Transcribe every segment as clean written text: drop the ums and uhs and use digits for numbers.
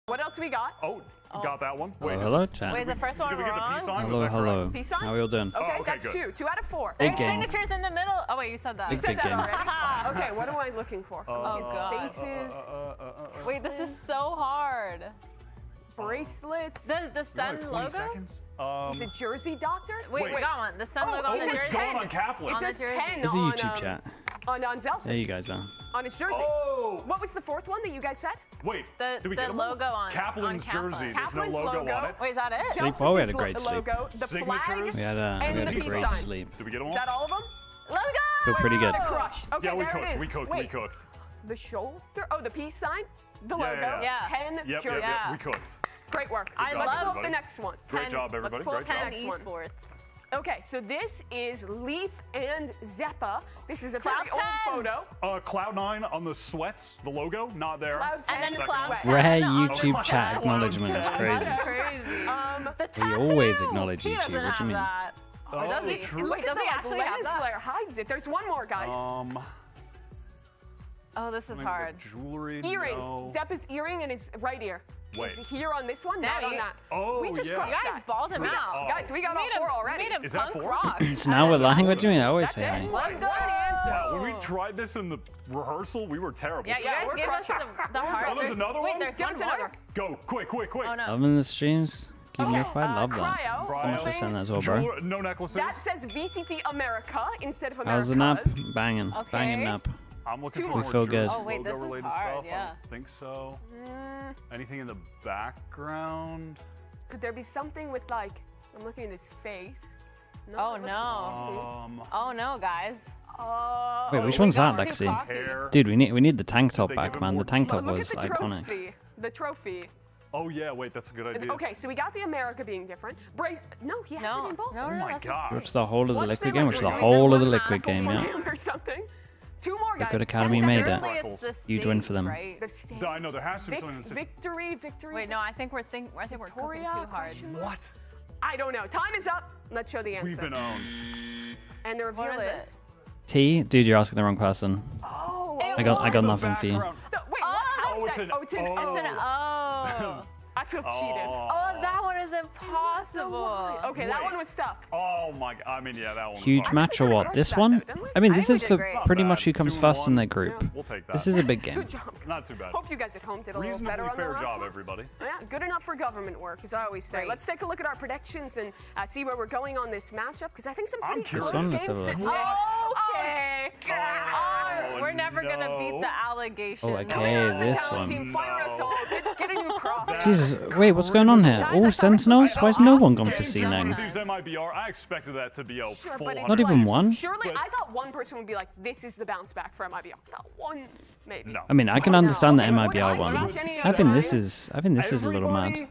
What else we got? Oh, got that one. Wait, hello, chat. Wait, is the first one did we get the wrong? peace sign? Hello, hello. Peace sign? How are we all doing? Okay, okay, that's good. 2 out of 4. Big There's game. signatures in the middle. Oh wait, you said that. Big, big game. Okay, what am I looking for? Oh god. Faces, Wait, this is so hard. bracelets. The Sen logo? Seconds? Is it Jersey Doctor? Wait, we got one. The Sen logo on it the says jersey. 10 on Kaplan. It On the says jersey. 10 It's a on, YouTube chat. on Zelson's. There you guys are. On his jersey. Oh! What was the 4th one that you guys said? Wait, The did we get him? logo on Kaplan's Kaplan. jersey. There's Kaplan's no logo logo. on it. Wait, is that it? Sleep well, we had a Chelsea's great sleep. logo, the flag, Signatures? We had and a the peace great sign. sleep. Did we get them all? Is that all of them? Let's go! Feel pretty good. Crushed. Okay, Yeah, we there cooked. it is. We cooked. Wait, We cooked. the shoulder? Oh, the peace sign? The Yeah, logo? yeah. 10 Yep, jersey. yep, yep. We cooked. Great work. I job, Let's pull up everybody. the next one. Great job, everybody. pull up Great job. 10 10 one. esports. Okay, so this is Leaf and Zeppa. This is a Cloud very old 10. photo. Cloud9 on the sweats, the logo, not there. Cloud 10 And then Second Cloud one. 10 Rare on the YouTube chat chat. acknowledgement is crazy. That's crazy. The We tattoo. always acknowledge He YouTube, doesn't what do you have mean? that. Oh, does he? true. Wait, does he actually have lens that? flare hides it. There's one more, guys. Oh, this is hard. Jewelry. Earring. No. Zeppa's earring in his right ear. Wait. Is here on this one, Now not on you- that. Oh, we just yeah. crushed You guys that. balled him out. Guys, we got all 4 already. We made him Is that punk 4? rock. So now we're lying. What do you mean? I always That's say it. hey. Let's go. One answer. Wow, when we tried this in the rehearsal, we were terrible. Yeah, you Yeah, guys we're gave us crushing. the hard. Oh, there's another Wait, one? there's Give one us more. another. Go, quick, quick, quick. Oh no. Loving the streams. Keeping you quite love that. Cryo. Cryo. Someone should send that as well, bro. Jewelry, no necklaces. That says VCT America instead of How's the nap? Americas. Banging. Okay. Banging nap. I'm looking Two for more. more We feel good. Jersey Oh, wait, this is logo-related hard, stuff. yeah. I don't think so. Anything in the background? Could there be something with like, I'm looking at his face. No, Oh that looks no. like Oh no, guys. something. Wait, which we one's that, got too Lexi? cocky. Hair. Dude, we need the tank top They back, give him man. more The tank Oh, top look was at the iconic. trophy. The trophy. Oh yeah, wait, that's a good idea. Okay, so we got the America being different. No, he has No. it in both. No, Oh no, my that's god. Watch the whole of the Watch liquid the game. Watch the liquid. whole of the This liquid one game, half yeah. Or something. 2 more, guys. Liquid Academy That's made it. it. Apparently it's the Huge win state, for them. Right? The state. I know there has to be something that's Victory. Wait, no, I think we're cooking Victoria, too hard. question mark? What? I don't know. Time is up. Let's show the answer. We've been owned. And the reveal What is is. T, dude, you're asking the wrong person. Oh. Ew. I got The nothing for you. background. No, wait. Oh, How oh, is it's that? an Oh, it's an O. O. It's an O. I feel cheated. Oh, that one is impossible. Okay, that Wait. one was tough. Oh my god. I mean, yeah, that one. Huge was match or what? crushed This that one? though, didn't we? I mean, I this think is we for did great. pretty Not much who bad. comes 2-1. first in their group. We'll take that. This is a big game. Good job. Not too bad. Hope you guys at home did a little better Reasonably on the fair last job, one. everybody. Yeah, good enough for government work, as I always say. Great. Let's take a look at our predictions and see where we're going on this matchup, because I think some I'm pretty curious. close This one, let's games. have a to- look. Okay. Oh, We're never gonna beat no. the allegations. Oh, okay. Yeah, this talent one. Team, fire us all. Get a new crop. Jesus, wait, what's going on here? Guys, All I thought- Sentinels? Why has no one gone for Same time C9? with these MIBR, I expected that to be a Sure, full but it's Not even like, one? Surely, But- I thought one person would be like, this is the bounce back for MIBR. I thought one, maybe. No. I mean, I can understand the MIBR Okay, one. watch any I other think line. this is a little mad. Everybody,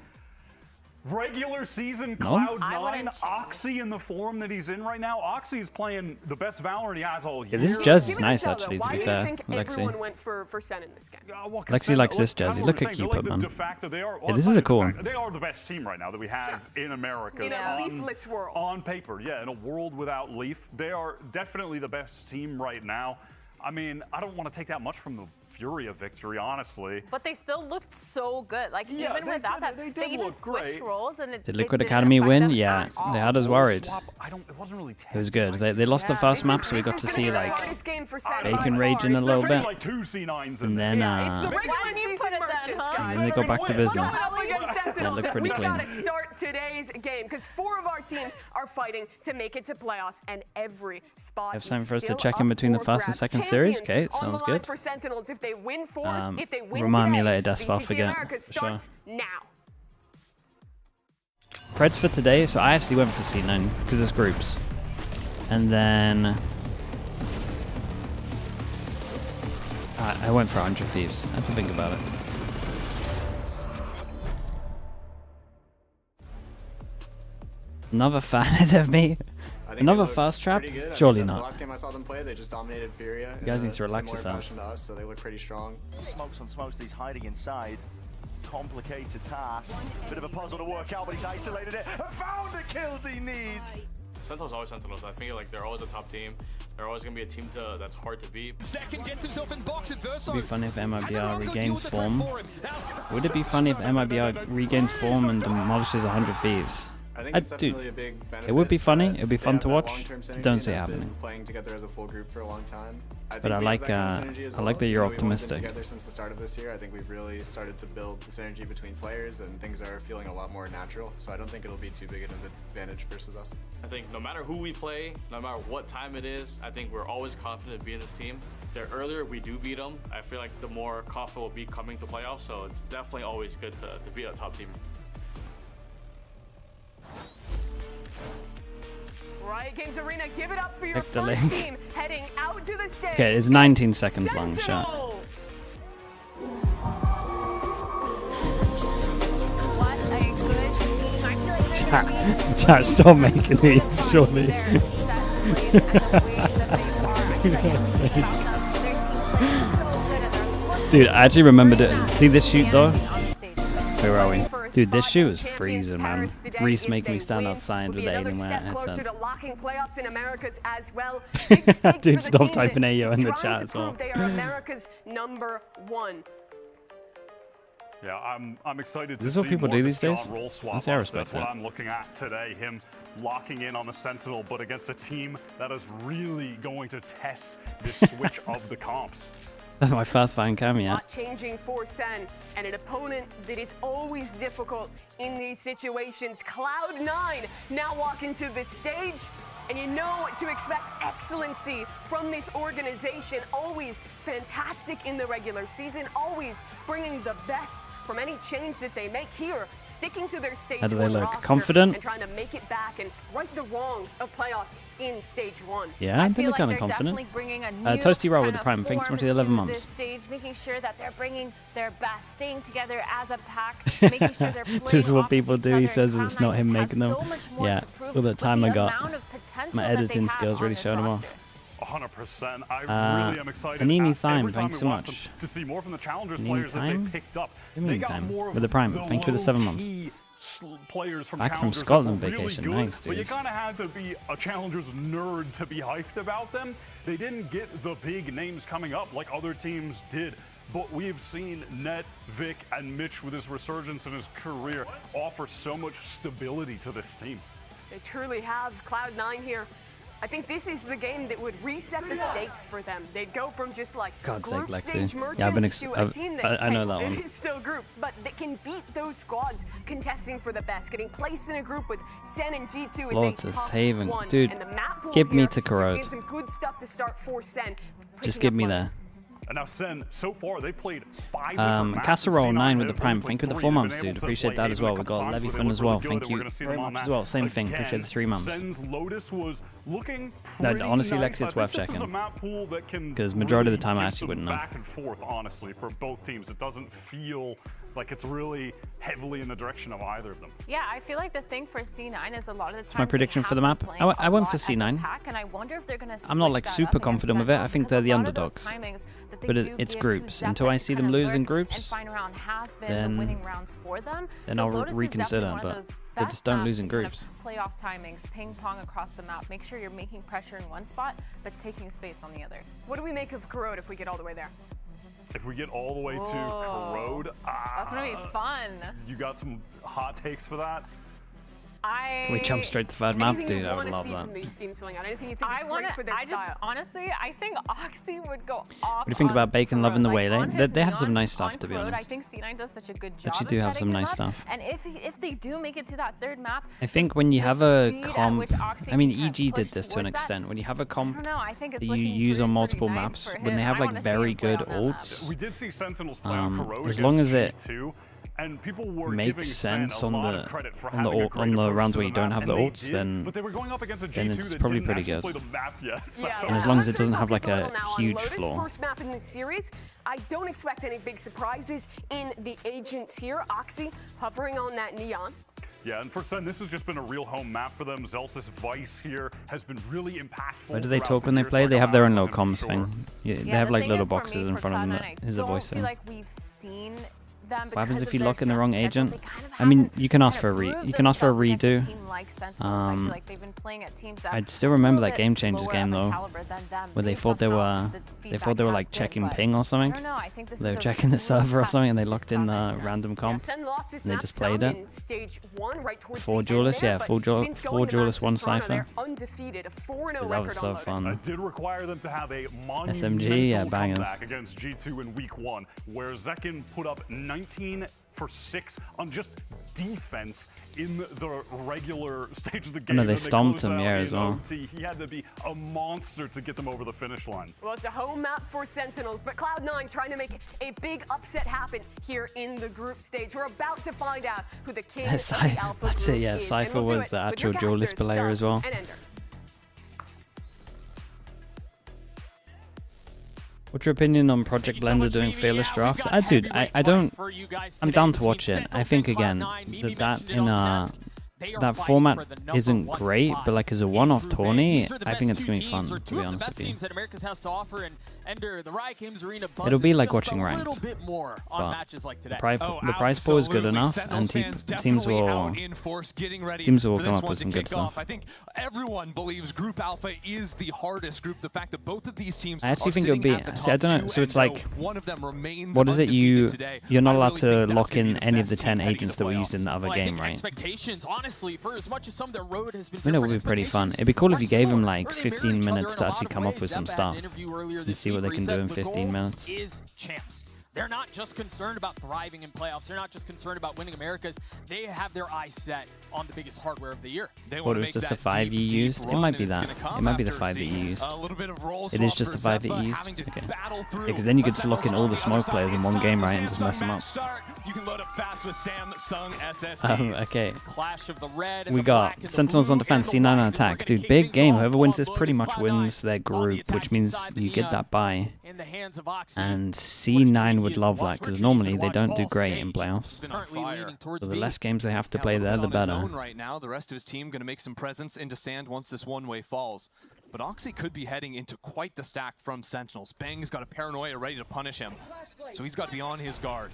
regular season No? Cloud9, I wouldn't change. Oxy in the form that he's in right now. Oxy is playing the best Valorant he has all year. Yeah, this jersey's Give me nice, this, though, actually, to why be do you fair, think everyone Lexi. went for Sen in this game? Well, Lexi likes this jersey. Look at Keep Keep Up, man. De facto, they are, Yeah, this is a cool one. They are the best team right now that we have in America. In a on- leafless world. On paper, yeah, in a world without Leaf, they are definitely the best team right now. I mean, I don't want to take that much from the Furia victory, honestly. But they still looked so good. Like Yeah, even they without did- that, they did they even look switched great. roles and it. Did they Liquid didn't Academy affect win? them Yeah, at all. they had us Role worried. swap, it wasn't really It was good. They lost the Yeah, first this map, is- so we This got is to gonna see be the like hardest game for Sen bacon by far. raging a It's little the- bit. Like 2 C9s in And there. then Yeah, it's the Why regular didn't you season put it then, merchants, huh? guys. and then they go back to Win. business. Look up against Sentinels, look and pretty we clean. gotta start today's game because 4 of our teams are fighting to make it to playoffs, and every spot Have is time for us to still check in up between the for first and grabs. second series? Champions Okay, on the sounds line good. for Sentinels if they win 4, if they win Remind me today, later, Despa, I'll VCT forget, America for sure. starts now. Preds for today, so I actually went for C9 because there's groups. And then I went for 100 Thieves. I had to think about it. Another fan ahead of me. I think Another they look fast trap? pretty good. I Surely mean, not. The last game I saw them play, they just dominated Furia. You guys in need to a relax similar yourself. fashion to us, so they look pretty strong. Smokes on smokes, he's hiding inside. Complicated task. Bit of a puzzle to work out, but he's isolated it and found the kills he needs. Sentinels always Sentinels. I think like they're always a top team. They're always gonna be a team that's hard to beat. Second gets himself in box at Verso. It'd be funny if MIBR regains form. Would it be funny if MIBR regains form and demolishes 100 Thieves? I think it's definitely a big benefit. It would be funny. It would be fun to They have that watch. long-term synergy Don't see it and have been happening. Playing together as a full group for a long time. But I like that you're optimistic. We've only been together since the start of this year. I think we've really started to build the synergy between players, and things are feeling a lot more natural. So I don't think it'll be too big an advantage versus us. I think no matter who we play, no matter what time it is, I think we're always confident being this team. The earlier we do beat them, I feel like the more confident we'll be coming to playoffs. So it's definitely always good to beat a top team. Riot Games Arena, give it up for your Click the first link. team heading out to the stage. Okay, it's 19 seconds long, shot. Sentinels. What a good team. I feel like they're gonna be Chat, stop making these, surely. their set plays and the way that they are. I feel like everything about them, their team is so good and they're looking Dude, I actually remembered it. See this shoot though? on the stage. Where are we? For a Dude, this spot shoot in was Champions freezing, man. Paris today. Reese If making they me stand win, outside will with be the another Alienware step closer headset. to locking playoffs in Americas as well. Big stakes Dude, for the stop team typing that AO in is the trying chat to as well. prove they are America's number one. Yeah, I'm excited to Is this see what people more do of these this days? John roll swap. Honestly, I That's respect what that. I'm looking at today. Him locking in on the Sentinel, but against a team that is really going to test this switch of the comps. That's my first fan cam, yeah. Not changing for Sen, and an opponent that is always difficult in these situations. Cloud9 now walking to the stage, and you know to expect excellency from this organization. Always fantastic in the regular season, always bringing the best from any change that they make here, sticking to their stage How do they one look? roster Confident? and trying to make it back and right the wrongs of playoffs in stage one. Yeah, I they feel look like kind they're of confident. definitely bringing a new Toasty Roll with kind the Prime. of Thanks so much for the form 11 to months. this stage, making sure that they're bringing their best, staying together as a pack, making sure they're playing This is what off people each do. other, He and says it's not Cloud9 him just making has them. so much more Yeah, to prove all the with time the I got. amount of potential My that they editing have skills on really this showed him roster. off. 100%. I really am excited. Panini every Time, time thanks we so watch much. them to see more from the Challengers Panini players that Time? they picked up. What do you They mean got time? more With the Prime. of Thank you for the 7 months. low-key players from Back from Challengers that Scotland were really vacation. good, Nice, but you dude. kind of had to be a Challengers nerd to be hyped about them. They didn't get the big names coming up like other teams did. But we've seen Net, Vic, and Mitch with his resurgence in his career offer so much stability to this team. They truly have. Cloud9 here. I think this is the game that would reset the stakes for them. They'd go from just like God's sake, group Lexi. stage Yeah, I've been merchants to a team that I know hey, that one. it is still groups, but they can beat those squads contesting for the best. Getting placed in a group with Sen and G2 is Lotus, a tough Haven. one. Dude, and the map pool give me here, to we've corrode. seen some good stuff to start for Sen. Just picking give up me wins. there. And now Sen, so far they played 5 different maps. Casserole C9 9 with the they've Prime. only Thank you for the played 4 3. months, They've been dude. able to Appreciate play that as Haven a well. We couple got times Levy where they Fun looked as well. really good, Thank and we're you gonna see very them on much as that well. Same thing. again. Appreciate the 3 months. Sen's Lotus was looking Honestly, pretty Lexi, nice. it's I worth think this is checking. a map pool that can 'Cause majority of the time I give actually some wouldn't know. back and forth, honestly, for both teams. It doesn't feel like it's really heavily in the direction of either of them. Yeah, I feel like the thing for C9 is a lot of the time. my prediction for the map. I went for C9. And I wonder if they're gonna I'm not, switch like, that super up confident against with it. I Sentinels, think they're because the a lot of those underdogs. timings that they But do it's give groups. to Until I Zephyr see to them kind of lose in lurk groups, and final round has been then- the winning rounds for them. then So I'll Lotus is reconsider, definitely one but of those they best just don't maps lose in to kind of groups. play off timings, ping pong across the map. Make sure you're making pressure in one spot, but taking space on the other. What do we make of Corrode if we get all the way there? If we get all the way to Whoa. Corrode, That's gonna be fun. you got some hot takes for that? Can we jump straight to third map, Anything dude? you I want would to love see that. from these teams filling out? Anything you think is I want great for their to. style? Honestly, I think Oxy would go off. What do you think about Bacon loving the way? Like, They have some nice stuff, on to be Corrode, I honest. think C9 does such a good job. Actually of do have some setting him nice up. stuff. And if they do make it to that third map, I think when you the have a speed at comp, which Oxy I mean, can kind of EG did push this to an towards that, extent. When you have a I comp don't know. I think it's that you looking use on pretty multiple nice maps, for when him. they have I like wanna see very him play good on that map. ults, We did see Sentinels play on Corrode as long against as it G2, and people were makes giving Sen sense a on lot the of credit for on the having a ult- great on the approach rounds to where you don't map, have the and they ults, did, then but they were going up against a then G2 it's that probably didn't pretty actually good. play the map yet. So. And as long as it doesn't have, like, a Focus little now on huge Lotus, flaw. First map in this series. I don't expect any big surprises in the agents here. Oxy hovering on that neon. Yeah, and for Sen, this has just been a real home map for them. Zelsis Vice here has been really impactful. Where do they throughout talk the when they year, play? so They I have their own got little eyes on comms him for thing. Yeah, they Yeah, have the like thing little is, for boxes me, in for front of them Cloud9, that is a voice I in. don't feel like we've seen them. What happens because if of you their lock in the strong wrong schedule, agent? they kind of I mean, haven't you can ask kind for a of proved you can ask for a themselves against redo. a team like Sentinels. I feel like they've been playing at teams that I still are a remember little that bit Game Changers lower game of a though, caliber than them. where they Maybe thought somehow the they feedback were has like been, checking but ping or I something. don't know. I think this They is were a checking the real server or test something, and they to locked in the Providence now. random Yeah, comp. Sen lost his They map just played some it. in stage 1 right towards Four the end duelists, there, yeah, but four since going to duelists, one Masters Toronto, cypher. they're undefeated, a 4-0 That was record so on Lotus. fun. It did require them to have a SMG, monumental yeah, bangers. comeback against G2 in week 1, where Zekin put up 19 for 6 on just defense in the regular stage of the game. know, they and stomped closed him, out yeah, in as well. OT. He had to be a monster to get them over the finish line. Well, it's a home map for Sentinels, but Cloud9 trying to make a big upset happen here in the group stage. We're about to find out who the king of the Alpha That's group it, yeah, is. Cypher And we'll do was it the with your actual duelist casters, player Doug as well. and Ender. What's your opinion on Project Blender doing Fearless Draft? Dude, I don't. I'm down to watch it. I think again that in that format isn't great, but like as a one-off tourney, I think it's gonna be fun. To be honest with you, it'll be like watching ranked. But the prize pool is good enough, and teams will come up with some good stuff. I think everyone believes Group Alpha is the hardest group. The fact that both of these teams I actually think it'll be. See, I don't know. So it's like, one of them remains what is it? today. You're not I allowed really to think that's lock gonna in be the any of best the 10 team heading agents to that were used in the other game, right? Expectations, honestly, for as much as some of their road has been I mean, it would be pretty fun. It'd be cool if you gave them like Or they mirror 15 each other minutes in to a lot actually of come up ways. with some Zep had an stuff interview earlier and this see what week they where can he do said in the 15 goal minutes. is champs. They're not just concerned about thriving in playoffs. They're not just concerned about winning Americas. They have their eyes set on the biggest hardware of the year. What, it was just the 5 you used? It might be that. It might be the 5 that you used. It is just the 5 that you used? Okay. Yeah, because then you could just lock in all the smoke players in one game, right, and just mess them up. You can load up fast with Samsung Okay. Clash of the red We got Sentinels on defense, C9 on attack. Dude, big game. Whoever wins this pretty much wins their group, which means you get that bye. And C9 would love that, because normally they don't do great in playoffs. So the less games they have to play there, the better. Right now, the rest of his team going to make some presence into sand once this one-way falls. But Oxy could be heading into quite the stack from Sentinels. Bang's got a paranoia ready to punish him, so he's got to be on his guard.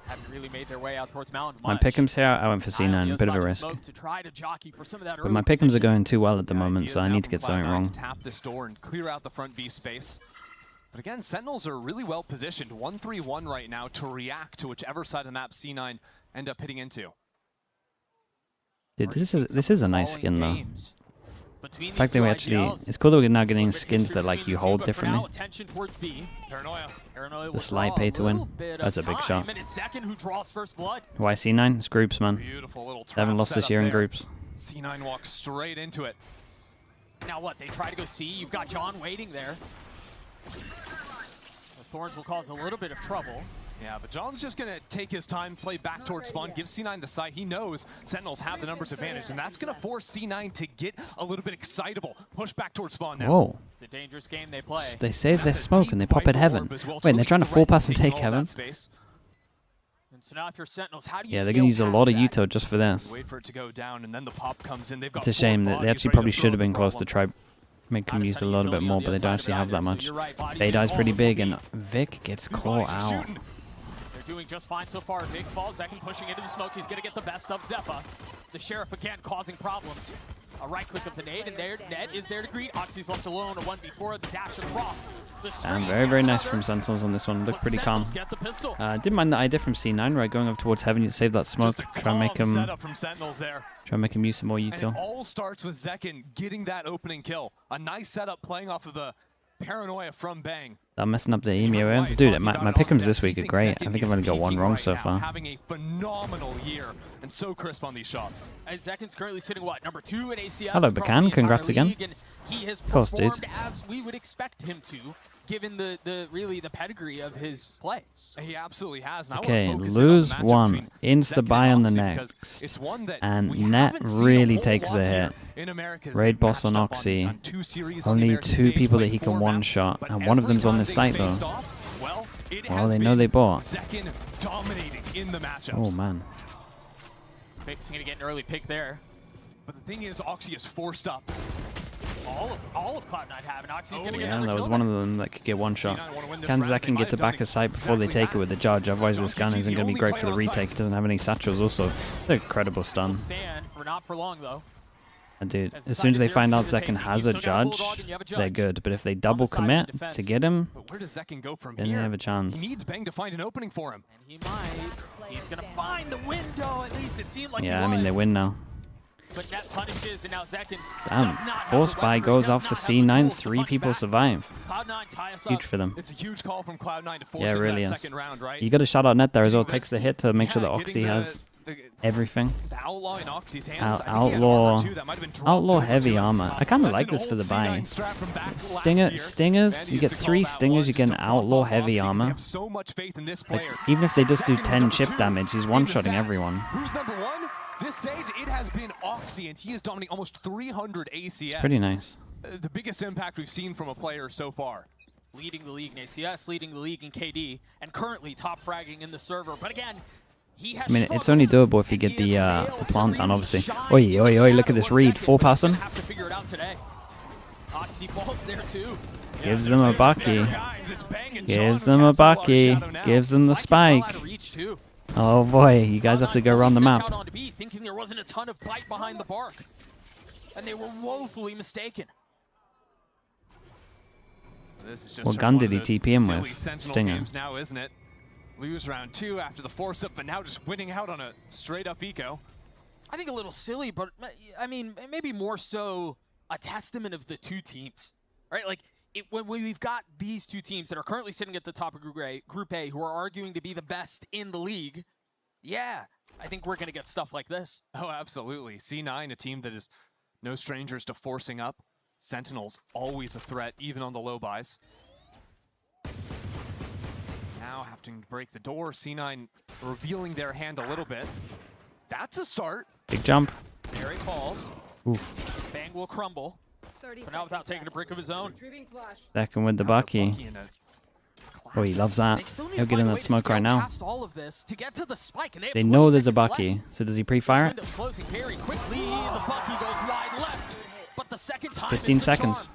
Haven't really made their way out towards Mountain My much. pick'ems here, I went for C9, a bit of a risk. But my pick'ems are going too well at the moment, so I need to get something wrong. Tap this door and clear out the front B space. But again, Sentinels are really well positioned, 1-3-1 right now, to react to whichever side of the map C9 end up hitting into. Dude, this is a nice skin though. The fact that we actually, it's cool that we're now getting skins that like you hold differently. The slight pay to win. That's a big shot. Why C9? It's groups, man. They haven't lost this year in groups. C9 walks straight into it. Now what? They try to go C. You've got John waiting there. The Thorns will cause a little bit of trouble. Yeah, but John's just going to take his time, play back towards spawn, give C9 the sight. He knows Sentinels have the numbers advantage, and that's going to force C9 to get a little bit excitable. Push back towards spawn now. Whoa. It's a dangerous game they play. They save their smoke and they pop at heaven. Wait, they're trying to 4-pass and take heaven? And so now if you're Sentinels, how do you Yeah, they're going to use a lot of Uto just for this. Wait for it to go down, and then the pop comes in. They've got It's a shame that they actually probably should have been close to try make them use a little bit more, but they don't actually have that much. Baydi's pretty big, and Vic gets claw out. Doing just fine so far. Big falls, Zekin pushing into the smoke. He's going to get the best of Zeppa. The Sheriff again causing problems. A right click of the nade, and there, Ned is there to greet. Oxy's left alone, a 1v4, the dash across. And very, very nice from Sentinels on this one. Looked pretty calm. Didn't mind the idea from C9, right? Going up towards heaven, you save that smoke. Try and make him use some more Util. And it all starts with Zekin getting that opening kill. A nice setup playing off of the paranoia from Bang. I'm messing up the EMU. Dude, my pick'ems this week are great. I think I've only got one wrong so far. Having a phenomenal year and so crisp on these shots. And Zekin's currently sitting what, number 2 in ACS. Hello, Bacan. Congrats again. He has of course, dude. as we would expect him to, given the pedigree of his play. He absolutely has. Okay, lose one. Insta buy on the next. And Net really takes the hit. Raid boss on Oxy. Only 2 people that he can one-shot, and one of them's on this site though. Well, they know they bought. Oh man. Vic's gonna get an early pick there. But the thing is, Oxy is forced up. All of Cloud9 have, and Oxy's gonna get Yeah, another that was kill one there. of them that could get one shot. C9 wanna win this Can round. Zach They can might get have to done back a site before they exactly take it with the judge, otherwise this gun isn't going to be great for the retake. Doesn't have any satchels also. They're incredible stun. Stand for not for long though. And dude, as soon as they find out Zekken has a judge, they're good. But if they double commit to get him, But where does Zekken go from then here? they have a chance. He needs Bang to find an opening for him. And he might. He's gonna find the window. At least it seemed like Yeah, he I mean, they was. win now. But that punishes, and now Zekken Damn, does not have Force the Buy weaponry, goes does off not for have the C9, tools to 3 punch people back. survive. Cloud9 tie us Huge up. for them. It's a huge call from Cloud9 to force Yeah, it him really that is. second round, right? You got a shot on net there as well. Dude, Takes the hit to make sure that yeah, Oxy getting has everything. the Outlaw in Oxy's hands. I think he had Outlaw, armor too. That might have been dropped Outlaw over heavy to him. armor. I kind of That's like an this for the old buy. C9 strap from back last year. Stingers, you Manny get used to 3 call that stingers, one you get just an a bump Outlaw on heavy Oxy 'cause they armor. have so much faith in this Like, player. even if they just do Zekken is 10 number chip 2 damage, he's in the one-shotting stats. everyone. Who's number 1? This stage, it has been Oxy, and he is dominating almost 300 ACS. It's pretty nice. The biggest impact we've seen from a player so far. Leading the league in ACS, leading the league in KD, and currently top fragging in the server. But again, he has I mean, it's struggled, only doable if you and get he has the failed plant to down, really obviously. shine Oi, in the oi, oi, look at shadow this of read. Zekken. 4 passing. Gonna have to figure it out today. Oxy falls there too. Gives them a bucky. Guys, it's Bang and Gives John them who a casts a lot of bucky. shadow now. Gives them the Sliggy falls spike. out of reach too. Oh boy, you guys have to go around the Cloud9 map. out onto B, thinking there wasn't a ton of bite behind the bark. And they were woefully mistaken. This is just What sort of gun one did of he those TP him silly with? Sentinel Stinger. games now, isn't it? Lose round 2 after the force up, but now just winning out on a straight up eco. I think a little silly, but I mean, maybe more so a testament of the two teams, right? Like, when we've got these two teams that are currently sitting at the top of Group A who are arguing to be the best in the league, yeah, I think we're going to get stuff like this. Oh, absolutely. C9, a team that is no strangers to forcing up. Sentinels, always a threat, even on the low buys. Now having to break the door. C9 revealing their hand a little bit. That's a start. Big jump. There he falls. Oof. Bang will crumble, but now without taking a brick of his own. Second with the That's a bucky. bucky and a Oh, he loves that. They still need He'll to get find in a that way to smoke scale right now. past all of this to get to the spike, and They have know 20 there's a seconds bucky. left. So does he pre-fire it? Window's closing very quickly. The bucky goes wide left, but the second time 15 it's the charm. seconds.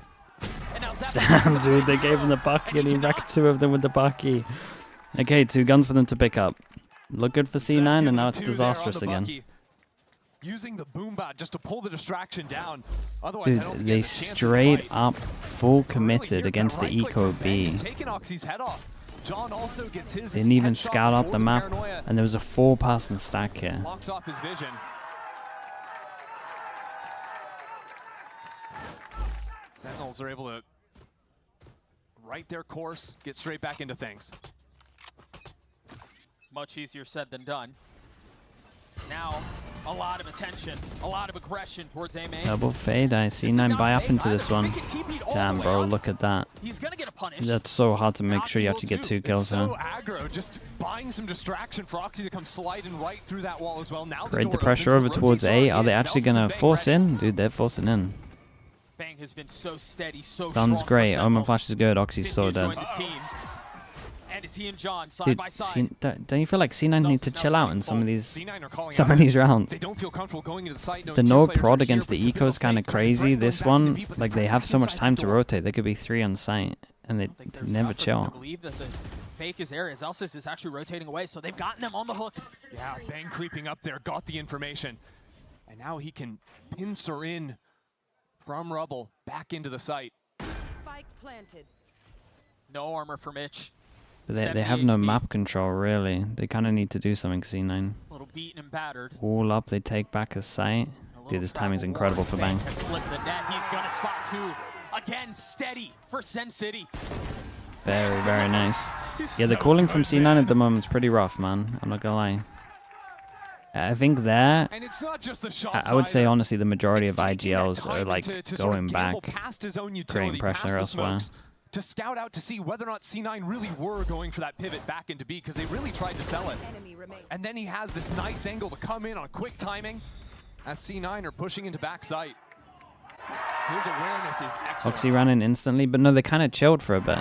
And now Zephyr Damn, has the dude, they bucky, gave him the bucky and he cannot- wrecked 2 of them with the bucky. Okay, 2 guns for them to pick up. Look good for C9, and now it's disastrous again. Using the boom bot just to pull the distraction down. Otherwise, Dude, I don't think they he has a chance in the straight fight. up full Early committed here, against the it's that right Eco click from Bang. B. He's taking Oxy's head off. John also gets his Didn't even headshot scout out before the map, paranoia and there was a 4-person stack here. locks off his vision. Sentinels are able to right their course, get straight back into things. Much easier said than done. Now, a lot of attention, a lot of aggression towards A main. Double fade, I see This is 9 not buy up fake into either. this one. They can TP it all the Damn, way bro, up. look at that. He's gonna get a punish. That's so hard to make Oxy sure you have will to get too. 2 kills So there. aggro, just buying some distraction for Oxy to come sliding right through that wall as well. Now Create the door pressure opens, over the towards rotates A. Are they in. actually Zelsus going and to Bang force ready. in? Dude, they're forcing in. Bang has been so steady, so Gun's strong great. for Omen Sentinels Flash is good. Oxy's since so he dead. joined his team. And it's he and John side Dude, by side. don't you feel like C9 need to Zelsus now chill out playing in some of full. these C9 are calling some out of these this. rounds? They don't feel comfortable going into the site. The no prod against the Eco is kind of crazy. This one, like, they have so much time to rotate. They could be 3 on site, and they never chill. I believe that the fake is there. Zelsus is actually rotating away, so they've gotten them on the hook. Yeah, Bang creeping up there, got the information. And now he can pincer in from rubble back into the site. Spike planted. No armor for Mitch. But they 70 have no HP. map control, really. They kind of need to do something, C9. A little beaten and battered. All up, they take back a site. Dude, this timing's incredible for Bang. Has slipped the net. He's gonna spot 2. Again, steady for Sen City. Very, very nice. Yeah, the calling from C9 at the moment is pretty rough, man. I'm not gonna lie. I think there, And it's not just the shots I would say either. honestly the majority It's of taking that IGLs are time like to sort of going gamble back, past his own utility, creating pressure past the elsewhere. smokes, to scout out to see whether or not C9 really were going for that pivot back into B, because they really tried to sell it. Enemy remains. And then he has this nice angle to come in on quick timing as C9 are pushing into back sight. His awareness is excellent. Oxy ran in instantly, but no, they kind of chilled for a bit.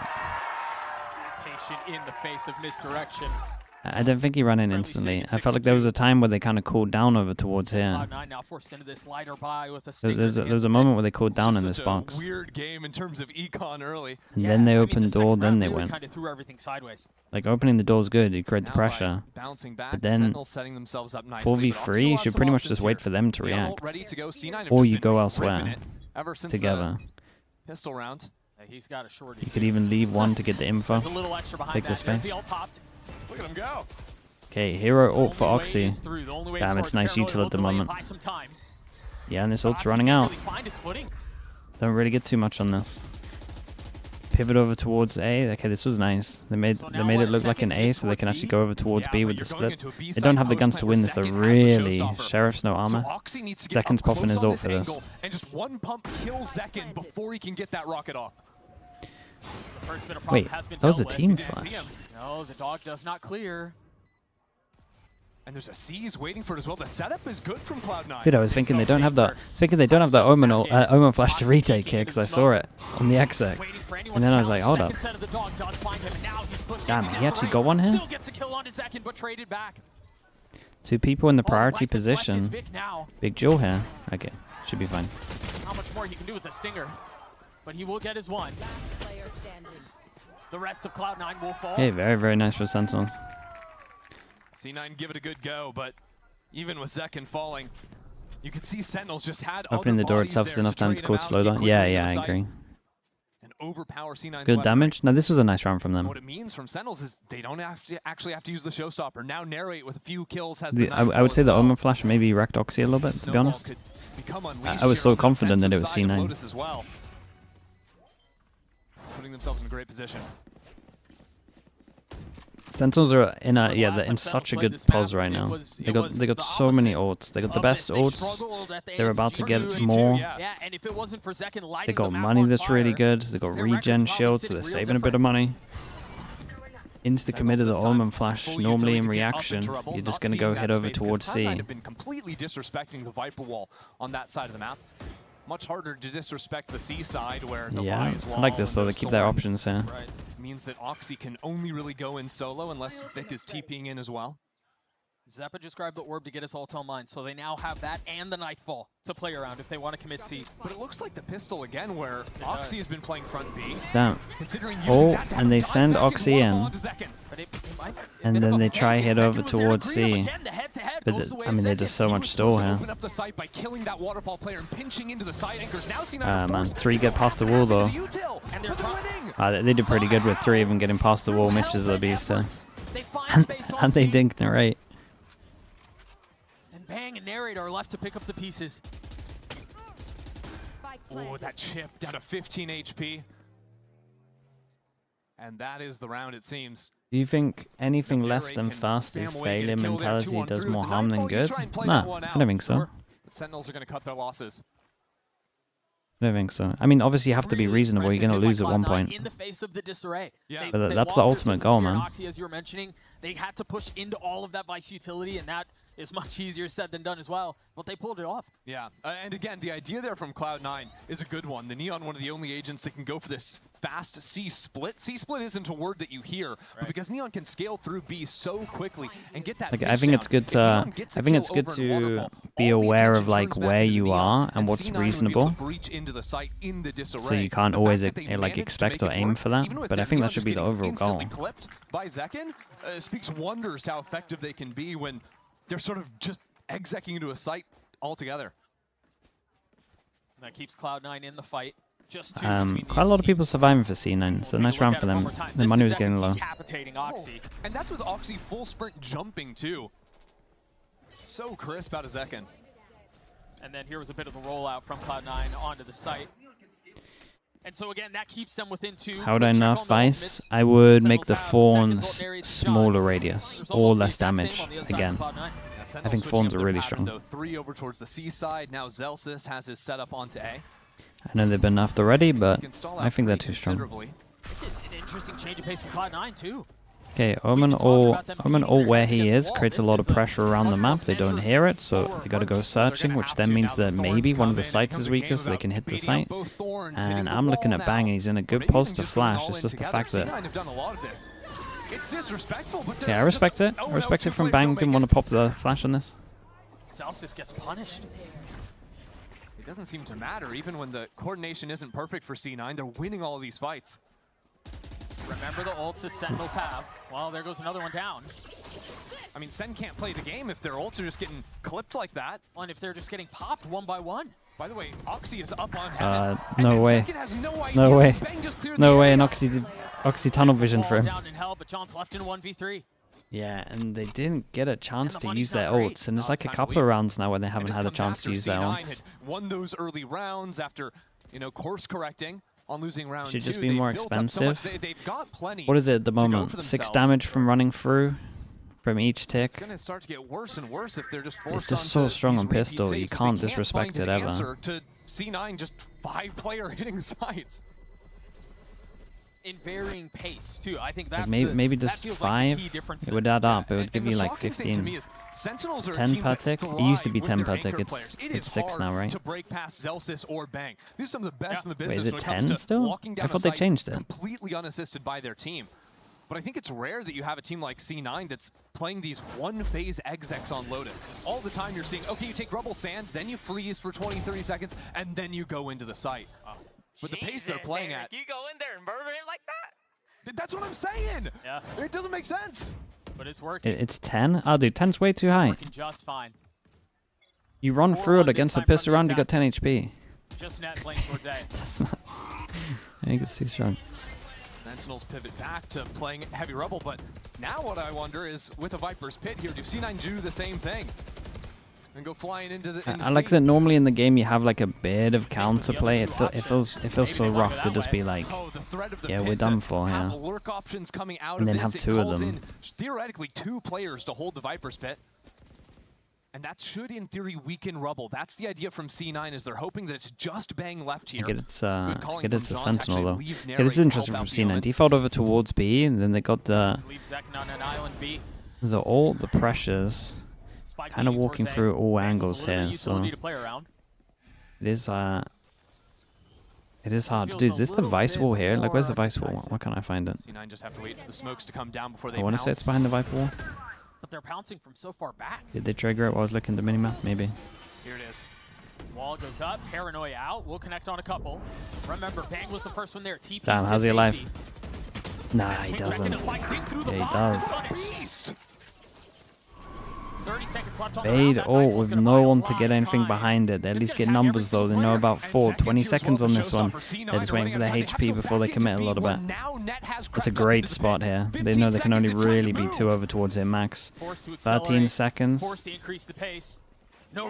Patient in the face of misdirection. I don't think he ran in instantly. I felt like there was a time where they kind of cooled down over towards here. Cloud9 now forced into this lighter buy with a There's a moment where they cooled down in this box. Weird game in terms of econ early. And then they opened the door, then they went. Kind of threw everything sideways. Like, opening the door is good, you create the pressure. Bouncing back, But then, Sentinels setting themselves up nicely. 4v3, you should pretty much just wait for them to react. Or you go elsewhere together. Pistol round. He's got a shorty. You could even leave one to get the info. There's a little extra behind Take the space. The ult popped. Look at him go. Okay, hero ult for Oxy. Damn, it's nice util at the moment. Yeah, and this ult's running out. Don't really get too much on this. Pivot over towards A. Okay, this was nice. They made it look like an A, so they can actually go over towards B with the split. They don't have the guns to win this, though. Really, Sheriff's no armor. Zekin's popping his ult for this. And just one pump kills Zekin before he can get that rocket off. Wait, that was a team flash. No, the dog does not clear. And there's a C's waiting for it as well. The setup is good from Cloud9. Dude, I was thinking they don't have the Omen flash to retake here because I saw it on the exec. And then I was like, hold up. Damn, he actually got one here? 2 people in the priority position. Big duel here. Okay, should be fine. How much more he can do with the Stinger, but he will get his one. The rest of Cloud9 will fall. Okay, very, very nice for Sentinels. C9 give it a good go, but even with Zekin falling, you can see Sentinels just had opening the door itself is enough time to call it slow down. Yeah, I agree. And overpower C9's good damage. No, this was a nice round from them. What it means from Sentinels is they don't actually have to use the showstopper. Now Narrate with a few kills has I would say the Omen flash maybe wrecked Oxy a little bit, to be honest. I was so confident that it was C9. Lotus as well. Putting themselves in a great position. Sentinels are in a they're in such a good pose right now. They got so many ults. They got the best ults. They're about to get more. They got money that's really good. They got regen shields, so they're saving a bit of money. Insta committed the Omen flash. Normally in reaction, you're just gonna go head over towards C. Have been completely disrespecting the Viper wall on that side of the map. Much harder to disrespect the C side where the Y is wall. I like this though. They keep their options here. Right. Means that Oxy can only really go in solo unless Vic is TPing in as well. Zeppa just grabbed the orb to get his ult online, so they now have that and the Nightfall to play around if they want to commit C. But it looks like the pistol again where Oxy has been playing front B. Damn. And they send Oxy in. And then they try head over towards C. But I mean, they just so much stall here. Man, 3 get past the wall though. They did pretty good with 3 even getting past the wall. Mitch is a beast here. And they dinked Narrate. And Bang and Narrate are left to pick up the pieces. Oh, that chip down to 15 HP. And that is the round, it seems. Do you think anything less than fast is failure mentality does more harm than good? Nah, I don't think so. Sentinels are going to cut their losses. I don't think so. I mean, obviously you have to be reasonable. You're going to lose at one point. In the face of the disarray. Yeah. But that's the ultimate goal, man. As you were mentioning, they had to push into all of that Vice utility, and that is much easier said than done as well. But they pulled it off. Yeah, and again, the idea there from Cloud9 is a good one. The Neon, one of the only agents that can go for this fast C-split. C-split isn't a word that you hear, but because Neon can scale through B so quickly and get that. Like, I think it's good to be aware of like where you are and what's reasonable. So you can't always like expect or aim for that. But I think that should be the overall goal. Clipped by Zekin speaks wonders to how effective they can be when they're sort of just execing into a site altogether. That keeps Cloud9 in the fight. Just quite a lot of people surviving for C9, so nice round for them. The money was getting low. And that's with Oxy full sprint jumping too. So crisp out of Zekin. And then here was a bit of a rollout from Cloud9 onto the site. And so again, that keeps them within 2. How would I nerf Vice? I would make the Fawns smaller radius or less damage again. I think Fawns are really strong. 3 over towards the C side. Now Zelsis has his setup onto A. I know they've been nerfed already, but I think they're too strong. This is an interesting change of pace from Cloud9 too. Okay, Omen all where he is creates a lot of pressure around the map. They don't hear it, so they gotta go searching, which then means that maybe one of the sites is weaker, so they can hit the site. And I'm looking at Bang, and he's in a good pose to flash. It's just the fact that It's disrespectful, but Yeah, I respect it. I respect it from Bang. Didn't want to pop the flash on this. Celsius gets punished. It doesn't seem to matter, even when the coordination isn't perfect for C9. They're winning all of these fights. Remember the ults that Sentinels have. Well, there goes another one down. I mean, Sen can't play the game if their ults are just getting clipped like that. Well, and if they're just getting popped one by one. By the way, Oxy is up on heaven. No way. No way. No way, and Oxy tunnel vision for him. Down in hell, but John's left in 1v3. Yeah, and they didn't get a chance to use their money's not ults, and there's like a couple of rounds now where they haven't had a chance to use their C9 ults. had won those early rounds after, you know, course correcting on losing round 2. Should just be more expensive. They've got plenty. What is it at the moment? 6 damage from running through from each tick. It's going to start to get worse and worse if they're just forced It's just so strong on pistol. You can't disrespect it ever. To C9 just 5-player hitting sites. In varying pace too. I think that's Like maybe that just feels 5. like the key difference It would add up. It would give you like 15. Sentinels are 10 per tick. It used to be 10 per tick. It's 6 now, right? To break past Zelsis or Bang. These are some of the best in the Wait, business is it when it comes 10 to still? walking down I thought a they site changed it. completely unassisted by their team. But I think it's rare that you have a team like C9 that's playing these one-phase execs on Lotus. All the time you're seeing, okay, you take Rubble Sand, then you freeze for 20, 30 seconds, and then you go into the site. With the pace they're playing at. You go in there and murder it like that? That's what I'm saying! Yeah. It doesn't make sense! But it's working. It's 10? Oh, dude, 10's way too high. Working just fine. You run through it against a pistol round, you got 10 HP. Just net playing for a day. I think it's too strong. Sentinels pivot back to playing heavy rubble, but now what I wonder is, with a Viper's Pit here, do C9 do the same thing? And go flying into the I like that normally in the game you have like a bit of counterplay. It feels so rough to just be like, yeah, we're done for here. Lurk options coming out And of then this. have 2 of them. Theoretically, 2 players to hold the Viper's Pit. And that should, in theory, weaken Rubble. That's the idea from C9, is they're hoping that it's just Bang left here. I get it's a Sentinel though. Okay, this is interesting from C9. Default over towards B, and then they got the ult, the pressures. Kind of walking through all angles here, so it is hard. Dude, is this the Vice wall here? Like, where's the Vice wall? Why can't I find it? C9 just have to wait for the smokes to come down before they I want to say it's behind the Viper wall. But they're pouncing from so far back. Did they trigger it while I was looking at the minimap? Maybe. Here it is. Wall goes up, Paranoia out. We'll connect on a couple. Remember, Bang was the first one there. TP. Damn, how's he alive? Nah, he doesn't. Yeah, he does. 30 seconds left on the Fade round. ult with no one to get anything behind it. They at least get numbers though. They know about 20 seconds on this one. They're just waiting for their HP before they commit a little bit. It's a great spot here. They know they can only really be 2 over towards their max. 13 seconds.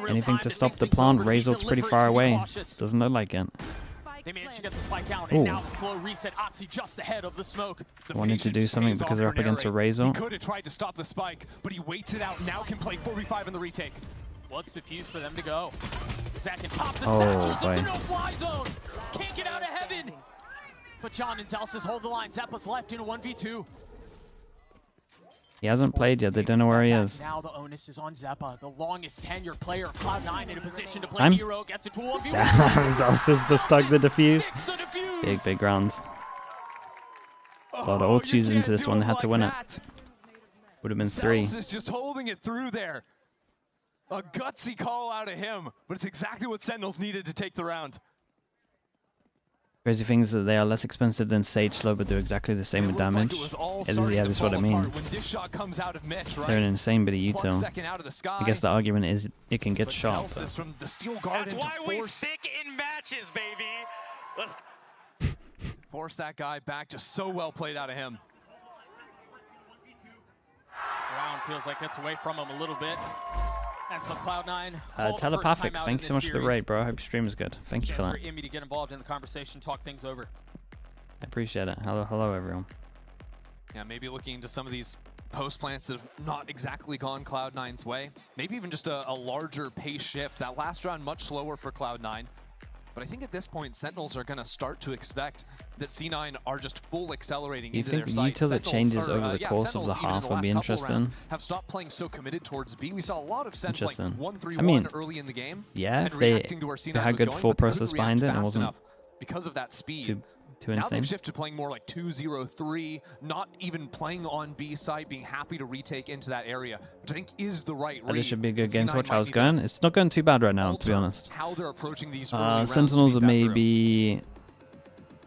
Anything to stop the plant. Raze ult's pretty far away. Doesn't look like it. They managed to get the spike down, and now the slow reset. Oxy just ahead of the smoke. Wanted to do something because they're up against a Raze ult. He could have tried to stop the spike, but he waits it out. Now can play 4v5 in the retake. What's the fuse for them to go? Zakin pops the satchels into no-fly zone. Can't get out of heaven. But John and Zelsis hold the line. Zeppa's left in a 1v2. He hasn't played yet. They don't know where he is. Now the onus is on Zeppa, the longest tenured player of Cloud9 in a position to play hero. Gets it to 1v1. Damn, Zelsis just stuck the defuse. Big rounds. A lot of ults used into this one. They had to win it. Would have been 3. Zelsis just holding it through there. A gutsy call out of him, but it's exactly what Sentinels needed to take the round. Crazy thing is that they are less expensive than Sage Slow, but do exactly the same with damage. Yeah, that's what I mean. They're an insane bit of util. I guess the argument is it can get shot. That's why we stick in matches, baby. Let's force that guy back. Just so well played out of him. Round feels like it's away from him a little bit. And so Cloud9 Telepathics, thanks so much for the raid, bro. I hope your stream is good. Thank you for that. For Imi to get involved in the conversation, talk things over. I appreciate it. Hello, everyone. Yeah, maybe looking into some of these post plants that have not exactly gone Cloud9's way. Maybe even just a larger pace shift. That last round much slower for Cloud9. But I think at this point, Sentinels are going to start to expect that C9 are just full accelerating into their site. You think util that changes over the course of the half would be interesting? Have stopped playing so committed towards B. We saw a lot of Sentinels like 1-3-1 early in the game. Yeah, if they had good full process behind it, and it wasn't because of that speed. Too Too Now insane. they've shifted playing more like 2-0-3, not even playing on B side, being happy to retake into that area, which I think is the right read. This should be a good game to C9 watch how might it's need to going. It's not going too bad right now, to be alter honest. How they're approaching these early rounds to Sentinels beat have that through. maybe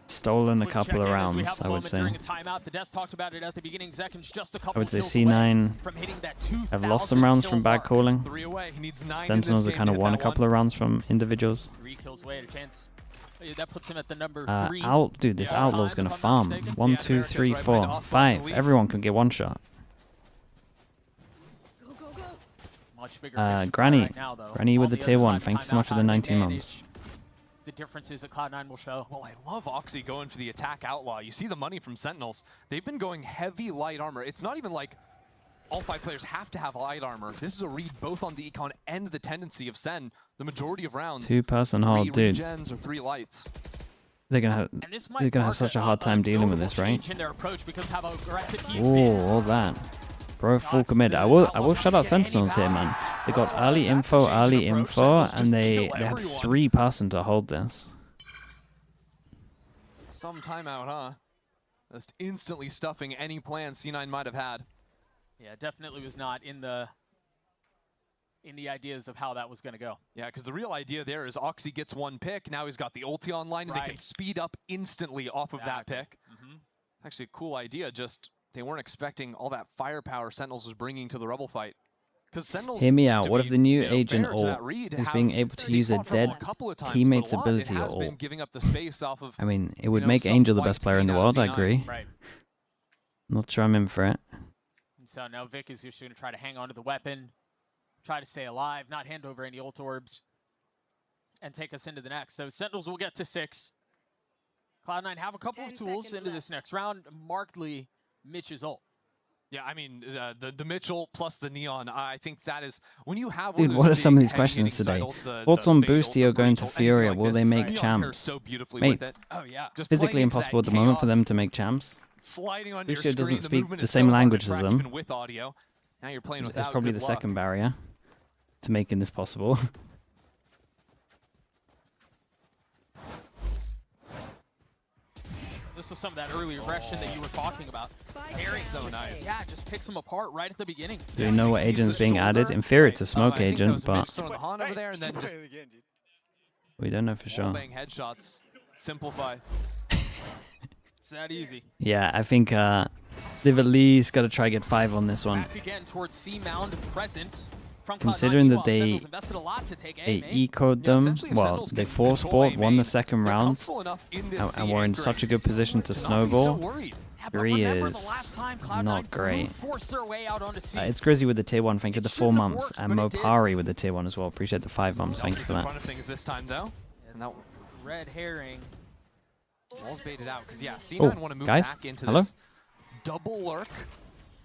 stolen a Quick couple of check-in as we rounds, have a I would moment say. during a timeout. The Des talked about it at the beginning. Zekins just a couple I would say kills away C9 from hitting that have lost some 2,000 rounds kill from bad mark. calling. 3 away. He needs 9 Sentinels in have this kind game of to won a hit that couple one. of rounds from individuals. 3 kills away at chance. That puts him at the number 3. Dude, this Yeah, Outlaw's time, gonna if I'm not farm. mistaken. 1, Yeah, 2, America's 3, right 4, behind Icebox 5. in the lead. Everyone can get one shot. Much bigger fish to Granny. fry right now, though. Granny with On the the tier other 1. side, Thanks so much for timeout, the how they 19 manage months. The differences that Cloud9 will show. Well, I love Oxy going for the attack outlaw. You see the money from Sentinels. They've been going heavy light armor. It's not even like all 5 players have to have light armor. This is a read both on the econ and the tendency of Sen. The majority of rounds, 2-person hold, 3 dude. regens or 3 lights. They're gonna And this might have mark such a hard time dealing with this, right? change in their approach because how aggressive he's Oh, been. all that. Bro, full commit. I will shout out Sentinels here, man. They got early info, and they have 3-person to hold this. Some timeout, huh? Just instantly stuffing any plan C9 might have had. Yeah, definitely was not in the ideas of how that was going to go. Yeah, because the real idea there is Oxy gets 1 pick. Now he's got the ulti online, and they can speed up instantly off of that pick. Actually, a cool idea. Just they weren't expecting all that firepower Sentinels was bringing to the Rebel fight. Because Sentinels, Hear me out. to What if be, the new you know, agent fair to that ult read, is have- being able to they use a fought for him dead couple of times, teammate's but a lot, ability it has ult? been giving up the space off of, I mean, it would you know, make some Angel the flights best player in the seen out world, of I C9. agree. Right. Not sure I'm in for it. So now Vic is just going to try to hang on to the weapon, try to stay alive, not hand over any ult orbs, and take us into the next. So Sentinels will get to 6. Cloud9 have a couple of tools into this next round, markedly Mitch's ult. Yeah, I mean, the Mitchell plus the Neon, I think that is, when you have Dude, one of what those are some of big these questions heavy-hitting today? side ults, What's the on Fade ult, Boostio the going Breach to ult, Furia? anything like Will this, they make Neon champ? pairs so beautifully Mate, with it. Oh, yeah. Just Physically playing into impossible at that the moment for chaos, them to make champs. sliding onto your Boostio screen, doesn't the speak movement the is same so hard to language as track them. even with audio. Now you're playing It's without probably good the luck. second barrier to making this possible. This was some of that early aggression that you were talking about. Very so nice. Yeah, just picks them apart right at the beginning. Do you know what Sees the agent's being added? shoulder. Inferior to I smoke think that agent, was but Mitch throwing the Han over there, and then just we don't know for sure. bang headshots. Simplify. It's that easy. Yeah, I think they've at least got to try get 5 on this one. Back again towards C mound presence from Considering Cloud9. that Meanwhile, they Sentinels invested a lot to take A They main. ecoed Yeah, them. essentially if Well, Sentinels they can force control sport, A won the main, second they're round, comfortable enough in this and C we're in anchoring such a good position to not be so snowball. worried. Yeah, but 3 remember the is last time Cloud9 not great. forced their way out onto C. It's Grizzy with the tier 1, thank you for the 4 shouldn't have months, worked, and but it did. Mopari with the tier 1 as well. Appreciate the 5 months, thank you Chelsea's for in that. front of things this time, though. And that Red herring. wall's baited out, because, yeah, C9 Oh, want to move guys, back into hello? this double lurk.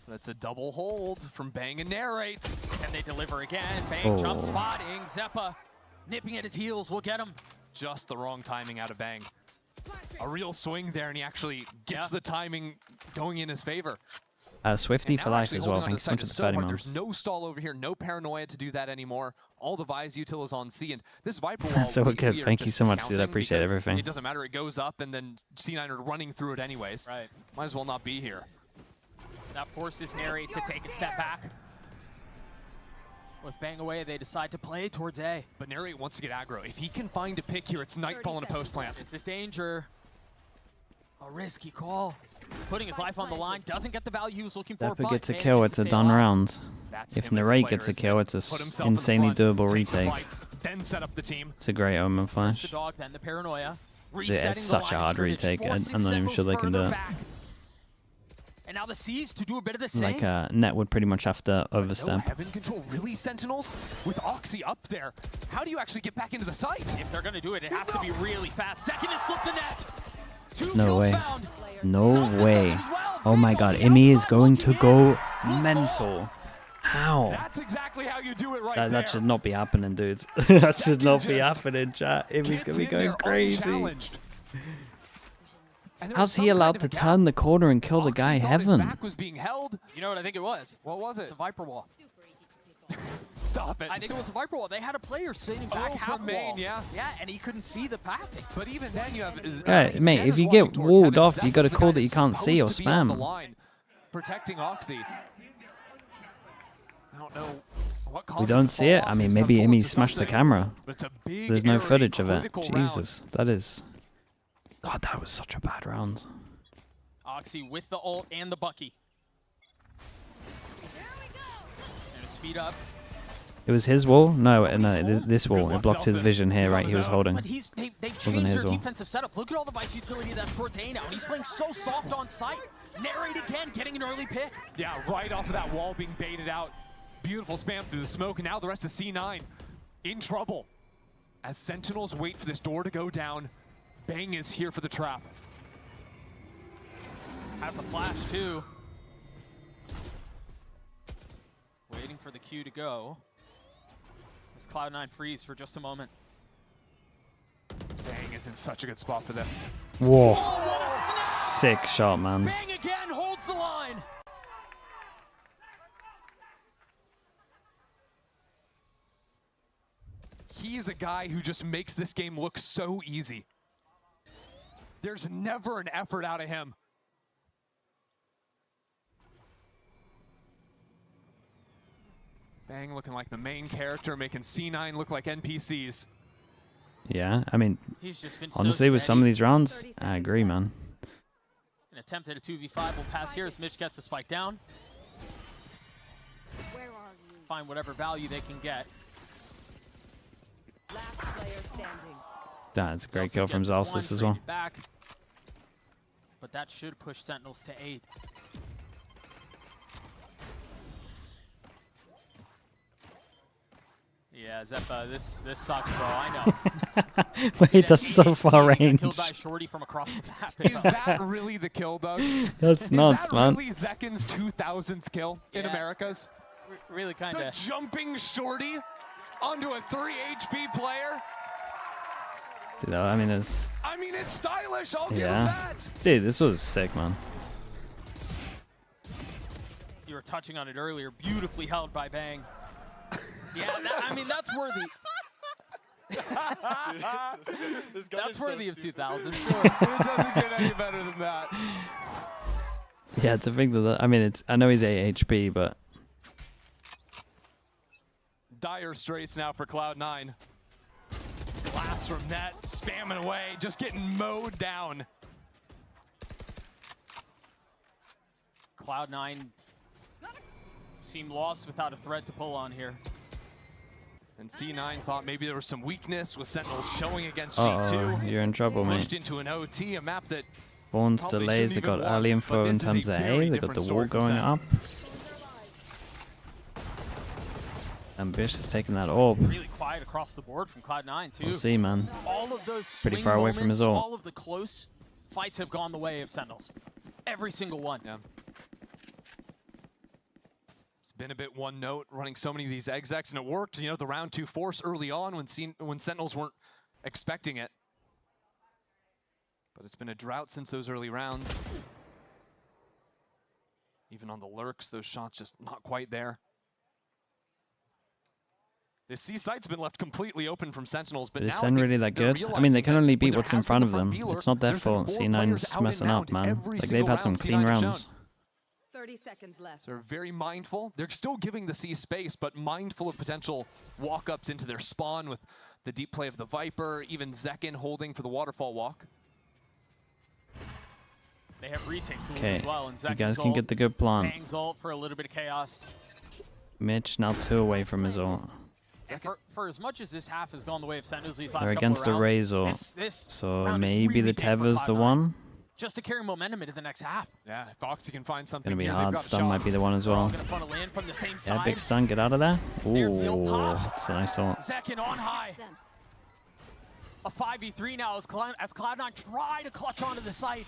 That's a double hold from Bang and Narrate. And they deliver again. Bang, jump Oh. spotting. Zeppa nipping at his heels. We'll get him. Just the wrong timing out of Bang. A real swing there, and he actually gets the timing going in his favor. Swifty And for now life actually as well, holding on thanks to so much the for the side 30 is so hard. months. There's no stall over here, no paranoia to do that anymore. All the Vise util is on C, and this Viper wall. So good, we are thank you just so much, dude. I discounting appreciate because everything. It doesn't matter, it goes up, and then C9 are running through it anyways. Right. Might as well not be here. That forces Narrate to take a step back. With Bang away, they decide to play towards A. But Narrate wants to get aggro. If he can find a pick here, it's Nightfall and a post plant. This is danger. A risky call. Putting his life on the line, doesn't get the value he was looking for. Zeppa but gets a manages kill, to it's a stay done alive. round. That's If him as a Narrate player, gets a isn't kill, it? it's a Put himself in the insanely front, doable take the retake. fights, then set up the team. It's a great omen The flash. dog, then the paranoia. Yeah, Resetting it's the such a line of hard scrimmage, retake. forcing I'm not even sure they can do further it. back. And now the C's to do a bit of the same. Like, Net would pretty much have to No overstep. heaven control, really, Sentinels? With Oxy up there, how do you actually get back into the site? If they're going to do it, it has to be really fast. Second to slip the net. 2 No kills way. found. No Zelsis way. does it as well. Oh my Fable god, on the Imi is outside, going to looking go in. Will mental. How? That's exactly how you do it right That there. should not be happening, dudes. That should not be just happening, chat. Imi's Gets gonna be in going there crazy. unchallenged. And there How's was he some allowed kind to of a gap. turn the corner and kill the Oxy guy thought his heaven? back was being held. You know what I think it was? What was it? The Viper wall. stop it. I think it was a Viper wall. They had a player sitting back half from main, wall. yeah. Yeah, and he couldn't see the pathing. But even then, you have. Yeah, mate, if you get walled off, you got to call that you can't see or spam. Protecting Oxy. I don't know what caused We him to don't see fall it. off. I mean, He's maybe had Imi bullets or smashed the something. camera. But it's a big There's no area, footage of it. critical round. Jesus, that is. God, that was such a bad round. Oxy with the ult and the Bucky. And a speed up. It was his wall? No, this wall. It blocked his vision here, right? He was holding. But they've Wasn't changed his their wall. defensive setup. Look at all the Vice utility that's towards A now. He's playing so soft on site. Narrate again, getting an early pick. Yeah, right off of that wall being baited out. Beautiful spam through the smoke, and now the rest of C9 in trouble. As Sentinels wait for this door to go down, Bang is here for the trap. Has a flash too. Waiting for the Q to go. As Cloud9 freeze for just a moment. Bang is in such a good spot for this. Whoa. Sick shot, man. Bang again, holds the line. He's a guy who just makes this game look so easy. There's never an effort out of him. Bang looking like the main character, making C9 look like NPCs. Yeah, I mean, He's just been honestly, so with some of steady. these rounds, I agree, man. An attempt at a 2v5 will pass here as Mitch gets the spike down. Where are you? Find whatever value they can get. Last player standing. That's a great Zelsis kill from gets one, Zelsis as well. traded back. But that should push Sentinels to 8. Yeah, Zeppa, this sucks, bro. I know. Wait, that's so far range. Killed by Shorty from across the map. Is that really the kill, Doug? That's nuts, Is that man. really Zekin's 2,000th kill in Yeah. Americas? Really kind The of. jumping Shorty onto a 3 HP player? Dude, I mean, it's... I mean, it's stylish, I'll give him Yeah. that. Dude, this was sick, man. You were touching on it earlier. Beautifully held by Bang. Yeah, I mean, that's worthy. That's worthy of 2,000, sure. It doesn't get any better than that. Yeah, it's a big... I mean, it's... I know he's 8 HP, but... Dire straits now for Cloud9. Blast from net, spamming away, just getting mowed down. Cloud9 seemed lost without a thread to pull on here. And C9 thought maybe there was some weakness with Sentinels showing against Uh-oh, G2. you're in trouble, Pushed mate. into an OT, a map that Bourne's probably delays, they shouldn't got even early walk, info but in this is terms a of very A, they got different the wall story for going Sen. up. Ambitious taking that orb. Really quiet across the board from Cloud9 too. We'll see, man. All of those Pretty swing far away from his moments, ult. all of the close fights have gone the way of Sentinels. Every single one. Yeah. It's been a bit one note running so many of these execs, and it worked. You know, the round 2 force early on when Sentinels weren't expecting it. But it's been a drought since those early rounds. Even on the lurks, those shots just not quite there. This C site's been left completely open from Sentinels, but Is now I SEN think really that they're good? I mean, they realizing can that only when beat there what's in has been front a of them. front It's not their there's been fault. 4 C9's players out messing and up, out man. every Like, they've single had some round clean C9 has rounds. shown. 30 seconds left. So they're very mindful. They're still giving the C space, but mindful of potential walk-ups into their spawn with the deep play of the Viper, even Zekin holding for the waterfall walk. They have retake tools Okay, as well. And you Zekin's guys can ult, get the good plan. Bang's ult for a little bit of chaos. Mitch now 2 away from his ult. And for as much as this half has gone the way of Sentinels these last They're couple against of the rounds, Razor. this So round is maybe really the big for Tether's the Cloud9, one. just to carry momentum into the next half. Yeah, if Oxy can find something Gonna be here, they've hard. got a Stun shot. might be the one as They're all well. gonna funnel in from the same Yeah, side. big stun. Get out of there. There's the ult Ooh, pop. that's a nice ult. Zekin on high. A 5v3 now as Cloud9 try to clutch onto the site.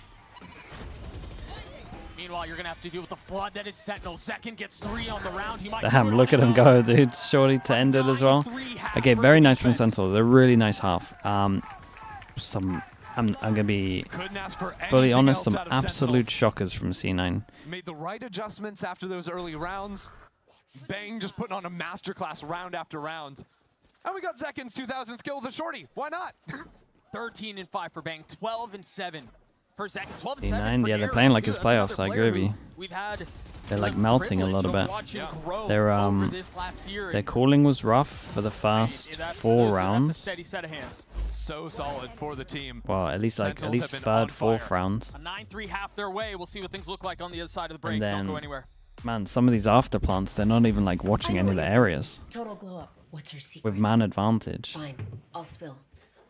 Meanwhile, you're gonna have to deal with the flood that is Sentinel. Zekin gets 3 on the round. He might do it Damn, on look at his him own. go, dude. Shorty to end it as well. 9-3 half Okay, for very the nice from defense. Sentinel. They're really nice half. I'm gonna be Couldn't ask for fully anything honest. else Some out of absolute Sentinels. shockers from C9. Made the right adjustments after those early rounds. Bang just putting on a masterclass round after round. And we got Zekin's 2,000 skill with a shorty. Why not? 13 and 5 for Bang, 12 and 7 for Zekin, 12 and 7 D9, for yeah, they're Nero, playing like too. it's That's another playoffs. I player agree with who you. We've had They're like the melting a privilege little of bit. watching grow Their over this last year. their calling was rough for the first That's 4 That's a rounds. steady set of hands. So solid for the team. Well, at least Sentinels have been on third, fourth fire. round. A 9-3 half their way. We'll see what things look like on the other side of the break. And Don't then, go anywhere. man, some of these after plants, they're not even like watching any of the areas Total glow up. What's her secret? with man advantage. Fine, I'll spill.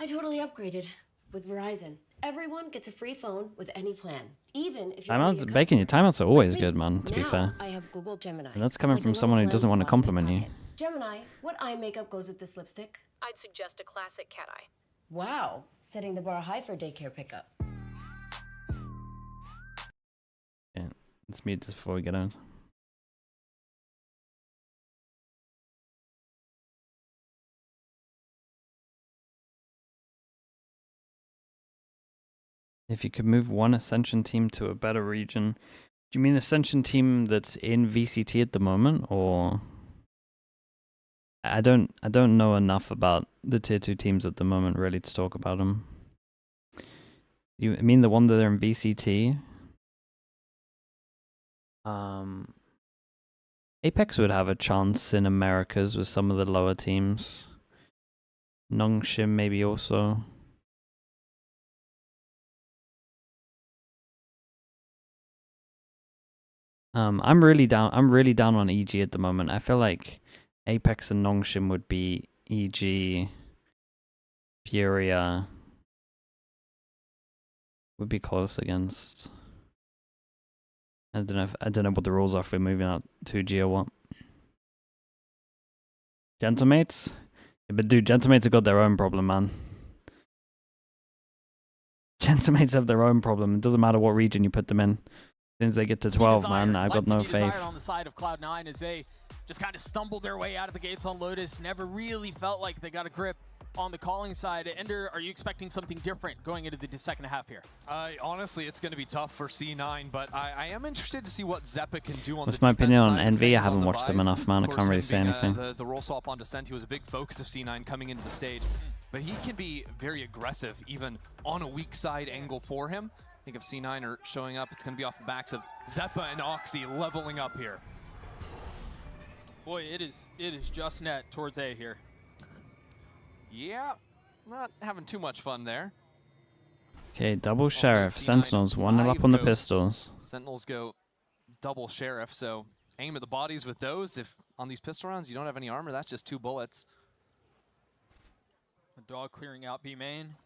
I totally upgraded with Verizon. Everyone gets a free phone with any plan, even if you're already a Timeouts, Bacon, your timeouts are always good, man, to be Now, fair. I have Google Gemini. And that's It's coming like a from little someone who lens doesn't want to swap in my compliment you. pocket. Gemini, what eye makeup goes with this lipstick? I'd suggest a classic cat eye. Wow, setting the bar high for daycare pickup. Yeah, let's mute this before we get out. If you could move one Ascension team to a better region, do you mean Ascension team that's in VCT at the moment, or I don't know enough about the tier 2 teams at the moment really to talk about them. You mean the one that are in VCT? Apex would have a chance in Americas with some of the lower teams. Nongshim maybe also. I'm really down on EG at the moment. I feel like Apex and Nongshim would be EG, Furia would be close against. I don't know what the rules are if we're moving out 2G or what. Gentlemates? Yeah, but dude, Gentlemates have got their own problem, man. Gentlemates have their own problem. It doesn't matter what region you put them in. As soon as they get to 12, man, I've got no faith. On the side of Cloud9 as they just kind of stumbled their way out of the gates on Lotus. Never really felt like they got a grip on the calling side. Ender, are you expecting something different going into the second half here? Honestly, it's going to be tough for C9, but I am interested to see what Zeppa can do on What's the my opinion on defense side of NV? I things haven't on the watched them rise. enough, man. I Of can't course, really him say being, anything. The roll swap onto Sent, he was a big focus of C9 coming into the stage. But he can be very aggressive, even on a weak side angle for him. I think if C9 are showing up, it's going to be off the backs of Zeppa and Oxy leveling up here. Boy, it is just net towards A here. Yeah, not having too much fun there. Okay, double Also, Sheriff. C9 Sentinels, 1-0 up on the goes. pistols. Sentinels go double Sheriff, so aim at the bodies with those. If on these pistol rounds you don't have any armor, that's just 2 bullets. The dog clearing out B main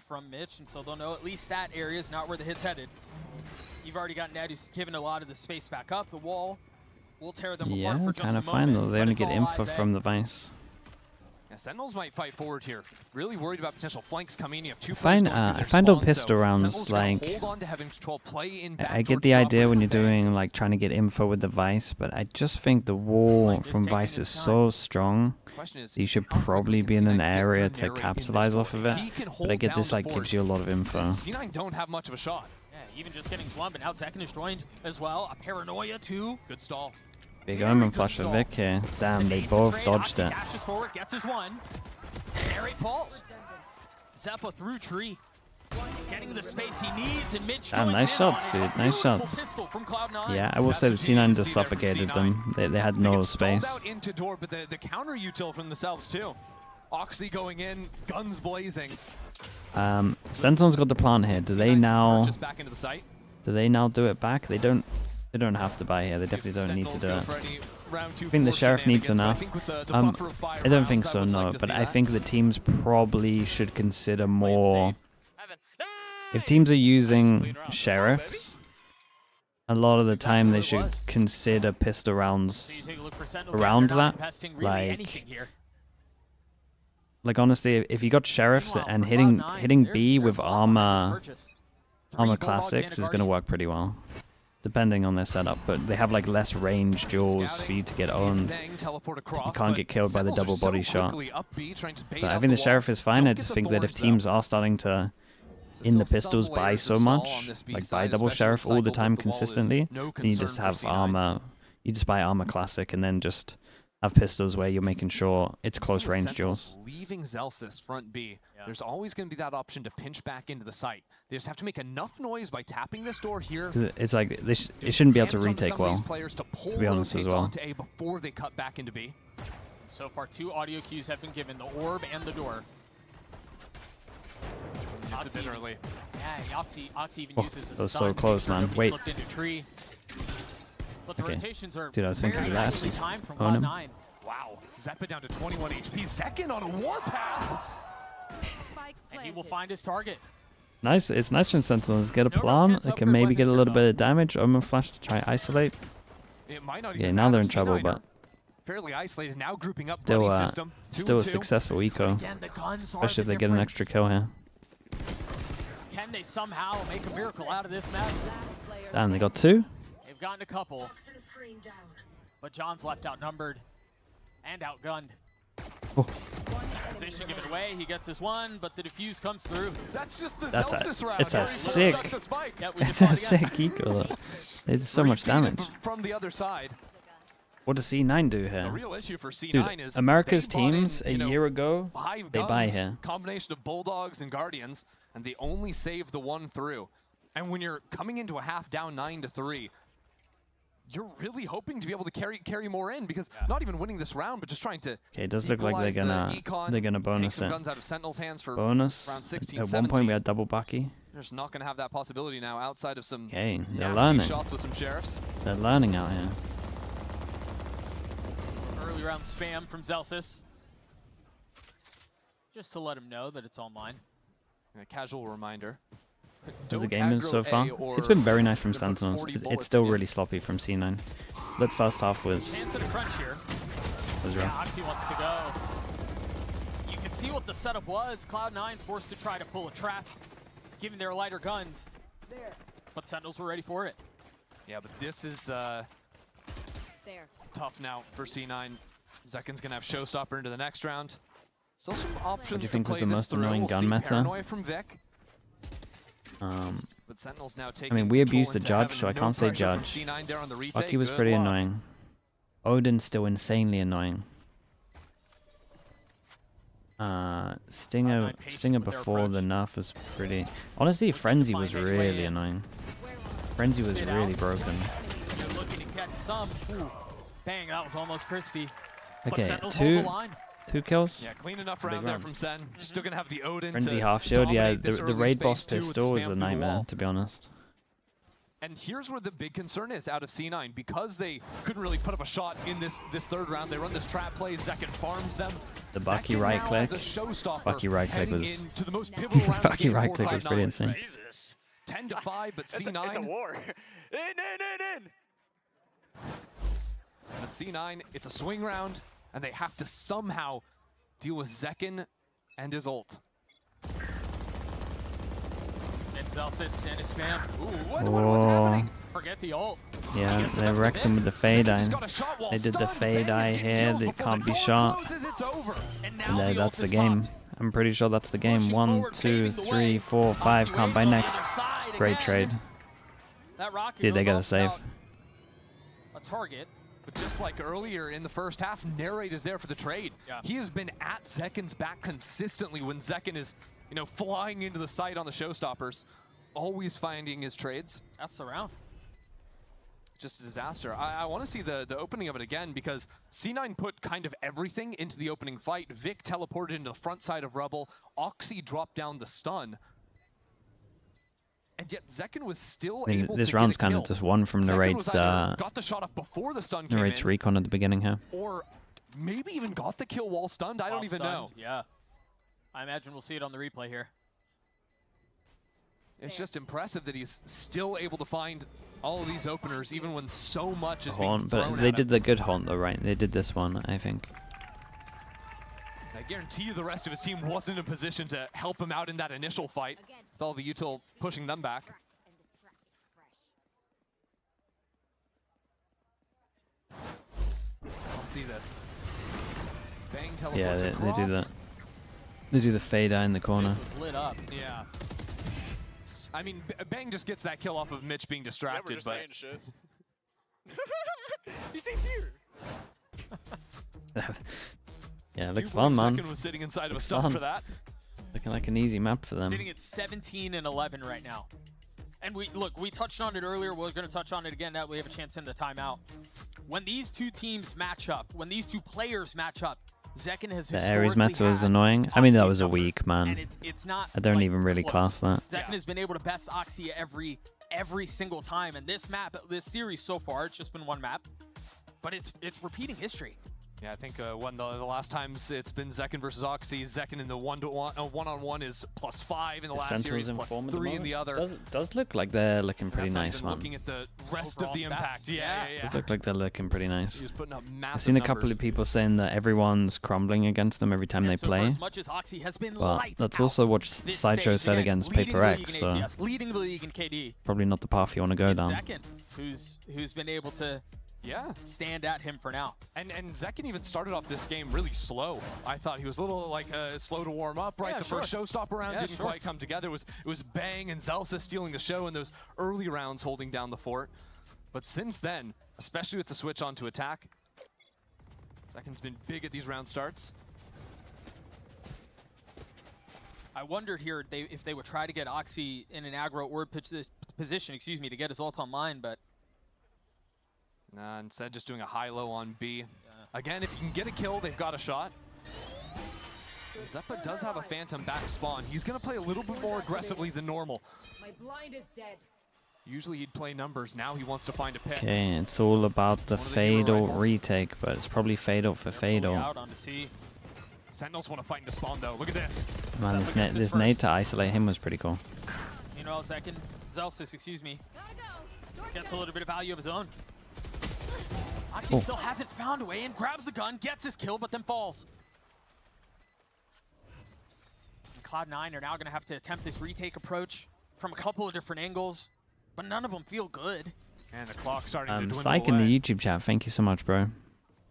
from Mitch, and so they'll know at least that area is not where the hit's headed. You've already got Ned who's given a lot of the space back up. The wall will tear them apart for just kind a of fine moment, though. They but only it's get all info eyes, from the Vice. Yeah, Sentinels might fight forward here. Really worried about potential flanks coming in. You have 2 I find on pistol rounds, like, hold on to having control, play in I get the idea when you're doing like trying to get info with the Vice, but I just think the wall from Vice is so strong. You should probably be in an area to capitalize off of it. But I get this like gives you a lot of info. C9 don't have much of a shot. Yeah, even just getting one, but now Zekin is joined as well. A paranoia too. Good stall. Big Omen flash for Vic here. Damn, they both dodged it. Dashes forward, gets his one. There it falls. Zeppa through tree. Getting the space he needs, and Mitch Damn, nice shots, dude. Nice shots. Yeah, I will say the C9 just suffocated them. They had no space. Out into door, but the counter util from themselves too. Oxy going in, guns blazing. Sentinel's got the plant here. Do they now? Just back into the site. Do they now do it back? They don't. They don't have to buy here. They definitely don't need to do it. I think the Sheriff needs enough. I don't think so, no. But I think the teams probably should consider more. If teams are using Sheriffs, a lot of the time they should consider pistol rounds around that. Like honestly, if you got Sheriffs and hitting B with armor classics is gonna work pretty well. Depending on their setup, but they have like less range duels for you to get owned. You can't get killed by the double body shot. So I think the Sheriff is fine. I just think that if teams are starting to, in the pistols, buy so much, like buy double Sheriff all the time consistently, then you just have armor. You just buy Armor Classic and then just have pistols where you're making sure it's close range duels. Leaving Zelsis front B, there's always going to be that option to pinch back into the site. They just have to make enough noise by tapping this door here. It's like it shouldn't be able to retake well, to be honest as well. A before they cut back into B. So far, 2 audio cues have been given, the orb and the door. It's a bit early. Yeah, Oxy even uses that was so close, man. Wait. Into tree. But the rotations are dude, I was thinking of that actually. Time from Own him. Cloud9. Wow, Zeppa down to 21 HP. Zekken on a warpath. And he will find his target. Nice. It's nice from Sentinels. Get a plant. They can maybe get a little bit of damage. Omen Flash to try isolate. It might not Yeah, even now they're in matter. trouble, C9 but fairly isolated. Now grouping up. still, system. still a successful eco. Again, the guns are Especially if the they get an extra kill here. Can they somehow make a miracle out of this mess? Damn, they got 2. They've gotten a couple. But John's left outnumbered and outgunned. Oh. Position given away. He gets his one, but the defuse comes through. That's just the That's Zelsis round. it's a Let's sick. stuck the spike. Yeah, we It's just a fought again. sick eco. Though. They did so much damage. From the other side. What does C9 do The here? real issue for C9 Dude, is America's they bought in, teams a you know, year ago, 5 they buy guns, here. Combination of Bulldogs and Guardians, and they only saved the one through. And when you're coming into a half down 9-3, you're really hoping to be able to carry more in, because not even winning this round, but just trying to. Okay, it does look like they're gonna bonus some it. guns out of Sentinel's hands for Bonus. round 16, At one 17. point we had double Bucky. They're just not going to have that possibility now outside of some Okay, they're nasty learning. shots with some sheriffs. They're learning out here. Early round spam from Zelsis. Just to let him know that it's online. And a casual reminder. How's the Don't game been aggro so far? A It's been very nice from put Sentinels. 40 It's bullets still in. really sloppy from C9. That first half was Chance at a crunch here. rough. Yeah, Oxy wants to go. You can see what the setup was. Cloud9's forced to try to pull a trap, given their lighter guns. But Sentinels were ready for it. Yeah, but this is tough now for C9. Zekken's gonna have Showstopper into the next round. Still some options What do you to think was play the this most through. annoying We'll gun see meta? Paranoia from Vic. Um, But Sentinels now I taking mean, we control abused the into judge, heaven. so I No can't say pressure from judge. C9 there on the retake. Bucky was Good pretty luck. annoying. Odin's still insanely annoying. Stinger before the nerf was pretty. Honestly, Frenzy was really annoying. Frenzy was really broken. They're looking to catch some. Ooh. Bang, that was almost crispy. But Okay, Sentinels hold the 2 line. 2 kills. Yeah, clean enough Big round there round. from Sen. Still gonna have the Odin Frenzy to half shield. Yeah, dominate this the early raid boss space too with pistol spam was through a the nightmare, wall. to be honest. And here's where the big concern is out of C9. Because they couldn't really put up a shot in this third round, they run this trap play. Zekken farms them. The Bucky Zekken right now click. has a showstopper Bucky right click heading was. into the most pivotal round of the Bucky game right for click was pretty Cloud9. insane. Jesus. 10-5, but C9. It's a war. In. But C9, it's a swing round, and they have to somehow deal with Zekken and his ult. And Zelsis and his spam. Ooh, What's Whoa. happening? forget the ult. Yeah, Gets the they best of wrecked it. him with the fade eye. Just got a shot while They did the stunned. fade Bang is eye getting here. kills They before can't the be door shot. closes, it's over. And now And the that's ult the is game. popped. I'm pretty sure that's the game. Pushing 1, forward, 2, paving the 3, way. 4, 5. Oxy Can't buy waiting on the next. other side Great again. trade. That rocket Dude, they goes gotta off save. without a target. But just like earlier in the first half, Narrate is there for the trade. Yeah. He has been at Zekken's back consistently when Zekken is, you know, flying into the site on the showstoppers, always finding his trades. That's the round. Just a disaster. I want to see the opening of it again because C9 put kind of everything into the opening fight. Vic teleported into the front side of Rebel. Oxy dropped down the stun. And yet Zekken was still I mean, able this to round's get a kind of kill. just one from Zekken was Narrate's either got the shot off before the stun came in, recon at the beginning here. or maybe even got the kill while stunned. I don't even know. Yeah. I imagine we'll see it on the replay here. It's just impressive that he's still able to find all of these openers, even when so much is being Haunt, thrown but at they him. did the good haunt though, right? They did this one, I think. I guarantee you the rest of his team wasn't in a position to help him out in that initial fight, with all the util pushing them back. Let's see this. Bang teleports Yeah, they across. do that. They do the fade eye in the corner. It was lit up. Yeah. I mean, Bang just gets that kill off of Mitch being Yeah, we're distracted, just but saying shit. He stays here. Yeah, it looks fun, man. Zekken was sitting inside of a Looks stump fun. for that. Looking like an easy map for them. Sitting at 17 and 11 right now. And we touched on it earlier. We're going to touch on it again now. We have a chance in the timeout. When these two teams match up, when these two players match up, Zekken has The Ares meta was annoying. I mean, that was a weak, man. And it's not. I don't like, even really close. class that. Zekken has been able to best Oxy every single time. And this map, this series so far, it's just been one map, but it's repeating history. Yeah, I think one the last times it's been Zekken versus Oxy. Zekken in the one-on-one is +5 in the last series, +3 in the other. Does look like they're looking pretty nice, man. Looking at the rest Overall of the stats. impact, yeah. Does look like they're looking pretty nice. He's putting up massive I've seen a couple numbers. of people saying that everyone's crumbling against them every time they So for play. as much as Oxy has been Well, lights that's out also what this Sideshow stage, said again, against leading Paper the X, league in so ACS, leading the league in KD. probably not the path you want to go down. Zekken, who's been able to stand at him for now. And Zekken even started off this game really slow. I thought he was a little like slow to warm up, right? Yeah, The first showstopper round didn't quite come together. It was Bang and Zelsa stealing the show in those early rounds, holding down the fort. But since then, especially with the switch on to attack, Zekken's been big at these round starts. I wondered here if they would try to get Oxy in an aggro or position, excuse me, to get his ult online, but Instead, just doing a high-low on B. Again, if you can get a kill, they've got a shot. Zeppa does have a Phantom back spawn. He's going to play a little bit more aggressively than normal. My blind is dead. Usually he'd play numbers. Now he wants to find a pick. Okay, it's all about the fade ult retake, but it's probably fade ult for fade ult. out onto C. Sentinels want to fight into spawn though. Look at this. Man, this nade to isolate him was pretty cool. Meanwhile, Zekken, Zelsis, excuse me, gets a little bit of value of his own. Oxy still hasn't found a way and grabs the gun, gets his kill, but then falls. And Cloud9 are now going to have to attempt this retake approach from a couple of different angles, but none of them feel good. And the clock starting to dwindle Psych away. in the YouTube chat, thank you so much, bro.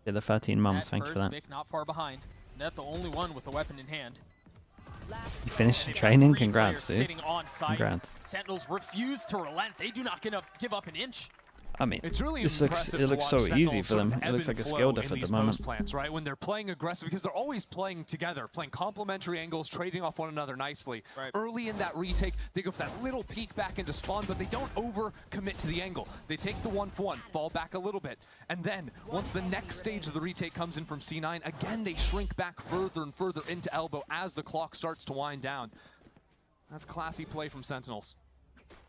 Yeah, the 13 months, At thank you for first, that. Vic not far behind. Net the only one with a weapon in hand. You finished training? Three Congrats, players dude. sitting on site. Congrats. Sentinels refuse to relent. They do not give up an inch. I mean, It's really it impressive looks to so watch easy Sentinels for sort them. of It ebb looks and like a flow skill in diff at these the moment. post plants, right? When they're playing aggressive, because they're always playing together, playing complementary angles, trading off one another nicely. Right. Early in that retake, they go for that little peek back into spawn, but they don't over commit to the angle. They take the 1-for-1, fall back a little bit, and then once the next stage of the retake comes in from C9, again they shrink back further and further into elbow as the clock starts to wind down. That's classy play from Sentinels.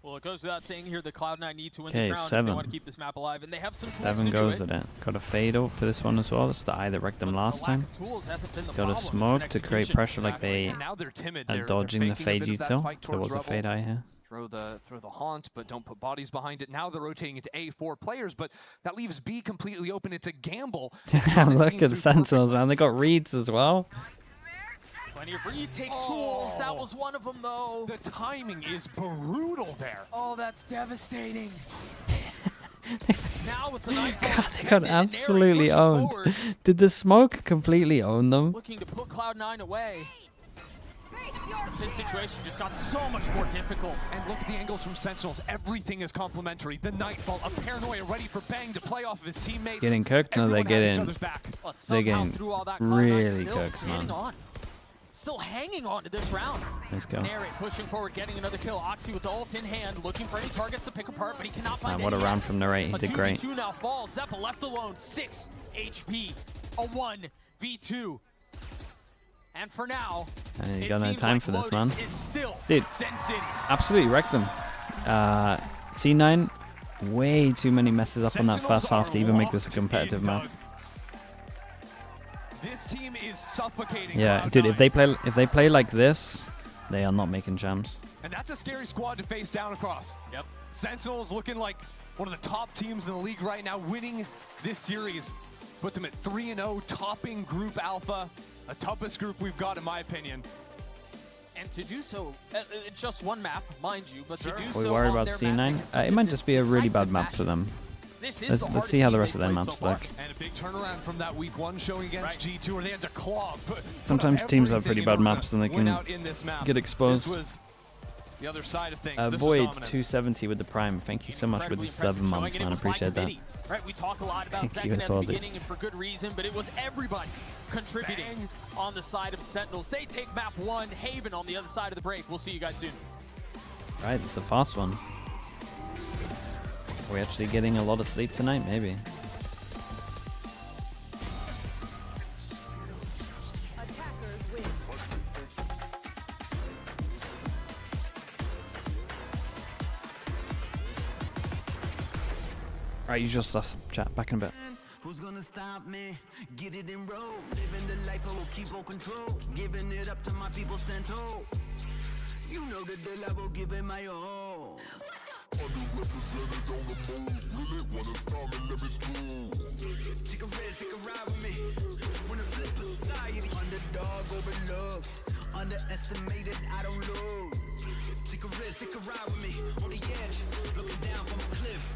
Well, it goes without saying here that Cloud9 need to win Okay, this round if 7. they want to keep this map alive, and they have some tools 7 to goes do it. at it. Got a fade ult for this one as well. It's the eye that wrecked them last The lack time. of tools hasn't been the Got a problem, it's smoke been to create execution. pressure like they Now they're timid. are They're dodging the faking a fade bit of that util. fight There was towards a fade Rebel. eye here. Throw the haunt, but don't put bodies behind it. Now they're rotating into A4 players, but that leaves B completely open. It's a gamble. Look at Sentinels, man. They got reads as well. Plenty of retake tools. That was one of them, though. The timing is brutal there. Oh, that's devastating. Now with the knife God, they got absolutely owned. forward, Did the smoke completely own them? looking to put Cloud9 away. This situation just got so much more difficult. And look at the angles from Sentinels. Everything is complementary. The Nightfall, a paranoia ready for Bang to play off of his teammates. Getting cooked? No, they're Everyone has each getting other's back. But they're somehow getting through all that, Cloud9 really still cooked, standing man. on. Still hanging on to this round. Let's go. Narrate pushing forward, getting another kill. Oxy with the ult in hand, looking for any targets to pick apart, but he cannot find Man, what a any round yet. from Narrate. He A did great. 2v2 now falls. Zeppa left alone, 6 HP, a 1v2. And for now, And you it got no seems time like for this, Lotus man. is still Dude, Sen Cities. absolutely wrecked them. C9, way too many messes up on that first half to even make this a competitive map. This team is suffocating. Yeah, Cloud9. dude, if they play like this, they are not making jams. And that's a scary squad to face down across. Yep. Sentinels looking like one of the top teams in the league right now, winning this series. Put them at 3-0, topping Group Alpha, the toughest group we've got in my opinion. And to do so, it's just one map, mind you, but to do Are we so worried on about their map in C9? such It a might just be a really bad decisive map for them. This is Let's see how the rest of their maps look. And a big turnaround from that week 1 showing against G2 where they had to claw. Sometimes teams have pretty bad everything in order maps to and they win can out in this map. get exposed. This was the other side of things. This Void was dominance. 270 with the Prime. Thank you so much with the 7 months, man. I appreciate that. Right, we talk a lot about Thank second you at as the well, dude. beginning, and for good reason, but it was everybody contributing on the side of Sentinels. They take map 1, Haven on the other side of the break. We'll see you guys soon. Right, it's a fast one. Are we actually getting a lot of sleep tonight? Maybe. Alright, you just us chat back in a bit. Who's gonna stop me? Get it in road. Living the life I will keep on control. Giving it up to my people stand tall. You know the deal, I will give it my all. Underrepresented on the move. Really wanna start me, let me through. Take a risk, take a ride with me. Wanna flip society. Underdog overlooked. Underestimated, I don't lose. Take a risk, take a ride with me. On the edge, looking down from a cliff.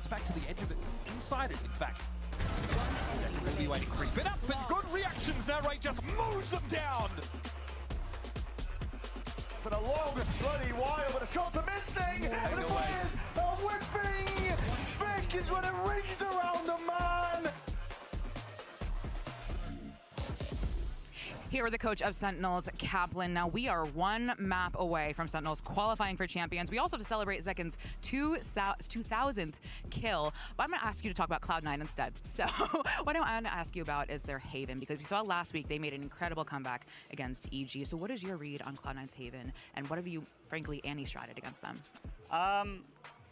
Back to the edge of it, inside it, in fact. Really way to creep it up, and good reactions now, right? Just mows them down. It's a long bloody while, but the shots are missing. And the players are whipping. Vic is when it rings around the man. Here with the coach of Sentinels, Kaplan. Now we are 1 map away from Sentinels qualifying for champions. We also have to celebrate Zekin's 2000th kill. But I'm going to ask you to talk about Cloud9 instead. So what I want to ask you about is their Haven, because we saw last week they made an incredible comeback against EG. So what is your read on Cloud9's Haven, and what have you, frankly, anti-stratted against them?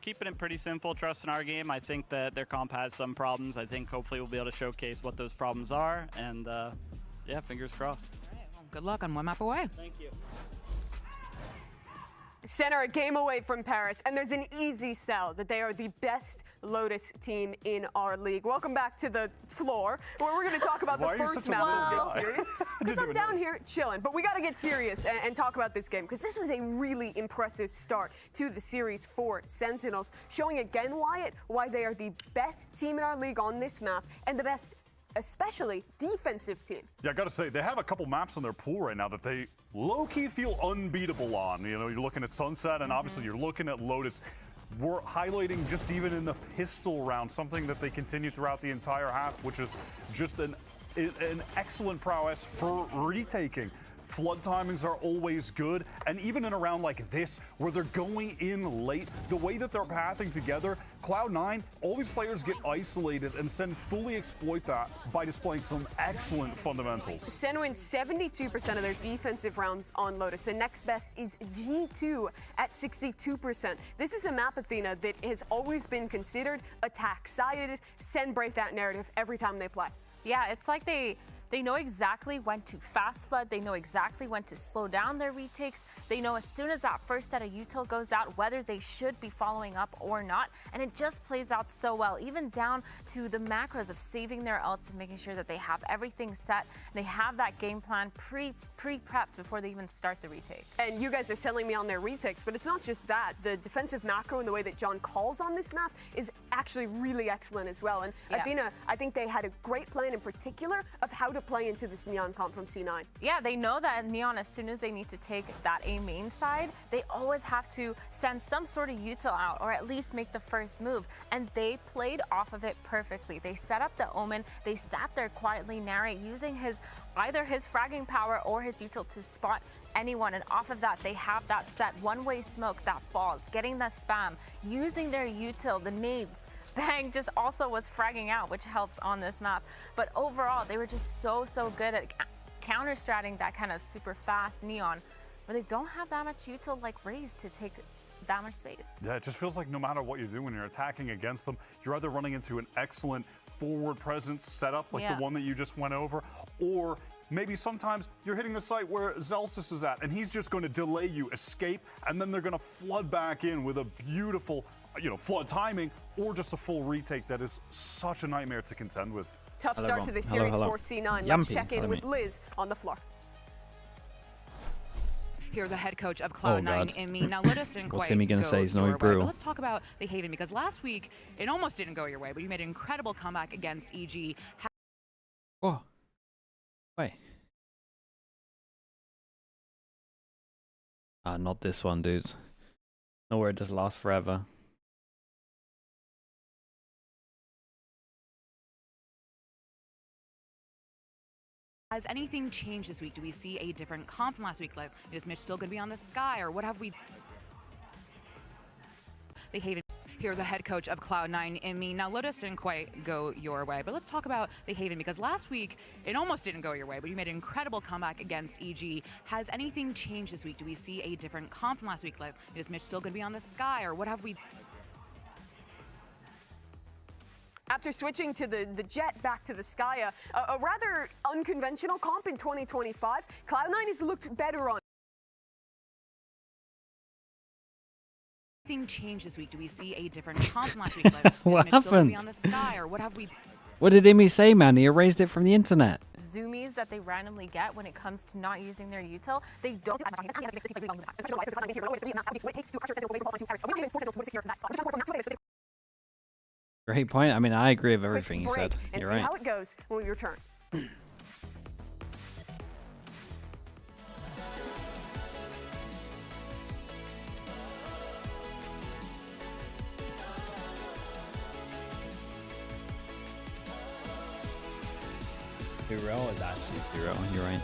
Keeping it pretty simple, trust in our game. I think that their comp has some problems. I think hopefully we'll be able to showcase what those problems are, and yeah, fingers crossed. All right, well, good luck on 1 map away. Thank you. SEN are a game away from Paris, and there's an easy sell that they are the best Lotus team in our league. Welcome back to the floor, where we're going to talk about the first map of this series. Because I'm down here chilling, but we got to get serious and talk about this game, because this was a really impressive start to the series for Sentinels, showing again, Wyatt, why they are the best team in our league on this map, and the best especially defensive team. Yeah, I gotta say, they have a couple maps in their pool right now that they low-key feel unbeatable on. You know, you're looking at Sunset, and obviously you're looking at Lotus. We're highlighting just even in the pistol round, something that they continue throughout the entire half, which is just an an excellent prowess for retaking. Flood timings are always good, and even in a round like this, where they're going in late, the way that they're pathing together, Cloud9, all these players get isolated, and SEN fully exploit that by displaying some excellent fundamentals. SEN wins 72% of their defensive rounds on Lotus, and next best is G2 at 62%. This is a map, Athena, that has always been considered attack-sided. SEN break that narrative every time they play. Yeah, it's like they know exactly when to fast flood. They know exactly when to slow down their retakes. They know as soon as that first set of util goes out, whether they should be following up or not. And it just plays out so well, even down to the macros of saving their ults and making sure that they have everything set. They have that game plan pre-prepped before they even start the retake. And you guys are selling me on their retakes, but it's not just that. The defensive macro and the way that John calls on this map is actually really excellent as well. And Yeah. Athena, I think they had a great plan in particular of how to play into this Neon comp from C9. Yeah, they know that Neon, as soon as they need to take that A main side, they always have to send some sort of util out or at least make the first move. And they played off of it perfectly. They set up the Omen. They sat there quietly, narrate, using either his fragging power or his util to spot anyone. And off of that, they have that set one-way smoke that falls, getting the spam, using their util, the nades. Bang just also was fragging out, which helps on this map. But overall, they were just so good at counter-stratting that kind of super fast Neon, where they don't have that much util like Raze to take that much space. Yeah, it just feels like no matter what you do when you're attacking against them, you're either running into an excellent forward presence setup like the one that you just went over, or maybe sometimes you're hitting the site where Zelsis is at, and he's just going to delay you, escape, and then they're going to flood back in with a beautiful, flood timing, or just a full retake that is such a nightmare to contend with. Tough start to this series for C9. Let's check in with Liz on the floor. Here, the head coach of Cloud9, Imi. Now, Lotus didn't What's quite Imi gonna go say? He's no your way, brew. but let's talk about the Haven, because last week, it almost didn't go your way, but you made an incredible comeback against EG. Oh. Wait. Not this one, dude. Nowhere it just lasts forever. Has anything changed this week? Do we see a different comp from last week? Like, is Mitch still going to be on the sky, or what have we? The Haven. Here, the head coach of Cloud9, Imi. Now, Lotus didn't quite go your way, but let's talk about the Haven, because last week, it almost didn't go your way, but you made an incredible comeback against EG. Has anything changed this week? Do we see a different comp from last week? Like, is Mitch still going to be on the sky, or what have we? After switching to the Jet back to the Skya, a rather unconventional comp in 2025, Cloud9 has looked better on. Anything changed this week? Do we see a different comp from last week? Like, What is Mitch still going to be happened? on the sky, or what have we? What did Imi say, man? He erased it from the internet. Zoomies that they randomly get when it comes to not using their util, they don't. Great point. I mean, I agree with everything he said. And You're see right. how it goes when we return. Hero is actually Hero. You're right.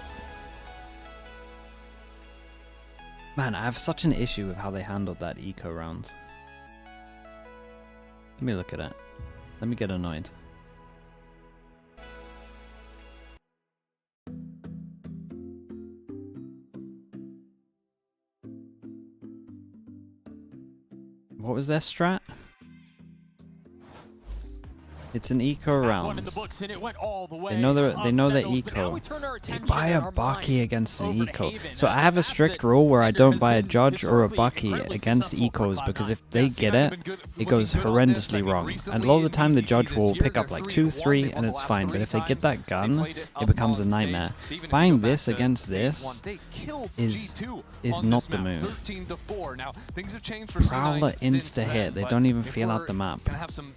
Man, I have such an issue with how they handled that eco round. Let me look at it. Let me get annoyed. What was their strat? It's an eco round. In the books, and it went all the way They know their Sentinels, eco. but now we turn our They attention buy and a our Bucky mind against an over to eco. Haven. So Now, I have a the fact strict that rule where I Ender don't has buy a been Judge or a historically Bucky incredibly against successful for ecos, because if Cloud9. they get it, it goes horrendously wrong. And a lot of the time the Judge will pick up like 2, 3 and it's fine, but if they get that gun, it becomes a nightmare. Buying this against this is not the move. Now, things have changed for Prowler C9 since insta then, hit, they but don't even if feel out we're the map. gonna have some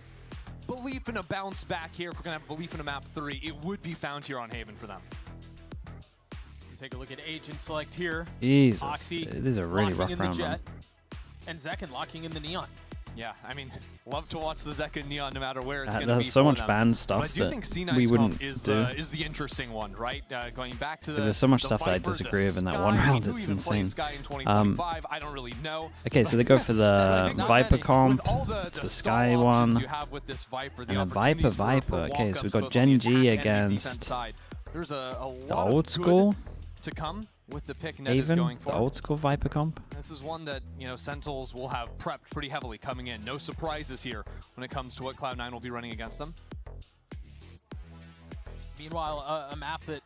belief in a bounce back here, if we're gonna have belief in a map 3, it would be found here on Haven for them. Take a look at agent select here. Jesus, Oxy this is a really locking rough in the round, Jet, man. and Zekken locking in the Neon. Yeah, I mean, love to watch the Zeka and Neon no matter where it's going to be. There's so for much them. banned But stuff I do that think we C9's wouldn't comp is do. the interesting one, right? Going back to the There's so much the stuff that I Viper, disagree the with in that Sky, one round. who It's even plays insane. Sky in 2025, I don't really know. Okay, so they go for the Viper comp, it's the Sky one, You have with this Viper, and a Viper. Okay, so we've got Gen G against There's a the lot old of school good to come with the pick Ned is Haven, going the for. old school Viper comp. This is one that, you know, Sentinels will have prepped pretty heavily coming in. No surprises here when it comes to what Cloud9 will be running against them. Meanwhile, a map that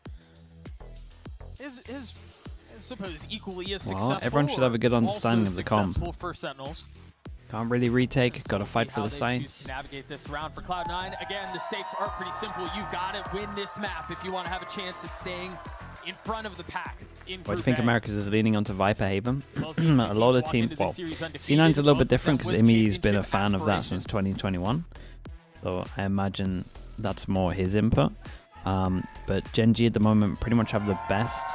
is I suppose equally as successful. Well, everyone should have a good understanding of the comp. Successful for Sentinels. Can't really retake, gotta fight for the How they choose sites. to navigate this round for Cloud9. Again, the stakes are pretty simple. You've got to win this map if you want to have a chance at staying in front of the pack. In What do you Group think A. Americas is leaning onto Viper Haven? Well, A these two lot of teams walk teams, into well, this series undefeated, C9's a little both bit of them different because with Imi's been a championship fan of that since aspirations. 2021. So I imagine that's more his input. But Gen G at the moment pretty much have the best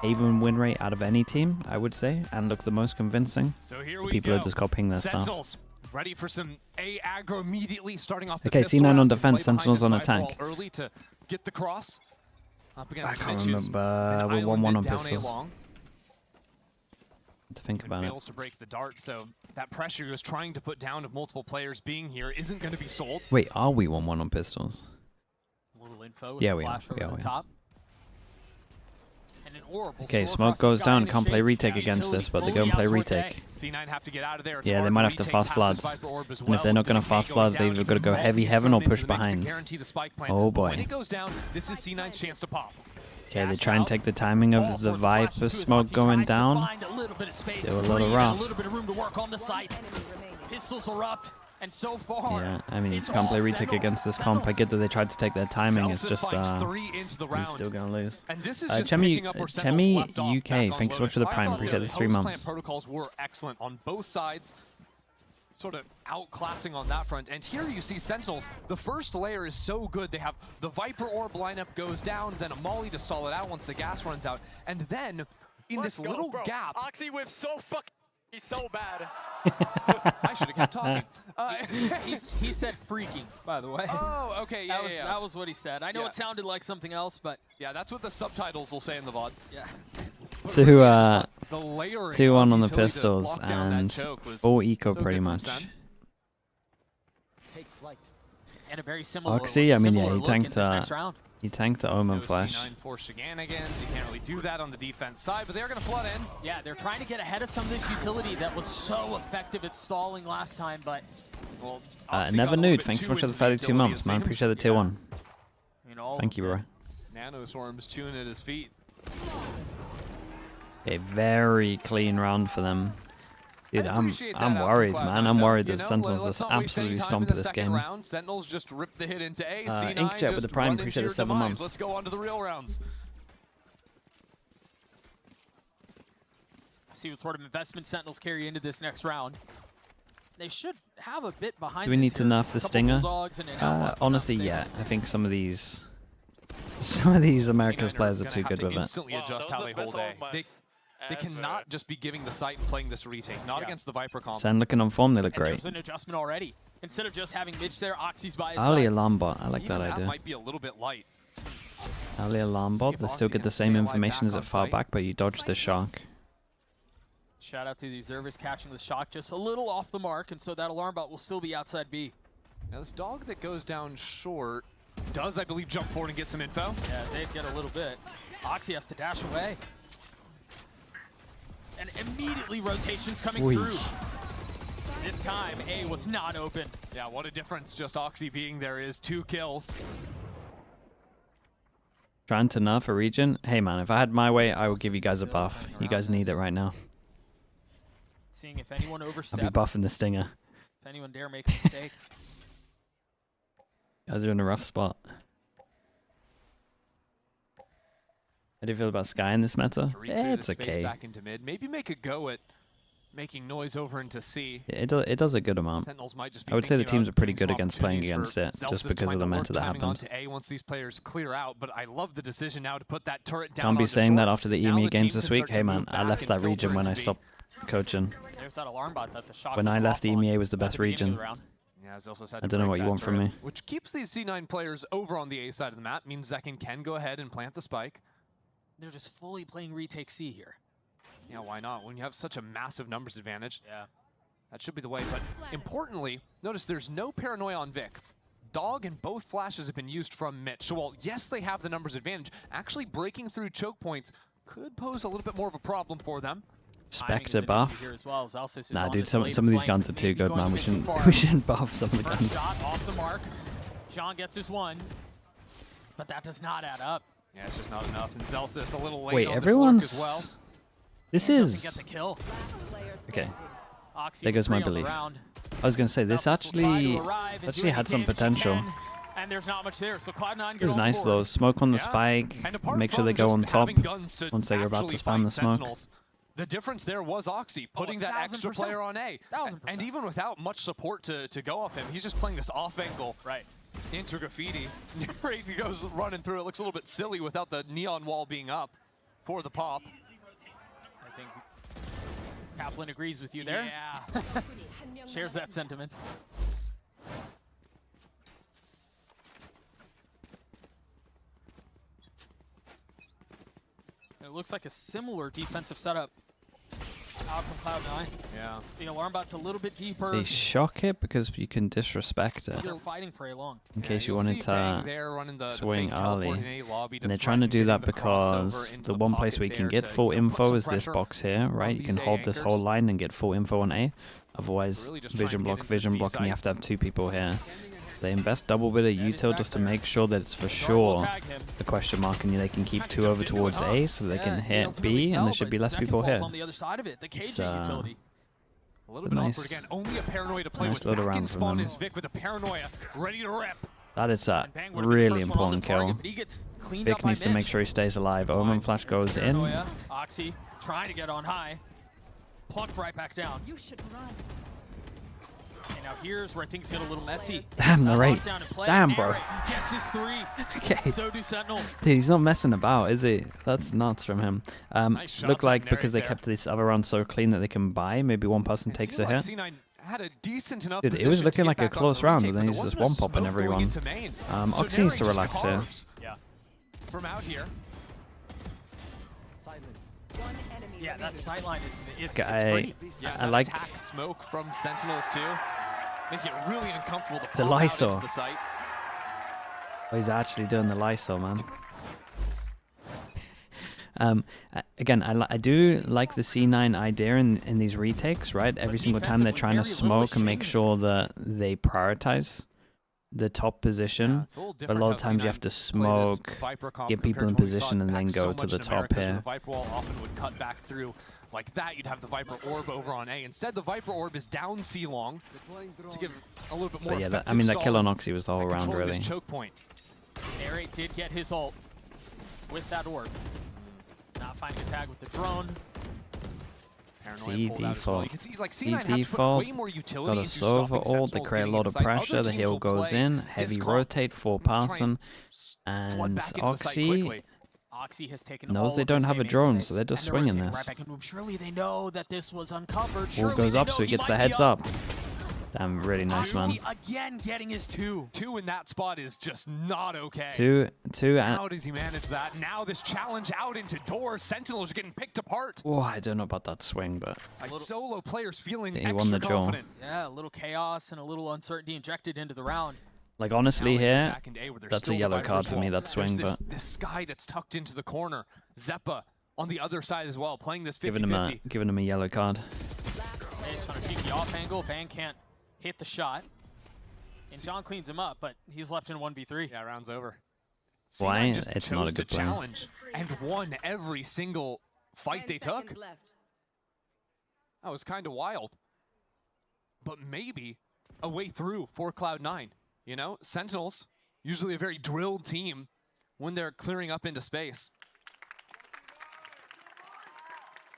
Haven win rate out of any team, I would say, and look the most convincing. So here we People go. are just copying their stuff. Sentinels ready for some A aggro immediately starting off the Okay, pistol C9 round. on Can defense, play behind Sentinels this on Viper attack. wall early to get the cross up I against can't Mitch, who's remember. been We're 1-1 on islanded down A pistols. long. To think about it. Fails to break the dart, so that pressure he was trying to put down of multiple players being here isn't going to be sold. Wait, are we 1-1 on pistols? A little info with Yeah, the we are. flash over Yeah, the we are. top. And an orbital Okay, soar smoke across the goes sky down. in a Can't play shape. retake against this, but they go and play Fully out towards retake. C9 have to get out of there. It's Yeah, they hard might to have to retake fast past flood. this Viper orb as And if they're well. not going to With the fast decay flood, going they've down, got to go even heavy more heaven or thrown push into the mix to behind. guarantee the spike plant. Oh But when boy. it goes down, this is C9's chance to pop. Okay, they try and take the timing of the Viper smoke going down. A little bit of space, They were a little green, and rough. a little bit of room to work on the site. Pistols erupt, and so far, Yeah, I mean, you it's just can't play all retake Sentinels. against this comp. I get that they tried to take their timing. It's Celsius just, finds 3 into the he's round. still going to lose. And this is just picking up where Sentinels Chemi left off UK, back on thanks so much for the Lotus. I prime. thought Appreciate the 3 post-plant months. protocols were excellent on both sides. Sort of outclassing on that front. And here you see Sentinels. The first layer is so good. They have the Viper orb lineup goes down, then a Molly to stall it out once the gas runs out. And then, in this little gap... Oxy whiff so fucking... He's so bad. I should have kept talking. He said freaking, by the way. Oh, okay, yeah, yeah. That was what he said. I know Yeah. it sounded like something else, but... Yeah, that's what the subtitles will say in the VOD. Yeah. 2-1 on the pistols and full eco pretty much. Take flight. And a very similar Oxy, I mean, yeah, similar he look in this next tanked round. he tanked the Omen No Flash. C9 for shenanigans. You can't really do that on the defense side, but they're going to flood in. Yeah, they're trying to get ahead of some of this utility that was so effective at stalling last time, but... Well, Never nude, thanks so much for the 32 months, man. Appreciate the tier 1. You know, Thank you, bro. Nanoswarm's chewing at his feet. Okay, very clean round for them. Dude, I'm Appreciate that out worried, from man. Cloud9, I'm though. worried You that know, Sentinels let's just not waste any absolutely time stomp in the this second game. round. Sentinels just rip the hit into A. C9 Inkjet just with the prime, run into appreciate your the 7 demise. months. Let's go on to the real rounds. see what sort of investment Sentinels carry into this next round. They should have a bit behind. Do we need to here. nerf the Couple Stinger? Bulldogs and an outlaw Honestly, from yeah. Sable. I think some of these America's players are too good with it. Instantly adjust how they hold A. They cannot just be giving the site and playing this retake. Not against the Viper comp. Sen looking on form, they look And great. there's an adjustment already. Instead of just having Mitch there, Oxy's by his Ali side. alarm bot, I like Even that that idea. might be a little bit light. Ali alarm bot, they still get the same information as at far back, but you dodge the shock. Shout out to the observers catching the shock just a little off the mark, and so that alarm bot will still be outside B. Now this dog that goes down short does, I believe, jump forward and get some info. Yeah, they'd get a little bit. Oxy has to dash away. And immediately rotations coming through. This time, A was not open. Yeah, what a difference just Oxy being there is. 2 kills. Trying to nerf a region? Hey man, if I had my way, I would give you guys a buff. You guys need it right now. Seeing if anyone I'll be oversteps, buffing the Stinger. if anyone dare make a mistake. You guys are in a rough spot. How do you feel about Sky in this meta? Yeah, it's okay. Back into mid. Maybe make a go at making noise over into C. It does a good amount. Sentinels might just be I would say the thinking teams about are pretty putting good some against playing opportunities against for it, just Zelsis to because of find the out meta more that timing happened. onto A once these players clear out, but I love the decision now to put that turret down. Can't be onto saying short. that after the Now EME the team games this can week. start to Hey man, move I back left and that filter region when into I B. stopped coaching. There's that alarm bot that the shock When was I left, off on EMEA was the at best beginning of region. the round. Yeah, Zelsa's had I to don't know break what you that want from turret, me. which keeps these C9 players over on the A side of the map, means Zekin can go ahead and plant the spike. They're just fully playing retake C here. Yeah, why not? When you have such a massive numbers advantage, yeah, that should be the way. But importantly, notice there's no paranoia on Vic. Dog and both flashes have been used from Mitch. So while, yes, they have the numbers advantage, actually breaking through choke points could pose a little bit more of a problem for them. Spectre buff. Well. Nah, dude, some of these guns are too good, man. We shouldn't buff some of the guns. Shot off the mark. John gets his one, but that does not add up. Yeah, it's just not enough. And Zelsis a little late Wait, on everyone's. this lurk as well. This Doesn't is. get the kill. Okay. Oxy There goes my with 3 on the belief. round. I was gonna say this actually had some potential. And there's not much there, so Cloud9 It was nice though. Smoke on the spike. Make sure they go on top once they're about to spam the smoke. Sentinels, the difference there was Oxy putting that extra player on A. And even without much support to go off him, he's just playing this off angle into graffiti. He goes running through. It looks a little bit silly without the neon wall being up for the pop. I think Kaplan agrees with you there. Yeah. Shares that sentiment. It looks like a similar defensive setup out from Cloud9. Yeah. The alarm bot's a little bit deeper. They shock it because you can disrespect it. They're fighting for a long. In case you wanted to swing early. And they're trying to do that because the one place where you can get full info is this box here, right? You can hold this whole line and get full info on A. Otherwise, vision block, and you have to have 2 people here. They invest double bit of util just to make sure that it's for sure the question mark, and they can keep 2 over towards A so they can hit B, and there should be less people here. It's a little bit awkward again. Only a paranoia to play with. load Back in around from spawn them. is Vic with a paranoia, ready to rip. That is a really important kill. Vic needs to make sure he stays alive. Omen flash goes in. Oxy trying to get on high. Plucked right back down. You should run. Okay, now here's where things get a little messy. Damn, the rate. Damn, bro. Gets his 3. Okay. So do Sentinels. Dude, he's not messing about, is he? That's nuts from him. Nice Look shots like up because they there. kept this other round so clean that they can buy, maybe one person takes a hit. C9 had a decent enough Dude, it was position to looking get like a back on close the round, retake, but then but he's there just wasn't a one-popping smoke going everyone. into main. So Oxy needs to Nary relax just here. carves. Yeah. From out here. Yeah, that sightline is it's Okay, free. I like attack smoke from Sentinels too. Make it really uncomfortable to The pop out Lysol. into the site. Oh, he's actually doing the Lysol, man. Again, I do like the C9 idea in these retakes, right? Every single time they're trying to smoke and make sure that they prioritize the top position. But a lot of times you have to smoke, get people in position, and then go to the top here. The Viper wall often would cut back through like that. You'd have the Viper orb over on A. Instead, the Viper orb is down C long to give a little bit more. But yeah, effective I mean, that stall kill on Oxy was the whole and round, controlling really. this choke point. Narrate did get his ult with that orb. Not finding a tag with the drone. C default. You can see, like, C C9 had to put default. way more utility Got a into Sova stopping ult. They Sentinels create a getting lot into of site. pressure. Other The teams heal will goes play in. this Heavy comp rotate, full try and passing. flood And back into the site Oxy quickly. Oxy has taken knows all they of don't their have a saving drone, space, so they're just and they're swinging rotating this. right back into him. Surely they know that this was uncovered. Ball Surely goes they up, know so he he gets the might heads be up. Damn, really nice, man. Oxy again getting his 2. 2 in that spot is just not okay. Two, How does he manage that? Now this challenge out into doors. Sentinels are getting picked apart. Oh, I don't know about that swing, but By solo players feeling he won extra the duel. confident. Yeah, a little chaos and a little uncertainty injected into the round. like honestly Now they here, back into A where there's that's a still the yellow Viper's card for me. wall. That swing, There's but this Sky that's tucked into the corner. Zeppa on the other side as well, playing this 50-50. giving him a yellow card. Hey, trying to keep the off angle. Bang can't hit the shot. And John cleans him up, but he's left in 1v3. Yeah, round's over. Why? C9 just It's not a chose to good play. challenge and won every single fight they took. That was kind of wild. But maybe a way through for Cloud9. You know, Sentinels, usually a very drilled team when they're clearing up into space.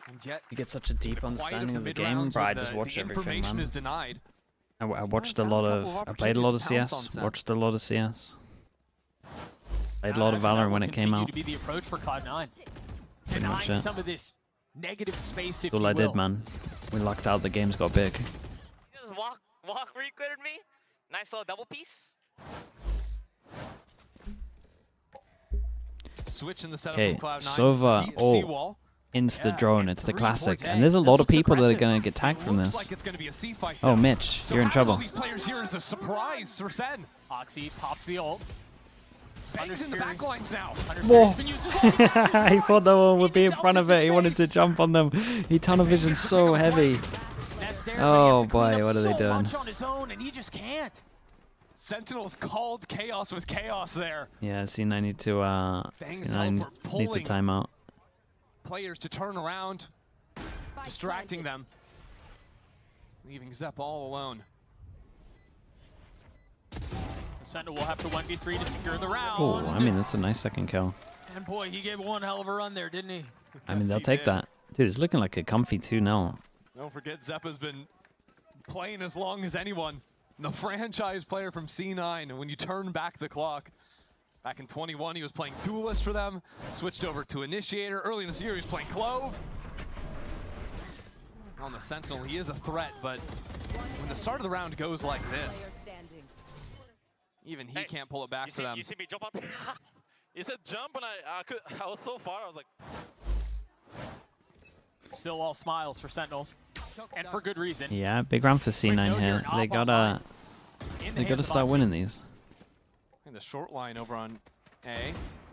And yet, You get such a deep quiet understanding of the mid game, rounds bro. I when just the watch everything, information man. is denied. I watched a had a lot couple of, of I played a lot of opportunities to pounce CS, on watched a lot of CS. Played a lot of That Valorant will when it came continue out. to be the approach for Cloud9. Pretty much Denying it. some of this negative space, if That's all you I will. did, man. We locked out. The games got big. Just walk where you cleared me. Nice little double piece. Switch in the setup Okay, from Cloud9. Sova. Deep Oh, seawall. insta drone. It's the 3 classic. point And there's a A. lot This of people that are looks gonna aggressive. get tagged from Looks this. like it's gonna be a C fight, Oh, though. Mitch, So you're in having all trouble. these players here is a surprise for Sen. Oxy pops the ult. Bangs in the back lines now. Whoa. He thought that one would be in front of it. He wanted to jump on them. He tunnel visioned so heavy. Oh boy, what are they doing? On his own, and he just can't. Sentinels called chaos with chaos there. Yeah, C9 need to Bangs C9 teleport, needs to pulling time out. players to turn around, distracting them, leaving Zepp all alone. Sentinel will have to 1v3 to secure the round. Oh, I mean that's a nice second kill. And boy, he gave one hell of a run there, didn't he? I mean they'll take that. Dude, it's looking like a comfy 2-0. Don't forget, Zeppa's been playing as long as anyone. The franchise player from C9, and when you turn back the clock, back in 21, he was playing Duelist for them, switched over to Initiator. Early in the year, he was playing Clove. On the Sentinel, he is a threat, but when the start of the round goes like this, even he can't pull it back to them. You see me jump up? You said jump, and I was so far, I was like... Still all smiles for Sentinels, and for good reason. Yeah, big round for C9 here. They gotta start winning these. And the short line over on A.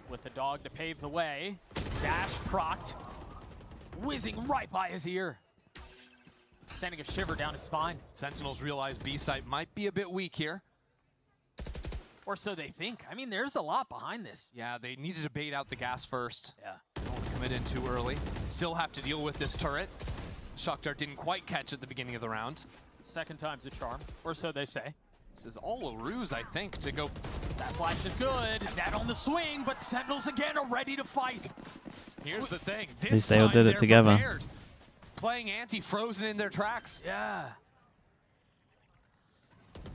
With the dog to pave the way. Dash procced. Whizzing right by his ear. Sending a shiver down his spine. Sentinels realize B site might be a bit weak here. Or so they think. I mean, there's a lot behind this. Yeah, they needed to bait out the gas first. Yeah. Don't want to commit in too early. Still have to deal with this turret. Shock Dart didn't quite catch at the beginning of the round. Second time's a charm, or so they say. This is all a ruse, I think, to go. That flash is good. That on the swing, but Sentinels again are ready to fight. Here's the thing. At This least they all time did it they're together. prepared. Playing anti-frozen in their tracks. Yeah.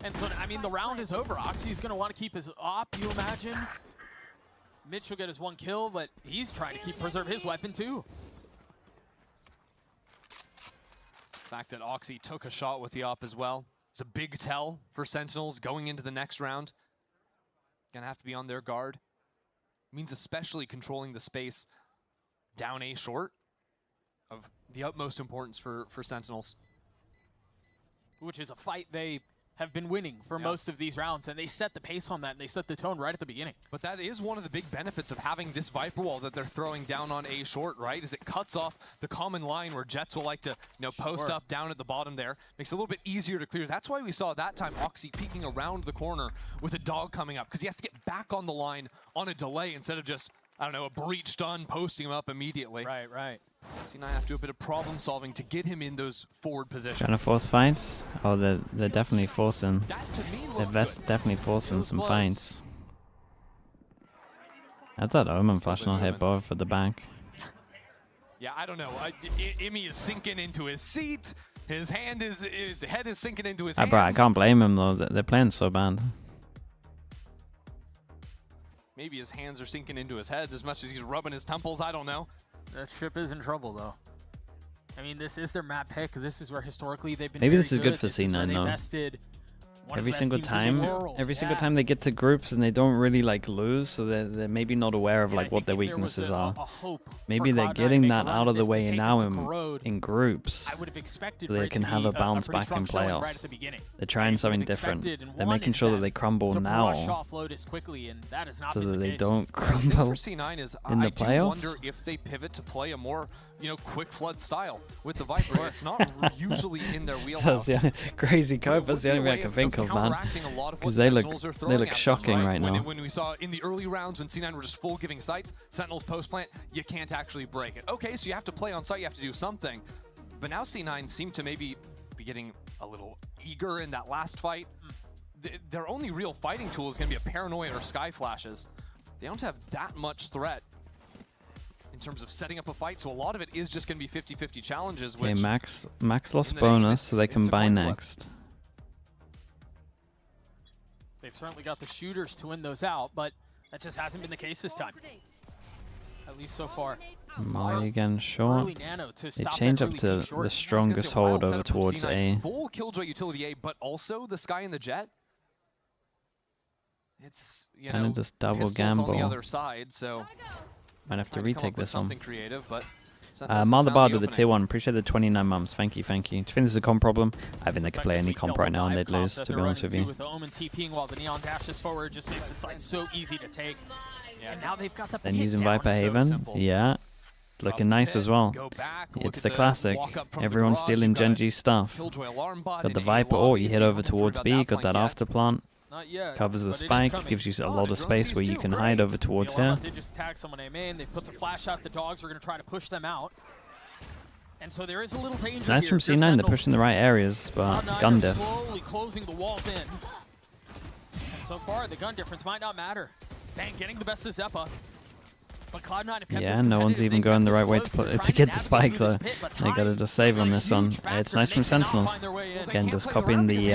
And so, I mean, the round is over. Oxy's going to want to keep his op, you imagine. Mitch will get his 1 kill, but he's trying to preserve his weapon too. The fact that Oxy took a shot with the op as well. It's a big tell for Sentinels going into the next round. Gonna have to be on their guard. Means especially controlling the space down A short of the utmost importance for Sentinels. Which is a fight they have been winning for most of these rounds, and they set the pace on that, and they set the tone right at the beginning. But that is one of the big benefits of having this Viper Wall that they're throwing down on A short, right? Is it cuts off the common line where Jets will like to, post up down at the bottom there. Makes it a little bit easier to clear. That's why we saw that time Oxy peeking around the corner with a dog coming up, because he has to get back on the line on a delay instead of just, I don't know, a breach done, posting him up immediately. Right, right. C9 have to do a bit of problem solving to get him in those forward positions. Trying to force fights? Oh, they're definitely forcing. That to me They're looked good. definitely forcing was some close. fights. I thought Omen flash not hit both at the back. Yeah, I don't know. Imi is sinking into his seat. His head is sinking into his hands. Bro, I can't blame him though. They're playing so bad. Maybe his hands are sinking into his head as much as he's rubbing his temples. I don't know. That ship is in trouble, though. I mean, this is their map pick. This is where historically they've been Maybe very this is good for This is where C9 they though. bested one of the Every best single teams in the time, world. every single Yeah. time they get to groups and they don't really like lose, so they're maybe not aware of Yeah, I like what think their if there was weaknesses a are. hope Maybe for they're Cloud9 getting to that make a out run of the this to way take now this to Corrode, in groups, I would have expected so for they it can to have be a bounce pretty back strong in showing playoffs. right at the beginning. They're trying something different. They're making sure that they crumble to brush now, off Lotus quickly, and that has not so been that the they case. don't The thing crumble for C9 is in the I do playoffs. wonder if they pivot to play a more, quick flood style with the Viper. It's not usually in their wheelhouse. That's the crazy code. That's the only way I can think of, man. Because they look shocking right now. When we saw in the early rounds when C9 were just full giving sights, Sentinels post plant, you can't actually break it. Okay, so you have to play on site, you have to do something. But now C9 seem to maybe be getting a little eager in that last fight. Their only real fighting tool is going to be a paranoia or sky flashes. They don't have that much threat in terms of setting up a fight, so a lot of it is just going to be 50-50 challenges. Okay, Which Max lost in the name, bonus, so they can it's a buy coin flip. next. They've certainly got the shooters to win those out, but that just hasn't been the case this time. At least so far. Molly again, short. Early nano to They stop change that up early to peek short. the strongest hold over towards A. Full killjoy utility A, but also the Sky and the Jet. It's, you And know, it just double pistols gamble. on the other side, so Might have to trying come retake up with this one. something creative, but Sentinels Mother found Bard the with the opening. tier 1. Appreciate the 29 months. Thank you, thank you. Do you think this is a comp problem? I think they could play any comp right now and they'd lose, to be honest with you. With the Omen TPing while the Neon dashes forward just makes the site so easy to take. And now they've got the Then pit using down. Viper Haven. Yeah. Looking nice as well. It's the classic. Everyone's stealing Genji's stuff. Got the Viper ult, you hit over towards B, got that after plant. Not yet, Covers the but it is spike, coming. gives you a lot of space where you can hide over towards here. They just tag someone A main. They put the flash out. The dogs are going to try to push them out. And so there is a little danger. It's nice here from if you're C9, they're Sentinels. pushing the right areas, but Cloud9 gun are diff. slowly closing the walls in. And so far, the gun difference might not matter. Bang, getting the best of Zeppa. But Cloud9 have kept Yeah, this no one's competitive. even They've going kept the this right way close. They're to trying get the navigate spike through though. this pit, but They gotta time just save on is a this one. huge factor. It's nice They from cannot Sentinels. find their way in. Again, just copying the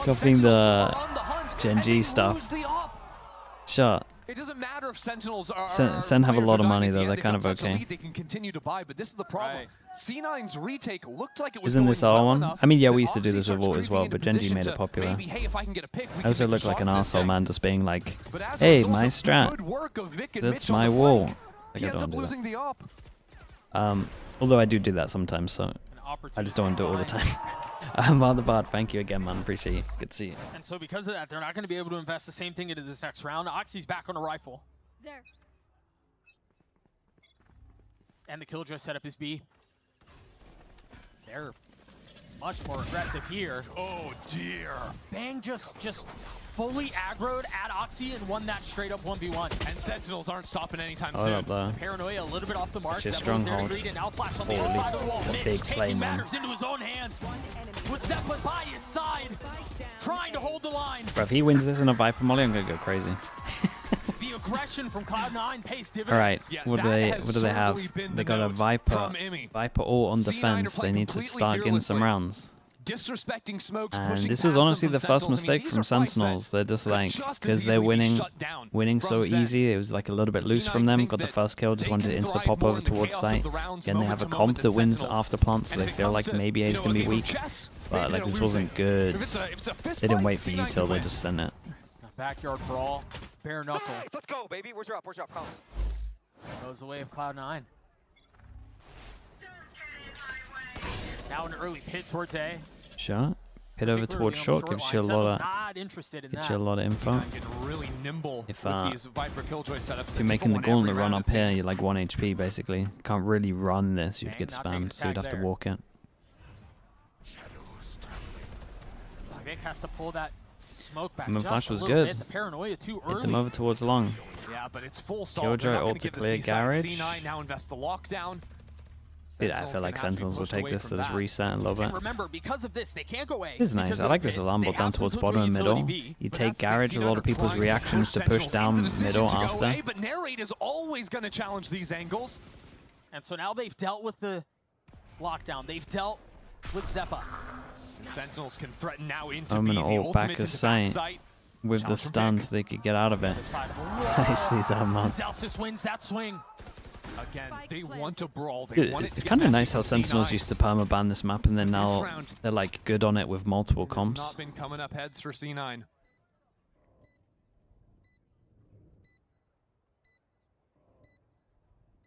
copying the Genji stuff. Sure. It doesn't matter if Sentinels are Sen have a players lot are of dying money at the though, end. they're They've kind got of such a okay. lead, they can continue to buy, but this is the problem. C9's retake looked like it was Isn't going this our well one? enough I mean, yeah, that we used to do Oxy this with starts Vault as creeping well, into but Genji position made it to popular. maybe, hey, if I can get a pick, we I can also make a look like shot an at this arsehole thing. man just being like, But as a hey, result my of the strat. good work of Vic and That's Mitch on my the wall. flank, Like, he I ends don't up do losing the op. that. Although I do that sometimes, so I just don't want to do it all the time. Mother Bard, thank you again, man. Appreciate you. Good to see you. And so because of that, they're not going to be able to invest the same thing into this next round. Oxy's back on a rifle. There. And the Killjoy setup is B. They're much more aggressive here. Oh dear. Bang just fully aggroed at Oxy and won that straight up 1v1. And Sentinels aren't stopping anytime Oh, soon. up there. Paranoia a little bit off the mark. Just Zeppa's there to stronghold. greet, and now flash on the Holy, other side of the wall. it's a Mitch big play, taking man. matters into his own hands. With Zeppa by his side, trying to hold the line. Bro, if he wins this in a Viper molly, I'm gonna go crazy. The aggression from Cloud9 pays dividends. All right, Yeah, what do that they has have? certainly been They the got a note Viper from Imi. ult on C9 are defense. They playing need to completely start getting some fearlessly. rounds. Disrespecting smokes, And pushing this was past them honestly from the first Sentinels. I mean, mistake these from are fights that Sentinels. They're just could like, just as because they're easily be winning, shut down winning from so Zen. easy, it was like a little bit loose C9 from them. think Got the that first kill, just they wanted to can insta thrive pop more over in the towards chaos site. of the rounds, Again, they have moment a to comp moment that than wins Sentinels. after plant, so And they if it feel comes like to, maybe A's you know, gonna a be game of weak. chess, But maybe like they're this wasn't losing. good. If it's a fist They didn't fight, wait for C9 util, they win. just sent it. Backyard brawl, bare knuckle. Let's go, baby. Where's your up? Where's your up? Come. Goes the way of Cloud9. Now an early pit towards A. Shot. Hit over Particularly towards on the short, short gives you a line. lot Sentinels of not interested in gives you a that. lot of info. C9 getting really nimble If with these Viper Killjoy setups. if you're making the gauntlet run up here, you're like 1 HP basically. Can't really run this, you'd Bang, get not taking spammed, so you'd attack have to there. walk it. Vic has to pull that smoke back. I mean, just Flash a was little good. bit. The paranoia too Hit early. them over towards long. Yeah, but it's full stall. Killjoy They're not gonna ult to get the clear C side. garage. C9 now invests the lockdown. Dude, I feel like Sentinels will take this to just reset and love it. And remember, because of this, they can't go A. This is nice. because I of like the this pit. alarm They bot down have some towards good bottom and utility middle. B, You but take that's the garage, a lot of people's reactions to push down middle after. But Narrate is always going to challenge these angles. And so now they've dealt with the lockdown. They've dealt with Zeppa. And Sentinels can threaten now into I'm B. gonna The ult back ultimate's a into sight. backside. With the Challenge from stuns, they could get out of it. Nicely done, man. Celsius wins that swing. Again, they want to brawl. They Dude, want it it's to get kind of messy nice how for Sentinels C9. used to permaban this map, and then now round they're like good on it with multiple It's comps. not been coming up heads for C9.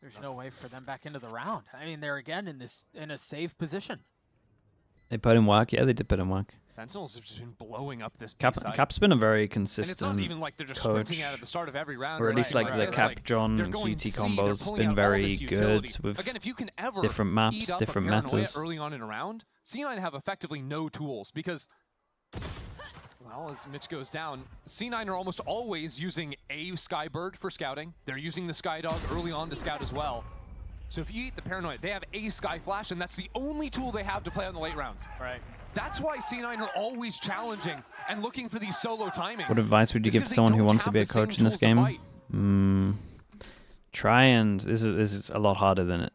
There's no way for them back into the round. I mean, they're again in a safe position. They put in work, yeah, they did put in work. Sentinels have just been blowing up this Cap, B side. Cap's been a very And it's consistent not even like they're just coach, sprinting out at the start of every round. or at least like anything the this. Cap Like, John they're going QT C, they're combos pulling been out all very this good utility. with Again, if you can ever different maps, eat up different a Paranoia metas. early on in a round, C9 have effectively no tools because, well, as Mitch goes down, C9 are almost always using a Skybird for scouting. They're using the Skydog early on to scout as well. So if you eat the Paranoia, they have a Sky Flash, and that's the only tool they have to play on the late rounds. Right. That's why C9 are always challenging and looking for these solo timings. What advice would you It's give 'cause to they someone who don't wants to have be a the same coach in this tools to game? fight. Try and this is a lot harder than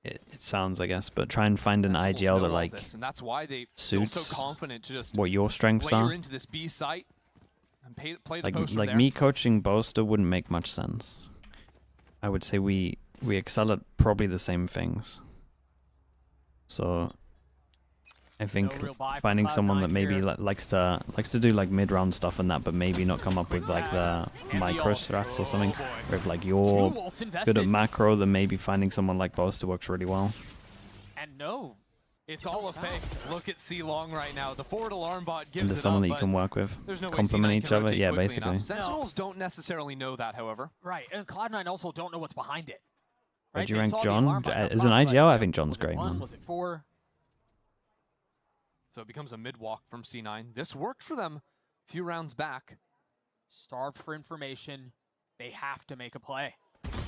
it sounds, I guess. But try and find an Sentinels IGL know that all like this, and that's why they feel suits so confident to just what your strengths layer are. into this B site. And play the Like post from there. me coaching Boaster wouldn't make much sense. I would say we excel at probably the same things. So I think finding someone that maybe likes to do like mid-round stuff and that, but maybe not come up with like the micro strats or something. Or if like you're good at macro, then maybe finding someone like Boaster works really well. And no, it's all a fake. Look at C Long right now. The forward alarm bot gives And there's it someone up, that you can work with, there's no way complement C9 each can other. rotate Yeah, quickly basically. enough. Sentinels don't necessarily know that, however. Right, and Cloud9 also don't know what's behind it. Where Right? do you They rank saw the John? alarm bot As an pop, IGL, but I think John's was it great, 1? man. Was it 4? So it becomes a mid-walk from C9. This worked for them a few rounds back. Starved for information. They have to make a play.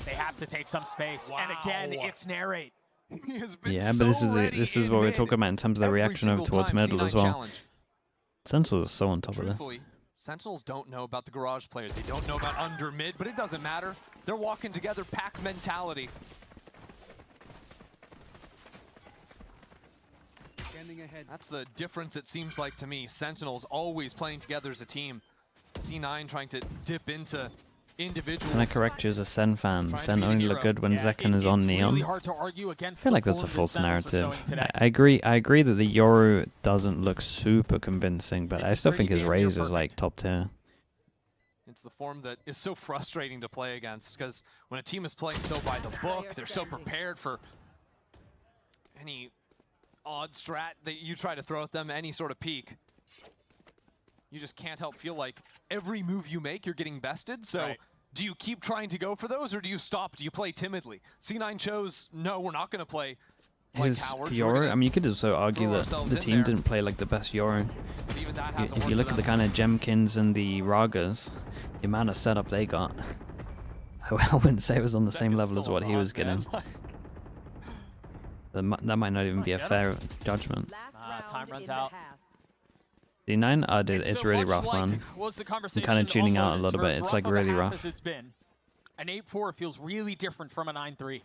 They have to take some space. And again, it's narrate. Yeah, but this is what we're talking about in terms of the reaction over towards middle as well. Sentinels are so on top of this. Truthfully, Sentinels don't know about the garage players. They don't know about under mid, but it doesn't matter. They're walking together, pack mentality. That's the difference, it seems like to me. Sentinels always playing together as a team. C9 trying to dip into individuals. Can I correct you as a Sen fan? Sen only look good when Zekken is on Neon. Really hard to argue against I feel like that's a false narrative. I agree that the Yoru doesn't look super convincing, but I still think his Raze is like top tier. It's the form that is so frustrating to play against, because when a team is playing so by the book, they're so prepared for any odd strat that you try to throw at them, any sort of peek. You just can't help feel like every move you make, you're getting bested. So do you keep trying to go for those, or do you stop? Do you play timidly? C9 chose, no, we're not going to play like His cowards. Yoru, I mean, you could also argue that the team didn't play like the best Yoru. If you look at the kind of Gemkins and the Ragas, the amount of setup they got, I wouldn't say it was on the same level as what he was getting. That might not even be a fair judgment. Time runs out. D9, dude, it's really rough, man. I'm kind of tuning out a little bit. It's like really rough. It's been. An 8-4 feels really different from a 9-3.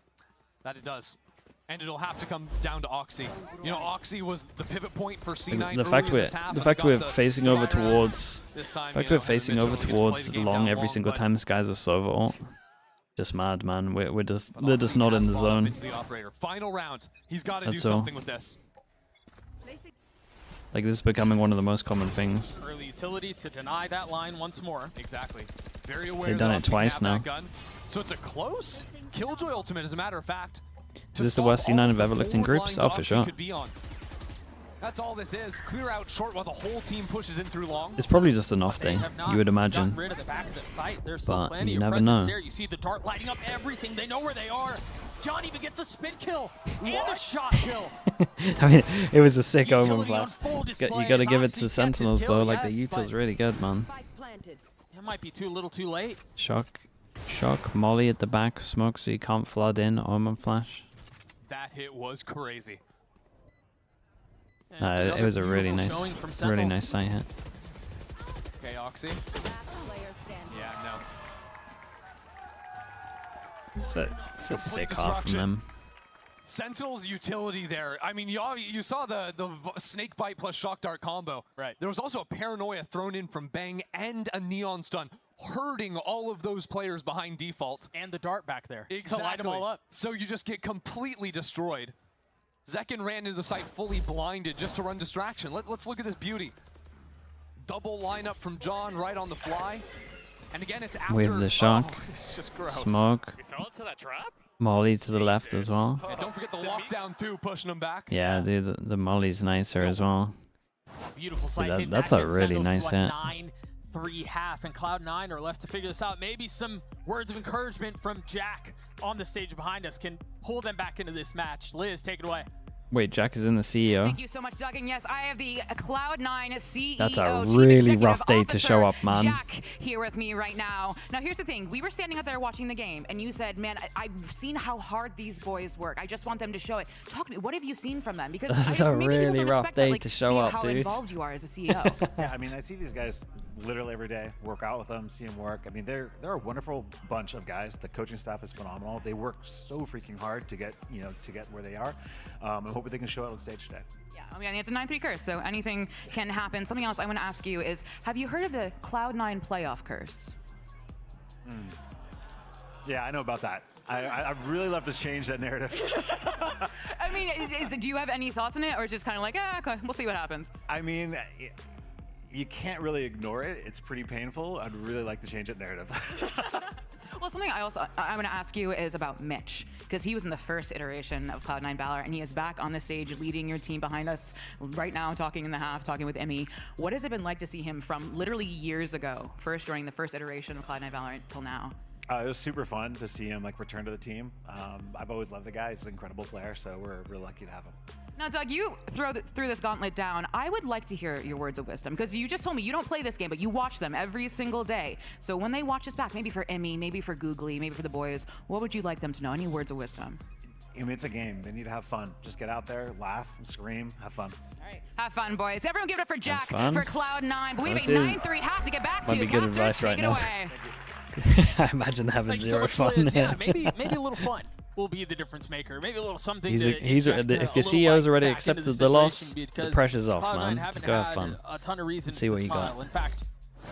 That it does. And it'll have to come down to Oxy. You know, Oxy was the pivot point for C9. The fact we're facing over towards long every single time this guy's a Sova ult. Just mad, man. They're just not in the zone. Final round. He's got to do something with this. Like, this is becoming one of the most common things. Early utility to deny that line once more. Exactly. Very aware. They've done it twice now. So it's a close Killjoy ultimate, as a matter of fact. Is this the worst C9 I've ever looked in groups? Oh, for sure. That's all this is. Clear out short while the whole team pushes in through long. It's probably just an off day, you would imagine. Rid of the back of the site. There's still But plenty you of never presence know. there. You see the dart lighting up everything. They know where they are. John even gets a spin kill and a shot kill. I mean, it was a sick Utility omen flash. on full display You gotta as give it Oxy to gets Sentinels his though, kill, like the yes, util's but really good, man. It might be a little too late. Shock, Molly at the back, smoke so you can't flood in, omen flash. That hit was crazy. It was a really nice sight hit. Okay, Oxy. Yeah, no. It's a sick half from them. Sentinel's utility there. I mean, you saw the snake bite plus shock dart combo. Right. There was also a paranoia thrown in from Bang and a neon stun, hurting all of those players behind default. And the dart back there Exactly. to light them all up. So you just get completely destroyed. Zekken ran into the site fully blinded just to run distraction. Let's look at this beauty. Double lineup from John right on the fly. And again, it's after... With the shock, it's just gross. smoke, We fell into that trap? Molly to the left as well. And don't forget the lockdown too, pushing them back. Yeah, dude, the Molly's nicer as well. Beautiful sight hit. That's a really nice hit. 9-3 half, and Cloud9 are left to figure this out. Maybe some words of encouragement from Jack on the stage behind us can pull them back into this match. Liz, take it away. Wait, Jack is in the CEO. Thank you so much, Doug. And yes, I have the Cloud9 CEO. That's a Chief really Executive rough day to Officer, show up, man. Jack here with me right now. Now, here's the thing. We were standing out there watching the game, and you said, man, I've seen how hard these boys work. I just want them to show it. Talk to me. What have you seen from them? Because That's a maybe people really don't rough expect that, day like, to show see up, how dude. involved you are as a CEO. Yeah, I mean, I see these guys literally every day, work out with them, see them work. I mean, they're a wonderful bunch of guys. The coaching staff is phenomenal. They work so freaking hard to get where they are. And hope they can show it on stage today. Yeah, I mean, it's a 9-3 curse, so anything can happen. Something else I want to ask you is, have you heard of the Cloud9 playoff curse? Yeah, I know about that. I'd really love to change that narrative. I mean, do you have any thoughts on it, or just kind of like, okay, we'll see what happens? I mean, you can't really ignore it. It's pretty painful. I'd really like to change that narrative. Well, something I want to ask you is about Mitch, because he was in the first iteration of Cloud9 Valor, and he is back on the stage leading your team behind us right now, talking in the half, talking with Emmy. What has it been like to see him from literally years ago, first during the first iteration of Cloud9 Valor until now? It was super fun to see him like return to the team. I've always loved the guy. He's an incredible player, so we're really lucky to have him. Now, Doug, you threw this gauntlet down. I would like to hear your words of wisdom, because you just told me you don't play this game, but you watch them every single day. So when they watch us back, maybe for Emmy, maybe for Googly, maybe for the boys, what would you like them to know? Any words of wisdom? I mean, it's a game. They need to have fun. Just get out there, laugh, scream, have fun. All right. Have fun, boys. Everyone give it up for Jack fun. for Cloud9. Believing 9-3 have to get back Might to. be good Casters, advice take right it now. away. I imagine having Thank you so zero much, fun. Liz. Yeah, maybe a little fun will be the difference maker. Maybe a little something. If to your CEO's already accepted the loss, the pressure's off, man. Just go have fun. A ton of reasons See what to you smile. got. In fact,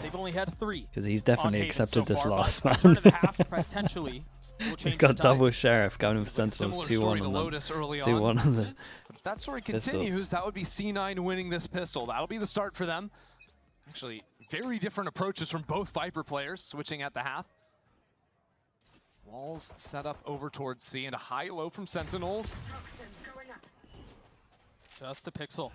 they've only had 3. Because he's definitely on accepted Hayden this so far, loss, but man. turn of the half potentially will change We've got the double tides. Sheriff going with Sentinels, Similar 2-1 story to on Lotus them. early 2-1 on the But if that story Pistols. continues, that would be C9 winning this pistol. That'll be the start for them. Actually, very different approaches from both Viper players, switching at the half. Walls set up over towards C, and a high-low from Sentinels. Just a pixel.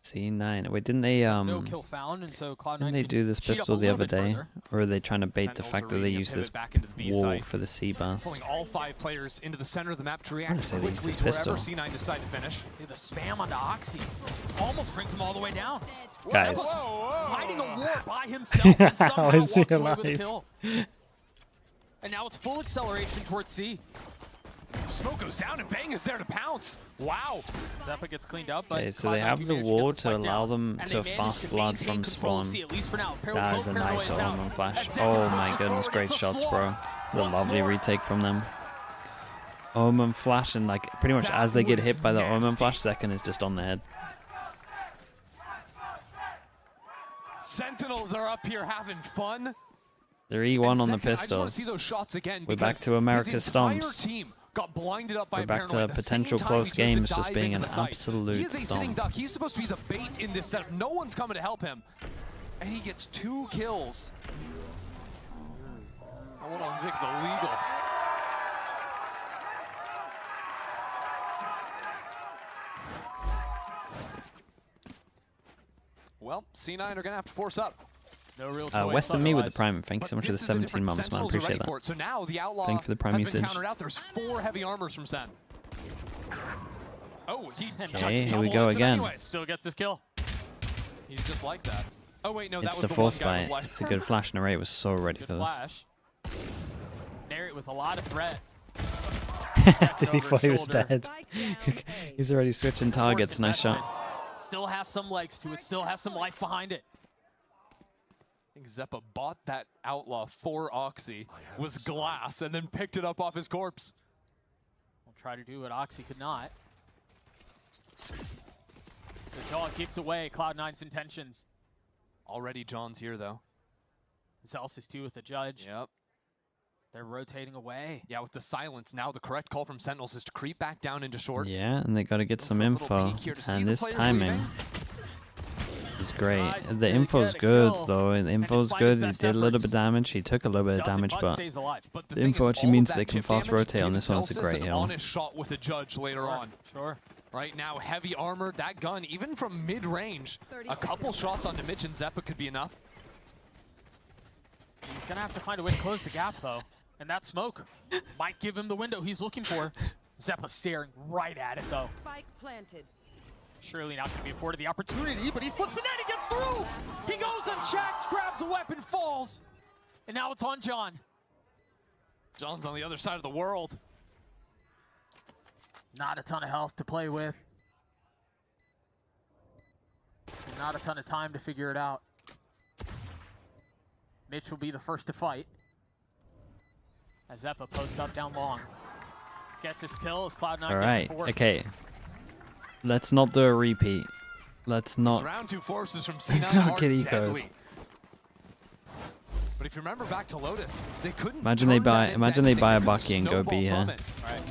C9. Wait, didn't they No kill found, and so Cloud9 didn't they can do this cheat up pistol a the little other bit day? further. Or are they trying to bait the Sentinels fact are that they reading a use pivot this back into the B wall site. for the C burst? Pulling all 5 players into the center of the map to wanna react say they use quickly this to wherever pistol. C9 decide to finish. Dude, the spam onto Oxy almost brings him all the way down. Guys. Lighting a war by himself and somehow How is he walks away with a alive? kill. And now it's full acceleration towards C. Smoke goes down and Bang is there to pounce. Wow. Zeppa gets cleaned up, but Okay, so they Cloud9 have the managed wall get the to spike allow down. them And to they managed fast to flood maintain from control of spawn. C, at least for now. That is a Paranoia nice is out. Omen flash. As Zeppa Oh my pushes goodness, forward, great it's a shots, swarm. bro. The Once lovely more. retake from them. Omen flash, and like pretty much as they get was hit by the Omen nasty. flash, second is just on the head. Sentinels are up here having fun. They're E1 on the Second, I just want to pistols. see those shots again. We're back because to America's his entire stomps. team got blinded up by We're back Paranoia. to At the same potential time, close he chose to games just dive being into an the site. absolute He is a sitting stomp. duck. He's supposed to be the bait in this setup. No one's coming to help him. And he gets 2 kills. That one on Vic's illegal. Well, C9 are going to have to force up. No real choice. Western me with the otherwise. Prime. Thank you so much for the This is the 17 difference. months, man. Sentinels are Appreciate ready that. for it. So now the Outlaw Thank you for the Prime has usage. been countered out. There's 4 heavy armors from Sen. Oh, he Okay, here we go again. Still gets his kill. He's just like that. Oh wait, no, that It's was the the one force guy with bite. life. It's a good flash. Narrate was so ready Good for this. flash. Narrate with a lot of threat. Dude, he thought he was shoulder. dead. He's already switching targets. Nice shot. Still has some legs to it. Still has some life behind it. I think Zeppa bought that Outlaw for Oxy, was glass, and then picked it up off his corpse. We'll try to do what Oxy could not. The dog keeps away Cloud9's intentions. Already John's here, though. Zelsis too with the judge. Yep. They're rotating away. Yeah, with the silence, now the correct call from Sentinels is to creep back down into short. Yeah, and they got to get some for a little info. peek here to see And the this players timing leaving. is great. Tries The to info's get a good, kill, though. The and info's despite good. his He best did a little efforts, bit of damage. He took a little bit of doesn't, damage, but stays alive. But the thing info is, actually all means of they that can chip fast damage rotate on gives this one. It's a Zelsis great an hill. honest shot with a judge later on. Sure. Right now, heavy armor, that gun, even from mid-range, a couple shots onto Mitch and Zeppa could be enough. He's going to have to find a way to close the gap, though. And that smoke might give him the window he's looking for. Zeppa staring right at it, though. Spike planted. Surely not going to be afforded the opportunity, but he slips it in, he gets through! He goes unchecked, grabs a weapon, falls. And now it's on John. John's on the other side of the world. Not a ton of health to play with. And not a ton of time to figure it out. Mitch will be the first to fight. As Zeppa posts up down long. Gets his kill as Cloud9 All right. gets 4. Okay. Let's not do a repeat. Let's not. Round 2 forces from Let's C9 not are get ecos. deadly. But if you remember back to Lotus, they couldn't. Imagine they turn that buy. into Imagine they anything. buy a They couldn't Bucky and go snowball B from here. it. Right.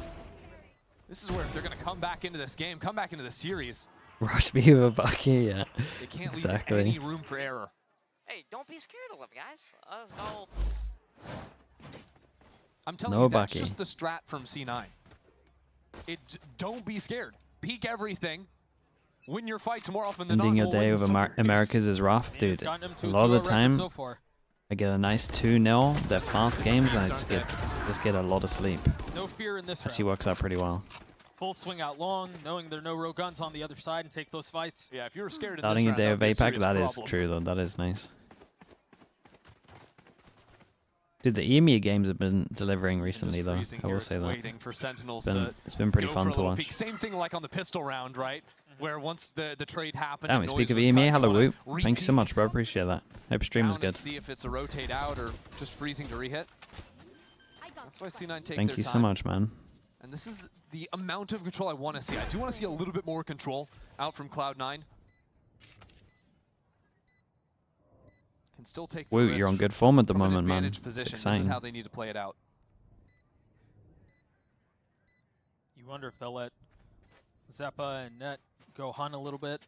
This is where if they're going to come back into this game, come back into the series, Rush B with a Bucky. Yeah. they can't Exactly. leave any room for error. Hey, don't be scared of them, guys. Let's go. I'm telling No you, that's Bucky. just the strat from C9. Don't be scared. Peek everything. Win your fights more often than not. Ending your We'll win day the with series. Americas is rough, dude. gotten him A to a lot of the 2-0 record time, so far. I get a nice 2-0. They're fast games, and I just get a lot of sleep. No fear in this Actually round. works out pretty well. Full swing out long, knowing there are no row guns on the other side and take those fights. Yeah, if you were scared in Starting this a round, day that with would be a APAC, serious that is problem. true though. That is nice. Dude, the EMEA games have been delivering recently though. Freezing I here, will say it's that. waiting for Sentinels It's been pretty go fun for a to little watch. peek. Same thing like on the pistol round, right? Where once the trade happened. Damn, and we speak noise of was EMEA. cut, Hello, you Whoop. wanna Thank you so repeat much, bro. Appreciate that. Hope stream is down good. and see if it's a rotate out or just freezing to rehit. That's why C9 take Thank their you so time. much, man. And this is the amount of control I want to see. I do want to see a little bit more control out from Cloud9. Can still take the Woo, risk you're on good form at the from an moment, man. advantage It's position. This is exciting. how they need to play it out. You wonder if they'll let Zeppa and Net go hunt a little bit,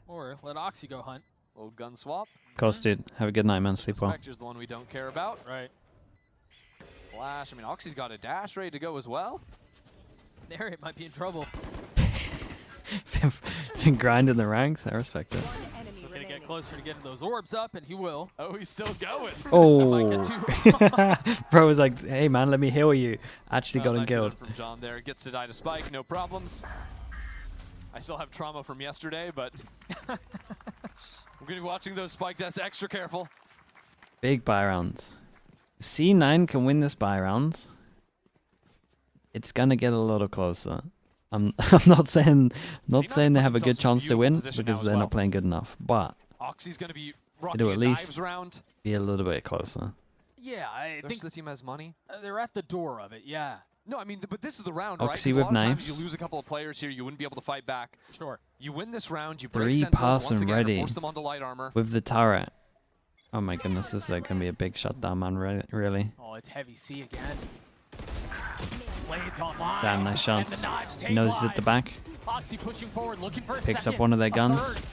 or let Oxy go hunt. Little gun swap. Of course, dude. Have a good night, man. Sleep well. Spectre's the one we don't care about. Right. Flash. I mean, Oxy's got a dash ready to go as well. There, it might be in trouble. Been grinding the ranks. I respect it. He's gonna get closer to getting those orbs up, and he will. Oh, he's still going. Oh, bro was like, "Hey man, let me heal you." Actually got him Nice killed. effort from John there. Gets to die to Spike, no problems. I still have trauma from yesterday, but we're gonna be watching those Spike deaths extra careful. Big buy rounds. If C9 can win this buy rounds, it's gonna get a little closer. I'm not saying they have a good chance to win because they're not playing good enough, but Oxy's gonna be rocking it'll a at knives least round. be a little bit closer. Yeah, I think the team has money. They're at the door of it. Yeah. No, I mean, but this is the round, Oxy right? 'Cause a with lot of times knives. you lose a couple of players here, you wouldn't be able to fight back. Sure. You win this round, you break 3 Sentinels pass once and again to ready force them onto light armor. with the turret. Oh my goodness, this is gonna be a big shutdown, man. Really. Oh, it's heavy C again. Blades online. Damn, nice And shots. the knives He take knows he's at the lives. back. Oxy pushing forward, looking for a Picks second, up one of their a guns. third.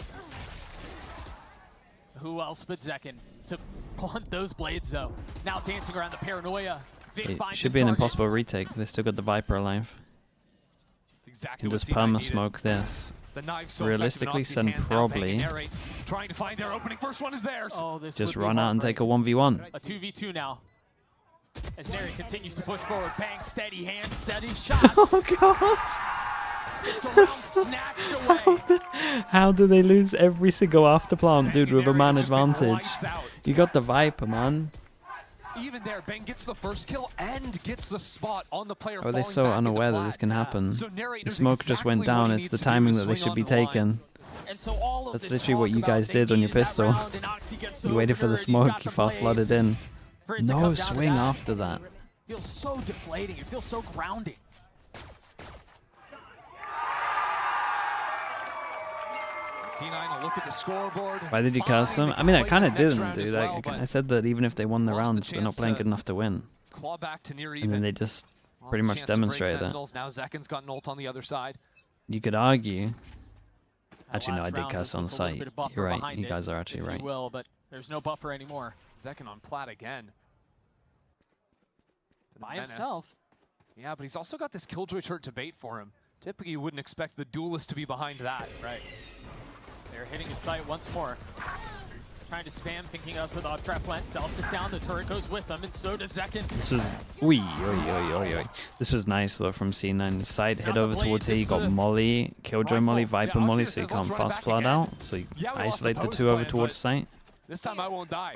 Who else but Zekin to blunt those blades, though? Now dancing around the paranoia. Vic It finds should his be an target. impossible retake. They still got the Viper alive. It's exactly Can what just C9 perma needed. smoke this. The knives so Realistically, effective in Sen Oxy's hands now, probably banging narrate, trying to find their opening. First one is theirs. Oh, this just would be run out and take a heartbreaking. 1v1. A 2v2 now. As Neri continues to push forward, bang, steady hands, steady shots. Oh god! It's a round snatched away. How do they lose every single after plant, dude, with a man just been advantage? lights out. You got the Viper, man. Even there, Ben gets the first kill and gets the spot on the player. Are they falling so back into unaware that plat. this can happen? So Neri The knows smoke just went exactly down. what he It's the needs to do timing to that they swing should be onto the line. taken. And so all of That's this literally what talk you about guys they did on your needed that pistol. round, and Oxy gets the You waited for the opener, and he's smoke, got you the fast flooded blades. in. For it to No come down to swing that. after that. Feels so deflating. It feels so grounding. C9 will look at the scoreboard. Why did you cast them? I mean, I kind of didn't, dude. I said that even if they won the rounds, they're not chance playing to good enough to win. Claw back to near And even. then they just pretty Lost a much chance to break demonstrated that. Sentinels. Now Zekin's got an ult on the other side. You could argue. Actually, no, last I did round cast was on the with a little site. bit of buffer You're right. behind You it, guys are actually if right. You will, but there's no buffer anymore. Zekin on plat again. The By menace. himself. Yeah, but he's also got this Killjoy shirt to bait for him. Typically, you wouldn't expect the duelist to be behind that. Right. They're hitting his sight once more. Trying to spam, picking up with off-trap plant. Celsius down, the turret goes with them, and so does Zekin. This was This was nice though from C9. Side hit over towards here. You got Molly, Killjoy Molly, Viper Molly, so you can't fast flood out. So you isolate the two over towards site. This time I won't die.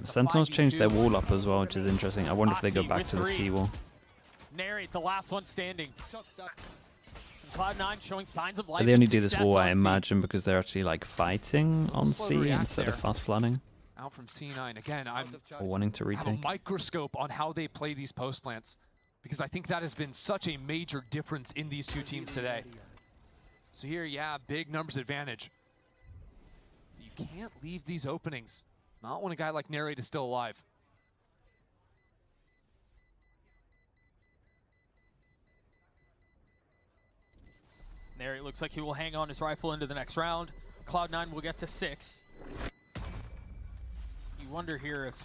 Sentinels changed their wall up as well, which is interesting. I wonder if they go back to the C wall. Narrate the last one standing. Cloud9 showing signs of life. But they only and do this success wall, on I C. imagine, because they're actually like fighting on Slow to C react instead of there. fast flooding. Out from C9 again. Or wanting to I have a retake. microscope on how they play these post plants because I think that has been such a major difference in these two teams today. So here, yeah, big numbers advantage. You can't leave these openings. Not when a guy like Narrate is still alive. Narrate looks like he will hang on his rifle into the next round. Cloud9 will get to 6. You wonder here if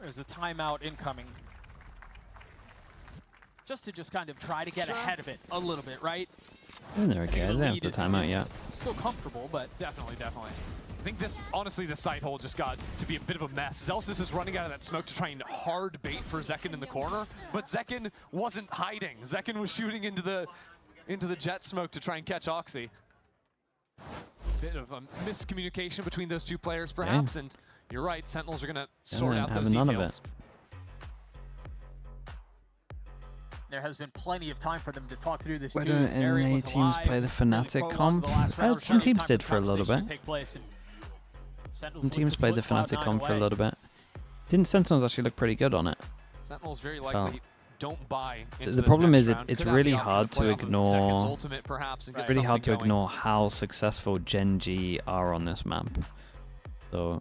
there's a timeout incoming. Just to kind of try to get ahead of it a little bit, right? They're okay. They don't have the timeout yet. Still comfortable, but Definitely. I think this, honestly, the side hole just got to be a bit of a mess. Zelsis is running out of that smoke to try and hard bait for Zekin in the corner, but Zekin wasn't hiding. Zekin was shooting into the jet smoke to try and catch Oxy. Bit of a miscommunication between those two players, perhaps, and you're right, Sentinels are going to sort out those details. None of it. there has been plenty of time for them to talk through this. Why don't NA teams play the Fnatic comp? Some teams did for a little bit. Some teams played the Fnatic comp for a little bit. Didn't Sentinels actually look pretty good on it? Sentinels very likely don't buy into the problem is it's really hard to ignore. It's really hard to ignore how successful Gen G are on this map. So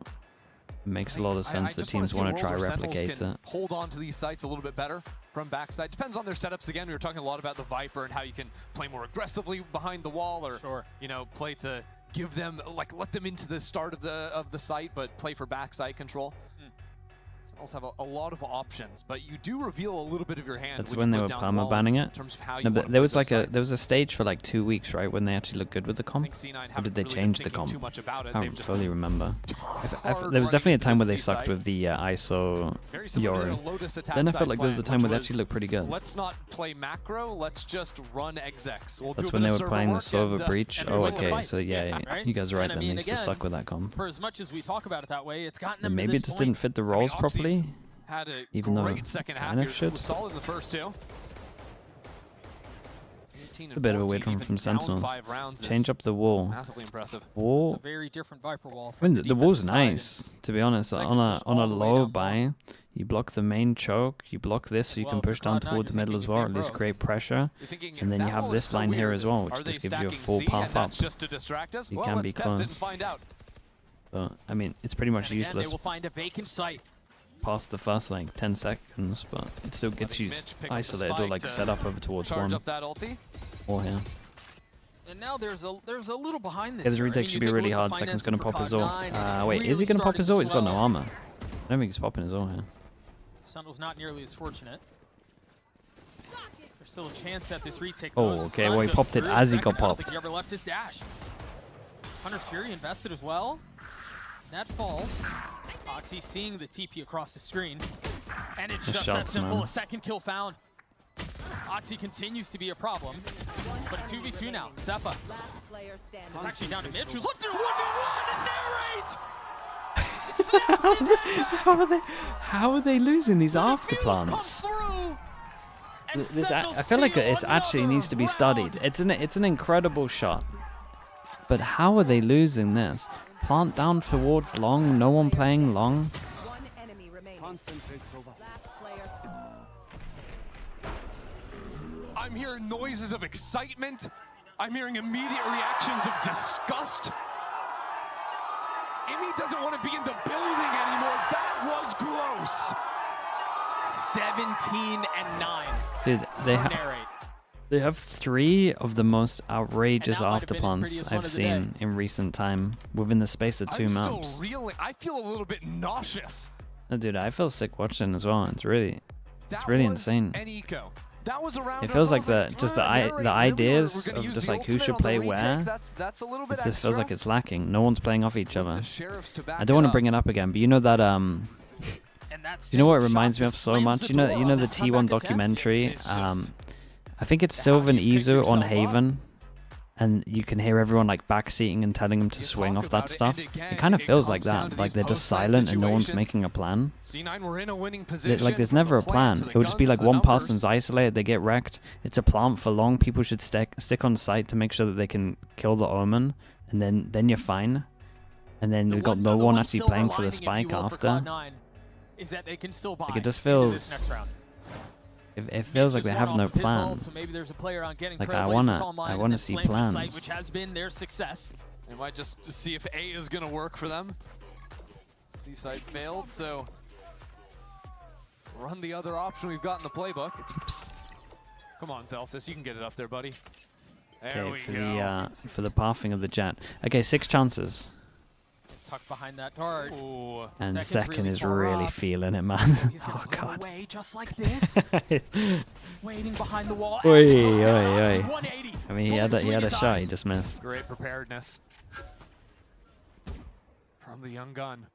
it makes a lot of sense that teams want to try replicate it. Hold on to these sites a little bit better from backside. Depends on their setups. Again, we were talking a lot about the Viper and how you can play more aggressively behind the wall, or you know, play to give them, like, let them into the start of the site, but play for backside control. Also have a lot of options, but you do reveal a little bit of your hand. That's when they were perma banning it. No, but there was like there was a stage for like 2 weeks, right, when they actually looked good with the comp. Or did they change the comp? I don't fully remember. There was definitely a time where they sucked with the ISO Yori. Then I felt like there was a time where they actually looked pretty good. Let's not play macro. Let's just run execs. That's when they were playing the Sova breach. Oh, okay. So yeah, you guys are right. Then they used to suck with that comp. For as much as we talk about it that way, it's gotten them. And maybe it just didn't fit the roles properly. Had a even though great second half kind of here. should. Was solid in the first two. It's a bit of a weird one from Sentinels. Change up the wall. Massively impressive. Wall. It's a very different Viper wall. I mean, the wall's nice, to be honest. On a low buy, you block the main choke, you block this so you can push down towards the middle as well, at least create pressure. And then you have this line here as well, which just gives you a full path up. You can be close. So, I mean, it's pretty much useless. They will find a vacant site. Past the first like 10 seconds, but it still gets you isolated or like set up over towards one. Or here. And now there's a little behind this. Yeah, this retake should be really hard. Second's gonna pop his ult. Wait, is he gonna pop his ult? He's got no armor. I don't think he's popping his ult here. Sundle's not nearly as fortunate. There's still a chance that this retake. Oh, okay. Well, he popped it as he got popped. I don't think he ever left his dash. Hunter's Fury invested as well. That falls. Oxy seeing the TP across the screen. And it's just that simple. A second kill found. Oxy continues to be a problem. But a 2v2 now. Zeppa. It's actually down to Mitch, who's lifted 1v1 and narrate! How are they losing these after plants? I feel like it actually needs to be studied. It's an incredible shot. But how are they losing this? Plant down towards long, no one playing long. I'm hearing noises of excitement. I'm hearing immediate reactions of disgust. Imi doesn't want to be in the building anymore. That was gross. 17-9. Dude, they have 3 of the most outrageous afterplants I've seen in recent time within the space of 2 maps. I feel a little bit nauseous. No, dude, I feel sick watching as well. It's really insane. It feels like the ideas of just like who should play where. It just feels like it's lacking. No one's playing off each other. I don't want to bring it up again, but you know that you know what it reminds me of so much? You know the T1 documentary. I think it's Sylvan Izu on Haven, and you can hear everyone like backseating and telling them to swing off that stuff. It kind of feels like that, like they're just silent and no one's making a plan. Like there's never a plan. It would just be like one person's isolated, they get wrecked. It's a plant for long. People should stick on site to make sure that they can kill the Omen, and then you're fine. And then we've got no one actually playing for the spike after. Is that they can still buy like it just feels. It feels like they have no plan. So maybe there's a player on getting Like Trailblazers I online wanna and see Sliggy plans. site, which has been their success. They might just see if A is going to work for them. C-side failed, so run the other option we've got in the playbook. Oops. Come on, Celsius, you can get it up there, buddy. There Okay, we for go. the pathing of the jet. Okay, 6 chances. Tucked behind that dart. Ooh. And Second's second really is far really up. feeling it, man. He's gonna Oh go god. away just like this. Waiting behind the wall. Oi, as he goes down, oi, oi. 180. I mean, he had Bullet a between shot, he his just missed. Great preparedness from the young gun.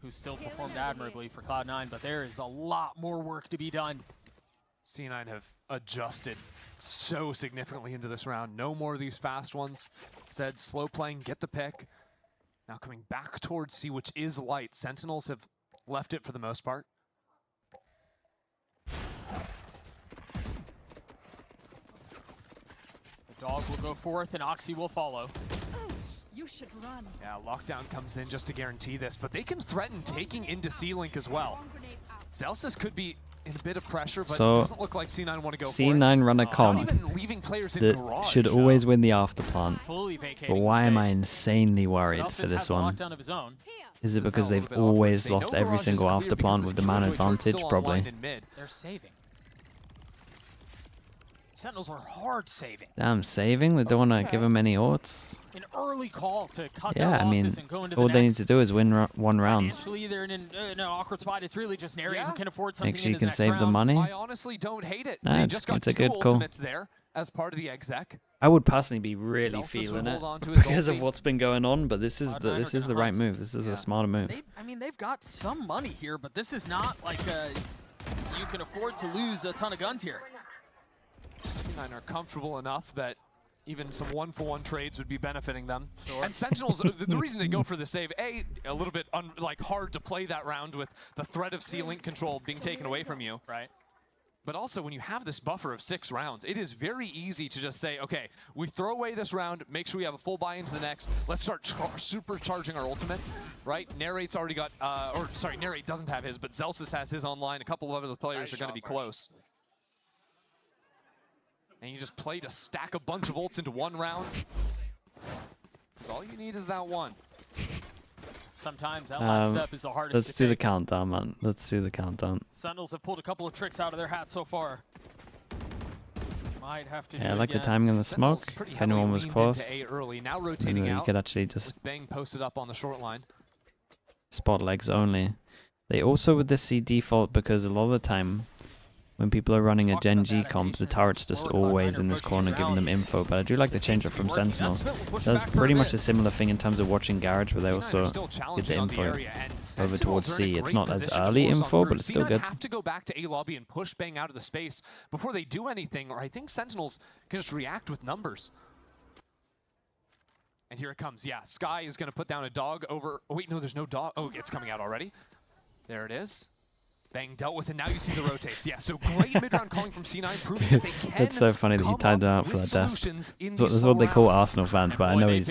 Who still performed admirably for Cloud9, but there is a lot more work to be done. C9 have adjusted so significantly into this round. No more of these fast ones. Said slow playing, get the pick. Now coming back towards C, which is light. Sentinels have left it for the most part. The dog will go forth and Oxy will follow. You should run. Yeah, lockdown comes in just to guarantee this, but they can threaten taking into C-Link as well. Celsius could be in a bit of pressure, but So, it doesn't look like C9 want to go for it. C9 run a Not comp even leaving players in that garage. should always win the after plant. Fully vacating But why am I space. insanely worried Celsius for this has a one? lockdown of his own. Is it This is because now a they've little bit awkward. always They know lost every garage is single clear after because plant this with the man Killjoy turret's advantage? still Probably. online in mid. They're saving. Sentinels are hard saving. Damn, saving? They don't want to give him any orts? An early call to cut Yeah, their I losses mean, and go into all the they need next. to do is win one round. Financially, they're in an awkward spot. It's really just Nary who can afford something Make sure you into can the next save the round. money. I honestly don't hate it. Nah, They it's- just got it's a 2 good call. ultimates there as part of the exec. I would personally be really Celsius feeling will it hold on to his because of ulti. what's been going on, but this is Cloud9 this are is the gonna right hunt. move. This is a smarter move. I mean, they've got some money here, but this is not like you can afford to lose a ton of guns here. C9 are comfortable enough that even some 1-for-1 trades would be benefiting them. And Sentinels, the reason they go for the save, a little bit like hard to play that round with the threat of C-Link control being taken away from you. Right. But also, when you have this buffer of 6 rounds, it is very easy to just say, okay, we throw away this round, make sure we have a full buy into the next, let's start supercharging our ultimates, right? Narrate's already got, or sorry, Narrate doesn't have his, but Zelsis has his online. A couple of other players are going to be close. And you just play to stack a bunch of ults into one round. 'Cause all you need is that one. Sometimes that last step is the hardest Let's to do the take. countdown, man. Let's do the countdown. Sentinels have pulled a couple of tricks out of their hat so far. Might have to Yeah, do I it like the again. timing of the Sentinels smoke. pretty If anyone heavily was leaned close, into A early, now and rotating then you out. could actually just With Bang posted up on the short line. spot legs only. They also with this see default because a lot of the time when people are running a Gen G comp, the turret's just always in this corner giving them info, but I do like the change up from Sentinels. That's pretty much a similar thing in terms of watching Garage, but they also get the info over towards C. It's not as early info, but it's still good. Have to go back to A lobby and push Bang out of the space before they do anything, or I think Sentinels can just react with numbers. And here it comes. Yeah, Sky is going to put down a dog over. Oh, wait, no, there's no dog. Oh, it's coming out already. There it is. Bang dealt with it. Now you see the rotates. Yeah, so great mid-round calling from C9, proving that they can. It's so funny that he tied them out for that death. This is what they call Arsenal fans, but I know he's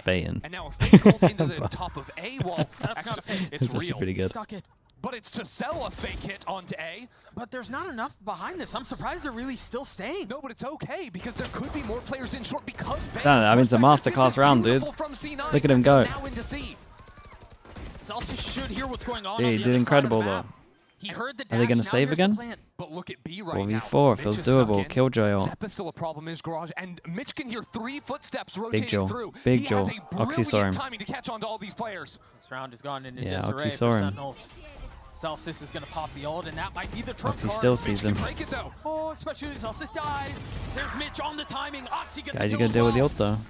baiting. And now a fake ult into the top of A. Well, That's not a fake. it's It's actually real. pretty good. Stuck it. But it's to sell a fake hit onto A. But there's not enough behind this. I'm surprised they're really still staying. No, but it's okay because there could be more players in short because Bang. Damn, I mean, it's a masterclass round, dude. Look at him go. Now into C. Celsius should hear what's going on. Dude, he did incredible though. He heard the Are they dash, going now to save here's the again? plan. But look at B right now. 4v4 feels Mitch is stuck doable. in. Killjoy ult. Zeppa's still a problem in his garage, and Mitch can hear 3 footsteps rotating Jaw. through. Big he Jaw. has a Oxy saw brilliant him. timing to catch on to all these players. This round has gone into Yeah, disarray Oxy for saw him. Sentinels. Celsius is going to pop the ult, and that might be the trump Oxy card. still Mitch sees can him. break it, though. Oh, especially if Celsius dies. There's Mitch on the timing. Oxy gets Guys, you killed gotta deal with the well. ult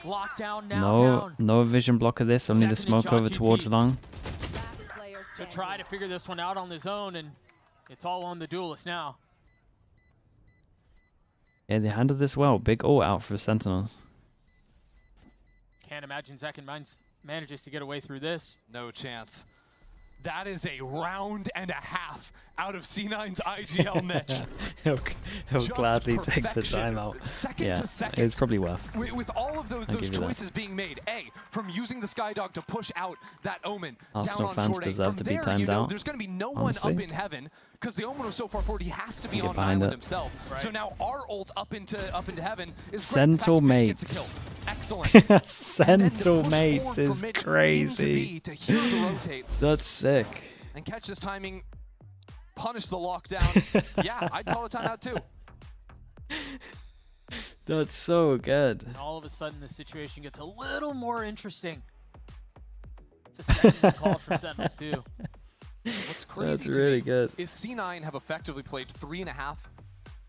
though. Lockdown now No, down. no vision block of this. Only the Second and smoke over John towards GT. long. To try to figure this one out on his own, and it's all on the duelist now. Yeah, they handled this well. Big ult out for Sentinels. Can't imagine Zekin manages to get away through this. No chance. That is a round and a half out of C9's IGL, Mitch. he'll gladly take the timeout. Second to second. It was probably worth. With all of those choices being made, from using the Skydog to push out that Omen Arsenal down on fans short A. deserve From to be there, timed out, there's going to be no honestly. one up in heaven because the Omen was so far forward. He has to be Get on behind island it. himself. Right. So now our ult up into heaven is Sentinel mates. excellent. Sentinel mates is Mitch into crazy. B to hear the rotates. That's sick. And catch this timing, punish the lockdown. Yeah, I'd call a timeout too. That's so good. And all of a sudden, the situation gets a little more interesting. It's a second call from Sentinels too. What's crazy That's really good. is C9 have effectively played 3.5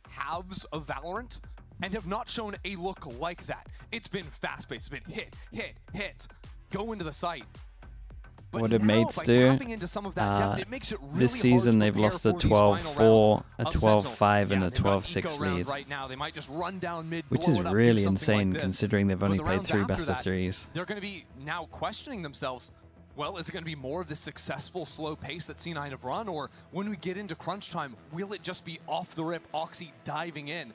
halves of Valorant and have not shown a look like that. It's been fast-paced. It's been hit, go into the site. But What did now, mates by do? tapping into some of that depth, it makes it really This season hard to they've prepare lost a for these final 12-4, rounds a of Sentinels. 12-5, and Yeah, a they've got 12-6 eco round lead. right now. They might just run down mid, Which blow is it up, do really something insane like this. considering they've But only the played rounds 3 after best of that, 3s. They're going to be now questioning themselves. Well, is it going to be more of this successful slow pace that C9 have run, or when we get into crunch time, will it just be off the rip, Oxy diving in?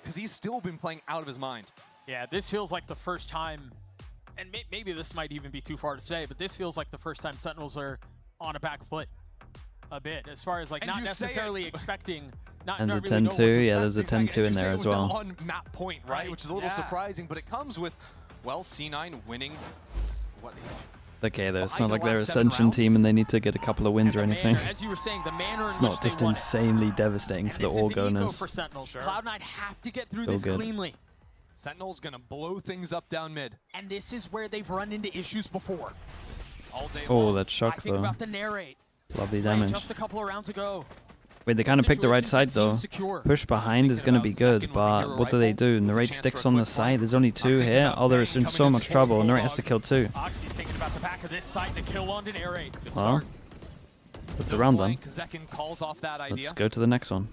Because he's still been playing out of his mind. Yeah, this feels like the first time, and maybe this might even be too far to say, but this feels like the first time Sentinels are on a back foot a bit, as far as like And not you say necessarily expecting, not And not the really know what 10-2, to yeah, expect. there's a 10-2 in there as well. On map point, right? Which is a little surprising, but it comes with, well, C9 winning. What? Okay, though, it's Behind not the like they're last 7 Ascension rounds. team and they need to get a couple of wins or anything. As you were saying, the manner in It's which not they just won it. insanely devastating for the This is an eco All-Goners. for Sentinels. Cloud9 have to get through Still this good. cleanly. Sentinel's going to blow things up down mid. And this is where they've run into issues before. All day Oh, long. that I shock think though. about the narrate. Lovely Played damage. just a couple of rounds ago. Wait, they kind of picked the right side though. Push behind is going to be good, but what do they do? Narrate sticks on the side. There's only 2 here. Oh, they're in so much trouble. Narrate has to kill 2. Oxy's thinking about the back of this side to kill London Air Raid. Well, that's the round done. Zekin calls off that idea. Let's go to the next one.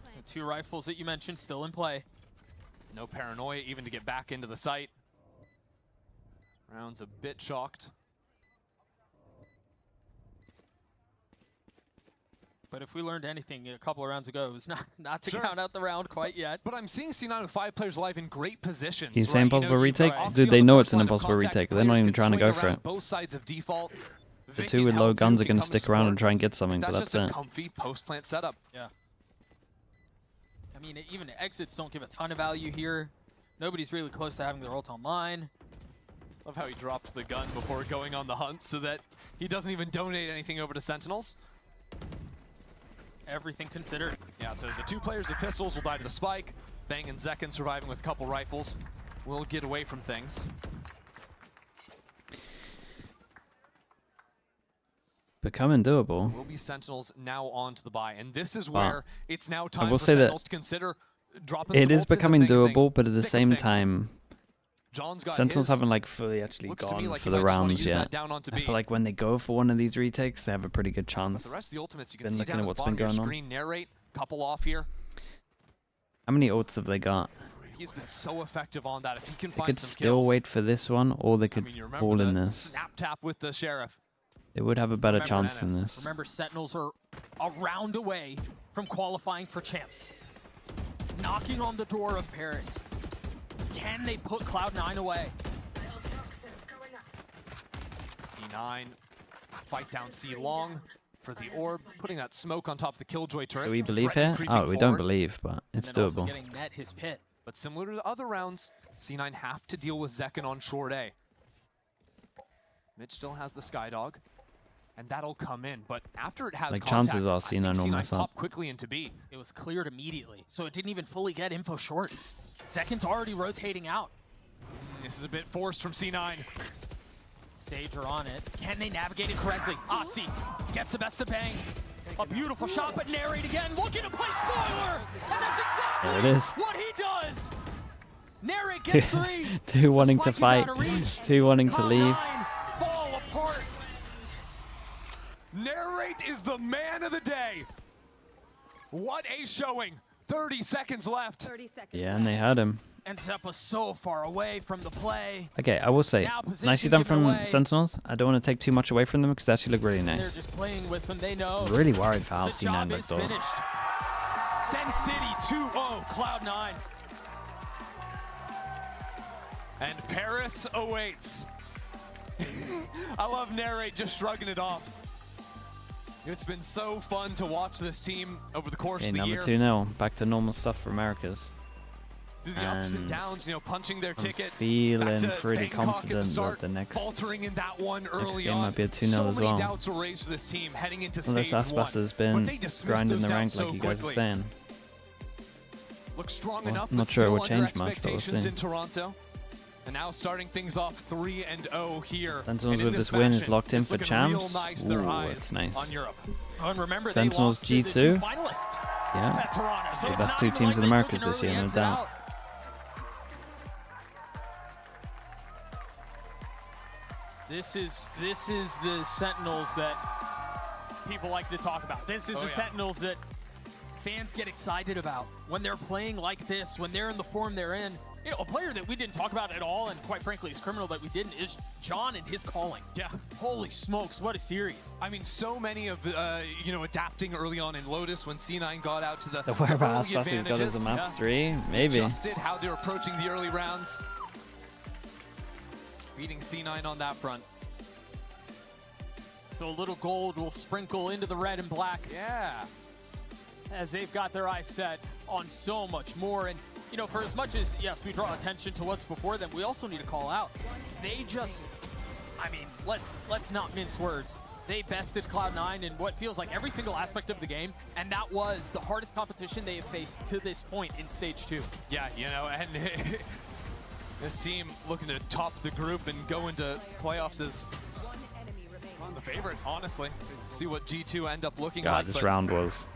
The 2 rifles that you mentioned still in play. No paranoia even to get back into the site. Round's a bit shocked. But if we learned anything a couple of rounds ago, it was not to count out the round quite yet. But I'm seeing C9 with 5 players alive in great positions. You say right? impossible you've got retake? Oxy Dude, on they the know first it's an line of impossible contact. retake. They're not Players even can trying to swing go for around it. both sides of default. The Vic 2 with and low L2 guns are can going to come stick support. around and try and get something, but That's that's just it. a comfy post-plant setup. Yeah. I mean, even exits don't give a ton of value here. Nobody's really close to having their ult online. Love how he drops the gun before going on the hunt so that he doesn't even donate anything over to Sentinels. Everything considered. Yeah, so the 2 players with pistols will die to the spike. Bang and Zekin surviving with a couple rifles will get away from things. Becoming doable. Will be Sentinels now on to the buy, and this is Wow. where it's now I time will for say that Sentinels to consider dropping It some is ults in the becoming thick of doable, but at the thick of same things. time, John's got Sentinels his. haven't like fully actually Looks to me gone like for he the might just wanna rounds use that yet. down onto I B. feel like when they go for one of these retakes, they have a pretty good chance. The rest of the ultimates you can Been see looking down at at what's the been bottom of your going on. screen. Narrate, couple off here. How many ults have they got? He's been so effective on that. If he can They find could some still kills. wait for this one, or they I could mean, you remember all in the this. snap tap with the Sheriff. They would have a better Remember chance than Ennis. this. Remember, Sentinels are a round away from qualifying for champs. Knocking on the door of Paris. Can they put Cloud9 away? C9 fight down C long for the orb, putting that smoke on top of the Killjoy turret. Do we believe Threatening here? creeping Oh, we don't forward. believe, but And it's then also doable. getting Net his pit. But similar to the other rounds, C9 have to deal with Zekin on short A. Mitch still has the Skydog, and that'll come in. But after it has Like, contact, chances are I think C9 will mess up. pop quickly into B. It was cleared immediately, so it didn't even fully get info short. Zekin's already rotating out. This is a bit forced from C9. Stage are on it. Can they navigate it correctly? Oxy gets the best of Bang. A beautiful shot, but Narrate again, looking to play spoiler! And that's exactly There it is. what he does! Narrate gets 3! Two wanting to Spike is fight, out of reach. 2 wanting to leave. Cloud9 fall apart. Narrate is the man of the day. What a showing. 30 seconds left. 30 seconds. Yeah, and they had him. And Zeppa so far away from the play. Okay, I will say, Now nicely done positioned from away. Sentinels. I don't want to take too much away from them because they actually look really They're nice. just playing with them. They know. Really worried for how the C9 job looked is though. finished. Sen City 2-0, Cloud9. And Paris awaits. I love Narrate just shrugging it off. It's been so fun to watch this team over the course Okay, of the number year. 2-0. Back to normal stuff for Americas. Through the ups and downs, you know, punching their ticket. Feeling back to pretty Bangkok at confident start, that the next faltering in that one early game on. might be a 2-0 so as many well. doubts were raised for this team heading into Unless stage one. Icebox has but been they dismissed grinding those the rank doubts like so you guys are quickly. saying. Looks strong Well, enough, not but sure it still will under change much, but we'll expectations see. in Toronto. And now starting things off 3-0 here. Sentinels And in with this win is fashion, locked in it's for looking real champs. nice, their Ooh, eyes that's nice. on Europe. Oh, and remember, Sentinels they lost to G2. the 2 finalists Yeah. at Toronto. So The it's best not two even teams like in they Americas took an this year, early no exit doubt. out. This is the Sentinels that people like to talk about. This is the Sentinels that fans get excited about when they're playing like this, when they're in the form they're in. You know, a player that we didn't talk about at all, and quite frankly, it's criminal that we didn't, is John and his calling. Yeah. Holy smokes, what a series. I mean, so many of, you know, adapting early on in Lotus when C9 got out to the whereabouts early he's got as a advantages. maps 3, maybe. Adjusted how they're approaching the early rounds. Beating C9 on that front. So a little gold will sprinkle into the red and black. Yeah. As they've got their eyes set on so much more. And, you know, for as much as, yes, we draw attention to what's before them, we also need to call out. They just, I mean, let's not mince words. They bested Cloud9 in what feels like every single aspect of the game, and that was the hardest competition they have faced to this point in Stage 2. Yeah, you know, and this team looking to top the group and go into playoffs is the favorite, honestly. See what G2 end up looking like. God, this but round was.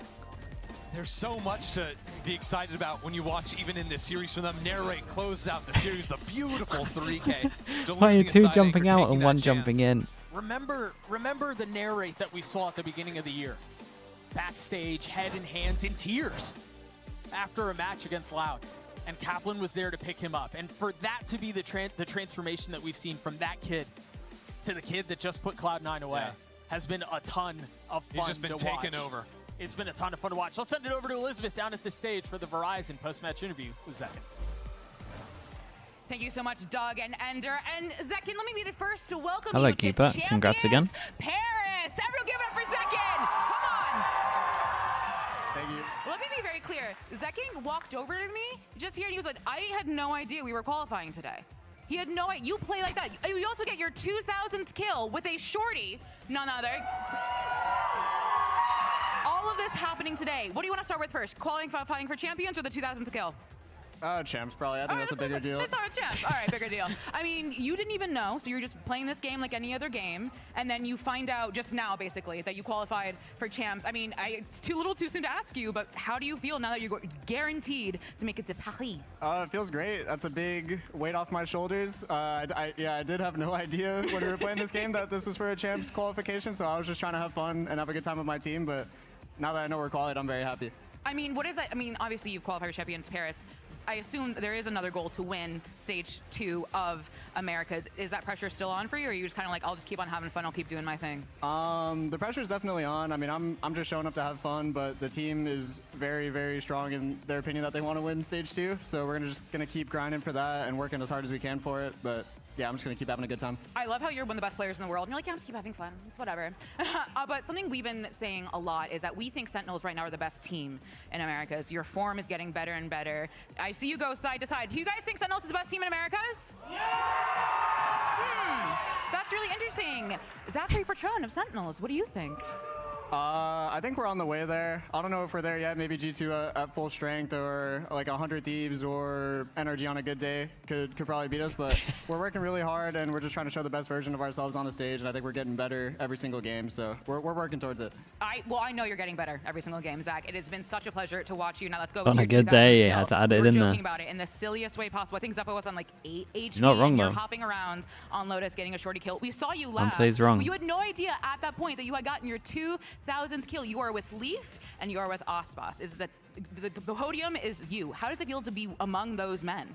there's so much to be excited about when you watch, even in this series from them. Narrate closes out the series, the beautiful 3K. Why are two jumping out and one jumping in? Remember the narrate that we saw at the beginning of the year. Backstage, head in hands, in tears after a match against Loud. And Kaplan was there to pick him up. And for that to be the transformation that we've seen from that kid to the kid that just put Cloud9 away has been a ton of fun. He's just been to taken watch. over. It's been a ton of fun to watch. Let's send it over to Elizabeth down at the stage for the Verizon post-match interview with Zekin. Thank you so much, Doug and Ender. And Zekin, let me be the first to welcome Hello, you to Keeper. Champions Congrats again. Paris. Everyone give it up for Zekin. Come on. Thank you. Let me be very clear. Zekin walked over to me just here and he was like, I had no idea we were qualifying today. He had no idea. You play like that. You also get your 2,000th kill with a shorty, none other. All of this happening today. What do you want to start with first? Qualifying for champions or the 2,000th kill? Champs, probably. I think that's a bigger deal. Let's start with champs. All right, bigger deal. I mean, you didn't even know, so you're just playing this game like any other game, and then you find out just now, basically, that you qualified for champs. I mean, it's too little too soon to ask you, but how do you feel now that you're guaranteed to make it to Paris? It feels great. That's a big weight off my shoulders. I did have no idea when we were playing this game that this was for a champs qualification, so I was just trying to have fun and have a good time with my team, but now that I know we're qualified, I'm very happy. I mean, what is that? I mean, obviously you've qualified for Champions Paris. I assume there is another goal to win Stage 2 of Americas. Is that pressure still on for you, or are you just kind of like, I'll just keep on having fun, I'll keep doing my thing? The pressure is definitely on. I mean, I'm just showing up to have fun, but the team is very, very strong in their opinion that they want to win Stage 2, so we're just gonna keep grinding for that and working as hard as we can for it, but yeah, I'm just gonna keep having a good time. I love how you're one of the best players in the world, and you're like, yeah, I'm just keep having fun. It's whatever. But something we've been saying a lot is that we think Sentinels right now are the best team in Americas. Your form is getting better and better. I see you go side to side. Do you guys think Sentinels is the best team in Americas? Yeah! That's really interesting. Zachary Bertrand of Sentinels, what do you think? I think we're on the way there. I don't know if we're there yet. Maybe G2 at full strength, or like 100 Thieves or NRG on a good day could probably beat us, but we're working really hard and we're just trying to show the best version of ourselves on the stage, and I think we're getting better every single game, so we're working towards it. Well, I know you're getting better every single game, Zach. It has been such a pleasure to watch you. Now let's go. On with a your good day, 2000 you had to add kill. it We're in there. joking about it in the silliest way possible. I think Zeppa was on like 8 HP. You're not wrong, and you're though. hopping around on Lotus getting a shorty kill. We saw you I'd laugh. say he's wrong. You had no idea at that point that you had gotten your 2,000th kill. You are with Leaf and you are with Icebox. Is that the podium is you. How does it feel to be among those men?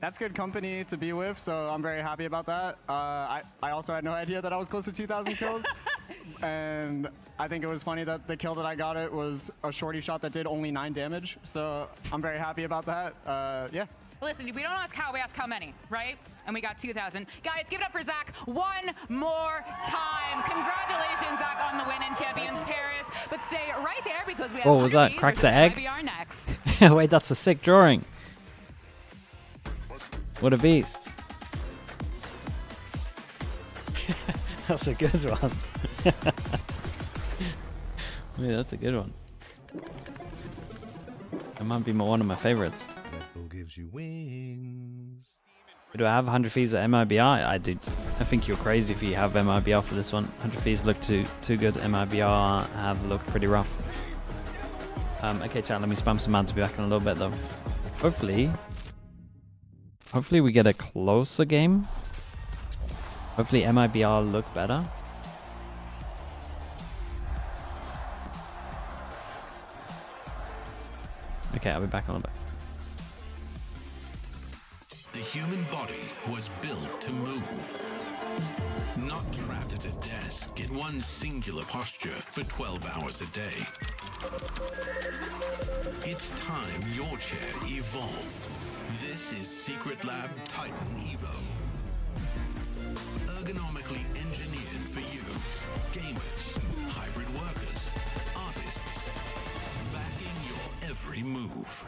that's good company to be with, so I'm very happy about that. I also had no idea that I was close to 2,000 kills. And I think it was funny that the kill that I got was a shorty shot that did only 9 damage. So I'm very happy about that. Yeah. Listen, we don't ask how, we ask how many, right? And we got 2,000. Guys, give it up for Zach one more time. Congratulations, Zach, on the win in Champions Paris. But stay right there because we have What was that? Crack the egg? MIBR next. Wait, that's a sick drawing. What a beast. That's a good one. Yeah, that's a good one. That might be one of my favorites. Gives you wings. Do I have 100 Thieves at MIBR? I do. I think you're crazy if you have MIBR for this one. 100 Thieves look too good. MIBR have looked pretty rough. Okay, chat. Let me spam some ads. Be back in a little bit though. Hopefully we get a closer game. Hopefully MIBR look better. Okay, I'll be back on a bit. The human body was built to move. Not trapped at a desk in one singular posture for 12 hours a day. It's time your chair evolved. This is Secret Lab Titan Evo. Ergonomically engineered for you. Gamers, hybrid workers, artists. Backing your every move.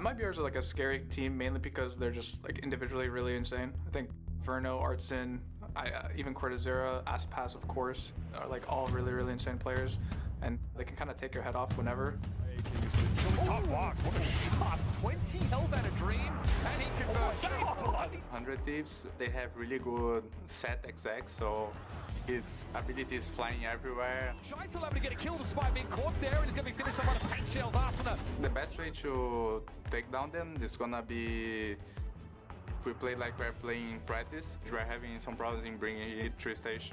MIBR is like a scary team mainly because they're just like individually really insane. I think Verno, Artsin, even Cortazera, Aspas of course, are like all really, really insane players, and they can kind of take your head off whenever. Top box, what a shot! 20 health and a dream, and he converts. 100 Thieves, they have really good set execs, so its ability is flying everywhere. Shy's still able to get a kill despite being caught there, and he's going to be finished off by the paint shells, Asuna. The best way to take down them is gonna be if we play like we're playing in practice. We're having some problems in bringing it to stage.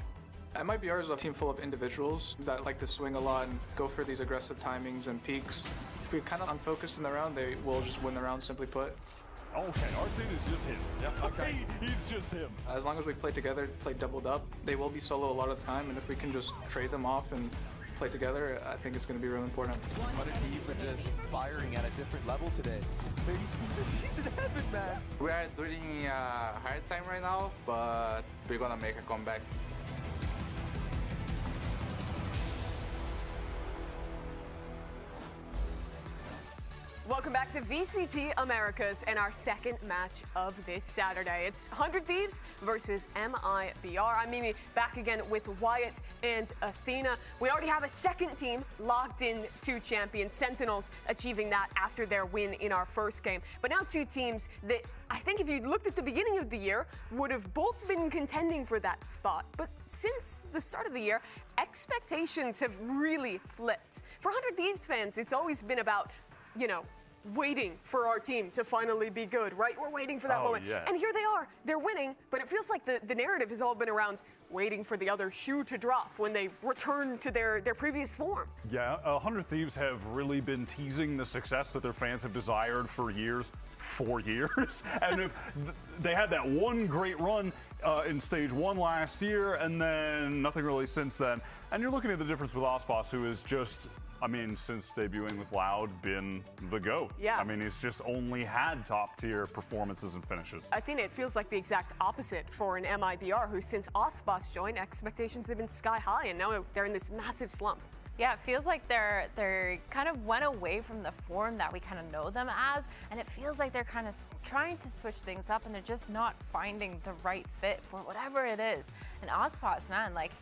MIBR is a team full of individuals that like to swing a lot and go for these aggressive timings and peaks. If we kind of unfocus in the round, they will just win the round, simply put. Okay, Artsin is just him. Yeah, okay, he's just him. As long as we play together, play doubled up, they will be solo a lot of the time, and if we can just trade them off and play together, I think it's going to be really important. Other teams are just firing at a different level today. He's in heaven, man. We are doing a hard time right now, but we're gonna make a comeback. Welcome back to VCT Americas and our second match of this Saturday. It's 100 Thieves versus MIBR. I'm Mimi, back again with Wyatt and Athena. We already have a second team locked in to champion, Sentinels achieving that after their win in our first game. But now two teams that I think if you looked at the beginning of the year would have both been contending for that spot. But since the start of the year, expectations have really flipped. For 100 Thieves fans, it's always been about, you know, waiting for our team to finally be good, right? We're waiting for that moment. Yeah. And here they are. They're winning, but it feels like the narrative has all been around waiting for the other shoe to drop when they return to their previous form. Yeah, 100 Thieves have really been teasing the success that their fans have desired for years. 4 years. And if they had that one great run in stage 1 last year, and then nothing really since then. And you're looking at the difference with Icebox, who is just, I mean, since debuting with Loud, been the GOAT. Yeah. I mean, he's just only had top-tier performances and finishes. I think it feels like the exact opposite for an MIBR, who since Icebox joined, expectations have been sky high, and now they're in this massive slump. Yeah, it feels like they're kind of went away from the form that we kind of know them as, and it feels like they're kind of trying to switch things up, and they're just not finding the right fit for whatever it is. And Icebox, man, like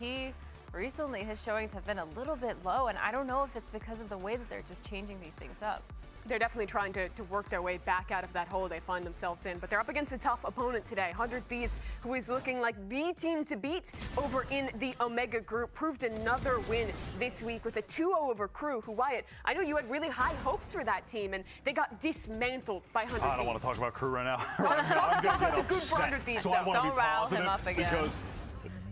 recently his showings have been a little bit low, and I don't know if it's because of the way that they're just changing these things up. They're definitely trying to work their way back out of that hole they find themselves in, but they're up against a tough opponent today. 100 Thieves, who is looking like the team to beat over in the Omega group, proved another win this week with a 2-0 over Crew, who, Wyatt, I know you had really high hopes for that team, and they got dismantled by 100 Thieves. I don't want to talk about Crew right now. I'm talk about the good for 100 Thieves, so though. I want to be Don't rile positive him up again. because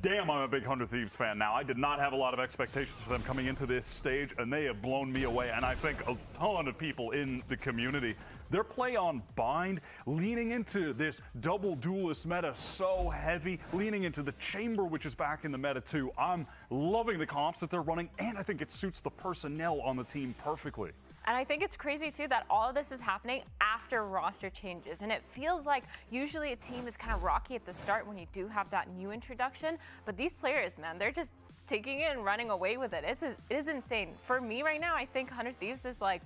damn, I'm a big 100 Thieves fan now. I did not have a lot of expectations for them coming into this stage, and they have blown me away. And I think a ton of people in the community, their play on Bind, leaning into this double duelist meta so heavy, leaning into the Chamber, which is back in the meta too. I'm loving the comps that they're running, and I think it suits the personnel on the team perfectly. And I think it's crazy too that all of this is happening after roster changes. And it feels like usually a team is kind of rocky at the start when you do have that new introduction. But these players, man, they're just taking it and running away with it. It is insane. For me right now, I think 100 Thieves is like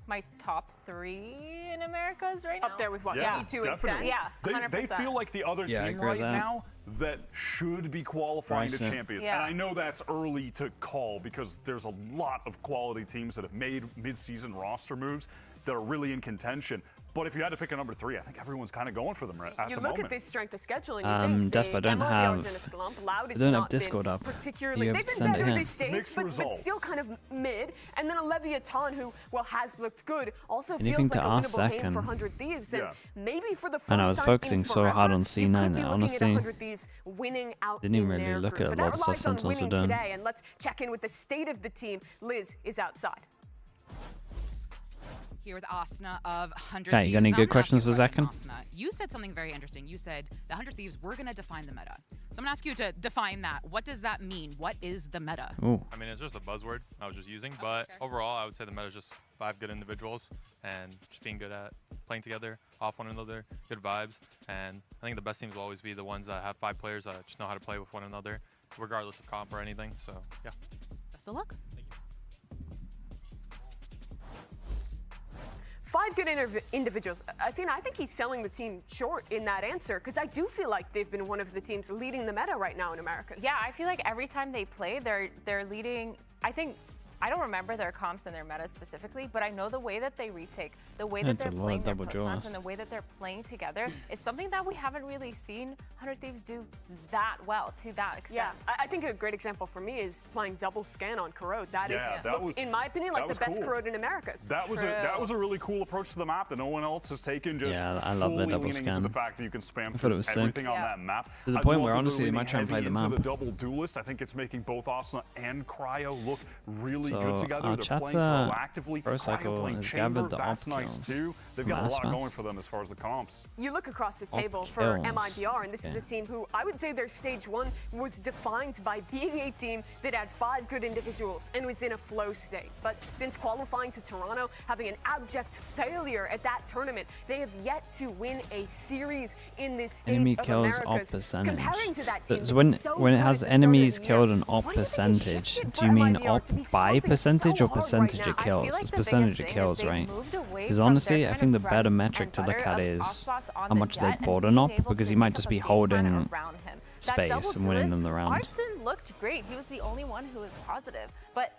my top 3 in Americas right now. Up there with what? Yeah, E2 and SEN? Yeah, 100%. They feel like the other team right now that should be qualifying to champions. Yeah. And I know that's early to call because there's a lot of quality teams that have made mid-season roster moves that are really in contention. But if you had to pick a number 3, I think everyone's kind of going for them at the moment. You look at this strength of schedule and you think Despa, don't have Discord up. Particularly, You they've been send it better in. this stage, but still kind of mid. And then a Leviathan, who, well, has looked good, also Anything feels like to a ask winnable game second. for 100 Thieves. And maybe for the first And I was time focusing in so forever, hard on you C9 could be that looking honestly at 100 Thieves winning out didn't even in really their look group. at But a lot that of stuff relies on Sentinels are winning doing. today. And let's check in with the state of the team. Liz is outside. Here with Asuna of 100 Okay, Thieves. you got any Now I'm good gonna ask you questions a for question, Zakin? Asuna. You said something very interesting. You said the 100 Thieves, we're going to define the meta. So I'm going to ask you to define that. What does that mean? What is the meta? Ooh. I mean, it's just a buzzword I was just using, but overall, I would say the meta is just 5 good individuals and just being good at playing together, off one another, good vibes. And I think the best teams will always be the ones that have 5 players that just know how to play with one another, regardless of comp or anything. So, yeah. Best of luck. 5 good individuals. I think he's selling the team short in that answer, because I do feel like they've been one of the teams leading the meta right now in America. Yeah, I feel like every time they play, they're leading. I don't remember their comps and their meta specifically, but I know the way that they retake, the way that they're playing their placements, and the way that they're playing together is something that we haven't really seen 100 Thieves do that well, to that extent. Yeah, I think a great example for me is playing double scan on Corrode. That was, in my opinion, like the best cool. Corrode in Americas. That was a really cool approach to the map that no one else has taken. Just I love the double scan. The fact that you can spam everything on that map. To the point where honestly they might try and play the map. The double duelist, I think it's making both Asuna and Cryo look really good together. Our They're playing proactively. Pro Cycle has gathered the op nice too. They've got a lot going for them as far as the comps. You look across the table for MIBR, and this is a team who I would say their stage 1 was defined by being a team that had 5 good individuals and was in a flow state. But since qualifying to Toronto, having an abject failure at that tournament, they have yet to win a series in this stage enemy of kills Americas. op percentage. Comparing to that team, So when it has enemies killed an op percentage, do you mean op by percentage or percentage of kills? It's percentage of kills, right? Because honestly, I think the better metric to look at is how much they bought an op, because he might just be holding space and winning them the round. Artson looked great. He was the only one who was positive, but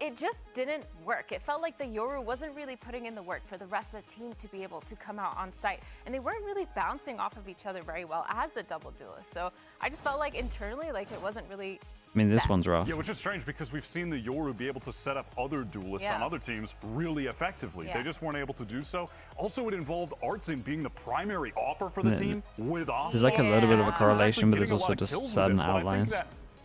it just didn't work. It felt like the Yoru wasn't really putting in the work for the rest of the team to be able to come out on site, and they weren't really bouncing off of each other very well as the double duelist. So I just felt like internally, like it wasn't really. I mean, this one's rough. Yeah, which is strange because we've seen the Yoru be able to set up other duelists on other teams really effectively. They just weren't able to do so. Also, it involved Artson being the primary offer for the team with Ospas. There's like a little bit of a correlation, but there's also just sudden outliers.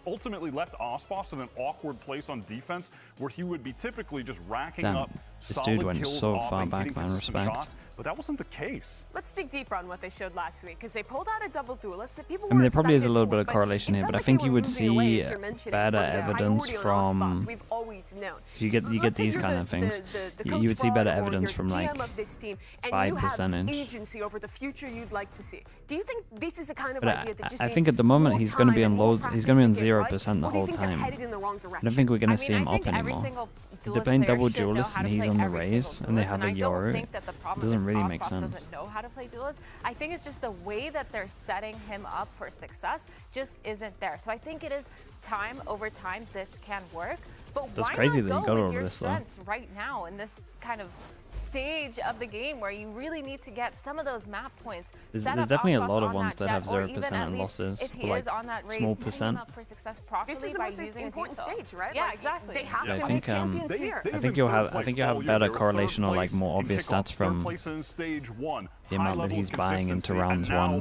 Ultimately left Ospas in an awkward place on defense where he would be typically just racking up this solid dude went kills so off far and back, getting man, consistent respect. shots, but that wasn't the case. Let's dig deeper on what they showed last week, because they pulled out a double duelist that people I mean, were there probably is a excited little for, bit of but correlation it here, felt but I like think they you were would moving away, see as you're mentioning, better from the evidence priority on from. Ospas we've always known. You get these kind of things. You would see better evidence from like GM of this team, and 5 you have percentage. agency over the future you'd like to see. Do you think this is the kind of But idea that just I needs think at the moment more he's going to be time on and more loads. He's going to be on practice to get 0% the right? Or do you whole think they're time. headed in the wrong I don't direction? think we're going to I see mean, him I up think every anymore. single If they're duelist playing player double should know duelist how and to he's play on the every raise single and they duelist, have a and I don't Yoru, think that the it problem doesn't is really make Ospas sense. doesn't know how to play duelist. I think it's just the way that they're setting him up for success just isn't there. So I think it is time over time this can work. But That's why crazy not that you go got with all your this, though. strengths right now in this kind of stage of the game where you really need to get some of those map points? There's set up definitely a Ospas lot of on ones that jet, have or 0% even at and least losses, if he or is like on that race, small setting him percent. up for success properly This is the by most using important his stage, right? Yeah, Like, exactly. They have Yeah, to I make think champions here. I think you'll have better correlation or like more obvious stats from the amount that he's buying into rounds 1.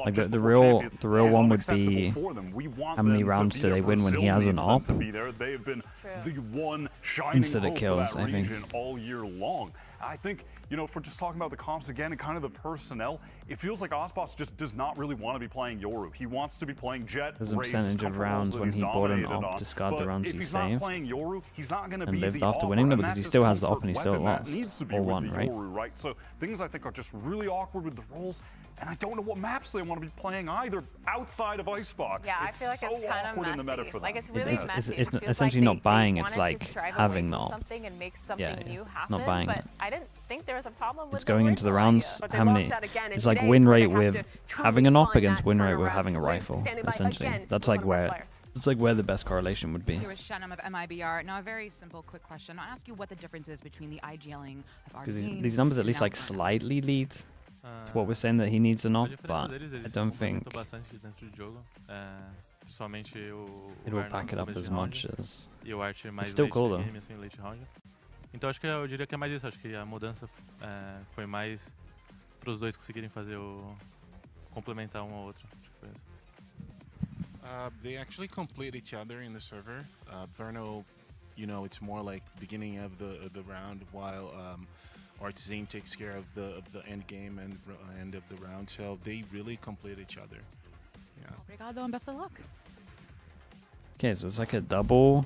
Like the real one would be how many rounds do they win when he has an op They've been the one shining instead of hope kills, for that I think. region all year long. I think, you know, for just talking about the comps again and kind of the personnel, it feels like Ospas just does not really want to be playing Yoru. He wants to be playing Jet. There's a Raze, percentage of couple rounds that when he's he bought an dominated op, on. discard the But rounds if he he's not saved, playing Yoru, he's not going to and be lived the after offer, winning them and because he that's still his has the op comfort and he still weapon. That lost. needs to be Or with won, the right? Yoru, right? So things I think are just really awkward with the roles, and I don't know what maps they want to be playing either outside of Icebox. Yeah, I feel like it's kind of awkward in the meta messy. for them. Like it's really messy. It's It feels essentially like not buying, they it's wanted to like strive having away the from op. something and make something Yeah, new not happen. buying But it. I didn't think there was a problem with It's going into the original rounds. idea. How many? It's like win rate with having an op against win rate with having a rifle. Essentially, that's like where the best correlation would be. Here was Shenum of MIBR. Now, a very simple, quick question. I'll ask you what the difference is between the IGLing of Because Arzine. these numbers at least like slightly lead to what we're saying that he needs an op, but I don't think it will back it up as much as. It's still cool though. Então acho que eu diria que é mais isso, acho que a mudança foi mais para os dois conseguirem fazer complementar um ao outro. Acho que foi isso. They actually complete each other in the server. Verno, you know, it's more like beginning of the round, while Artzine takes care of the end game and end of the round. So they really complete each other. Yeah. Obrigado and best of luck. Okay, so it's like a double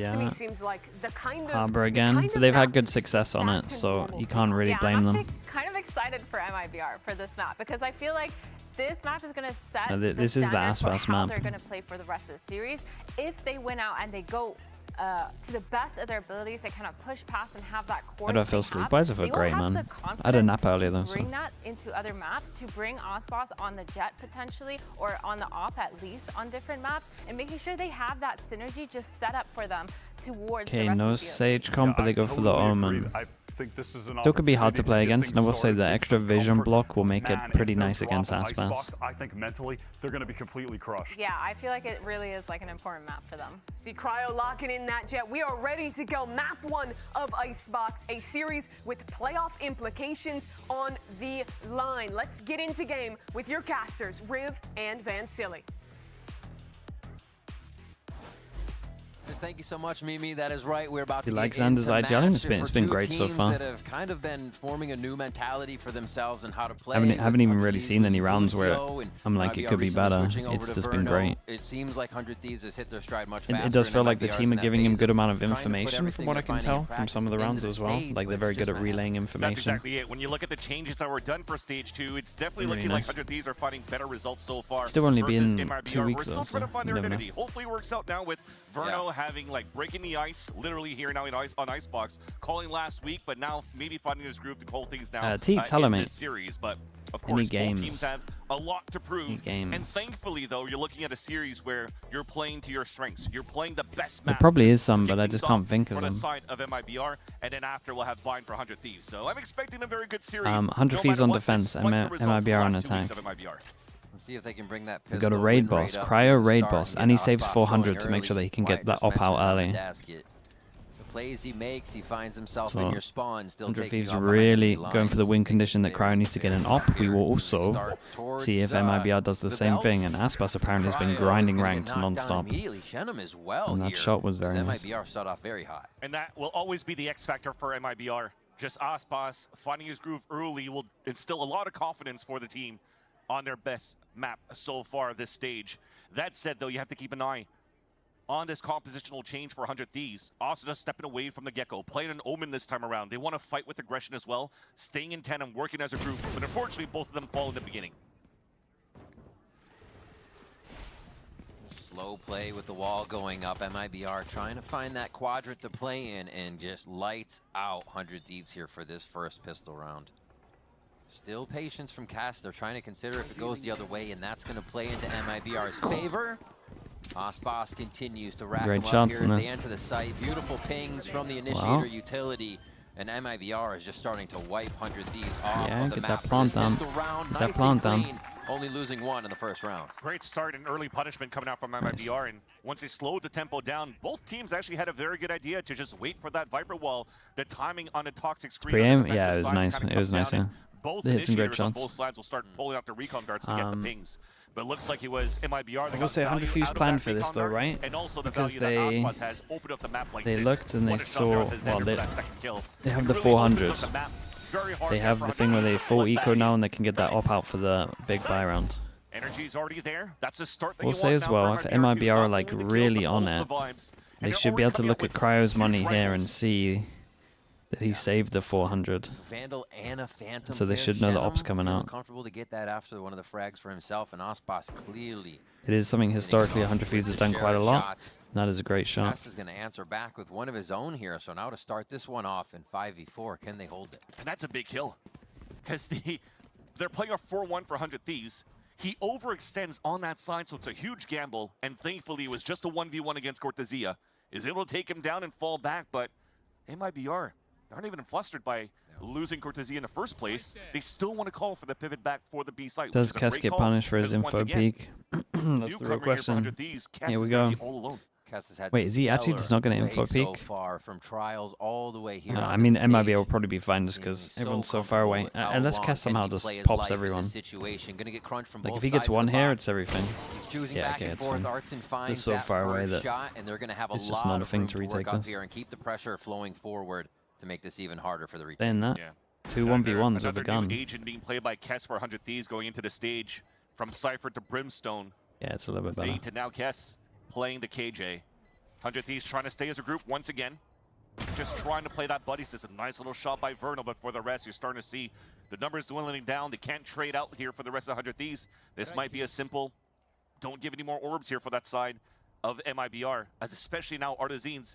This to Yeah. me seems like the kind of Harbor again, but they've had good success on it, so you can't really blame I'm them. actually kind of excited for MIBR for this map because I feel like this map is going to set This is the standard for Aspas how map. they're going to play for the rest of the series. If they win out and they go to the best of their abilities, they kind of push past and have that core. How do I feel? Sleep wise, I feel great, man. I had a nap earlier though. Bring that into other maps, to bring Icebox on the jet potentially, or on the op at least on different maps, and making sure they have that synergy just set up for them towards the rest no of the field. Sage comp, but they go for the Omen. Still could be hard to play against, and I will say the extra vision block will make it pretty nice against Icebox. I think mentally they're going to be completely crushed. Yeah, I feel like it really is like an important map for them. See Cryo locking in that jet. We are ready to go. Map 1 of Icebox, a series with playoff implications on the line. Let's get into game with your casters, Riv and Van Silly. Thank you so much, Mimi. That is right. We're about to like get into Xander's match it's been for great two so teams far. that have kind of been forming a new mentality for themselves and how to play. Haven't even really seen any rounds where I'm like, it could be better. It's just been great. It seems like 100 Thieves has hit their stride much faster. It does feel like the MIBR's team in are that giving him phase good of amount of trying to put information from everything what I they're can finding tell in from practice some of the into rounds the as well. stage, Like they're but very it's good just at relaying That's information. exactly it. When you look at the changes that were done for Stage 2, it's definitely Really looking nice. like 100 Thieves are finding better results so far. Still only versus been MIBR. 2 weeks We're still though, trying to so find you their never know. identity. Hopefully it works out now with Verno having like breaking the ice, literally here now on Icebox, calling last week, but now maybe finding his groove to call things now tell in me. this series. But of Any course, both games. teams have a lot to prove. games. And thankfully, though, you're looking at a series where you're playing to your strengths. You're playing the best There map. probably is some, to but I kick just things can't off think of for the them. side of MIBR, and then after we'll have Bind for 100 Thieves. So I'm expecting a very good series. 100 no Thieves matter on what, defense, despite the results of the MIBR on last 2 weeks attack. of MIBR. Let's see if they can bring that We pistol got a raid win boss, rate up Cryo from the raid start boss, get and he Icebox saves going 400 to make early. sure that he can Wyatt get that just op out mentioned on the early. basket. The plays he makes, he finds himself So, in your spawn, still 100 taking Thieves you are out behind really enemy going for the lines. win condition that Cryo needs to get an op. We will also see if MIBR does the same thing, and Aspas apparently has been grinding ranked non-stop. Immediately, Shenum as well And that here, shot was very as nice. MIBR start off very hot. And that will always be the X factor for MIBR. Just Aspas finding his groove early will instill a lot of confidence for the team on their best map so far this stage. That said, though, you have to keep an eye on this compositional change for 100 Thieves. Also just stepping away from the get-go, playing an Omen this time around. They want to fight with aggression as well, staying in tandem, working as a group, but unfortunately both of them fall in the beginning. Slow play with the wall going up. MIBR trying to find that quadrant to play in and just lights out 100 Thieves here for this first pistol round. Still patience from Cass. They're trying to consider if it goes the other way, and that's going to play into MIBR's favor. Aspas continues to rack Great them up shots here in as this. they enter the site. Beautiful pings from the initiator utility. And MIBR is just starting to wipe 100 Thieves off Yeah, of the get map that for this plant down. pistol round. Get that Nice plant and down. clean. Only losing 1 in the first round. Great start and early punishment coming out from MIBR, and once they slowed the tempo down, both teams actually had a very good idea to just wait for that Viper wall. The timing on the toxic screen. Pre-aim, on the yeah, defensive it was side nice. kinda It was comes nice, down, yeah. and both They hit some great initiators on shots. both sides will start pulling out the recon guards to get the pings. But it looks like it was MIBR. I will say 100 Thieves planned for this though, right? And also the Because value that Aspas has opened up the map like they this. looked and they What a shot saw, there to Xander well, for they that second kill. have It the really opens 400s. up the map very hard They there have for the thing where they full Less eco bad. now and they can get that op out for the big buy round. Energy's already there. That's a start that We'll you say want as now well, for if MIBR MIBR are too. like Not only the kills, really but on also it, the vibes. they And should they're be able to already look coming at out Cryo's with money huge here and rifles. see that he saved the 400. Vandal and a Phantom. So they pair. should know the Shenum op's coming feeling out. comfortable to get that after one of the frags for himself, and Aspas clearly. It is something historically 100 Thieves has done quite a lot. Shots. That is a great shot. Cass is going to answer back with one of his own here. So now to start this one off in 5v4, can they hold it? And that's a big kill. Because they're playing a 4-1 for 100 Thieves. He overextends on that side, so it's a huge gamble. And thankfully, it was just a 1v1 against Cortezia. Is able to take him down and fall back, but MIBR aren't even flustered by losing Cortezia in the first place. They still want to call for the pivot back for the B site. Does which is a Cass great get call, punished for his because once info again, peak? That's the real newcomer here for question. 100 Thieves, Cass Here we is gonna go. be all alone. Cass has had Wait, is he actually just not going to stellar info play so peak? far from trials all the way here. I onto mean, the MIBR stage. will probably be fine just because everyone's so far away. How Unless long Cass can somehow he just play his pops life in everyone. this situation? Gonna get crunched from Like both if he gets sides of one the here, box. it's everything. He's choosing Yeah, back okay, and it's forth. fine. Artson finds It's so that far away first that shot, and they're gonna have a it's just lot not a of thing room to to work retake up this. here and keep the pressure flowing forward to make this even harder for the retake. Saying that, 2 1v1s with a Another gun. new agent being played by Kess for 100 Thieves going into the stage from Cypher to Brimstone. Yeah, it's a little bit better. Fade to now Kess playing the KJ. 100 Thieves trying to stay as a group once again. Just trying to play that buddy system. Nice little shot by Vernal, but for the rest, you're starting to see the numbers dwindling down. They can't trade out here for the rest of 100 Thieves. This might be a simple, don't give any more orbs here for that side of MIBR, as especially now Artisans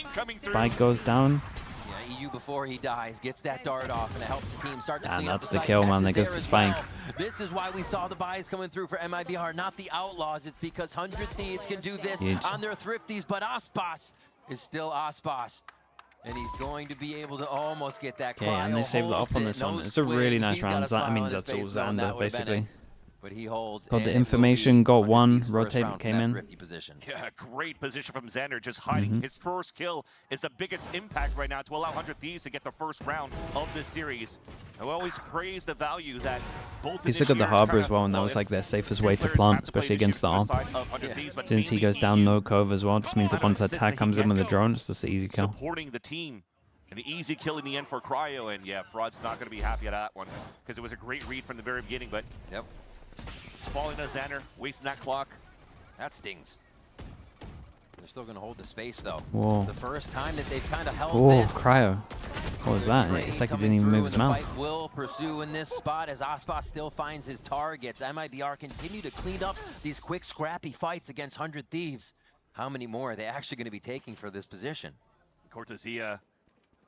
coming through. Spike goes down. Yeah, EU before he dies gets that dart off, and it helps the team start to clean up the that's the site. kill, man. Tess That is goes there to as Spike. well. This is why we saw the buys coming through for MIBR, not the Outlaws. It's because 100 Thieves can do this Huge. on their Thrifties, but Aspas is still Aspas. And he's going to be able to almost get that. Okay, and they saved the up on this one. It's a really nice round. That, I mean, that's all Xander, basically. But he holds. Got the information, got one, rotate, came in. Yeah, great position from Xander, just hiding. His first kill is the biggest impact right now to allow 100 Thieves to get the first round of this series. I always praise the value that both. He's got the harbor as well, and that was like their safest way to plant, especially against the AWP. As soon as he goes down no cove as well, just means that once that tag comes in with the drone, it's just an easy kill. Supporting the team. An easy kill in the end for Cryo, and yeah, Fraud's not going to be happy at that one because it was a great read from the very beginning, but yep. Falling to Xander, wasting that clock. That stings. They're still going to hold the space, though. Whoa. The first time that they've kind of held this. Cryo. What was that? It's like he didn't even move his mouse. Will pursue in this spot as Icebox still finds his targets. MIBR continue to clean up these quick, scrappy fights against 100 Thieves. How many more are they actually going to be taking for this position? Cortezia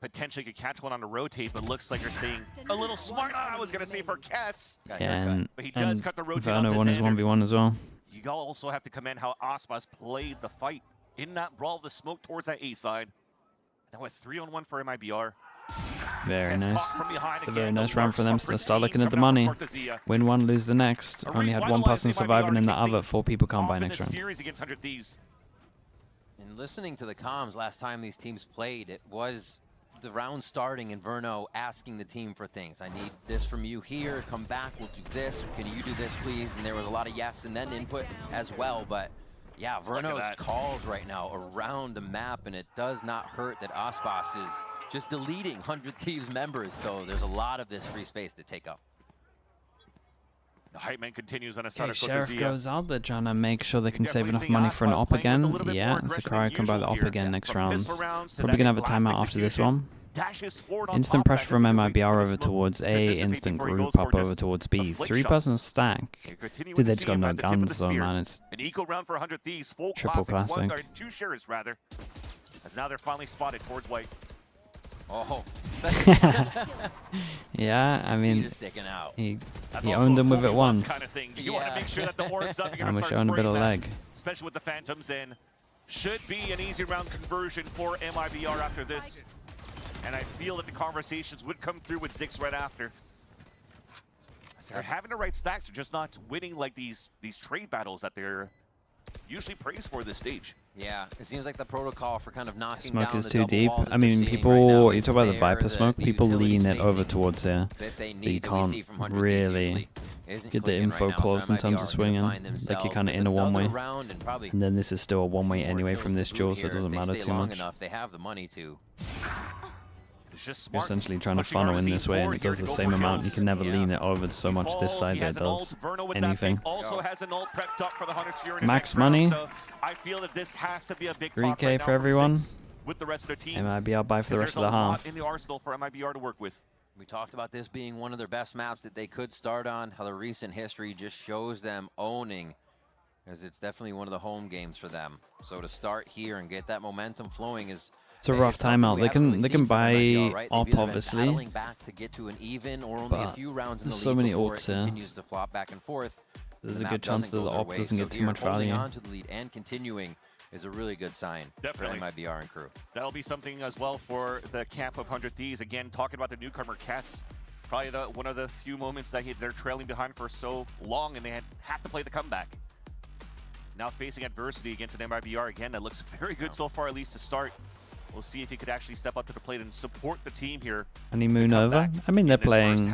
potentially could catch one on the rotate, but looks like they're staying a little smart. I was going to say for Kess. Yeah, and but he does cut the rotate. Verno won his 1v1 as well. You also have to commend how Aspas played the fight in that brawl, the smoke towards that A side. Now a 3-on-1 for MIBR. Very nice. A very nice round for them to start looking at the money. Win one, lose the next. Only had one person surviving in the other. 4 people can't buy next round. And listening to the comms last time these teams played, it was the round starting and Verno asking the team for things. I need this from you here, come back, we'll do this, can you do this please? And there was a lot of yes and then input as well, but yeah, Verno's calls right now around the map, and it does not hurt that Aspas is just deleting 100 Thieves members, so there's a lot of this free space to take up. The hype man continues on a side of Sheriff goes out, they're trying to make sure they can save enough money for an op again. Yeah, Sakurai can buy the op again next round. Probably gonna have a timeout after this one. Instant pressure from MIBR over towards A, instant group up over towards B. 3-person stack. Dude, they just got no guns though, man. It's an eco round for 100 Thieves, full triple classic. 2 shares rather. As now they're finally spotted towards white. Oh. Yeah, I mean, sticking out. he owned them with it once. Kind of thing. You want to make sure that the orb's up. I wish I owned a bit of leg. Especially with the Phantoms in. Should be an easy round conversion for MIBR after this. And I feel that the conversations would come through with Zix right after. They're having the right stacks, they're just not winning like these trade battles that they're usually praised for this stage. Yeah, it seems like the protocol for kind of knocking smoke down is the too double deep. wall that I mean, they're seeing people, right now you is talk about the there, Viper smoke, people lean it over towards there. that they But need you that we see can't from 100 really isn't get the clicking info right now, so close in terms MIBR of swinging. gonna find Like you're themselves kind of with in a another one-way. round and probably And then this is still a one-way anyway from this duel, so it here. doesn't If matter they stay too long much. enough, they have the money to. It's just You're smart. essentially trying to funnel in this way, and it does the same amount. You can never lean it over so much this side that it does anything. Also has an ult prepped up for the Hunters here in Max the next money. round, so I feel that this has to be a big 3K talk right for now everyone. Zix with the rest of their team. MIBR buy for the rest of the There's a lot half. in the arsenal for MIBR to work with. We talked about this being one of their best maps that they could start on, how the recent history just shows them owning, as it's definitely one of the home games for them. So to start here and get that momentum flowing is It's a rough timeout. They can buy op obviously, back to get to an even or only but a few rounds in the there's lead so many before ults it here. continues to flop back and forth. There's The a map good chance that doesn't the go their op way, doesn't so get too here, much holding value. on to the lead and continuing is a really good sign Definitely. for MIBR and crew. That'll be something as well for the camp of 100 Thieves. Again, talking about the newcomer Kess, probably one of the few moments that they're trailing behind for so long, and they have to play the comeback. Now facing adversity against an MIBR again, that looks very good so far, at least to start. We'll see if he could actually step up to the plate and support the team here. Honeymoon over. I mean, they're playing.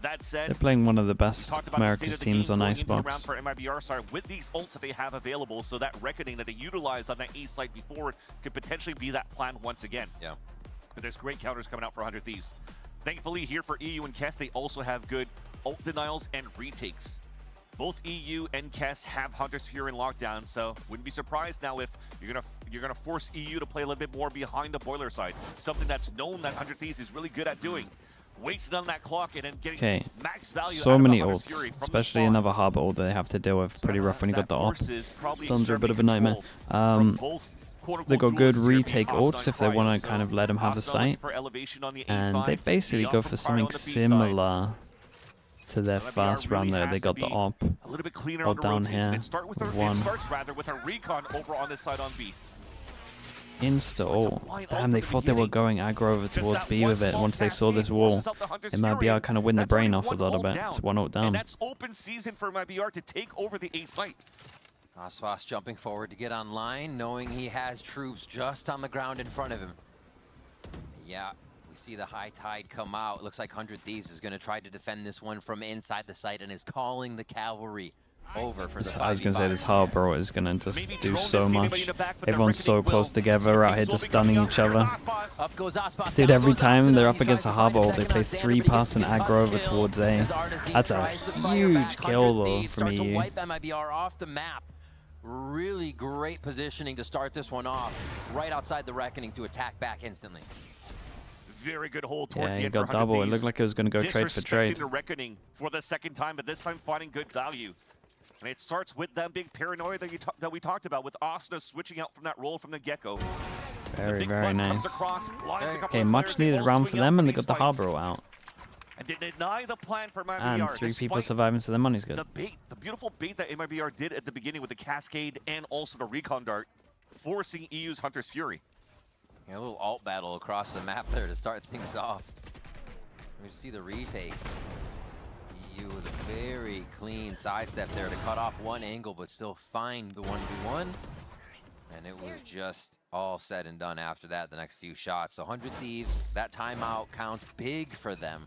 That said, They're playing one of the best talked about America's the state of the teams game on going into the round Icebox. for MIBR side with these ults that they have available, so that reckoning that they utilized on that A side before could potentially be that plan once again. Yeah. But there's great counters coming out for 100 Thieves. Thankfully, here for EU and Kess, they also have good ult denials and retakes. Both EU and Kess have Hunters here in lockdown, so wouldn't be surprised now if you're gonna force EU to play a little bit more behind the boiler side. Something that's known that 100 Thieves is really good at doing. Wasting on that clock and then getting max value. So out many of the ults, Hunter's Fury from especially the spawn. another harbor ult that they have to deal with. Pretty rough when you got the op. Forces probably Stuns are a bit of a exerting nightmare. control from both They got good duelists here being retake Hostile ults if they want to kind of let them have the Hostile looking site. for elevation on the A And side, they basically Neon go from for Cryo something on the B side. similar to their MIBR first round really there. has They to got the be op a little bit cleaner all on the down rotates. here. It starts with one. rather with a recon over on this side on B. Insta-ult. Damn, they thought they were going aggro over towards B with it. Once they saw this wall, MIBR kind of win the brain off a little bit. It's 1-0 down. And that's open season for MIBR to take over the A site. Aspas jumping forward to get online, knowing he has troops just on the ground in front of him. Yeah, we see the high tide come out. It looks like 100 Thieves is going to try to defend this one from inside the site and is calling the cavalry over for the 5v5. I was going to say this Harbor is going to just do so much. Everyone's so close together out here just stunning each other. Up goes Aspas. Dude, every time they're up against a Harbor, they play 3-pass and aggro over towards A. That's a huge kill though from EU. Wipe MIBR off the map. Really great positioning to start this one off. Right outside the Reckoning to attack back instantly. Very good hold towards the Yeah, end he got double. It looked like it was going to go trade for trade. The Reckoning for the second time, but this time finding good value. And it starts with them being paranoid that we talked about, with Asuna switching out from that role from the get-go. Very, very nice. Okay, much needed round for them, and they got the Harbor out. And they deny the plan for MIBR. And 3 people surviving, so their money's good. The beautiful bait that MIBR did at the beginning with the Cascade and also the Recon Dart, forcing EU's Hunter's Fury. Yeah, a little alt battle across the map there to start things off. We see the retake. EU with a very clean sidestep there to cut off one angle, but still find the 1v1. And it was just all said and done after that, the next few shots. So 100 Thieves, that timeout counts big for them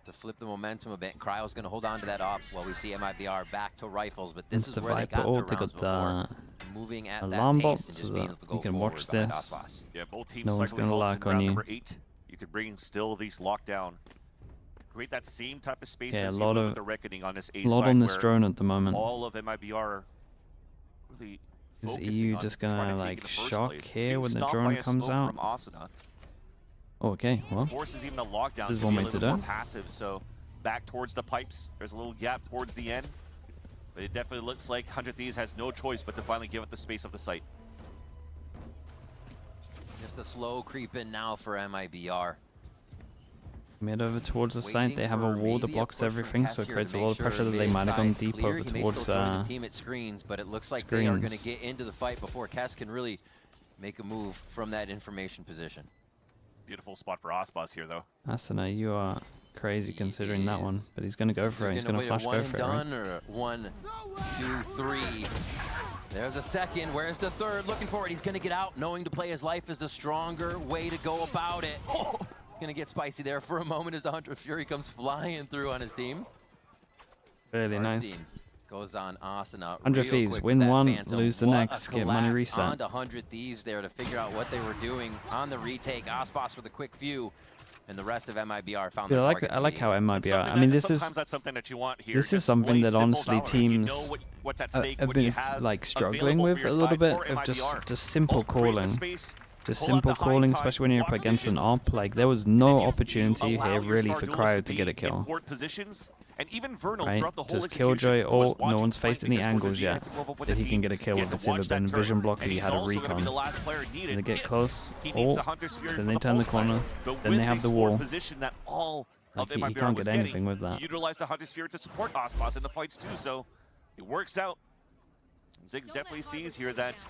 to flip the momentum a bit. And Cryo's going to hold on to that op while we see MIBR back to rifles, but this is where they got their rounds before. Moving at alarm that bot pace and so just being that able to go you can forward watch behind this. Aspas. Yeah, both teams No one's cycling gonna ults lock in on round you. number 8. You could bring still these lockdown. Create that same type of space Okay, a as lot you of with the Reckoning on this A lot side on this where drone at the moment. all of MIBR really Is focusing EU on just trying gonna to take like in the first shock place. It's here being when the stopped drone by a comes smoke out? from Asuna. Oh, okay, well, Forces even a lockdown this is to one be a way to little do more passive. So back towards the pipes. There's a little gap towards the end. But it definitely looks like 100 Thieves has no choice but to finally give it the space of the site. Just a slow creep in now for MIBR. mid over towards the site. They have a wall that blocks everything, so it creates a lot of pressure that they mid might have gone side's deep clear. over He may towards still join the team at screens, but it looks like they are going to get into the fight before Kess can really make a move from that information position. Beautiful spot for Aspas here, though. Asuna, you are crazy considering that one, but he's going to go for it. He's going to flash go for it, right? Or 1, 2, 3. There's a second. Where's the third? Looking for it. He's going to get out, knowing to play his life is the stronger way to go about it. It's going to get spicy there for a moment as the Hunter's Fury comes flying through on his team. Really nice. Goes on Asuna. 100 Thieves, win one, lose the next, get money reset. On to 100 Thieves there to figure out what they were doing on the retake. Aspas with a quick few, and the rest of MIBR found their targets. I like how MIBR. I mean, this is that's something that you want here. This is something that honestly teams have been like struggling with a little bit of just simple calling. Just simple calling, especially when you're up against an op. Like there was no opportunity here really for Cryo to get a kill. And even Vernal right? throughout the whole Just Killjoy, execution or no one's faced any angles yet that he can get a kill with. It's either been vision block or he had a recon. And they get close, or then they turn the corner, then they have the wall. Like he can't get anything with that. Utilize the Hunter's Fury to support Aspas in the fights too, so it works out. Ziggs definitely sees here that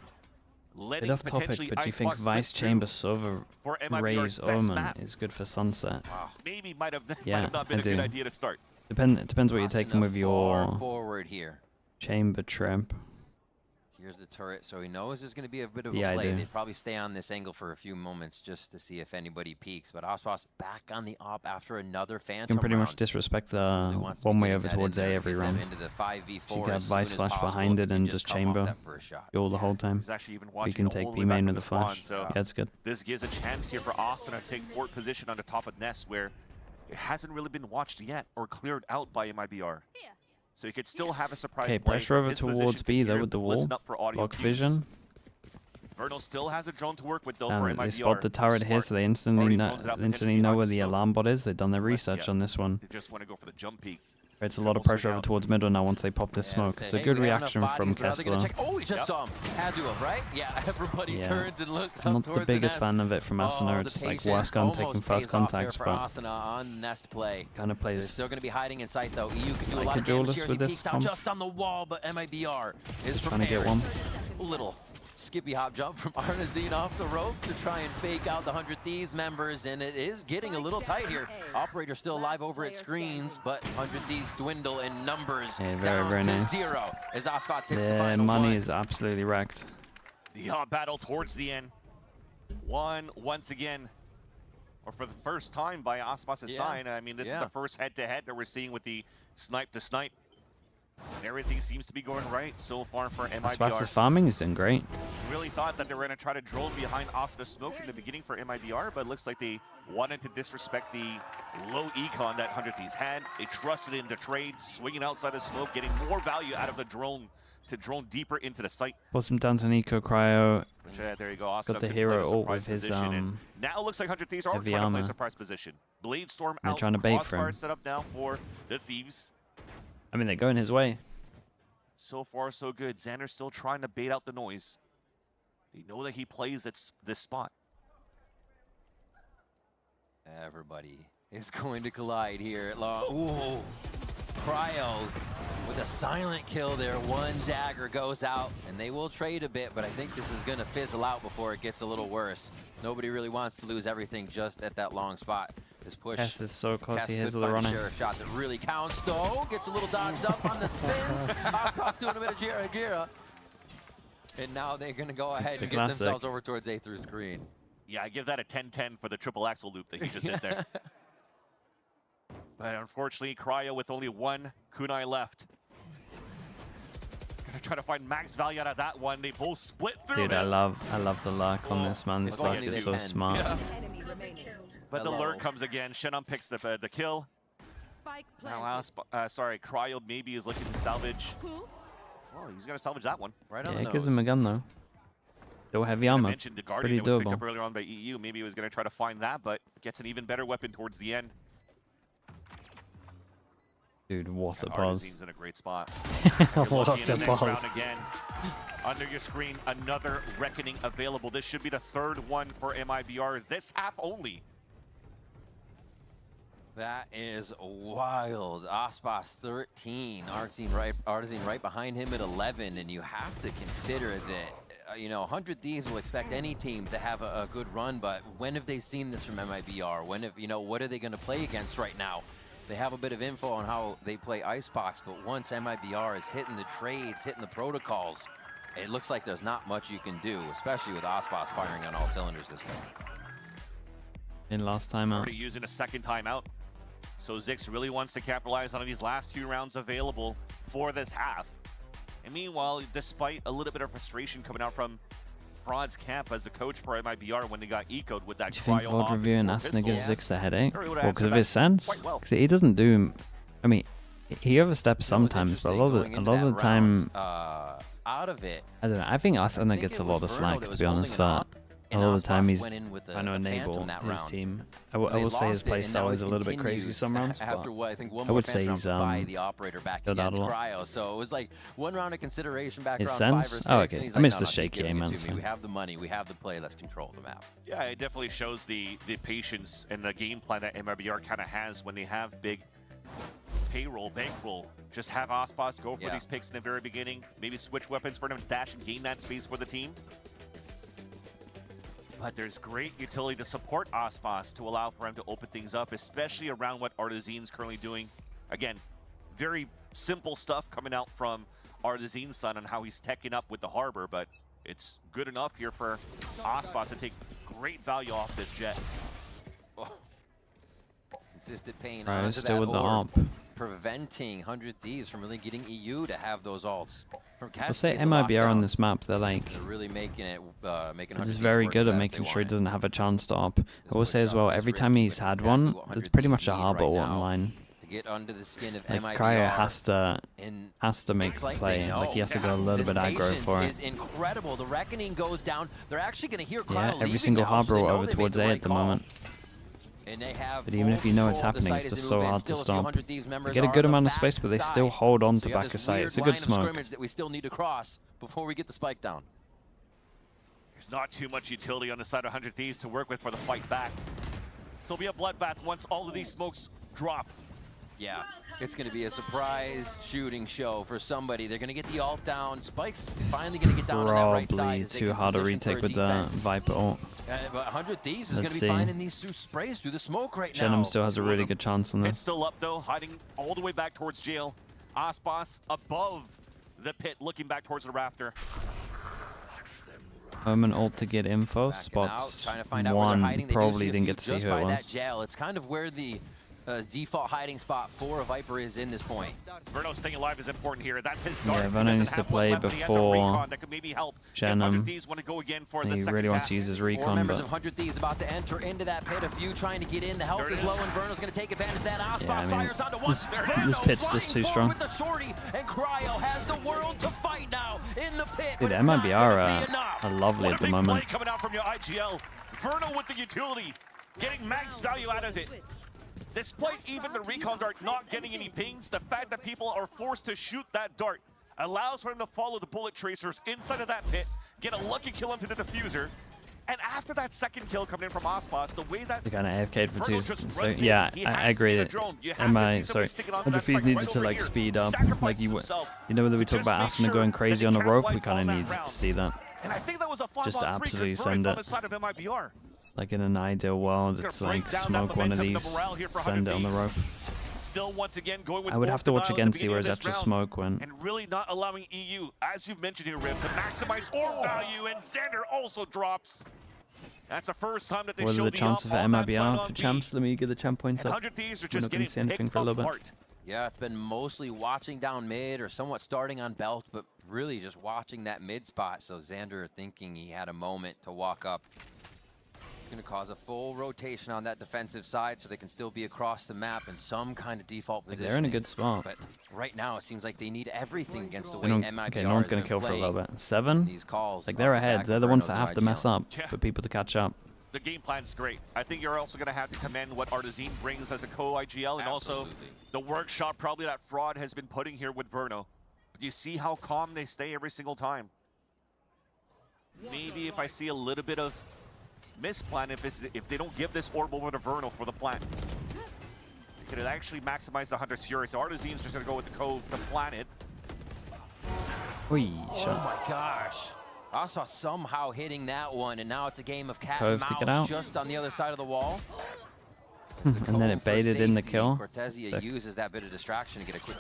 Bit off topic, but do you think Vice Chamber Silver Rays Omen is good for Sunset? Maybe might have Yeah, not been I a good do. idea to start. It depends what you're taking with your forward here. chamber trap. Here's the turret, so he knows there's going to be a bit of Yeah, a I play. do. They probably stay on this angle for a few moments just to see if anybody peeks. But Aspas back on the op after another You Phantom can pretty much round. disrespect the one way over towards A every round. Into the 5v4 So you can have as soon Vice as Flash possible behind if it you and just just come off chamber that first shot. fuel the whole time. He's actually even You watching can it all take the B way back main from with the the spawn, Flash. so Yeah, it's good. this gives a chance here for Asuna to take forward position on the top of Nest, where it hasn't really been watched yet or cleared out by MIBR. So you could still have a surprise Okay, play pressure from over his towards position B here. though with the wall. Listen up for audio Block cues. vision. Vernal still has a drone to work with though for And MIBR. they spot the turret here, so they instantly know where the alarm bot is. They've done their research on this one. They just want to go for the jump peek. Creates a lot of pressure over towards middle now once they pop this smoke. It's a good reaction from Kessler. Oh, he just saw him. Had to have, right? Yeah, everybody Yeah. turns and looks I'm up not the towards biggest nest. fan of it from Asuna. The It's like patience worst gun almost taking pays first off there contacts, for but Asuna on nest play. kind of They're plays. still going to be hiding in sight though. EU can do a I lot of could duel damage this here as with he this peeks out comp. just on the wall, but MIBR is Just trying to get prepared. one. Little skippy hop jump from Artazine off the rope to try and fake out the 100 Thieves members, and it is getting a little tight here. Operator still alive over at screens, but 100 Thieves dwindle in numbers down very to nice. 0 as Icebox hits the Yeah, final money one. is absolutely wrecked. The hot battle towards the end. Won once again, or for the first time by Icebox's side. I mean, this is the first head-to-head that we're seeing with the snipe-to-snipe. Everything seems to be going right so far for MIBR. Farming is doing great. Really thought that they were going to try to drone behind Oscar Smoke in the beginning for MIBR, but it looks like they wanted to disrespect the low econ that 100 Thieves had. They trusted in the trade, swinging outside of Smoke, getting more value out of the drone to drone deeper into the site. Put some down to Nico Cryo. There you go. Oscar Got the could hero play a ult with surprise his position, and now it looks like 100 Thieves are heavy trying to play armor. surprise position. Bladestorm They're out, trying to bait for Crossfire him. set up now for the Thieves. I mean, they're going his way. So far, so good. Xander's still trying to bait out the noise. They know that he plays at this spot. Everybody is going to collide here at long. Ooh, Cryo with a silent kill there. One dagger goes out, and they will trade a bit, but I think this is going to fizzle out before it gets a little worse. Nobody really wants to lose everything just at that long spot. This push. Kess is so close. Kess He has could the find a running. sheriff shot that really counts, though. Gets a little dodged up on the spins. Icebox doing a bit of Jira. And now they're going to go ahead and get themselves over towards A through screen. Yeah, I give that a 10-10 for the triple axle loop that he just did there. But unfortunately, Cryo with only one kunai left. Gonna try to find max value out of that one. They both split through. Dude, I love the luck on this man. This luck is so smart. Yeah. But the lurk comes again. Shannon picks the kill. Now, sorry, Cryo maybe is looking to salvage. Well, he's gonna salvage that one. Right Yeah, it gives him a gun though. Still heavy armor. Mentioned the Pretty Guardian that was picked doable. up earlier on by EU. Maybe he was gonna try to find that, but gets an even better weapon towards the end. Dude, what a And pause. Artazine's in a great spot. What Looking a in the next pause. round again. Under your screen, another Reckoning available. This should be the third one for MIBR this half only. That is wild. Ospas 13, Artazine right behind him at 11, and you have to consider that, you know, 100 Thieves will expect any team to have a good run, but when have they seen this from MIBR? When have, you know, what are they going to play against right now? They have a bit of info on how they play Icebox, but once MIBR is hitting the trades, hitting the protocols, it looks like there's not much you can do, especially with Icebox firing on all cylinders this game. In last time out. Already using a second timeout. So Zix really wants to capitalize on these last 2 rounds available for this half. And meanwhile, despite a little bit of frustration coming out from Fraud's camp as the coach for MIBR when they got eco'd with that Do you think Cryo VOD off review and and Asuna gives pistols. Zix a headache? Curry Well, would've because of answered his that sense? quite well. Because he doesn't do... I mean, he oversteps sometimes, but a lot of the time... Out of it, I don't know. I think Asuna gets a lot of slack, to be honest, for a lot of the time he's trying to enable his team. I will say his playstyle is a little bit crazy some rounds, but after what I think one I more would say Phantom he's round by the operator back filled out against a lot. Cryo. So it was like one round of consideration back His around 5 or sense? 6. Oh, okay. And he's I mean, like, it's no, the keep shaky giving aim, it to that's me. fine. We have the money, we have the play, let's control the map. Yeah, it definitely shows the patience and the game plan that MIBR kind of has when they have big payroll, bankroll. Just have Ospas go for these picks in the very beginning. Maybe switch weapons for them to dash and gain that space for the team. But there's great utility to support Ospas to allow for him to open things up, especially around what Artazine's currently doing. Again, very simple stuff coming out from Artazine's son on how he's teching up with the harbor, but it's good enough here for Ospas to take great value off this jet. Consistent pain Right, onto still that with the orb, AWP. preventing 100 Thieves from really getting EU to have those ults. From I'll say Cascade to MIBR on lockdown, this map, they're like... they're really making it, making 100 He's Thieves very work good for at that if making they sure he want it. doesn't have a chance to op. I will say as well, every time he's had one, there's pretty much a harbor right ult now online. To get under the skin of Like MIBR. Cryo has to make It's the like play. they Like he has to go a know. little His bit aggro patience for is it. incredible. The Reckoning goes down. They're actually going to hear Cryo Yeah, every leaving single now, harbor so they ult know over they made towards the A right at the call. moment. And they have But even if you know it's full control of the happening, site it's as just they so move in. hard Still to a few stop. 100 Thieves They members get a are good on the amount of space, but they back still side. hold on So to you have back this of sight. weird It's a line good of smoke. scrimmage that we still need to cross before we get the spike down. There's not too much utility on the side of 100 Thieves to work with for the fight back. So it'll be a bloodbath once all of these smokes drop. Yeah, it's going to be a surprise shooting show for somebody. They're going to get the ult down. Spike's finally going to get down to that right side. Probably too hard to retake with the Viper ult. But 100 Thieves is going Let's to be see. finding these sprays through the smoke right now. Shenum still has a really good chance on It's this. still up though, hiding all the way back towards jail. Icebox above the pit, looking back towards the rafter. Omen ult to get info. Spots one. Probably didn't get to see just who by it that was. jail. It's kind of where the default hiding spot for a Viper is in this point. Verno staying alive is important here. That's his dart. Yeah, Verno needs to play before Shenum. He really wants to use his Four recon, members but of 100 Thieves about to enter into that pit. A few trying to get in. The health is low, and Verno's going to take advantage of that. yeah, I Icebox mean, fires onto one. this pit's just too strong. With the shorty, and Cryo has the world to fight now in the pit. Dude, but it's not MIBR gonna be enough. are lovely at the moment. Play coming out from your IGL. Verno with the utility, getting max value out of it. Despite even the recon dart not getting any pings, the fact that people are forced to shoot that dart allows for him to follow the bullet tracers inside of that pit, get a lucky kill into the diffuser, and after that second kill coming in from Icebox, the way that They kind of AFK'd for Verno 2 just seconds. So runs in, yeah, he I has to agree be the that drone. You have to see somebody sticking onto that Defeat spike needed right to over like here. speed up. Like you know whether we talk just about make Asuna sure going that crazy they on the rope, we capitalize kind on of that need round. to see that. And I think that was a 5-on-3 Just to absolutely good send on it. the side of MIBR. Like in an ideal world, it's like smoke one of these, send it on the rope. Still, once again, going with I would have to watch Orb again at to the see where beginning his of this actual round, smoke went. and really not allowing EU, as you've mentioned here, Rip, to maximize orb value, and Xander also drops. That's the first time that they What are show the the chances up for on that side MIBR on for B. champs? Let me get the champ points And up. 100 Thieves are We're just not going getting to see anything picked for a little bit. apart. Yeah, it's been mostly watching down mid or somewhat starting on belt, but really just watching that mid spot. So Xander thinking he had a moment to walk up. It's going to cause a full rotation on that defensive side so they can still be across the map in some kind of default position. They're in a good spot. But right now it seems like they need everything against the They way don't- MIBR okay, no one's has going been to kill for a little playing bit. 7? these calls Like they're off the ahead. back They're of the ones Verno's that have to IGL. mess up Yeah. for people to catch up. The game plan's great. I think you're also going to have to commend what Artazine brings as a co-IGL, and also the workshop probably that Fraud has been putting here with Verno. But you see how calm they stay every single time. Maybe if I see a little bit of misplan, if they don't give this orb over to Verno for the plant, it could actually maximize the Hunter's Fury. So Artazine's just going to go with the Cove to plant it. Oi, Oh shot. my gosh. Aspa somehow hitting that one, and now it's a game of cat Cove and to get mouse out. just on the other side of the wall. And then it baited in the kill. Cortezia Sick. uses that bit of distraction to get a quick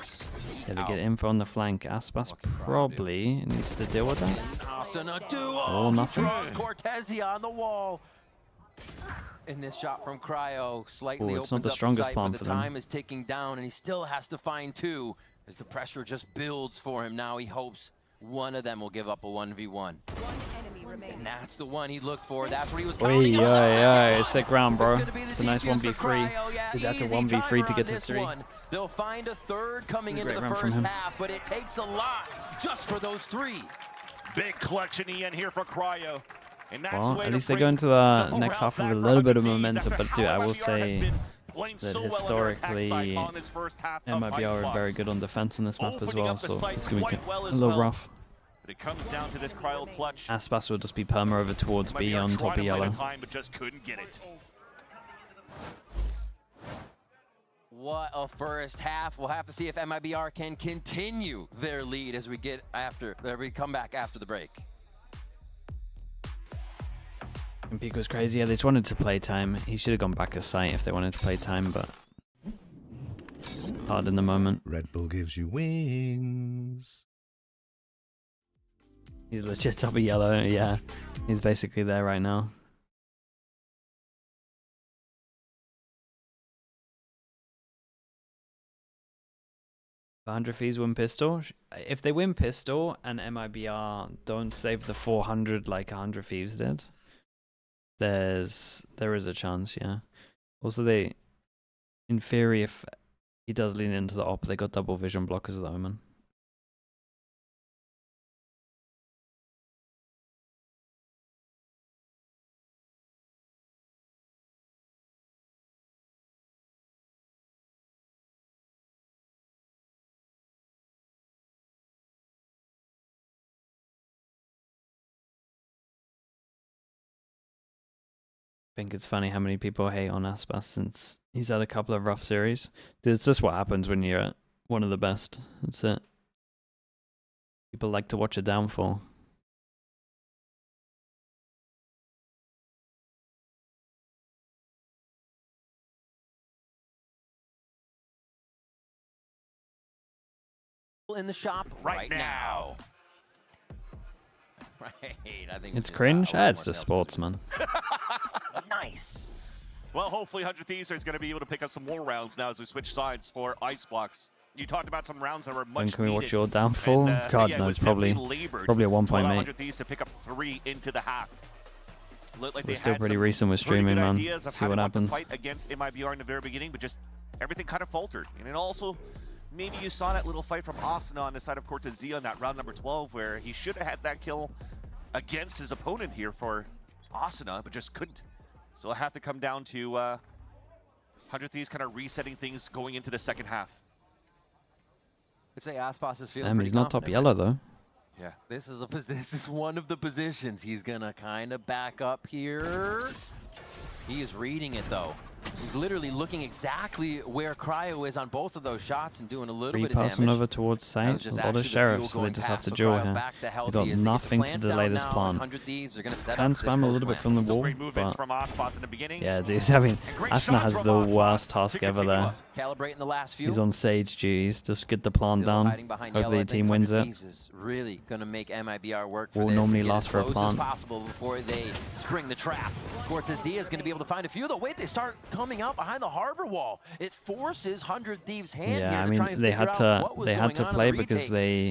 Yeah, they out. get info on the flank. Aspas probably needs to deal with that. Asuna duo. Or nothing. He draws Cortezia on the wall. And this shot from Cryo slightly Ooh, opens it's not the up strongest sight, palm but for the them. time is ticking down, and he still has to find 2 as the pressure just builds for him. Now he hopes one of them will give up a 1v1. And that's the one he looked for. That's what he was counting Oi, on. oi, oi. Sick round, bro. It's gonna be the It's a nice defuse for 1v3. Cryo. Yeah, Did that to easy 1v3 to timer get on to this 3. one. They'll find a third coming into Great the round from first him. half, but it takes a lot just for those 3. Big collection Ian here for Cryo. And that's the Well, way at to least they bring go into the the next morale half with a back little for bit of 100 momentum. after But dude, I how will MIBR has say been playing that so well on their attack historically, side on this first half of MIBR are Icebox. very good on defense on this map as Opening well, up the so site it's going to be quite well a as little well. rough. But it comes down to this Cryo clutch. Aspas will just be perma over towards B MIBR on tried top of to play yellow. the time, but just couldn't get it. What a first half. We'll have to see if MIBR can continue their lead as we come back after the break. And Peak was crazy. Yeah, they just wanted to play time. He should have gone back a site if they wanted to play time, but hard in the moment. Red Bull gives you wings. He's legit top of yellow. Yeah, he's basically there right now. The 100 fees win pistol. If they win pistol and MIBR don't save the 400 like 100 thieves did, there is a chance. Yeah. Also, in theory, if he does lean into the op, they got double vision blockers at the moment. think it's funny how many people hate on Aspas since he's had a couple of rough series. It's just what happens when you're one of the best. That's it. People like to watch a downfall. In the shop right now. Right, I think It's cringe. It's the sportsman. Nice. Well, hopefully 100 Thieves is going to be able to pick up some more rounds now as we switch sides for Icebox. You talked about some rounds that were much When can we watch needed. your downfall? And, God yeah, knows, it was probably definitely labored at 1 to point, allow mate. 100 Thieves to pick up 3 into the half. Looked like We're they still had pretty some recent with pretty streaming, good man. ideas of See how what they want to happens. fight against MIBR in the very beginning, but just everything kind of faltered. And it also, maybe you saw that little fight from Asuna on the side of Cortezia in that round number 12, where he should have had that kill against his opponent here for Asuna, but just couldn't. So it'll have to come down to 100 Thieves kind of resetting things going into the second half. I'd say Aspas is feeling Damn, pretty he's not top confident, yellow right? though. Yeah, this is one of the positions he's gonna kind of back up here. He is reading it though. He's literally looking exactly where Cryo is on both of those shots and doing a little bit of Passing damage. over towards That was site. just A lot actually of the sheriffs, fuel so they going just have past, to so duel Cryo's here. back to They've healthy got as they get the nothing to plant delay down this now, plant. 100 Thieves are gonna set Can up this spam a first little bit plant. from the Still wall, great movements but from Aspas in the beginning. yeah, dude. I mean, great Asuna shots has from the Aspas worst to task ever continue there. up. Calibrating the last few. He's on Sage G's. Just get the plant Still down. hiding behind Hopefully yellow. the team wins 100 it. Thieves is really going to make MIBR work for Will this. normally and get last as for a close plant. as possible before they spring the trap. Cortezia is going to be able to find a few though. Wait, they start coming out behind the harbor wall. It forces 100 Thieves' hand Yeah, here I to mean, try and they figure had out to what was they had going to on in play the because retake.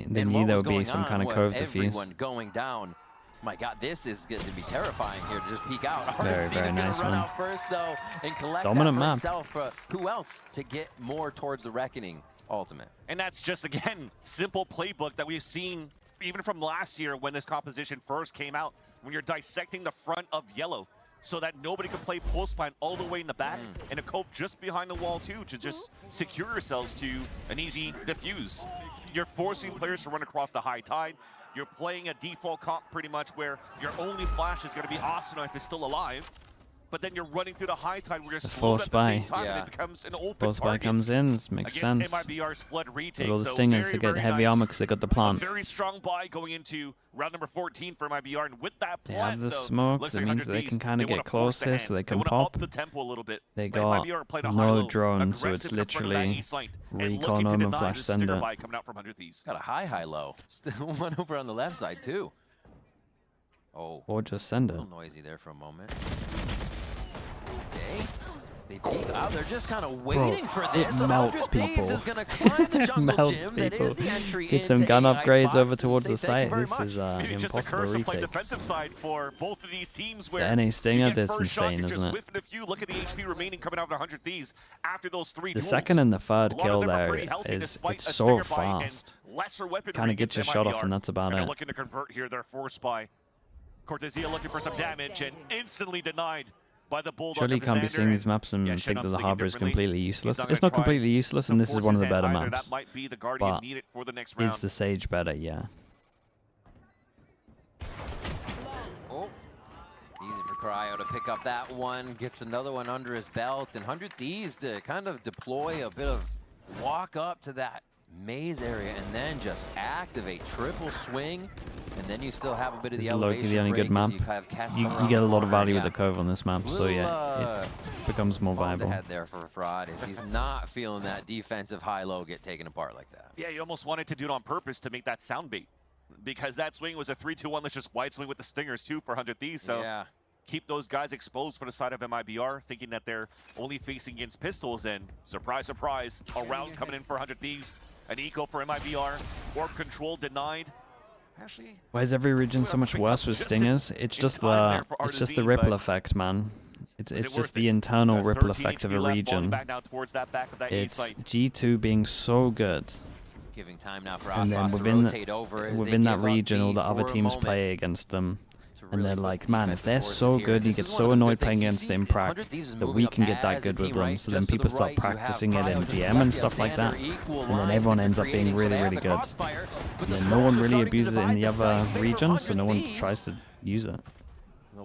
they And knew what there was would be going some on kind of was cove defuse. everyone going down. My God, this is going to be terrifying here to just peek out. Very, very He's nice, gonna run man. out first though and collect Dominant that for map. himself. But who else to get more towards the reckoning ultimate? And that's just, again, simple playbook that we've seen even from last year when this composition first came out, when you're dissecting the front of yellow so that nobody can play post plant all the way in the back and a cope just behind the wall too to just secure yourselves to an easy defuse. You're forcing players to run across the high tide. You're playing a default comp pretty much where your only flash is going to be Asuna if it's still alive. But then you're running through the high tide where you're slowed at the same time and it becomes an open Force spy target. comes in. This makes Against sense. MIBR's flood retake. Got all the So stingers very, to get very heavy nice. armor because they got the plant. A very strong buy going into round number 14 for MIBR, and with that They plant, have the though, smoke. looks That like means 100 they Thieves, can kind of wanna get force the closer, hand. so they They can wanna pop. up the tempo a little bit. They But got MIBR played a high no low, drone, so aggressive it's in front of that literally east line, and looking recon to them and deny flash the send stinger it. buy coming out from 100 Thieves. Got a high low. Still one over on the left side too. Oh. Or just send A it. little noisy there for a moment. Okay. They peek out. They're just kind of waiting for this. It melts 100 Thieves people. is going to climb the It jungle melts gym. That people. is the entry Get some into gun AI upgrades Icebox over and towards say the thank you site. very This much. is Maybe just a impossible curse to play retake. defensive side for both of these teams where The NA Stinger, you get that's first shot, insane, you're isn't just it? whiffing a few. Look at the HP remaining coming out of 100 Thieves after those 3 The duels. second and the A third lot of kill them are there pretty healthy is despite it's a so stinger buy and fast. lesser weaponry Kind of against gets your shot off, MIBR. and that's about And it. they're looking to convert here their force by Cortezia looking for some damage and instantly denied by the Bulldog. Surely you of can't be Xander, seeing and these maps and yeah, think that the Shenum's harbor is thinking completely differently. useless. He's not It's gonna not try completely useless, and this is one of the better either. maps. That might be the Guardian But needed for the next is round. the Sage better? Yeah. Oh. Easy for Cryo to pick up that one. Gets another one under his belt. And 100 Thieves to kind of deploy a bit of walk up to that maze area and then just activate triple swing. And then you still have a bit of This the is Loki, elevation the only break good map. as you kind of cast You around get a the lot of corner. value with Yeah. the cove on this map, so yeah, it becomes more Ball viable. ahead there for Fraud is he's not feeling that defensive high-low get taken apart like that. Yeah, you almost wanted to do it on purpose to make that sound bait. Because that swing was a 3-2-1. Let's just wide swing with the stingers too for 100 Thieves. So Yeah. keep those guys exposed for the side of MIBR, thinking that they're only facing against pistols. And surprise, surprise, a round coming in for 100 Thieves. An eco for MIBR. Orb control denied. Actually, Why is every region so much worse with stingers? It's just the ripple effect, man. It's just the internal ripple effect of a region. It's G2 being so good, Giving time now for and then Icebox to within rotate over as they within that give up region, all B the other for a teams moment. play against them. And really they're put like, man, if defensive they're forces so here. good, you This get is one so of the annoyed good playing things you against see. it in prac 100 Thieves is that moving we up can get that as a good with team, them. right? So then Just to people the start right, you have practicing it in Cryo just DM left. and You stuff have like that. Xander equal And then lines everyone that ends they're up being creating, so really, they have really the good. crossfire, but the Yeah, no smokes one are really starting to abuses it in divide the the other side in favor of regions, so 100 no one Thieves. tries to use it. The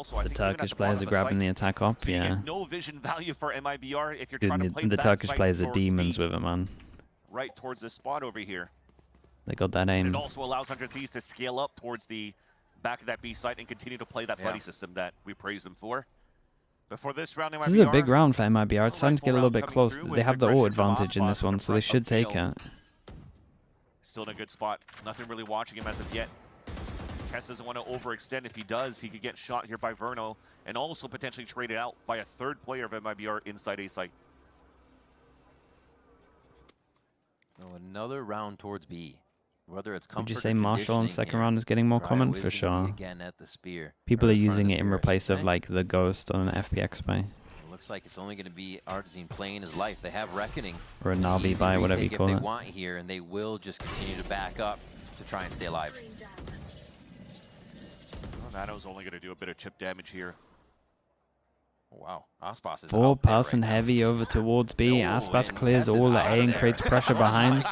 also, I The think even at Turkish the players bottom are of the grabbing the site, attack up, so you yeah. get no vision value for MIBR if you're Dude, trying to play the that Turkish site players are towards demons B, with it, man. right towards this spot over here. They got that And aim. it also allows 100 Thieves to scale up towards the back of that B site and continue to play that buddy system that we praise them for. But for this round, MIBR, This is a big round for MIBR. It's starting to get a little bit close. They have the ult advantage in this one, so they should take it. Still in a good spot. Nothing really watching him as of yet. Kess doesn't want to overextend. If he does, he could get shot here by Verno and also potentially traded out by a third player of MIBR inside A site. So another round towards B. Whether it's comfort Would you say or Marshall in conditioning second here, round is getting more Cryo common? is For gonna be sure. again at the spear. People Or are in front of using the it in spear, I should replace of say. like the Ghost on an FPX play. looks like it's only going to be Artazine playing his life. They have Reckoning. Or a Navi buy, whatever you call if it. they want here, and they will just continue to back up to try and stay alive. Well, Nano's only going to do a bit of chip damage here. Oh, wow, Icebox is Four out there passing right now. heavy over towards B. Icebox and clears Tess is all the out A of and there. creates pressure behind.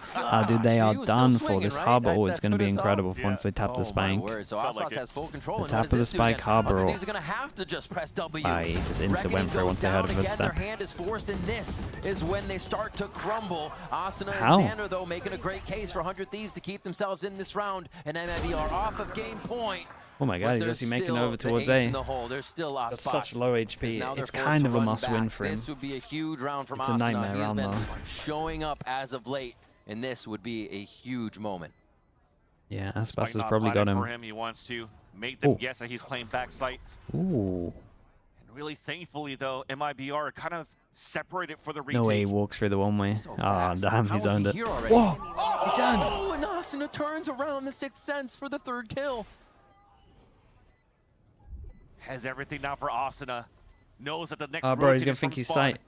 Dude, they are done for. This right? Harbor ult is That's going to what be it's all. incredible once they tap the Oh, my spike. word. So Icebox has full control. The and tap what of the does this do spike again? Harbor ult. These are going to have to just press W. He just insta went for it once they heard of Reckoning his goes down step. again, their hand is forced, and this is when they start to crumble. Asuna How? and Xander, though, making a great case for 100 Thieves to keep themselves in this round, and MIBR off of game point. Oh my god, he's There's actually making still over the towards ace A. in the hole. There's still That's Icebox. such low HP. Now they're It's forced kind to of a run must-win back. for him. This would be a huge round from It's a Asuna. nightmare He has round, been though. showing up as of late, and this would be a huge moment. Yeah, Icebox Spike has not probably got planted him. for him. He wants to make them Ooh. guess that he's playing backside. Ooh. And really, thankfully, though, MIBR kind of separated for the retake. No way he walks through the one way. Ah, damn, he's owned it. already? Whoa! Oh, He done! Oh, and Asuna turns around the sixth sense for the third kill. Has everything now for Asuna. Knows that the next Oh, bro, he's rotate gonna is from think he's spawn. sight.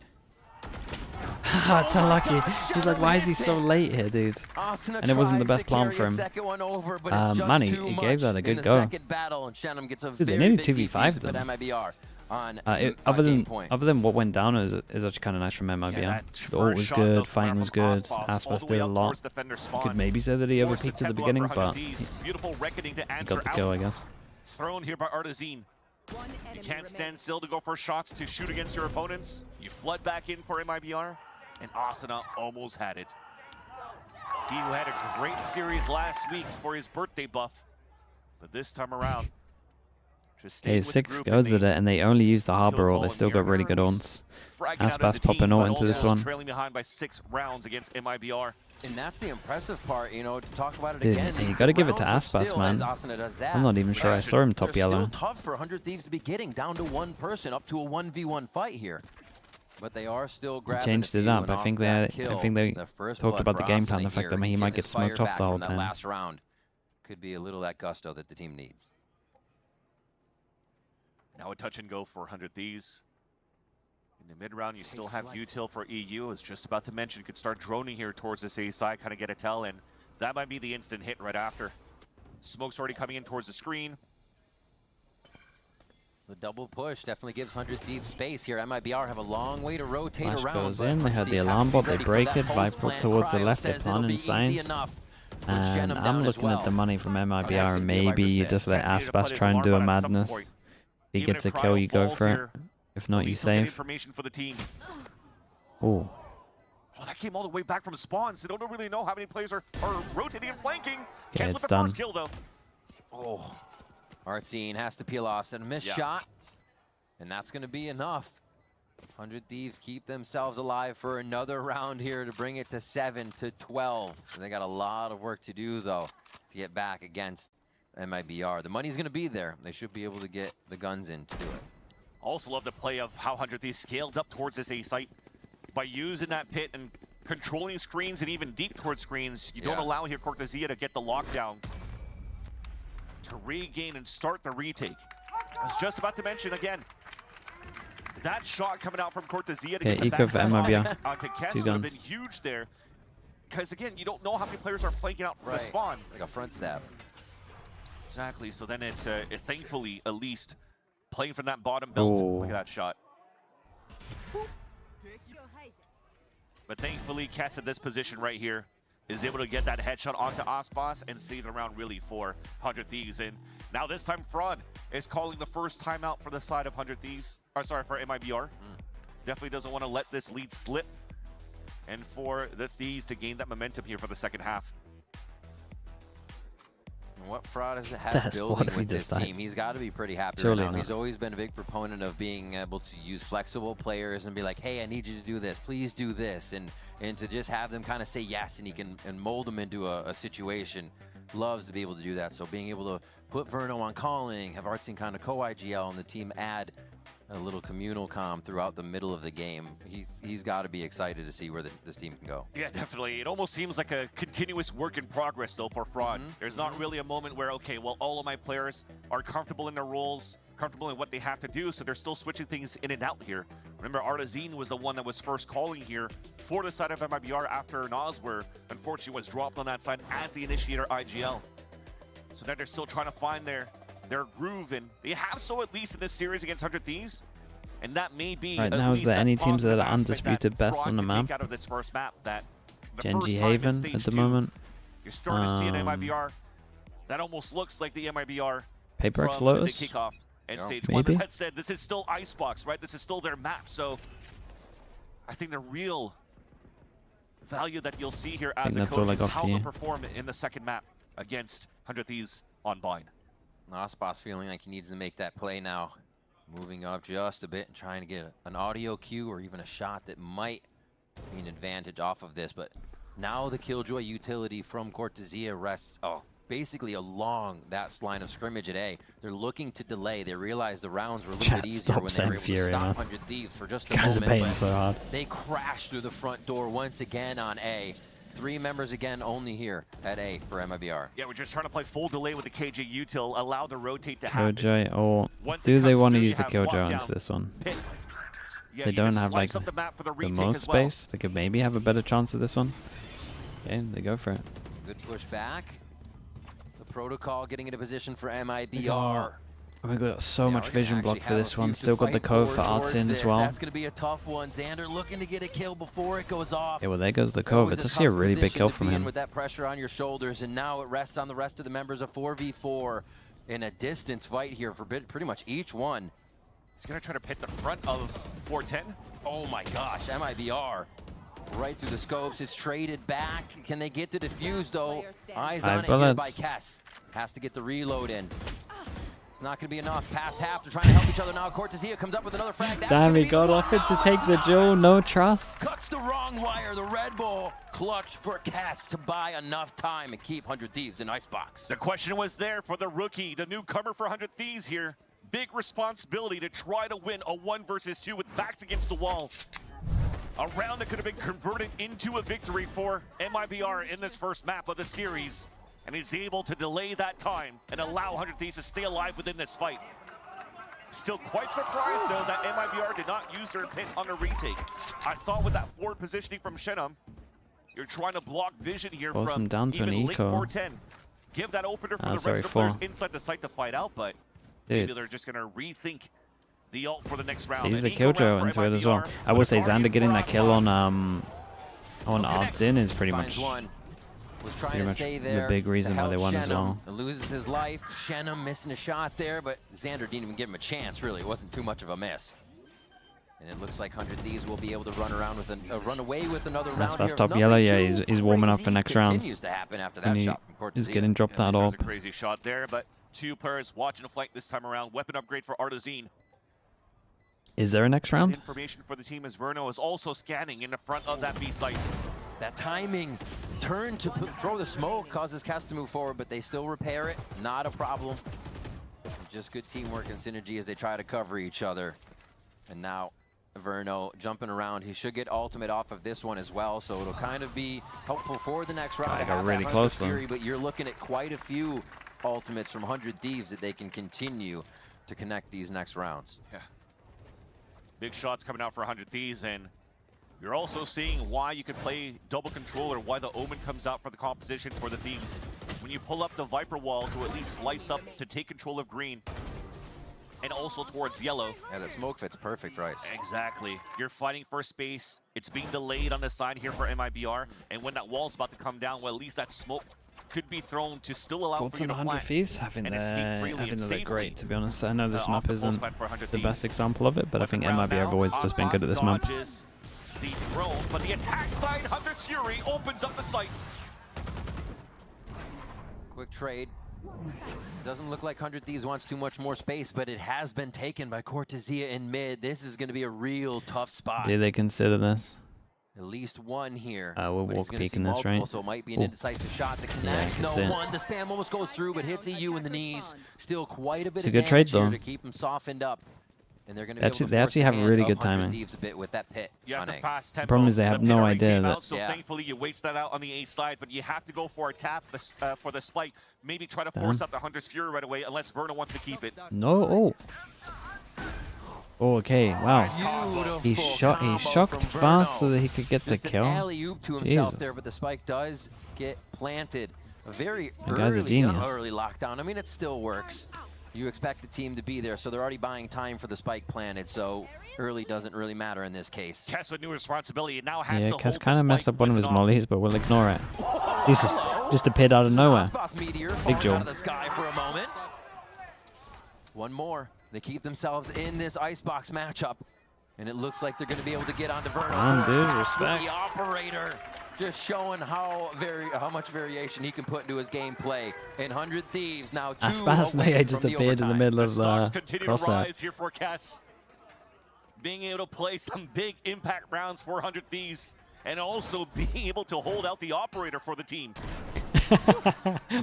Haha, it's unlucky. He's like, why is he so late here, dude? Asuna And it wasn't the tries best to plan carry for a him. second one over, but it's just Man, too he much gave that a in good the go. second battle, and Shannon gets a Dude, they very nearly big 2v5'd defuse, but them. MIBR on Other game than point. what went down is actually kind of nice from MIBR. that The ult first was shot, though, good, fighting was good, Icebox, all Icebox the did way a up lot. towards defender You spawn. could maybe say that he Forced to overpeaked at the tempo up beginning, for but 100 he Ds. Beautiful Reckoning to he answer got the out. kill, I guess. Thrown here by Artazine. You can't stand still to go for shots to shoot against your opponents. You flood back in for MIBR, and Asuna almost had it. He had a great series last week for his birthday buff, but this time around, just staying Okay, with the 6 group goes and at it, and they only use the Harbor ult. They column still here. got really good ults. fragging out as a Icebox popping team, ult but into this also one. trailing behind by 6 rounds against MIBR. And that's the impressive part, you know, to talk about it Dude, again. and you gotta give it to rounds are Icebox, still, man. as Asuna does that, I'm not even sure I saw him top they're yellow. still tough for 100 Thieves to be getting down to one person, up to a 1v1 fight here. But they are still grabbing Changed a it few, up. and I off think that they kill, the first talked blood about the for game Asuna plan, the fact here, that he and might getting get his fire smoked off back the whole from that time. last round could be a little that gusto that the team needs. Now a touch and go for 100 Thieves. In the mid round, you still have util for EU. I was just about to mention, could start droning here towards this A side, kind of get a tell, and that might be the instant hit right after. Smoke's already coming in towards the screen. The double push definitely gives 100 Thieves space here. MIBR have a long way to rotate Flash around. goes but in, they had the Thieves have alarm to be bot, they ready for break that it, post Viper plant. towards the Cryo left, they're says it'll be planning easy signs. enough. And Shenum I'm down as looking at well. the money from MIBR, actually and be a maybe you Viper's just let Can't see to put Icebox his try and alarm do a on at some madness. point. If he Even gets a if kill, Cryo you go falls for it. here, If not, at you least he'll get save. information for the team. Oh, Oh, that came all the way back from spawn, so don't really know how many players are rotating and flanking. Yeah, Kens it's with the done. first kill, though. Oh, Artsine has to peel off and a missed shot. And that's going to be enough. 100 Thieves keep themselves alive for another round here to bring it to 7 to 12. And they got a lot of work to do, though, to get back against MIBR. The money's going to be there. They should be able to get the guns in to do it. Also love the play of how 100 Thieves scaled up towards this A site. By using that pit and controlling screens and even deep towards screens, you don't allow here Cortezia to get the lockdown to regain and start the retake. I was just about to mention again, that shot coming out from Cortezia to Okay, get the eco for backside MIBR. onto Kess Two would have guns. been huge there. Because again, you don't know how many players are flanking out from the spawn. Like a front stab. Exactly, so then it thankfully, at least, playing from that bottom belt. Look at that shot. But thankfully, Kess at this position right here is able to get that headshot onto Icebox and save the round really for 100 Thieves. And now this time, Fraud is calling the first timeout for the side of 100 Thieves. Or sorry, for MIBR. Definitely doesn't want to let this lead slip. And for the Thieves to gain that momentum here for the second half. And what Fraud has That's building what if he with this just team, he's got to be pretty happy Surely right now. not. He's always been a big proponent of being able to use flexible players and be like, hey, I need you to do this, please do this, and to just have them kind of say yes, and he can mold them into a situation. Loves to be able to do that. So being able to put Verno on calling, have Artsine kind of co-IGL, and the team add a little communal comm throughout the middle of the game. He's got to be excited to see where this team can go. Yeah, definitely. It almost seems like a continuous work in progress, though, for Fraud. There's not really a moment where, okay, well, all of my players are comfortable in their roles, comfortable in what they have to do, so they're still switching things in and out here. Remember, Artazine was the one that was first calling here for the side of MIBR after Nas, where unfortunately was dropped on that side as the initiator IGL. So now they're still trying to find their groove, and they have so at least in this series against 100 Thieves. And that may be Right now, is there any teams that are undisputed best on the map? Out of this first map, that Genji Haven at the moment. You're starting to see an MIBR that almost looks like the MIBR Paper X from Lotus? the kickoff and stage Maybe? one. That said, this is still Icebox, right? This is still their map. So I think the real value that you'll see here as a coach is how they'll perform in the second map against 100 Thieves on Bind. Icebox feeling like he needs to make that play now. Moving up just a bit and trying to get an audio cue or even a shot that might be an advantage off of this. But now the Killjoy utility from Cortesia rests basically along that line of scrimmage at A. They're looking to delay. They realize the rounds were a little bit easier when they were able to stop 100 Thieves for just a Guys are moment. paying so hard. They crashed through the front door once again on A. 3 members again only here at A for MIBR. Yeah, we're just trying to play full delay with the KJ util, allow the rotate to happen. Killjoy, or do they want to use the Killjoy into this one? They don't have like the most space. They could maybe have a better chance of this one. Okay, they go for it. Good push back. The protocol getting into position for MIBR. I think they got so much vision block for this one. Still got the code for Artsin as well. That's going to be a tough one. Xander looking to get a kill before it goes off. Yeah, well, there goes the cove. It's actually a really big kill from him. With that pressure on your shoulders, and now it rests on the rest of the members of 4v4 in a distance fight here for pretty much each one. He's going to try to pit the front of 410. Oh my gosh, MIBR. Right through the scopes. It's traded back. Can they get to defuse though? Eyes on it here by Kess. Has to get the reload in. It's not going to be enough. Past half. They're trying to help each other now. Cortesia comes up with another frag. Damn, he got offered to take the duel. No trust. Cuts the wrong wire. The Red Bull clutch for Cass to buy enough time and keep 100 Thieves in Icebox. The question was there for the rookie, the newcomer for 100 Thieves here. Big responsibility to try to win a 1 versus 2 with backs against the wall. A round that could have been converted into a victory for MIBR in this first map of the series. And he's able to delay that time and allow 100 Thieves to stay alive within this fight. Still quite surprised, though, that MIBR did not use their pit on a retake. I thought with that forward positioning from Shenum, you're trying to block vision here from down to even an late eco. 410. Give that opener for the rest of the players inside the site to fight out, but maybe they're just going to rethink the ult for the next round. He's the Killjoy into it as well. I would say Xander getting that kill on Artsin is pretty much was trying to stay there. The big reason why they won as well. Loses his life. Shenum missing a shot there, but Xander didn't even give him a chance, really. It wasn't too much of a miss. And it looks like 100 Thieves will be able to run around with run away with another round That's here. top yellow. Yeah, he's warming up for next round. Continues to happen after that shot from He's getting dropped that There's up. a crazy shot there, but 2 players watching a flank this time around. Weapon upgrade for Artazine. Is there a next round? Information for the team as Verno is also scanning in the front of that B site. That timing turn to throw the smoke causes Cass to move forward, but they still repair it. Not a problem. Just good teamwork and synergy as they try to cover each other. And now Verno jumping around. He should get ultimate off of this one as well, so it'll kind of be helpful for the next round. I got really close Fury, but you're looking at quite a few ultimates from 100 Thieves that they can continue to connect these next rounds. Yeah. Big shots coming out for 100 Thieves, and you're also seeing why you can play double controller, why the Omen comes out for the composition for the Thieves. When you pull up the Viper wall to at least slice up to take control of green, and also towards yellow. Yeah, the smoke fits perfect for Ice. Exactly. You're fighting for space. It's being delayed on the side here for MIBR, and when that wall's about to come down, well, at least that smoke could be thrown to still allow Thoughts for you on to 100 Thieves? I think they're great, to be honest. I know this map isn't the best example of it, but I think MIBR have always just been good at this map. The drone, but the attack side, Hunter's Fury opens up the site. Quick trade. Doesn't look like 100 Thieves wants too much more space, but it has been taken by Cortesia in mid. This is going to be a real tough spot. Do they consider this? At least one here. We're walk peeking this, right? So it might be an indecisive shot that connects. No one. The spam almost goes through, but hits EU in the knees. Still quite a bit of damage here to keep him softened up. And they're going to be able to they actually have really good timing. Thieves a bit with that pit. You have to pass tempo. The problem is they have no idea that. So thankfully you waste that out on the A side, but you have to go for a tap for the spike. Maybe try to force out the Hunter's Fury right away, unless Verno wants to keep it. No. Oh, okay, wow. He Beautiful shocked combo from fast so Verno. that he could get the Just kill. an alley-oop to himself Jesus. there, but the spike does get planted. A very That guy's a early, genius. early lockdown. I mean, it still works. You expect the team to be there, so they're already buying time for the spike planted, so early doesn't really matter in this case. Kess with new responsibility and now has Yeah, to Kess hold kind the of messed spike up one of with his it on. mollies, but we'll ignore it. Jesus, just appeared out of nowhere. Icebox meteor Big falling Joe. out of the sky for a moment. One more. They keep themselves in this Icebox matchup, and it looks like they're going to be able to get onto Verno. Damn, dude, Cass with respect. the operator, just showing how much variation he can put into his gameplay. And 100 Thieves now 2 Aspas away they from just the appeared in the overtime. middle of Stocks continue to crosshair. rise here for Kess. Being able to play some big impact rounds for 100 Thieves and also being able to hold out the operator for the team.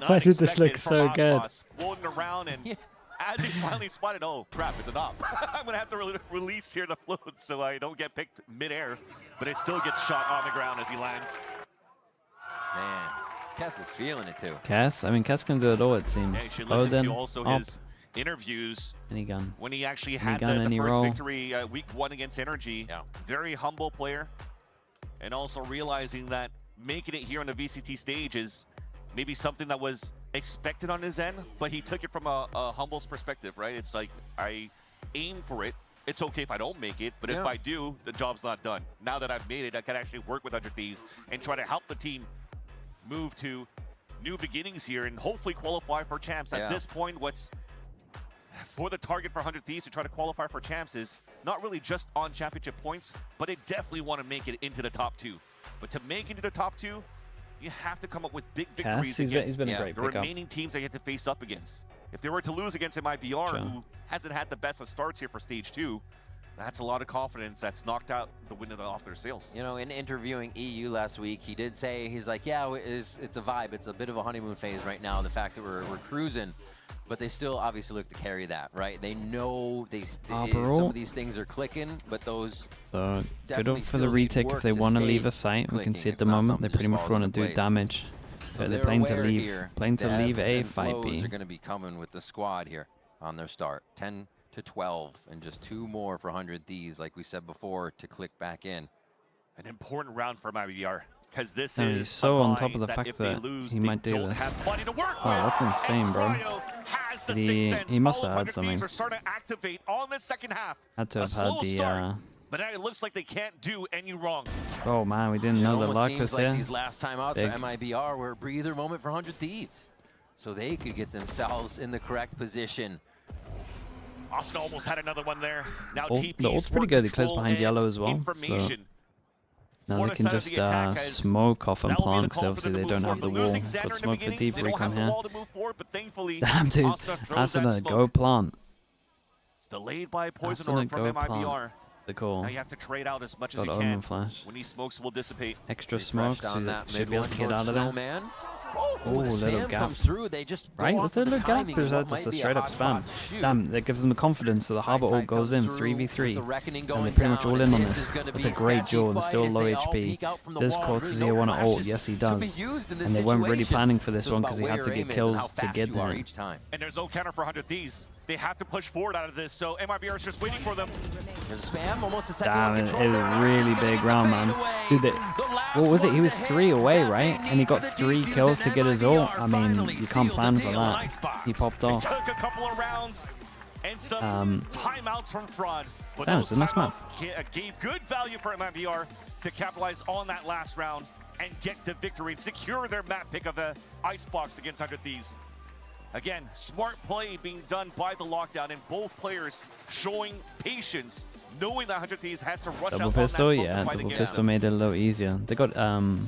Why did this look Unexpected so from good? Aspas, floating around, and as he's finally spotted, oh crap, it's an op. I'm gonna have to release here the float so I don't get picked mid-air, but it still gets shot on the ground as he lands. Man, Kess is feeling it too. Cass? I mean, Cass can do it all, it seems. Yeah, you should listen Odin, to also op, his interviews any gun. when he actually Any had gun, the any first roll. victory week 1 against Energy. Very humble player, and also realizing that making it here on the VCT stage is maybe something that was expected on his end, but he took it from a humble's perspective, right? It's like, I aim for it. It's okay if I don't make it, but if I do, the job's not done. Now that I've made it, I can actually work with 100 Thieves and try to help the team move to new beginnings here and hopefully qualify for champs. At this point, what's for the target for 100 Thieves to try to qualify for champs is not really just on championship points, but they definitely want to make it into the top 2. But to make it into the top 2, you have to come up with big victories he's against been a great the pickup. remaining teams they get to face up against. If they were to lose against MIBR, Sure. who hasn't had the best of starts here for stage 2, that's a lot of confidence that's knocked out the wind off their sails. You know, in interviewing EU last week, he did say, he's like, yeah, it's a vibe. It's a bit of a honeymoon phase right now, the fact that we're cruising. But they still obviously look to carry that, right? They know some of these things are clicking, but those So good definitely for the still need retake work if they to want to stay leave a site. We can clicking. see at It's the not moment something they that just pretty much falls want to into do place. damage. So But they're they're planning to aware leave. here. Planning to leave Devs A, and fight flows B. are going to be coming with the squad here on their start. 10 to 12, and just 2 more for 100 Thieves, like we said before, to click back in. An important round for MIBR, because this And is he's so on a top of the that fact if they that lose, he they might do don't this. have money to work Oh, with. that's insane, bro. Cryo has the Did sixth he- sense. he must All have of had 100 Thieves something. are starting to activate on the second half. Had to A have had slow the. start, but now it looks like they can't do any wrong. Oh man, we didn't It know that almost luck seems was like here. these last timeouts Big. for MIBR were a breather moment for 100 Thieves. So they could get themselves in the correct position. Austin almost had another one there. Now Ult- TP's the ult's pretty for good. He plays control behind and yellow as well. So information. now For they the can side of just the attack, as smoke off and that will be plant the because call for obviously them they to don't move have the forward. wall. Losing Xander in Got the smoke for beginning, deep they don't recon have the here. wall to move forward, but thankfully, Damn, dude. Asuna throws that Asuna, smoke. go plant. It's delayed by Poison Asuna, Orb from go MIBR. plant. The call. Now you have to trade out as much as Got you Omen can. flash. When he smokes, will dissipate. Extra smoke, so on they that should be able mid to get one out of towards there. Snowman. Oh, the little spam gap. comes through. They just go Right? off Was there a of the little gap? timing Or is of that what just might a be straight up hot spam? spot to shoot. Damn, that gives them the confidence. So the Harbor ult goes in 3v3. the reckoning And they're going pretty much down, all and in on this this. is gonna It's be a great sketchy duel and fight still as low they all HP. peek out from the Does wall. Cortez Really here no want to ult? flashes Yes, he to does. be used in this And they weren't really situation. planning for this So one it's because about he had to where your get aim is and how kills to fast get you are there. each time. And there's no counter for 100 Thieves. They have to push forward out of this, so MIBR is just waiting for them. There's a spam, almost a second Damn, on it control. was a really big round, man. Dude, what was it? He was 3 away, right? And he got 3 kills to get his ult. I mean, you can't plan for that. He popped off. Took a couple of rounds and some timeouts from Fraud. But Damn, those it's a nice map. timeouts gave good value for MIBR to capitalize on that last round and get the victory and secure their map pick of the Icebox against 100 Thieves. Again, smart play being done by the lockdown and both players showing patience, knowing that 100 Thieves has to rush Double out pistol, on that smoke yeah. to fight Double against pistol them. made it a little easier. They got So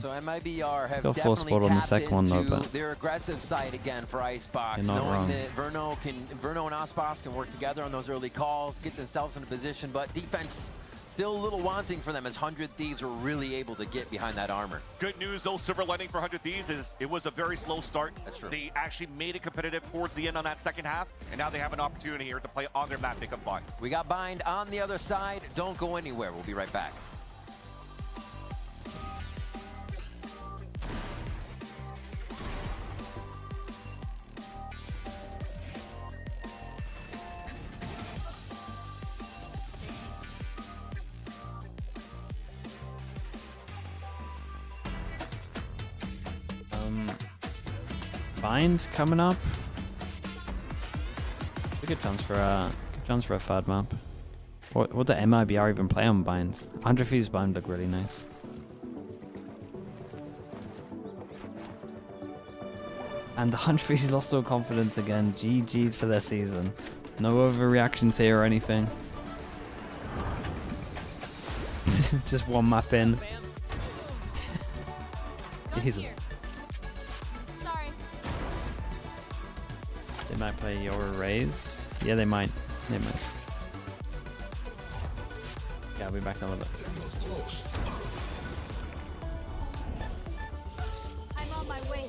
MIBR have got full definitely spot on the tapped second one though, into but their aggressive side again for Icebox, You're not knowing wrong. that Verno and Icebox can work together on those early calls, get themselves in a position, but defense still a little wanting for them as 100 Thieves were really able to get behind that armor. Good news, though, silver lining for 100 Thieves is it was a very slow start. That's true. They actually made it competitive towards the end on that second half, and now they have an opportunity here to play on their map pick up bot. We got Bind on the other side. Don't go anywhere. We'll be right back. Bind coming up. A good chance for a third map. What the MIBR even play on Bind? 100 Thieves Bind look really nice. And the 100 Thieves lost all confidence again. GG'd for their season. No overreactions here or anything. Just one map in. Jesus. Sorry. They might play your Rays. Yeah, they might. They might. Yeah, I'll be back in a little bit. I'm on my way.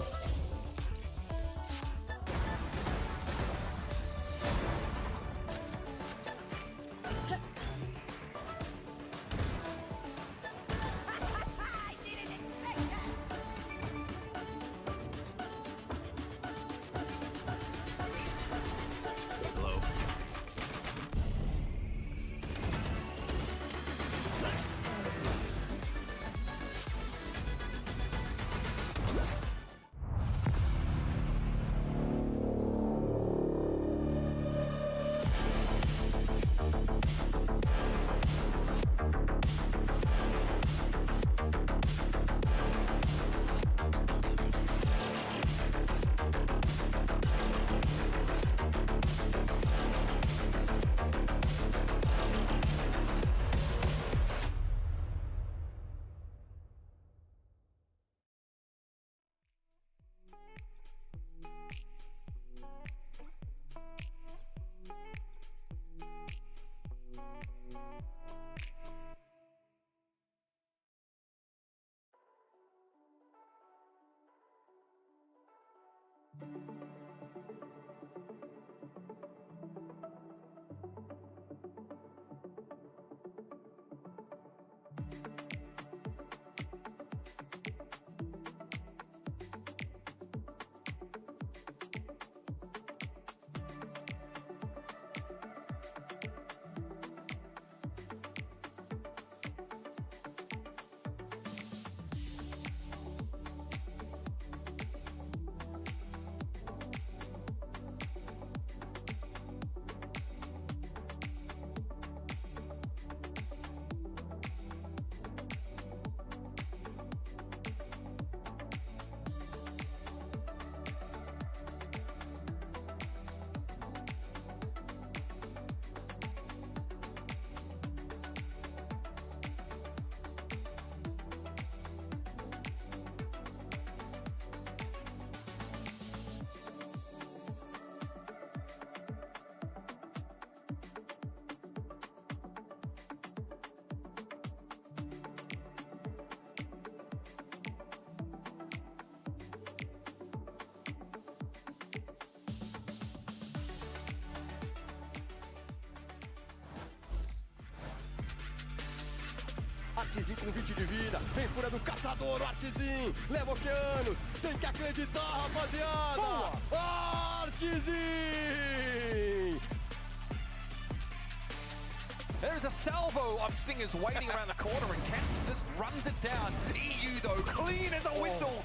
Artzinho com 20 de vida, vem fúria do caçador, o Artzinho, leva oceanos, tem que acreditar, rapaziada! Boa! Artzinho! There's a salvo of stingers waiting around the corner, and Cass just runs it down. EU though, clean as a whistle.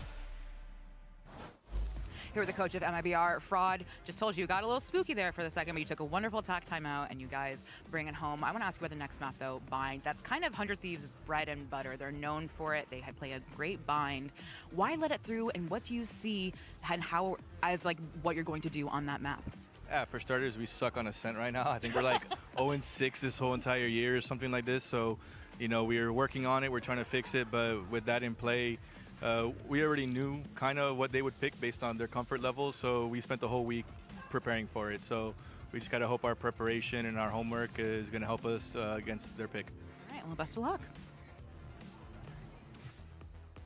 Here with the coach of MIBR, Fraud. Just told you, got a little spooky there for the second, but you took a wonderful attack timeout, and you guys bring it home. I want to ask you about the next map, though, Bind. That's kind of 100 Thieves' bread and butter. They're known for it. They play a great Bind. Why let it through, and what do you see and how as like what you're going to do on that map? Yeah, for starters, we suck on Ascent right now. I think we're like 0-6 this whole entire year or something like this. So, you know, we're working on it. We're trying to fix it, but with that in play, we already knew kind of what they would pick based on their comfort level, so we spent the whole week preparing for it. So we just got to hope our preparation and our homework is going to help us against their pick. All right, well, best of luck.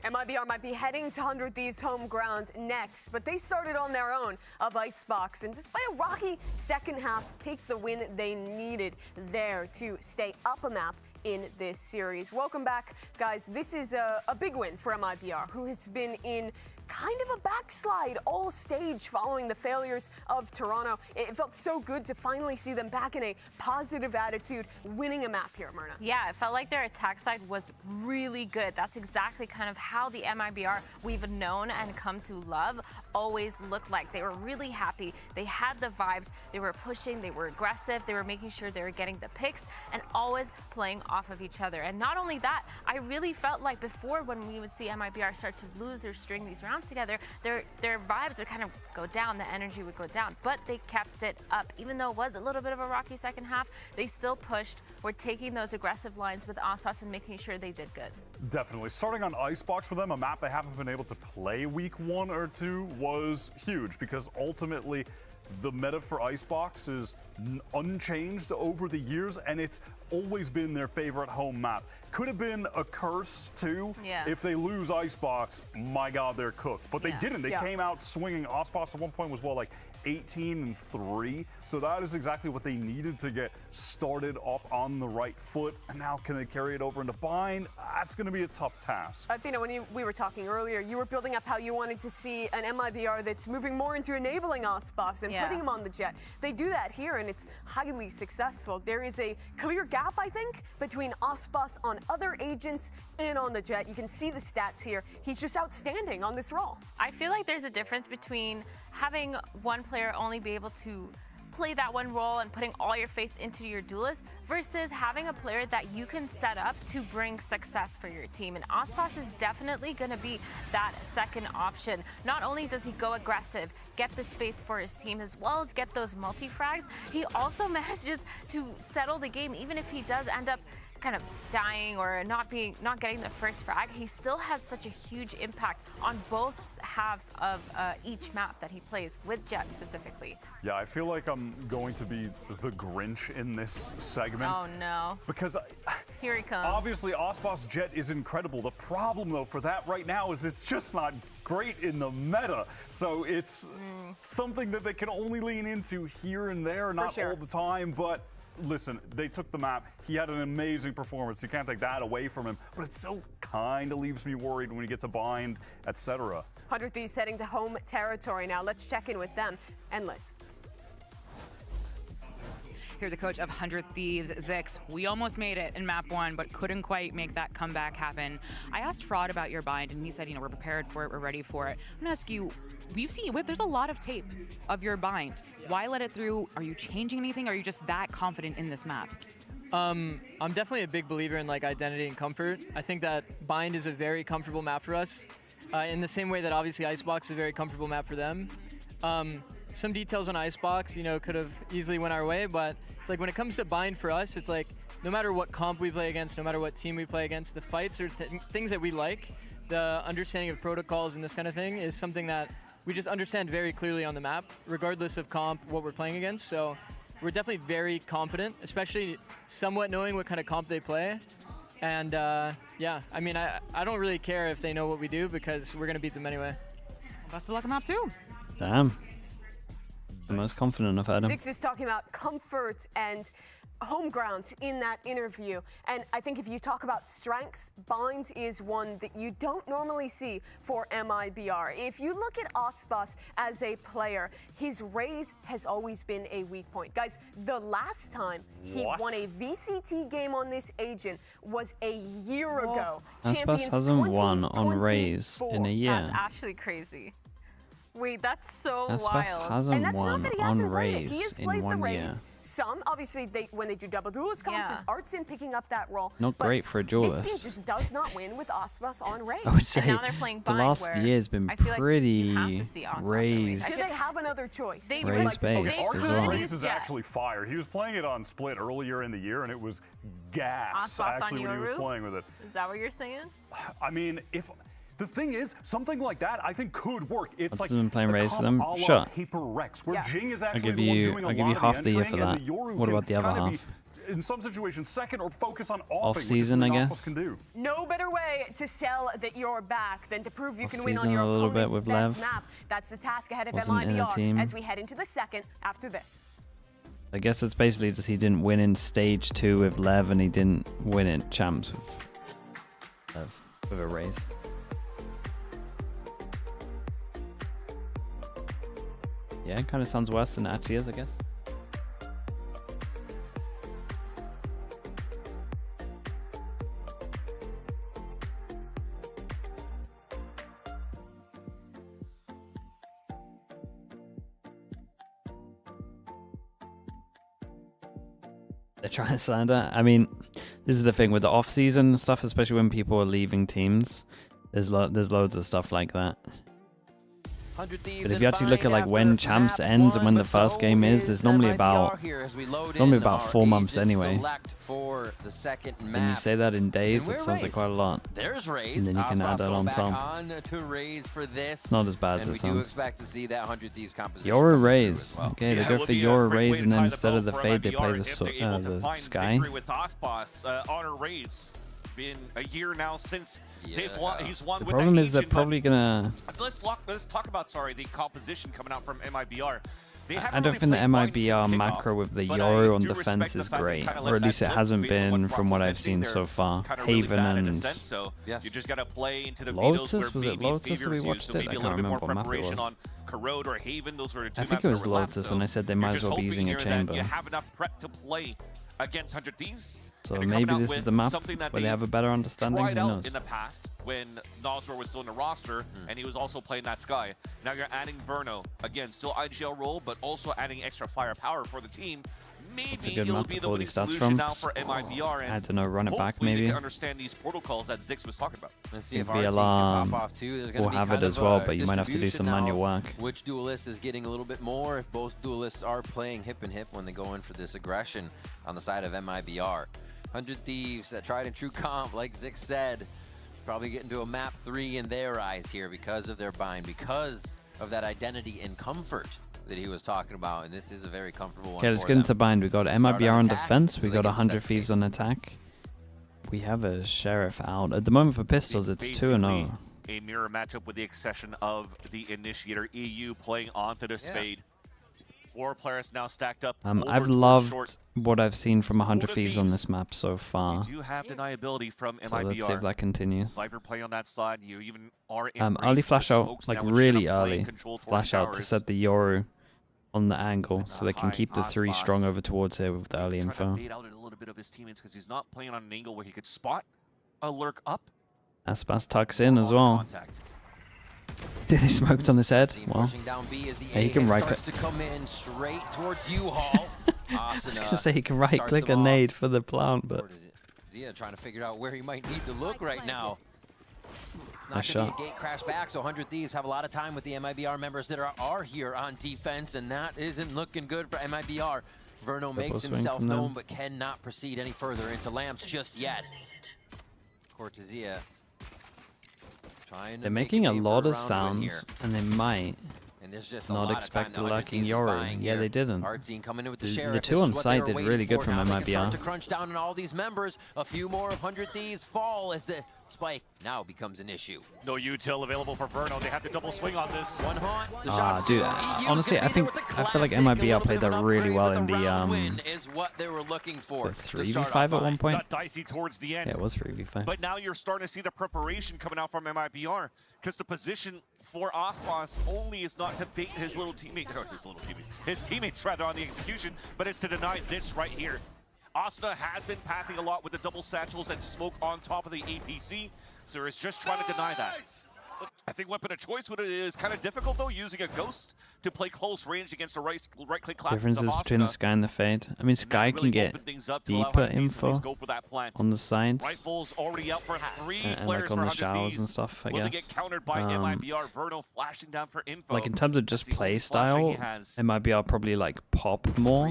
MIBR might be heading to 100 Thieves' home ground next, but they started on their own of Icebox, and despite a rocky second half, take the win they needed there to stay up a map in this series. Welcome back, guys. This is a big win for MIBR, who has been in kind of a backslide all stage following the failures of Toronto. It felt so good to finally see them back in a positive attitude, winning a map here, Myrna. Yeah, it felt like their attack side was really good. That's exactly kind of how the MIBR we've known and come to love always looked like. They were really happy. They had the vibes. They were pushing. They were aggressive. They were making sure they were getting the picks and always playing off of each other. And not only that, I really felt like before when we would see MIBR start to lose or string these rounds together, their vibes would kind of go down, the energy would go down, but they kept it up. Even though it was a little bit of a rocky second half, they still pushed, were taking those aggressive lines with Aspas and making sure they did good. Definitely. Starting on Icebox for them, a map they haven't been able to play week 1 or 2 was huge because ultimately the meta for Icebox is unchanged over the years, and it's always been their favorite home map. Could have been a curse too. Yeah. If they lose Icebox, my God, they're cooked. But they didn't. They came out swinging. Icebox at one point was, well, like 18-3. So that is exactly what they needed to get started off on the right foot. And now can they carry it over into Bind? That's going to be a tough task. Athena, when we were talking earlier, you were building up how you wanted to see an MIBR that's moving more into enabling Icebox and putting him on the jet. They do that here, and it's highly successful. There is a clear gap, I think, between Icebox on other agents and on the jet. You can see the stats here. He's just outstanding on this role. I feel like there's a difference between having one player only be able to play that one role and putting all your faith into your duelist versus having a player that you can set up to bring success for your team. And Aspas is definitely going to be that second option. Not only does he go aggressive, get the space for his team, as well as get those multi-frags, he also manages to settle the game. Even if he does end up kind of dying or not getting the first frag, he still has such a huge impact on both halves of each map that he plays, with Jet specifically. Yeah, I feel like I'm going to be the Grinch in this segment. Oh no. Because here he comes. Obviously, Aspas Jet is incredible. The problem, though, for that right now is it's just not great in the meta. So it's something that they can only lean into here and there, not all the time. But listen, they took the map. He had an amazing performance. You can't take that away from him, but it still kind of leaves me worried when he gets a bind, etc. 100 Thieves heading to home territory now. Let's check in with them and Liz. Here, the coach of 100 Thieves, Zix. We almost made it in map 1, but couldn't quite make that comeback happen. I asked Fraud about your bind, and he said, we're prepared for it, we're ready for it. I'm gonna ask you, there's a lot of tape of your bind. Why let it through? Are you changing anything? Or are you just that confident in this map? I'm definitely a big believer in identity and comfort. I think that bind is a very comfortable map for us, in the same way that obviously Icebox is a very comfortable map for them. Some details on Icebox, could have easily went our way, but it's like when it comes to bind for us, it's like no matter what comp we play against, no matter what team we play against, the fights are things that we like. The understanding of protocols and this kind of thing is something that we just understand very clearly on the map, regardless of comp, what we're playing against. So we're definitely very confident, especially somewhat knowing what kind of comp they play. And yeah, I mean, I don't really care if they know what we do because we're going to beat them anyway. Best of luck on map 2. Damn. The most confident I've heard him. Zix is talking about comfort and home ground in that interview. And I think if you talk about strengths, bind is one that you don't normally see for MIBR. If you look at Aspas as a player, his raise has always been a weak point. Guys, the last time he won a VCT game on this agent was a year ago. Aspas hasn't won on raise in a year. That's actually crazy. Wait, that's so Aspas wild. hasn't And that's won not that he on hasn't played it. raise He has in played the 1 raise. year. Some, obviously, when they do double duelist comps, it's Artsin picking up that role. Not but great for a this team duelist. just does not win with Aspas on raise. I would say now they're playing the bind, last where year's been I feel like pretty you have to see Aspas on raise. Do they have another choice? They Raise-based as well. Raise is actually fire. He was playing it on Split earlier in the year, and it was gas Aspas actually on when he was Yoru? playing with it. Is that what you're saying? I mean, if the thing is, something like that I think could work. It's What's like been playing the raise for comp them? a la Sure. Paper Rex, where Yes. Jing is I'll actually give the one you doing a lot half of the the year for entering, and that. the Yoru What can about the other kinda half? be, in some situations, second or focus on offing, Off-season, which I is something guess. Aspas can do. No better way to sell that you're back than to prove you can win on Off-season your a little bit opponent's with best Lev. map. That's the task ahead of Wasn't in a MIBR team. as we head into the second after this. I guess it's basically just he didn't win in stage 2 with Lev, and he didn't win in champs with Lev with a raise. Yeah, kind of sounds worse than it actually is, I guess. They're trying to slander. I mean, this is the thing with the off-season stuff, especially when people are leaving teams. There's loads of stuff like that. But if you actually look at like when champs ends and when the first game is, there's normally about 4 months anyway. When you say that in days, that sounds like quite a lot. And then you can add that on top. It's not as bad as it sounds. Yoru Raise. Okay, they go for Yoru Raise, and then instead of the Fade, they play the Sky. Honor Raise. Been a year now since he's won. The with problem that is they're agent, probably gonna. Let's talk about the composition coming out from MIBR. I don't think the MIBR macro with the Yoru on defense is great, or at least it hasn't been from what I've seen so far. Haven and you just gotta play into the Lotus, where was it Lotus that we watched it? I can't remember what map it was. on Corrode or Haven, those were the two I think it was Lotus, and I said they might as well be using a chamber. You have enough prep to play against 100 Thieves. So maybe this is the map where they have a better understanding. Who knows? In the past, when Noswar was still in the roster, and he was also playing that Sky. Now you're adding Verno. Again, still IGL role, but also adding extra firepower for the team. Maybe it'll be the winning solution now for MIBR. And I don't know, run it back maybe. They understand these protocols that Zix was talking about. Let's see if VLR will have it as well, but you might have to do some manual work. Which duelist is getting a little bit more if both duelists are playing hip and hip when they go in for this aggression on the side of MIBR. 100 Thieves, that tried and true comp, like Zix said, probably getting to a map 3 in their eyes here because of their bind, because of that identity and comfort that he was talking about, and this is a very comfortable one. Okay, let's get into bind. We got MIBR on defense, we got 100 Thieves on attack. We have a Sheriff out. At the moment for pistols, it's 2-0. A mirror matchup with the exception of the Initiator EU playing onto this Fade. 4 players now stacked up. I've loved what I've seen from 100 Thieves on this map so far. So you do have deniability from MIBR. So let's see if that continues. Sniper play on that side. You even are in early flash out, like really early flash out to set the Yoru on the angle, so they can keep the 3 strong over towards here with the early info. Bait out a little bit of his teammates because he's not playing on an angle where he could spot a lurk up. Aspas tucks in as well. Did he smoked on his head? Well, yeah, he can right click. I was gonna say he can right click a nade for the plant, but Zia trying to figure out where he might need to look right now. It's not nice going to shot. be a gate crash back, so 100 Thieves have a lot of time with the MIBR members that are here on defense, and that isn't looking good for MIBR. Verno makes himself known, but cannot proceed any further into Lamps just yet. Cortezia. They're making a lot of sounds, and they might not expect the lurking Yoru. Yeah, they didn't. The 2 on site did really good from MIBR. To crunch down on all these members, a few more of 100 Thieves fall as the spike now becomes an issue. No util available for Verno. They have to double swing on this. One haunt. Dude, honestly, I feel like MIBR played that really well in the 3v5 at one point. Got dicey towards the end. Yeah, it was 3v5. But now you're starting to see the preparation coming out from MIBR, because the position for Icebox only is not to bait his teammates rather on the execution, but it's to deny this right here. Asuna has been pathing a lot with the double satchels and smoke on top of the APC, so it's just trying to deny that. I think weapon of choice with it is kind of difficult though, using a ghost to play close range against the right click class. Differences between the Sky and the Fade. I mean, Sky can get deeper info on the sides Rifles already out for 3 and players like on the for showers and stuff, I Will they guess. get countered by MIBR? Verno flashing down for info. Like in terms of just play style, MIBR probably like pop more,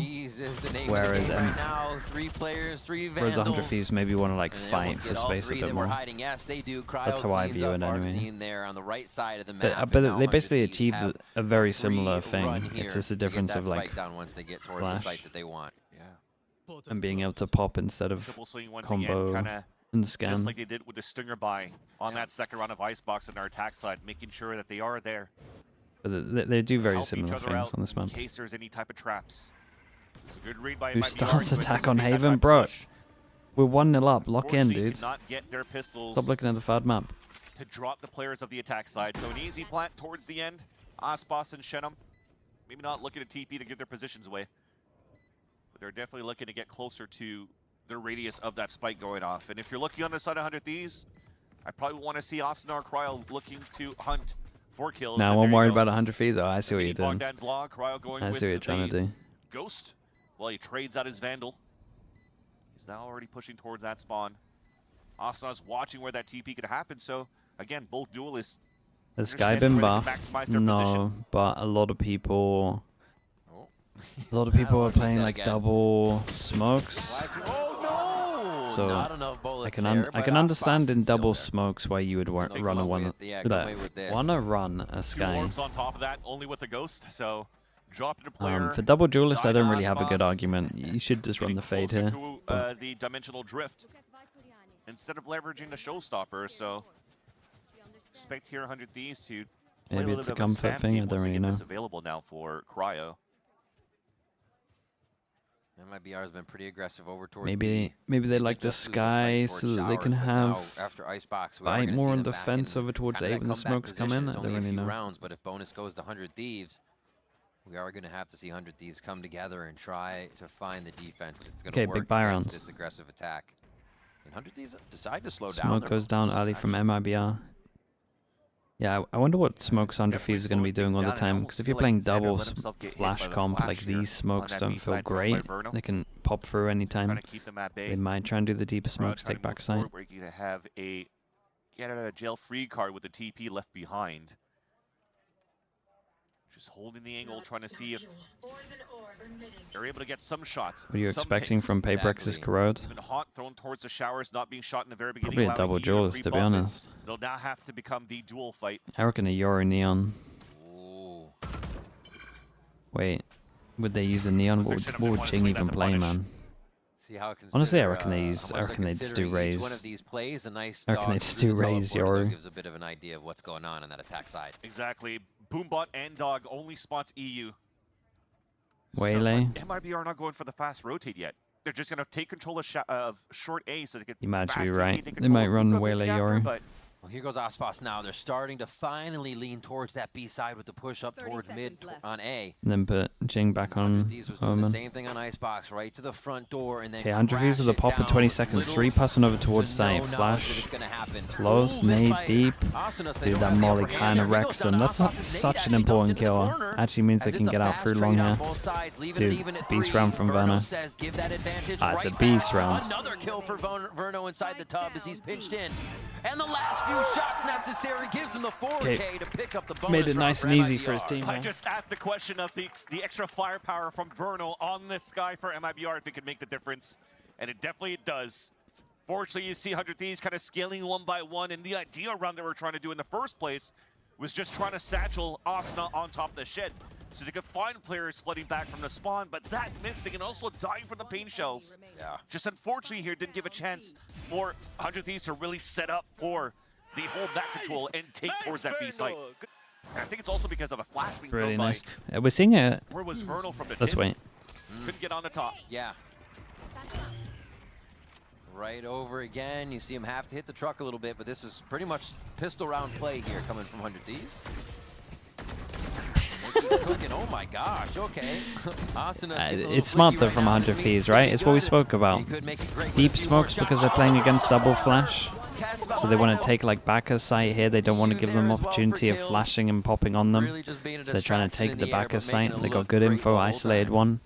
whereas 100 Thieves maybe want to like fight for space a bit more. That's how I view it anyway. On the right side of the map, But they basically achieve a very similar thing. It's just a difference of like once they get towards the site that they want. And being able to pop instead of combo and scan. Just like they did with the Stinger buy on that second round of Icebox on our attack side, making sure that they are there. But they do very similar things on this map. In case there's any type of traps. It's a good read by Who starts attack on Haven? Bro, we're 1-0 up. Lock in, dude. Not get their pistols Stop looking at the third map. to drop the players of the attack side. So an easy plant towards the end. Aspas and Shenum. maybe not looking at TP to give their positions away. But they're definitely looking to get closer to the radius of that spike going off. And if you're looking on the side of 100 Thieves, I probably want to see Asuna or Cryo looking to hunt for kills. No, I'm worried about 100 Thieves. Oh, I see what you're doing. Bogdan's Law, Cryo going I with see what you're trying to do. Ghost. Well, he trades out his Vandal. He's now already pushing towards that spawn. Asuna's watching where that TP could happen. So, again, both duelists. Has Sky been buffed? No, but a lot of people... A lot of people are playing like double smokes. So Not enough bullets I can understand in double smokes why you would run a Sky. Orbs on top of that, only with the Ghost. So, drop it a player. For double duelist, I don't really have a good argument. You should just run the fade here. To, the dimensional drift instead of leveraging the showstopper. So, expect here 100 Thieves to play Maybe a it's a little bit of comfort spam thing. game I don't once they really get know. this available now for Cryo. MIBR has been pretty aggressive over towards Maybe they like the Sky so that they can have after Icebox, bite more on defense over towards A when the smokes come in. I don't really know. Rounds, but if bonus goes to 100 Thieves, we are going to have to see 100 Thieves come together and try to find the defense that's going to work big buy against rounds. this aggressive attack. And 100 Thieves decide to slow down. Smoke goes down early from MIBR. Yeah, I wonder what smokes 100 Thieves are going to be doing all the time. Because if you're playing doubles flash comp, like these smokes don't feel great. They can pop through anytime. They might try and do the deeper smokes, take backside. Where you're going to have a get out of jail free card with the TP left behind. Just holding the angle, trying to see if they're able to get some shots. What are you expecting from Paperx's Corrode? Been hot, thrown towards the showers, not being shot in the very beginning. Probably a double duelist, to be honest. It'll now have to become the duel fight. I reckon a Yoru Neon. Wait, would they use a Neon? What would Jing even play, man? See how Honestly, I reckon they just do Raise. One of these plays, a nice I reckon they just do Raise Yoru. Gives a bit of an idea of what's going on that attack side. Exactly. Boombot and Dog only spots EU. Waylay. So, MIBR are not going for the fast rotate yet. They're just going to take control of short A so they can. You might actually be fast right. TP, They might run Waylay Yoru. But well, here goes Icebox now. They're starting to finally lean towards that B side with the push up towards mid on A. And then put Jing back on These was doing Omen. the same thing on Icebox, right to the front door, and then Okay, 100 Views with a pop in 20 seconds. 3 passing over towards side. Flash. Close, nade deep. Dude, that molly kind of wrecks them. That's not such an important kill. Actually means they can get out through long here. Dude, beast round from Verno. Ah, it's a beast round. Another kill for Verno inside the tub as he's pinched in. And the last few shots necessary gives him the 4K to pick up the bonus. Made it nice and easy for his team. I just asked the question of the extra firepower from Verno on this guy for MIBR if it could make the difference, and it definitely does. Fortunately, you see 100 Thieves kind of scaling one by one, and the idea around that we're trying to do in the first place was just trying to satchel Asuna on top of the shed so they could find players flooding back from the spawn, but that missing and also dying from the pain shells. Yeah. Just unfortunately here didn't give a chance for 100 Thieves to really set up for the whole back control and take towards that B site. And I think it's also because of a flash being Really thrown nice. by... We're seeing it. Where was Vernal from the Let's tip? wait. Couldn't get on the top. Yeah. Right over again. You see him have to hit the truck a little bit, but this is pretty much pistol round play here coming from 100 Thieves. Cooking. Oh my gosh, okay. It's smart though from 100 Thieves, right? It's what we spoke about. Deep smokes because they're playing against double flash. So they want to take like backer site here. They don't want to give them opportunity of flashing and popping on them. So they're trying to take the backer site. They got good info, isolated one.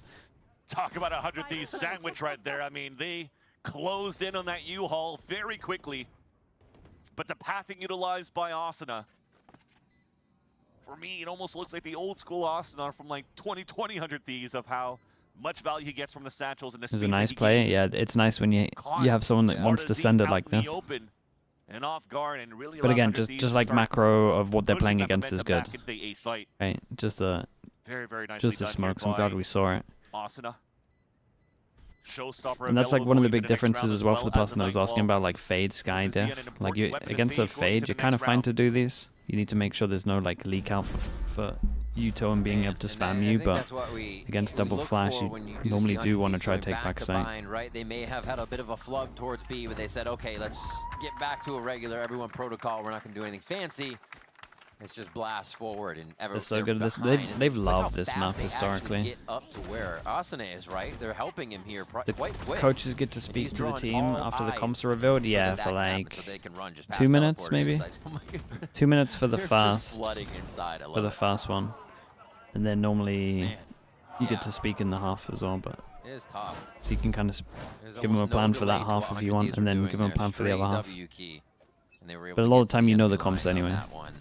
Talk about 100 Thieves sandwich right there. I mean, they closed in on that U-Haul very quickly. But the pathing utilized by Asuna, for me, it almost looks like the old school Asuna from like 2020 100 Thieves of how much value he gets from the satchels and the It was space a nice that he play. gains. Yeah, it's nice when you have someone that wants to send it like this. And off guard and really But again, 100 Thieves just to like start macro of what they're pushing playing that against is momentum good. back into the A site. Right, just the Very, very nicely just the done smokes. here I'm glad by we saw it. Asuna. Showstopper And that's like available one of the going big to next round differences as as well for the as person that was Nightfall. asking about like fade sky This is yet diff. an Like you important weapon to against a save going fade, to you're the kind of next fine round. to do these. You need to make sure there's no like leak out for Uto being able to spam you, but against double flash, you normally do want to try to take back site. Bind, right? They may have had a bit of a flub towards B, but they said, okay, let's get back to a regular everyone protocol. We're not going to do anything fancy. It's just blast forward and They're so good at this. They've loved this map historically. Get up to where Asane is, right? They're helping him here quite quick. Coaches get to speak to the team after the comps are revealed. Yeah, for like so they can run just 2 minutes maybe. Oh 2 minutes for the They're just fast. flooding inside. I love For the it. fast one, and then normally you get to speak in the half as well. But It is tough. so you can kind of There's give them a almost no plan for that delay to half what if you 100 want, Thieves and were then doing give them a there. plan for the other Straight half. W key. And they were able But a to lot get of the to time you know the enemy comps line on anyway. that one.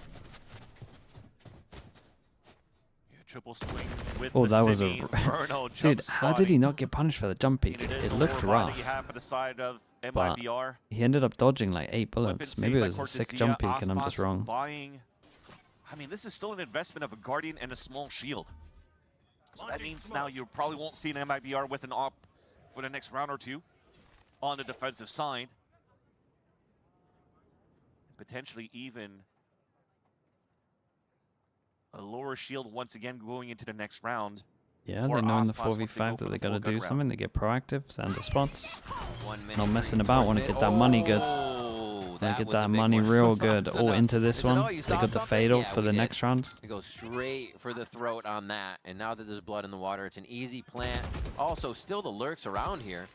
Triple swing with Oh, the that was a Sliggy. Verno dude. jump How did he not get punished for the jump peek? It is It the looked lower bar that rough, you have for the side of but MIBR. he ended up dodging like 8 Weapon bullets. saved Maybe it by was a sick Cortesia. jump peek, and I'm just Aspas wrong. Buying, I mean, this is still an investment of a Guardian and a small shield. So that means now you probably won't see an MIBR with an op for the next round or two on the defensive side. Potentially even a lower shield once again going into the next round. Yeah, for they know in the Aspas once they 4v5 go that for they the gotta full gun do round. something. They get proactive, Xander spots. 1 minute Not three messing towards about. Want to mid. get that money good. Oh, They that get was a that big money one real from good. Oh, Asana. into this They said, "Oh, one. you They saw got the something?" fatal Yeah, for we the did. next round. They go straight for the throat on that. And now that there's blood in the water, it's an easy plant. Also, still the lurks around here.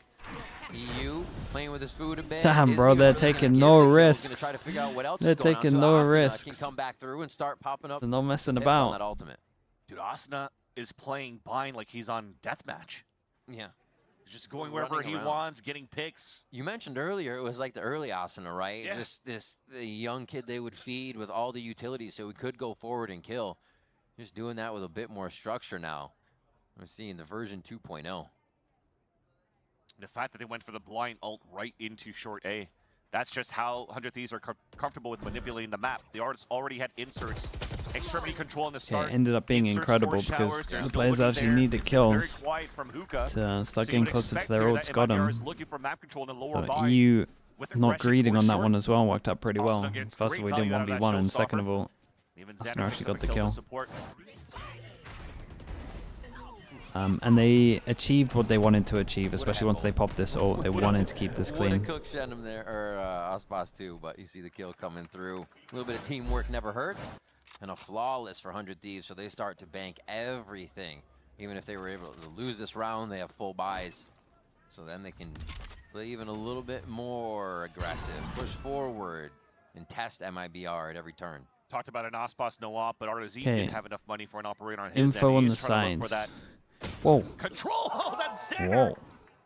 EU playing with his food a bit. Damn, Is bro, EU they're gonna taking give no the kill? risks. Gonna try to figure out what else They're is going on. taking So no Asana risks. can come back through and start popping up. They're not messing hits on about. that ultimate. Dude, Asuna is playing Bind like he's on deathmatch. Yeah. He's just going wherever Running he around. wants, getting picks. You mentioned earlier it was like the early Asuna, right? Yeah. Just the young kid they would feed with all the utilities so he could go forward and kill. Just doing that with a bit more structure now. We're seeing the version 2.0. The fact that they went for the blind ult right into short A. That's just how 100 Thieves are comfortable with manipulating the map. The artists already had inserts, extremity control in the Yeah, start. it ended up being Inserts, incredible torch because showers, they're the still players looking actually there. needed Very kills quiet from Hookah. to start So you getting would closer to expect their here ults. that Got MIBR him. is looking for map control in the lower But bind. you With not aggression greeding towards on that short. one as well worked out pretty well. Asuna gets First great of all, we value didn't out of that 1v1, and second showstopper. of all, Even Asuna Xander actually got the kill kill. support. And they achieved what they wanted to achieve, especially once they popped this ult. They wanted to keep this Would have clean. cooked Shenum there, or Aspas too, but you see the kill coming through. A little bit of teamwork never hurts, and a flawless for 100 Thieves, so they start to bank everything. Even if they were able to lose this round, they have full buys. So then they can play even a little bit more aggressive, push forward, and test MIBR at every turn. Talked about an Aspas no op, but RZ Okay. didn't have enough money for an operator on his Info end. on He's the trying to look for sides. that Whoa. control. Oh, that's Xander. Whoa.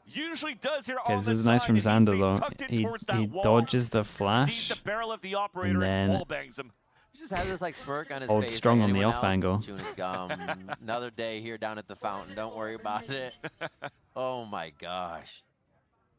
Usually does here Okay, on this the is nice side, from and he Xander stays though. tucked in He towards that wall. dodges the Sees flash, the barrel of the operator and and then wall bangs him. He just has this like smirk on his holds face. strong like on the anyone off else, angle. chewing his gum. Another day here down at the fountain. Don't worry about it. Oh my gosh.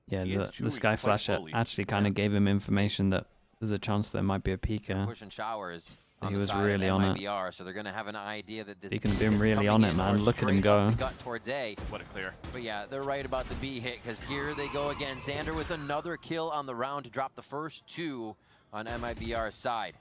Yeah, He is the chewing Sky quite Flash slowly. actually kind of gave him information that there's a chance there might be a peeker. Pushing showers. He On the was side really of on it. MIBR, so they're going to have an idea that this He can B be hit's really coming on it, in man. or Look at him straight up go. the gut towards A. What a clear. But yeah, they're right about the B hit, because here they go again. Xander with another kill on the round to drop the first 2 on MIBR's side.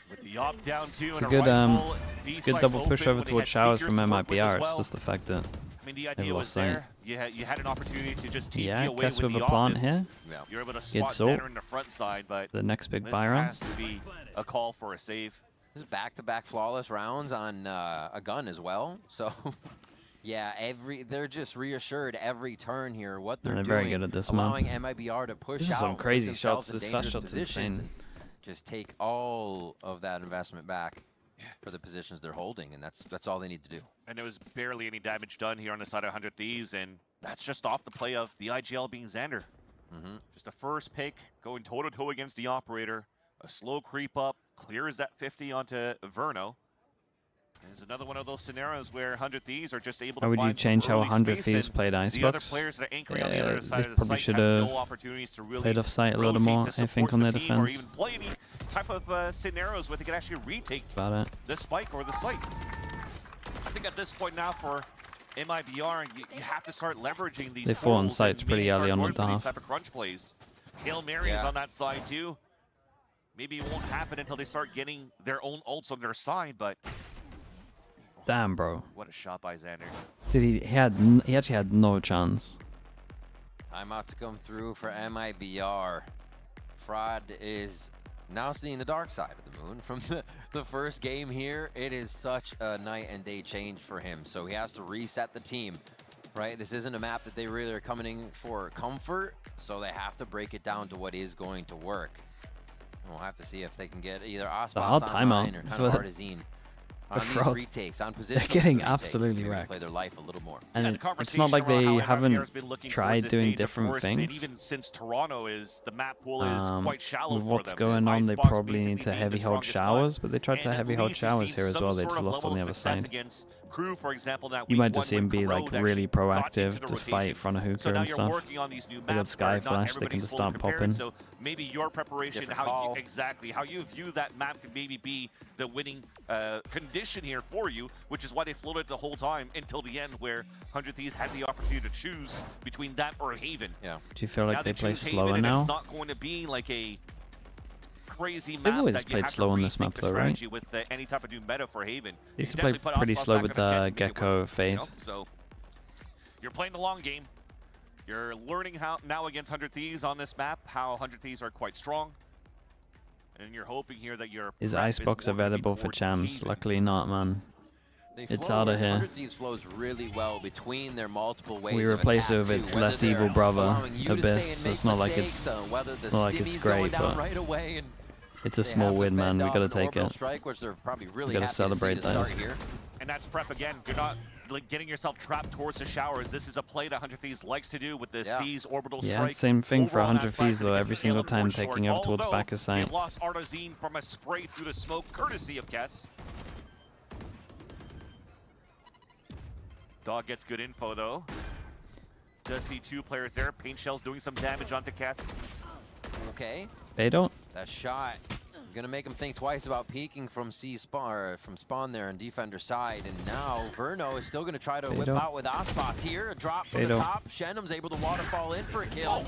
With the op down two It's and a a good rifle, it's a B good double site push open over when they towards had showers Seekers from to work with MIBR. as It's well. just the fact that I mean, the they've idea was lost sight. there. You had an opportunity to just TP Yeah, away guess with with the a plant op. here. Yeah. You're able to Gets spot ult. Xander in the front side, but The next big this buy round. has to be a call for a save. This is back-to-back flawless rounds on a gun as well. So, yeah, they're just reassured every turn here what they're They're doing, very good at this allowing map. MIBR to push This is out, some put crazy themselves shots. in This fast dangerous shot's positions, insane. and just take all of that investment back for the positions they're holding, and that's all they need to do. And there was barely any damage done here on the side of 100 Thieves, and that's just off the play of the IGL being Xander. Just a first pick, going toe-to-toe against the operator. A slow creep up, clears that 50 onto Verno. There's another one of those scenarios where 100 Thieves are just able to How would you find some change how early 100 space, Thieves and played the other Icebox? players that are anchoring on the Yeah, other side they of the probably site should have no have opportunities to really played off site a little rotate more, to I think, support on the their team, or defense. even play any type of scenarios where they can actually retake About it. the spike or the site. I think at this point now for MIBR, you have to start leveraging these They fought on tools sites and pretty maybe early start on going with the for these half. type of crunch plays. Hail Mary is on that side too. Maybe it won't happen until they start getting their own ults on their side, but Damn, bro. what a shot by Xander. Dude, he actually had no chance. Timeout to come through for MIBR. Fraud is Now seeing the dark side of the moon from the first game here, it is such a night and day change for him. So he has to reset the team, right? This isn't a map that they really are coming in for comfort, so they have to break it down to what is going to work. We'll have to see if they can get either Icebox online or kind of Artizine on these retakes, on position. They're getting absolutely play wrecked. their life a little more. And it's not like they haven't tried doing different things. Even since Toronto is, the map pool is quite shallow with for what's them. going on, they Icebox probably basically need to being the heavy hold strongest showers, one. but they tried to And heavy at hold least you've showers seen here as some well. They sort just of lost on level the of other success side. against Crew, for example, that You week might just one see him when be like Corrode really actually got into proactive, the just rotation. fight front of So hookah now and you're stuff. working on these new They got maps Sky where not Flash, they can everybody's just fully start prepared, popping. So maybe your preparation, Different how call. how you view that map could maybe be the winning condition here for you, which is why they floated the whole time until the end, where 100 Thieves had the opportunity to choose between that or Haven. Yeah. Do you feel like Now they play choose Haven, slower and now? It's not going to be like a crazy They've map always that you played have slow to on this rethink map the though, right? strategy with any type of new meta for Haven. They used to You play definitely put pretty Icebox slow back with on a jet, make it Gecko work, Fade. you know? So you're playing the long game. You're learning how now against 100 Thieves on this map, how 100 Thieves are quite strong. And you're hoping here that your Is prep Icebox more gonna be available for towards champs? Haven. Luckily not, man. They It's flow, out of here. 100 Thieves flows really well between their multiple ways We of replace it attack, with too, its whether less they're evil brother, allowing you to stay Abyss. and make It's not like mistakes, it's whether the not like it's Stimmy's going great, down but right away and it's a they small have to win, man. fend We off gotta an take orbital it. strike, which they're probably really We gotta happy to see celebrate to start those. here. And that's prep again. You're not like getting yourself trapped towards the showers. This is a play that 100 Thieves likes to do with the C's orbital Yeah, strike. same thing for Over on 100 that side, Thieves so though. they Every get single the time more short, taking over towards although back of they sight. lost Artizine from a spray through the smoke, courtesy of Kess. Dog gets good info though. Does see two players there. Paint Shell's doing some damage onto Kess. Okay. They don't. That shot gonna make him think twice about peeking from spawn there on defender side, and now Verno is still gonna try to whip out with Icebox here. A drop from the top. Shenum's able to waterfall in for a kill.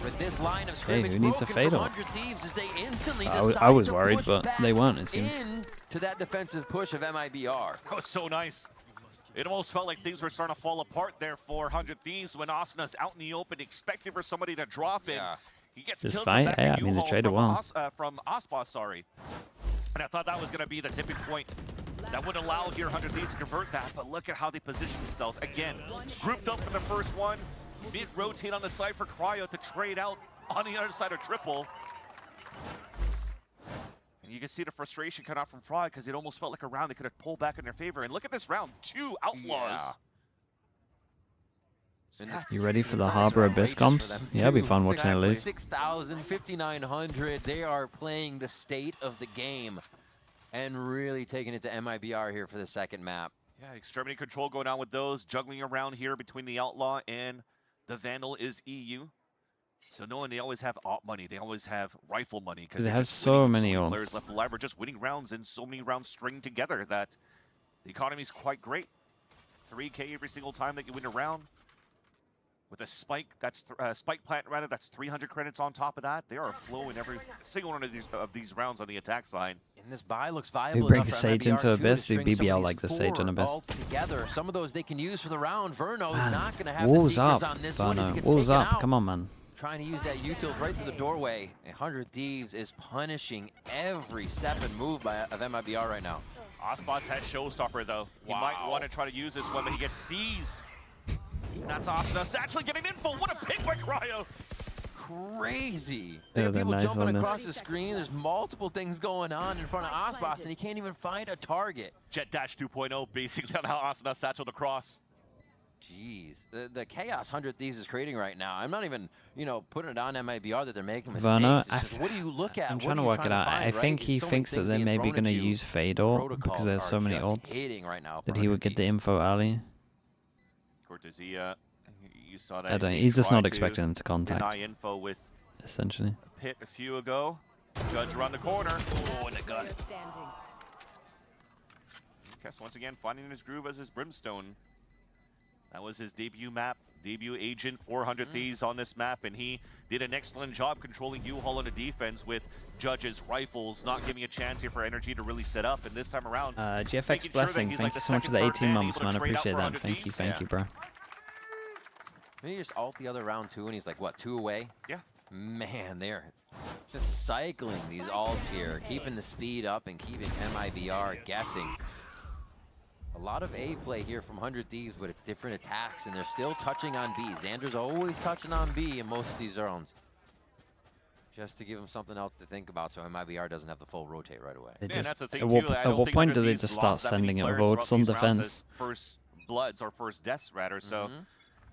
With this line of scrimmage who needs a broken from Fatal? 100 Thieves as they instantly I decide was to worried, push but back they weren't, it seems. into that defensive push of MIBR. That was so nice. It almost felt like things were starting to fall apart there for 100 Thieves when Asana's out in the open, expecting for somebody to drop in. He gets Just killed fight? from back Yeah, at I mean, they U-Haul traded well. from Icebox, sorry. And I thought that was going to be the tipping point that would allow here 100 Thieves to convert that, but look at how they position themselves. Again, grouped up for the first one, mid-rotate on the side for Cryo to trade out on the other side of triple. And you can see the frustration cut out from Fry because it almost felt like a round they could have pulled back in their favor. And look at this round, 2 Outlaws. You ready for the Harbor Abyss comps? Yeah, it'll be fun watching it lose. 6,000, 5,900. They are playing the state of the game and really taking it to MIBR here for the second map. Yeah, extremity control going on with those. Juggling around here between the Outlaw and the Vandal is EU. So knowing they always have op money, they always have rifle money. Because They have so many players ults. left alive are just winning rounds and so many rounds string together that the economy is quite great. 3K every single time that you win a round. With a spike, that's spike plant rather, that's 300 credits on top of that. They are flowing every single one of these rounds on the attack side. And this buy looks They viable bring enough for Sage MIBR into too, Abyss, to do string some BBL of like the these Sage on 4 Abyss. ults together. Some of those they can use for the round. Verno is Man, not going to have walls the Seekers up, on this one. He Verno. gets Walls taken up, out. come on, man. Trying to use that utilt right through the doorway. 100 Thieves is punishing every step and move of MIBR right now. Icebox has Showstopper though. He might want to try to use this one, but he gets seized. And that's Asana actually getting info. What a pick by Cryo. Crazy. Yeah, They have they're people nice jumping on this. across the screen. There's multiple things going on in front of Icebox, and he can't even find a target. Jet Dash 2.0 basically on how Asana satcheled across. Jeez, the chaos 100 Thieves is creating right now. I'm not even, putting it on MIBR that they're making mistakes. Verno, It's just, what do you look at? I'm What trying are to you work it out. find, I right? think he So many thinks that things they're being maybe thrown going to at you. use Fador because Protocols there's so are many just ults hitting right now that for he 100 would get the info early. Cortesia, you saw that. I don't. he He's just tried not to expecting them to contact. Deny info with Essentially. a pit a few ago. Judge around the corner. Oh, and it got it. Kess once again finding his groove as his Brimstone. That was his debut map, debut agent, 400 Thieves on this map, and he did an excellent job controlling U-Haul on the defense with Judge's rifles, not giving a chance here for Energy to really set up. And this time around, GFX making sure that Blessing, he's thank like you the so much for the second, 18 third months, man, man. I able to trade appreciate out for that. 100 Thank you, Thieves. bro. Maybe just ult the other round too, and he's like, what, 2 away? Yeah. Man, they're just cycling these ults here, keeping the speed up and keeping MIBR guessing. A lot of A play here from 100 Thieves, but it's different attacks, and they're still touching on B. Xander's always touching on B in most of these zones. Just to give him something else to think about, so MIBR doesn't have the full rotate right away. At what point do they just start sending it votes on defense? First bloods or first deaths, rather. So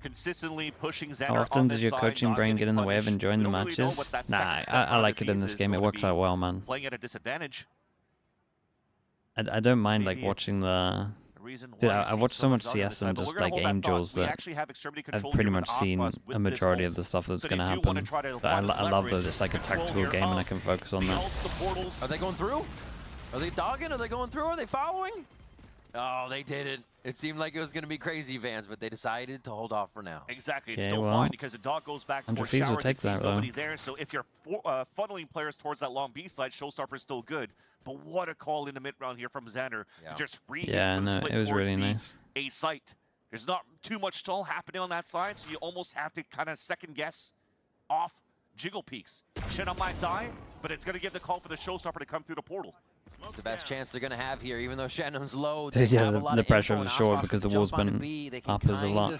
consistently pushing Xander. How often does your coaching brain get in the way of enjoying the matches? Nah, I like it in this game. It works out well, man. Playing at a disadvantage. I don't mind like watching the. Dude, I watch so much CS and just like Angels that I've pretty much seen a majority of the stuff that's going to happen. So I love that it's like a tactical game and I can focus on that. Are they going through? Are they dogging? Are they going through? Are they following? Oh, they did it. It seemed like it was going to be crazy, Vans, but they decided to hold off for now. Exactly. It's still fine because the dog goes back for showers. Will take that, nobody there. So if you're funneling players towards that long B side, Showstopper is still good. But what a call in the mid-round here from Xander to just re-hit the split it was towards really the nice. A site. There's not too much stall happening on that side, so you almost have to kind of second guess off Jiggle Peaks. Shenna might die, but it's going to give the call for the Showstopper to come through the portal. It's the best chance they're going to have here, even though Shannon's low. Yeah, the pressure of the short because the wall's been up is a lot.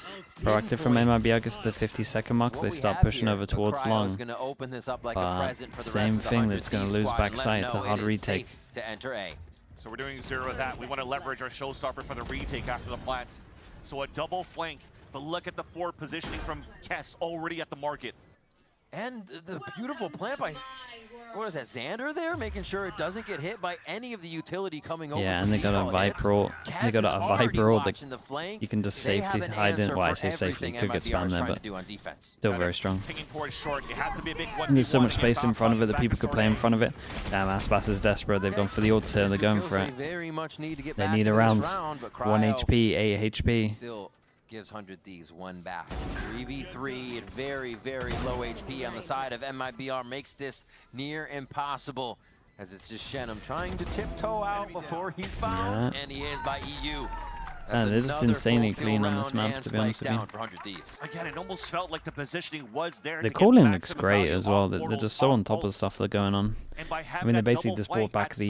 Proactive from MIBR gets to the 50-second mark. They start pushing over towards long. But same thing, that's going to lose backside. It's a hard retake. To enter A. So we're doing zero of that. We want to leverage our Showstopper for the retake after the plant. So a double flank, but look at the forward positioning from Kess already at the market. And the beautiful plant by, what is that, Xander there? Making sure it doesn't get hit by any of the utility coming over. Yeah, and they got a Viper ult. They got a Viper ult that you can just safely hide in. Well, I say safely, you could get spammed there, but still very strong. And there's so much space in front of it that people could play in front of it. Damn, Icebox is desperate. They've gone for the ults here. They're going for it. They need a round. 1 HP, 8 HP. Still gives 100 Thieves one back. 3v3 at very, very low HP on the side of MIBR makes this near impossible, as it's just Shenum trying to tiptoe out before he's found, and he is by EU. And it is insanely clean on this map, to be honest with you. Again, it almost felt like the positioning was there. The calling looks great as well. They're just so on top of stuff that's going on. I mean, they basically just brought back the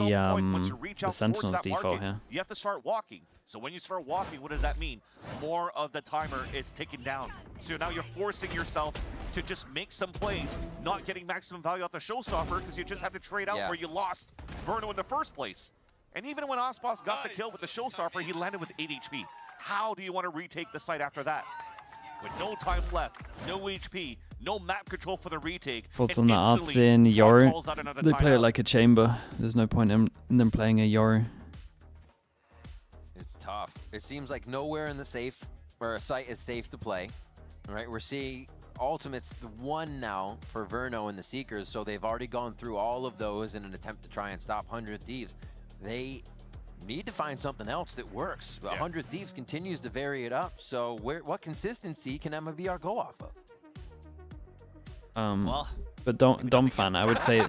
Sentinels default here. You have to start walking. So when you start walking, what does that mean? More of the timer is ticking down. So now you're forcing yourself to just make some plays, not getting maximum value off the Showstopper because you just have to trade out where you lost Verno in the first place. And even when Icebox got the kill with the Showstopper, he landed with 8 HP. How do you want to retake the site after that? With no time left, no HP, no map control for the retake. Faults on the arts in Yoru. They play it like a chamber. There's no point in them playing a Yoru. It's tough. It seems like nowhere in the safe, or a site is safe to play. All right, we're seeing Ultimate's the one now for Verno and the Seekers, so they've already gone through all of those in an attempt to try and stop 100 Thieves. They need to find something else that works. 100 Thieves continues to vary it up, so what consistency can MIBR go off of? But Dom fan, I would say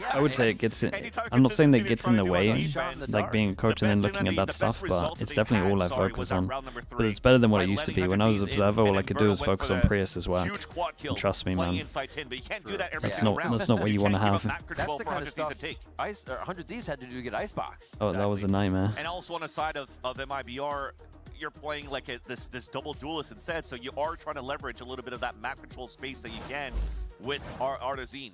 it gets it. I'm not saying that it gets in the way, like being a coach and then looking at that stuff, but it's definitely all I focus on. But it's better than what it used to be. When I was Observer, all I could do was focus on Prius's work. And trust me, man. That's not what you want to have. That's the kind of stuff 100 Thieves had to do to get Icebox. Oh, that was a nightmare. And also on the side of MIBR, you're playing like this double duelist instead, so you are trying to leverage a little bit of that map control space that you can with Artazine.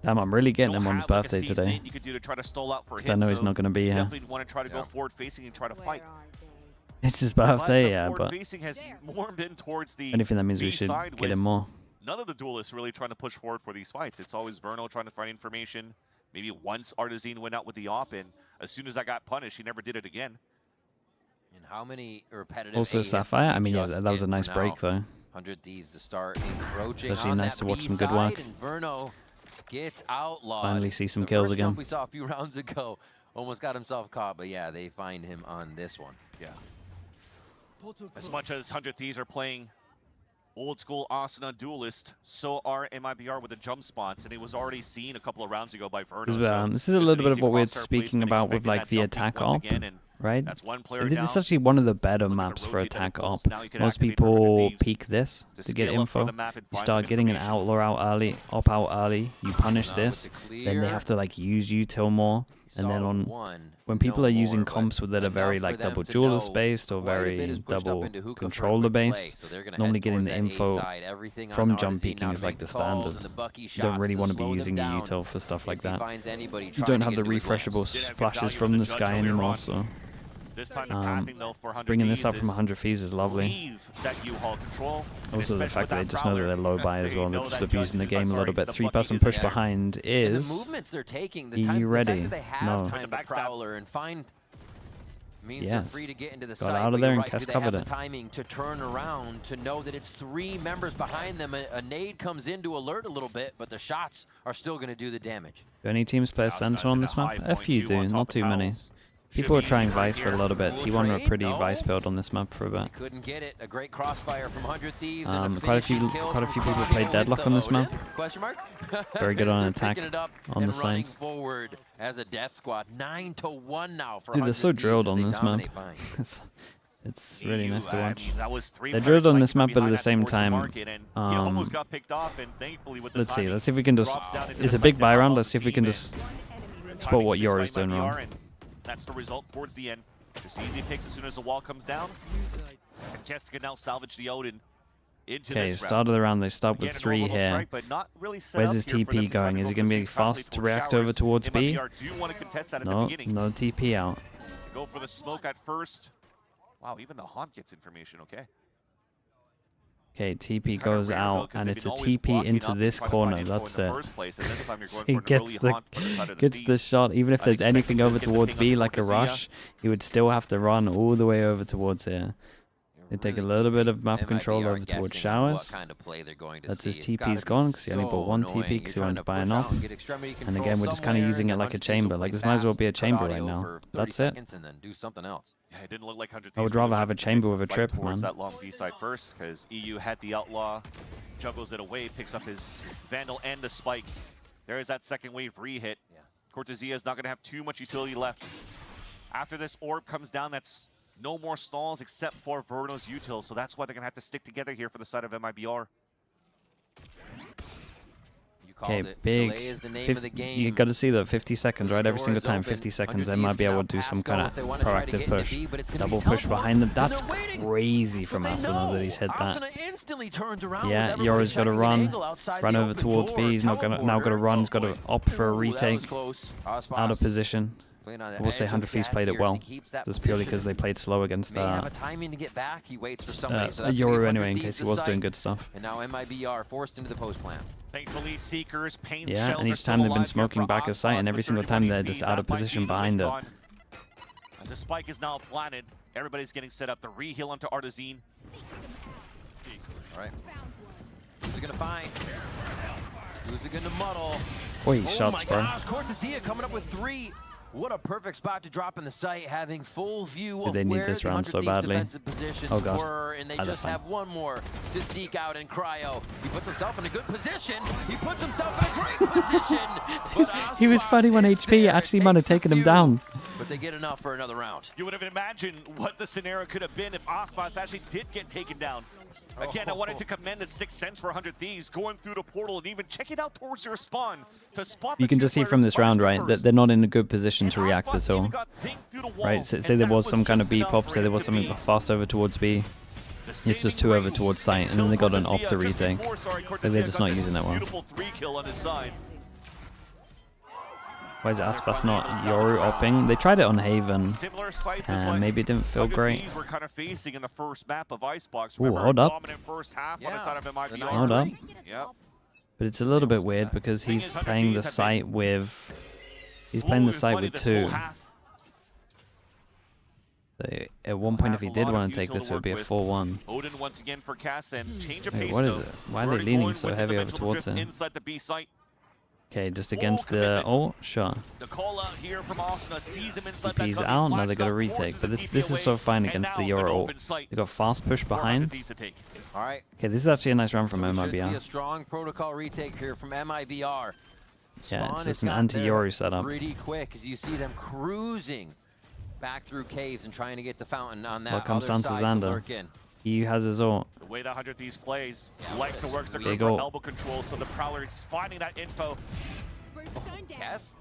Damn, I'm really getting him on his birthday today. You could do to try to stall out for I know he's not going to be here. Definitely want to try to go forward facing and try to fight. It's his birthday, yeah, but facing has more been towards the anything that means we should get him more. None of the duelists really trying to push forward for these fights. It's always Verno trying to find information. Maybe once Artazine went out with the op, and as soon as I got punished, he never did it again. And how many repetitive also Sapphire? I mean, yeah, that was a nice break, though. 100 Thieves to start encroaching Especially on nice that to watch B some good side, work. and Verno gets outlawed. Finally see some kills again. We saw a few rounds ago, almost got himself caught, but yeah, they find him on this one. Yeah. As much as 100 Thieves are playing old school Asuna duelist, so are MIBR with the jump spots, and it was already seen a couple of rounds ago by Verno. This is a little bit of what we're speaking about with like the attack op. right? That's one player This down. is actually one of the better maps for attack op. Most people peek this to get info. You start getting an outlaw out early, op out early, you punish this, then they have to like use util more, and then when people are using comps that are very like double jeweler based or very double controller based, normally getting the info from jump peeking is like the standard. You don't really want to be using your util for stuff like that. You don't have the refreshable flashes from the sky anymore, so bringing this up from 100 feet is lovely. Also the fact that they just know that they're low by as well, and they're just abusing the game a little bit. 3-person push behind is EU ready. No. Yes. Got out of there and Kess covered it. Timing to turn around to know that it's 3 members behind them. A nade comes in to alert a little bit, but the shots are still going to do the damage. Do any teams play Sentinel on this map? A few do, not too many. People were trying Vice for a little bit. T1 were a pretty Vice build on this map for a bit. Couldn't get it. A great crossfire from 100 Thieves. Quite a few people played Deadlock on this map. Question mark? Very good on attack on the sides. Forward as a death squad. 9-1 now for Dude, they're so drilled on this map. It's really nice to watch. They're drilled on this map, but at the same time, let's see if we can just. It's a big buy round. Let's see if we can just spot what Yori's doing wrong. That's the result towards the end. Just easy picks as soon as the wall comes down. And Kess can now salvage the Odin into Okay, this start of the round. They start with 3 here. Where's his TP going? Is he going to be fast to react over towards B? No, no TP out. Go for the smoke at first. Wow, even the Haunt gets information, okay? Okay, TP goes out, and it's a TP into this corner. That's it. He gets the shot. Even if there's anything over towards B, like a rush, he would still have to run all the way over towards here. They take a little bit of map control over towards Showers. That's his TP's gone because he only bought 1 TP because he wanted to buy enough. And again, we're just kind of using it like a chamber. Like this might as well be a chamber right now. That's it. Yeah, it didn't look like 100 I would rather have a chamber with a trip, man. That long B side first because EU had the outlaw, juggles it away, picks up his Vandal and the spike. There is that second wave re-hit. Cortezia is not going to have too much utility left. After this orb comes down, that's no more stalls except for Verno's util, so that's why they're going to have to stick together here for the side of MIBR. Okay, big. You got to see that 50 seconds, right? Every single time, 50 seconds, they might be able to do some kind of proactive push. Double push behind them. That's crazy from Asuna that he's hit that. Yeah, Yori's got to run over towards B. He's not gonna now got to run. He's got to opt for a retake out of position. I will say 100 Thieves played it well, just purely because they played slow against Yoru anyway, in case he was doing good stuff. And now MIBR forced into the post plan. Thankfully, Seekers, Pain yeah, and each time they've been smoking back a site, and every single time they're just out of position behind it. As the spike is now planted, everybody's getting set up. The re-heal onto Artazine. All right. Who's it gonna find? Who's it gonna muddle? Boy, shots, bro. Cortezia coming up with 3. What a perfect spot to drop in the site, having full view of they need where this the round 100 so Thieves badly. defensive positions were, and they just have one more to seek out in Cryo. He puts himself in a good position. He puts himself in a great position. Dude, he was 31 HP. Actually might have taken him down. But they get enough for another round. You would have imagined what the scenario could have been if Icebox actually did get taken down. Again, I wanted to commend the 6 cents for 100 Thieves going through the portal and even checking out towards your spawn to spot. You can just see from this round, right, that they're not in a good position to react at all. Right, say there was some kind of B pop, say there was something fast over towards B. It's just 2 over towards site, and then they got an op to retake. But they're just not using it well. Why is Aspas not Yoru opping? They tried it on Haven, and maybe it didn't feel great. Ooh, hold up. Hold up. But it's a little bit weird because he's playing the site with... He's playing the site with 2. So at one point, if he did want to take this, it would be a 4-1. Wait, what is it? Why are they leaning so heavy over towards it? Okay, just against the... Oh, sure. TP's out, now they got a retake. But this is so fine against the Yoru ult. They got fast push behind. Okay, this is actually a nice run from MIBR. A strong protocol retake here from MIBR. Yeah, it's just an anti-Yoru setup. Pretty quick as you see them cruising back through caves and trying to get to Fountain on that What comes other down to side to Xander? lurk in. He has his ult. The way that 100 Thieves plays, likes to work the Big for ult. elbow control, so the Prowler is finding that info. Cass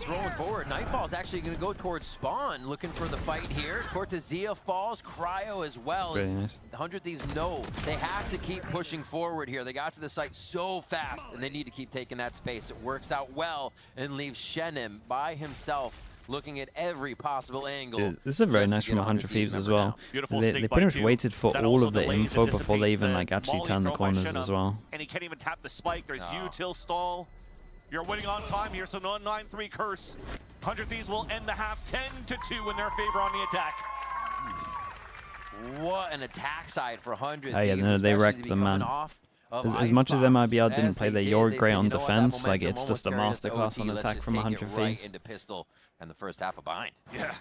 rolling forward. Nightfall's actually going to go towards Spawn, looking for the fight here. Cortezia falls, Cryo as well. Very nice. The 100 Thieves know they have to keep pushing forward here. They got to the site so fast, and they need to keep taking that space. It works out well and leaves Shenim by himself, looking at every possible angle. Dude, this is a very just to nice get from 100 100 Thieves as member well. down. Beautiful They snake pretty bite much too. waited for That all also of the delays info and before they dissipates even the like actually Molly turn the throw by corners as Shenim, well. And he can't even tap the spike. There's util stall. You're winning on time here, so no 9-3 curse. 100 Thieves will end the half 10-2 in their favor on the attack. What an attack side for 100 Oh yeah, Thieves, no, they especially to wrecked be them, coming man. off of As much as MIBR Icebox, didn't as play they their did, You're they great said, on you know what, that defense, like momentum it's just a almost carried us masterclass to on OT. attack Let's from just take 100 it right Thieves. into pistol and the first half of Bind. Yeah.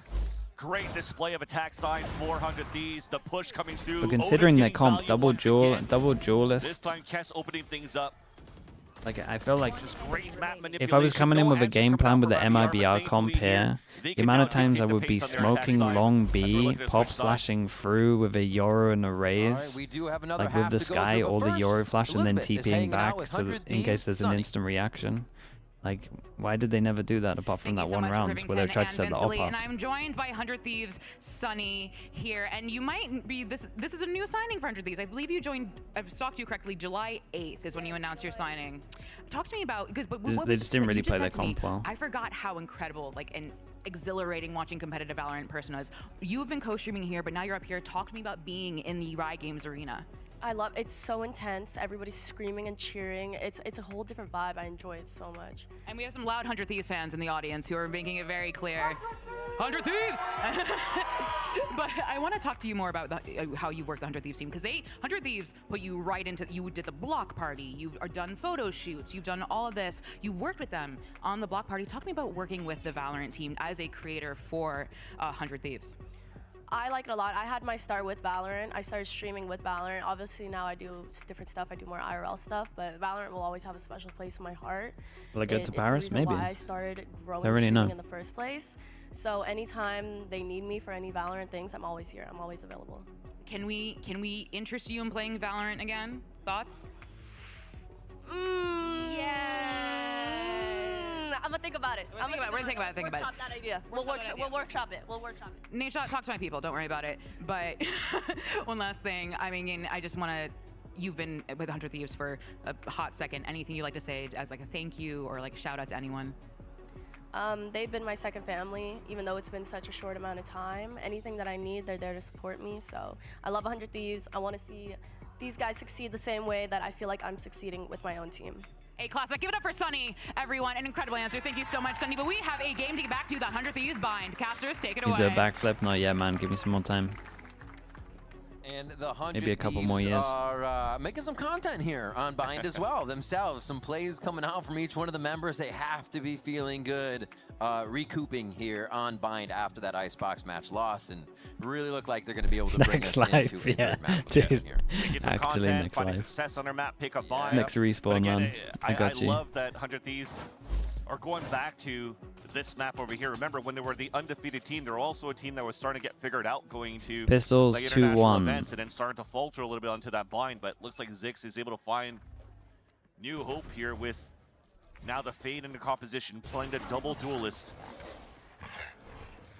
Great display of attack side, 400 Thieves. The push coming through. But considering Odin their getting comp, value double This duelist, time, Kess opening things up. like I feel like Great map if I was coming in manipulation. with a No game answers plan coming with the out from MIBR, MIBR but comp thankfully here, they the can amount now of times I dictate the would be pace on their attack smoking side long as we're B, looking to pop switch sides. flashing through with a Yoru and a Raze, we do have another like with half the to go Sky through, but or the first, Yoru flash and then Elizabeth is TPing hanging out back with to 100 in case Thieves, there's an Sunny. instant reaction. Like, why did they never do that apart from Thank that you so one much, round where they Rivington tried to and set the Vince Lee, up? and I'm joined by 100 Thieves Sunny here, and you might be this is a new signing for 100 Thieves. I believe you joined. I've stalked you correctly. July 8th is when you announced your signing. Talk to me about because They just didn't really play their comp well. I forgot how incredible and exhilarating watching competitive Valorant in person was. You have been co-streaming here, but now you're up here. Talk to me about being in the Riot Games arena. I love it's so intense. Everybody's screaming and cheering. It's a whole different vibe. I enjoy it so much. And we have some loud 100 Thieves fans in the audience who are making it very clear. 100 Thieves! But I want to talk to you more about how you've worked the 100 Thieves team, because 100 Thieves put you right into, you did the block party, you've done photo shoots, you've done all of this. You worked with them on the block party. Talk to me about working with the Valorant team as a creator for 100 Thieves. I like it a lot. I had my start with Valorant. I started streaming with Valorant. Obviously now I do different stuff. I do more IRL stuff, but Valorant will always have a special place in my heart. Will I go to It's Paris? the reason Maybe. why I started growing I already streaming know. in the first place. So anytime they need me for any Valorant things, I'm always here. I'm always available. Can we interest you in playing Valorant again? Thoughts? I'm gonna think about it. We're gonna think about it. Think about it. Workshop that idea. We'll workshop it. We'll workshop it. Nate, talk to my people. Don't worry about it. But one last thing. I mean, I just want to. You've been with 100 Thieves for a hot second. Anything you'd like to say as like a thank you or like a shout out to anyone? They've been my second family, even though it's been such a short amount of time. Anything that I need, they're there to support me. So I love 100 Thieves. I want to see these guys succeed the same way that I feel like I'm succeeding with my own team. A classic. Give it up for Sunny, everyone. An incredible answer. Thank you so much, Sunny. But we have a game to get back to. The 100 Thieves bind. Casters, take it You away. do a backflip? Not yet, man. Give me some more time. And the 100 Maybe a couple more Thieves years. are making some content here on Bind as well themselves. Some plays coming out from each one of the members. They have to be feeling good, recouping here on Bind after that Icebox match loss, and really look like they're going to be able to bring Next us life, into a yeah, third match dude. here. They get some Actually, content, next finding life. success on their map, pick up Bind. Next respawn, man. I got you. love that 100 Thieves are going back to this map over here. Remember, when they were the undefeated team, they were also a team that was starting to get figured out going to Pistols, like international 2-1. events and then starting to falter a little bit onto that bind. But looks like Zix is able to find new hope here with now the Fade in the composition, playing the double duelist.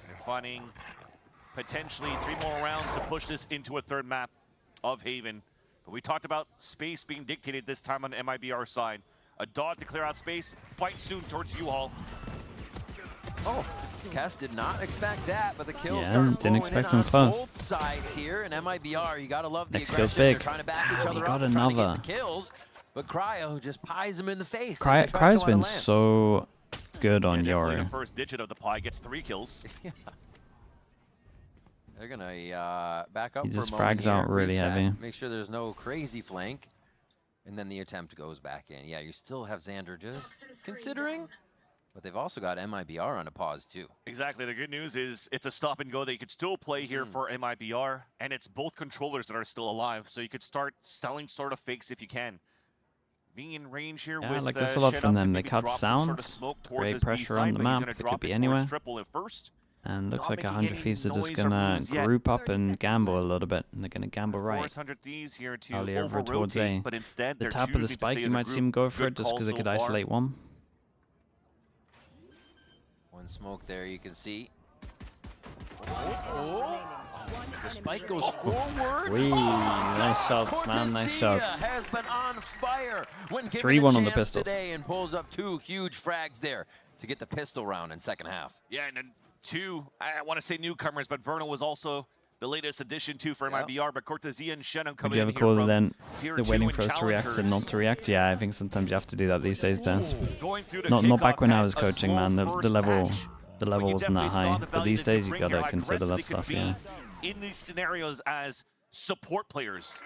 And finding potentially 3 more rounds to push this into a third map of Haven. But we talked about space being dictated this time on the MIBR side. A dot to clear out space, fight soon towards U-Haul. Oh, Cass did not expect that, but the kills Yeah, start didn't flowing expect in him on close. both sides here. And MIBR, you gotta love the Next kill's aggression. They're big. trying to back each Ah, other we up, got trying to another. get the kills. But Cryo just pies him in the face. as they try to Cryo's go out been of Lance. so good on Definitely the Yoru. first digit of the pie gets 3 kills. They're gonna back up He for a just moment frags here, out really reset, heavy. make sure there's no crazy flank, and then the attempt goes back in. Yeah, you still have Xander just considering, but they've also got MIBR on a pause too. Exactly. The good news is it's a stop and go that you could still play here for MIBR, and it's both controllers that are still alive, so you could start selling sort of fakes if you can. Being in range here Yeah, I with like this a lot Shen from up, them. can They maybe cut drop some sound, sort of smoke towards great his B pressure side, on the but he's map. gonna It could drop be it towards anywhere. triple at first. And looks like making 100 any Thieves are just noise or gonna moves yet. group up and gamble a little bit. And they're gonna gamble right. 400 Thieves here to Early over towards A. over-rotate, but instead The they're top of the choosing to spike, stay you as a might see group. him go for Good it just call because they so could far. isolate one. One smoke there, you can see. Oh, the spike goes forward. Wee, nice shots, man, nice shots. Has been on fire when given 3-1 the on the chance pistols. today and pulls up 2 huge frags there to get the pistol round in second half. Yeah, and then 2, I want to say newcomers, but Verno was also the latest addition too for MIBR, but Cortesia and Shannon Would coming you in ever here call from then tier they're 2 waiting and for us to react and challengers. not to react? Yeah, I think sometimes you have to do that these days, Dan. Going through the Not back kickoff when I had was a coaching, slow man. The first level match, wasn't that definitely saw high. the But value these that they days you bring gotta here, how consider that aggressive they stuff, can yeah. be in these scenarios as support players.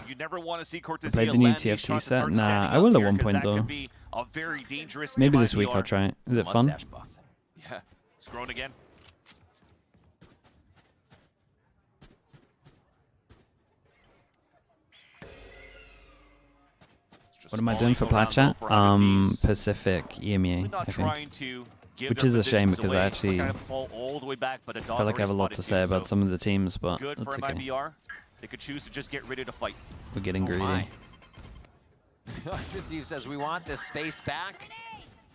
You never want to see Cortesia Played the new land these TFT shots and set? start Nah, setting I up will at here, one 'cause point that though. could be a very dangerous Maybe this week MIBR. I'll try it. Is it fun? Mustache buff. Yeah, it's grown again. What am I doing for plat chat? Pacific EMEA, I think. Which is a shame because I actually feel like I have a lot to say about some of the teams, but Good that's for okay. MIBR. They could choose to just get ready to fight. We're getting greedy. Steve says we want this space back.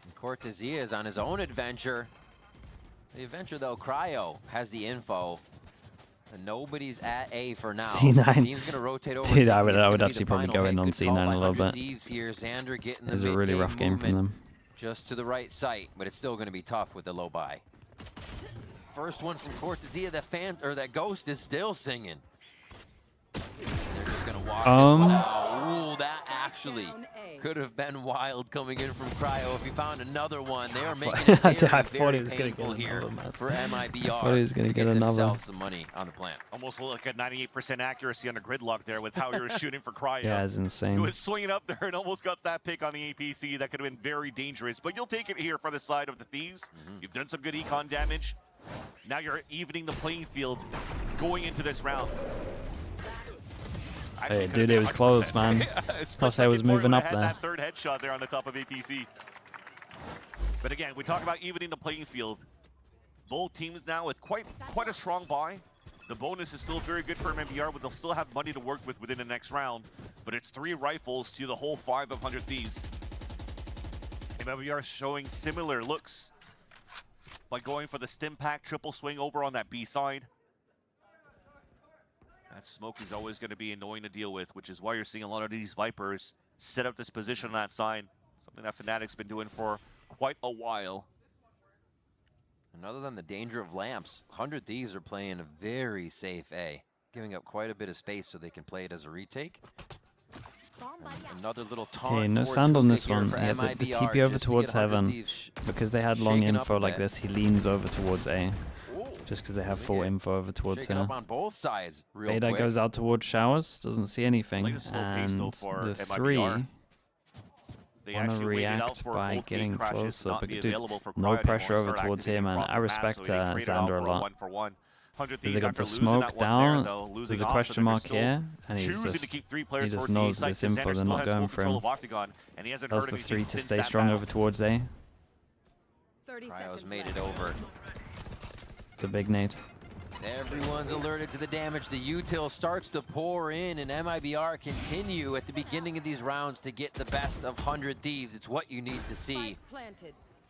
And Cortesia is on his own adventure. The adventure though, Cryo has the info. And nobody's at A for now. C9. The team's gonna rotate over. Dude, I thinking would it's gonna be actually the probably final go hit. in on Good call C9 by a little 100 bit. Thieves here. Xander getting the It was a really midday rough game from movement them. just to the right site, but it's still gonna be tough with the low buy. First one from Cortesia, that ghost is still singing. They're just gonna walk this one out. Ooh, that actually could have been wild coming in from Cryo if he found another one. They are making it I very, thought very he was gonna painful get here another, man. for MIBR I thought he was gonna to get get another. themselves some money on the plant. Almost like a 98% accuracy on the gridlock there with how you were shooting for Cryo. Yeah, it's insane. He was swinging up there and almost got that pick on the APC. That could have been very dangerous, but you'll take it here for the side of the Thieves. You've done some good econ damage. Now you're evening the playing field going into this round. Hey, dude, it was close, man. Plus, I was moving up there. That third headshot there on the top of APC. But again, we talk about evening the playing field. Both teams now with quite a strong buy. The bonus is still very good for MIBR, but they'll still have money to work with within the next round. But it's 3 rifles to the whole 5 of 100 Thieves. MIBR showing similar looks by going for the stim pack triple swing over on that B side. That smoke is always going to be annoying to deal with, which is why you're seeing a lot of these Vipers set up this position on that side. Something that Fnatic's been doing for quite a while. And other than the danger of lamps, 100 Thieves are playing a very safe A, giving up quite a bit of space so they can play it as a retake. And another little taunt. Hey, no towards sand on Hookah this here one. for Yeah, the MIBR TP over just to towards get 100 heaven. Thieves Because they had long shaken up info a like bit. this, he leans over towards A. Just because they have full info over towards Shaking A. up on both sides real Beta quick. goes out towards showers, doesn't see anything. And the 3 want to react by getting closer. But dude, no pressure over towards him, and I respect Xander a lot. They got the smoke down, there's a question mark here, and he just knows this info, they're not going for him. Tells the 3 to stay strong over towards A. Cryo's made it over. The big nade. Everyone's alerted to the damage. The util starts to pour in, and MIBR continue at the beginning of these rounds to get the best of 100 Thieves. It's what you need to see.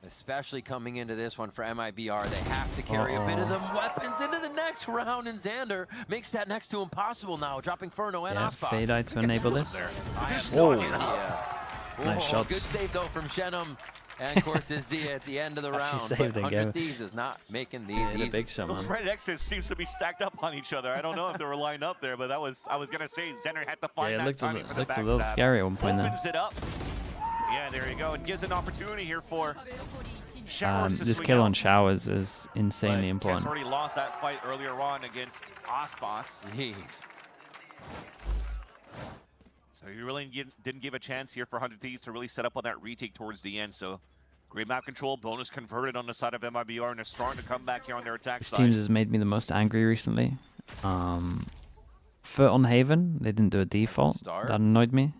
Especially coming into this one for MIBR. They have to carry a bit of them weapons into the next round, and Xander makes that next to impossible now, dropping Furno and Yeah, Icebox. fade eye to enable this. Whoa. Nice shots. Good save though from Shenum and Cortesia at the end of the round. saved But it, 100 Gavin. Thieves is not making these Yeah, the easy. big shot, man. Those red X's seems to be stacked up on each other. I don't know if they were lined up there, but I was gonna say Xander had to find Yeah, it that looked timing for the a little backstab. scary at one point there. Opens it up. Yeah, there you go. And gives an opportunity here for Showers to This swing kill out. on Showers is insanely Kess important. already lost that fight earlier on against Icebox. Jeez. So you really didn't give a chance here for 100 Thieves to really set up on that retake towards the end. So great map control, bonus converted on the side of MIBR, and they're starting to come back here on their attack This side. team has made me the most angry recently. Foot on Haven, they didn't do a default. Start. That annoyed me.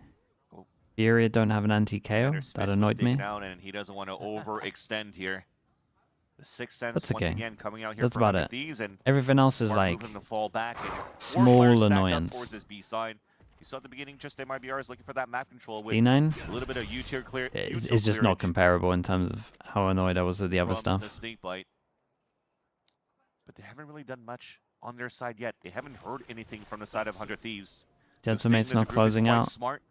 Furia don't have an anti-KO. That annoyed me. Down, and he doesn't want to overextend here. The Sixth Sense That's once okay. again coming out here That's for about 100 it. Thieves, and Everything else is smart like move him to fall back and small players stacked up annoyance. towards this B side. You saw at the beginning, just MIBR is looking for that map control with D9? a little bit of U-tier clear. It's just not comparable in terms of how annoyed I was at the other from stuff. the snake bite. But they haven't really done much on their side yet. They haven't heard anything from the side of 100 Thieves. Gentleman's staying as a not group is closing quite out. Smart.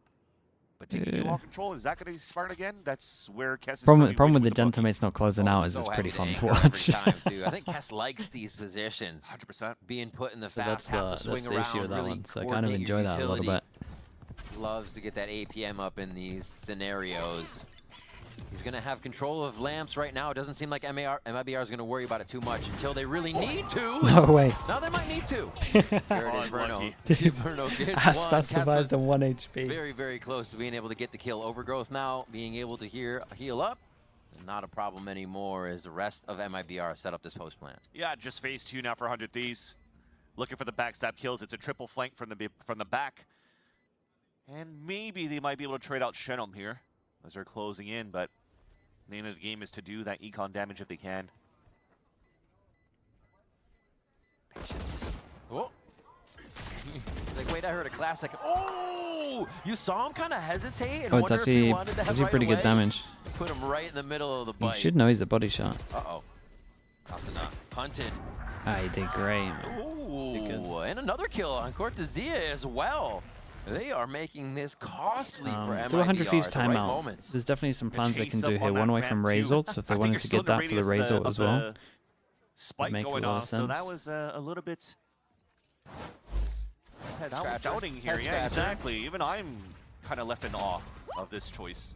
But taking new all control, is that going to be smart again? That's where Kess is Problem going with the Gentlemate's not closing out is So it's pretty happy fun to anchor every watch. time, too. I think Kess likes these positions. 100%. Being put in the So fast, that's have the- to swing that's the around, issue with that really one. So I kind of coordinate your enjoy that a little utility. bit. Loves to get that APM up in these scenarios. He's going to have control of lamps right now. It doesn't seem like MIBR is going to worry about it too much until they really need to. No way. Now they might need to. There it is, Verno. Verno gets Aspas one. survives on 1 HP. Very, very close to being able to get the kill. Overgrowth now being able to heal up. Not a problem anymore as the rest of MIBR set up this post plant. Yeah, just phase 2 now for 100 Thieves. Looking for the backstab kills. It's a triple flank from the back. And maybe they might be able to trade out Shenum here as they're closing in, but the name of the game is to do that econ damage if they can. Patience. Oh. It's like, wait, I heard a classic. Oh! You saw him kind of hesitate and Oh, it's wonder if he actually, wanted that right pretty away. good damage. Put him right in the middle of the You bite. should know he's a body shot. Uh-oh. Asuna punted. Ah, he did great. Ooh, and another kill on Cortezia as well. They are making this costly for MIBR Do 100 Thieves at the right timeout. moments. There's definitely some plans they can chase do up here. on One that away from ramp, too. Razor, so if they I think wanted you're to still get in that for the radius Razor of as well, the spike make a going lot of off, so that sense. was a little bit Head now scratcher. doubting here. Head Yeah, scratcher. exactly. Even I'm kind of left in awe of this choice.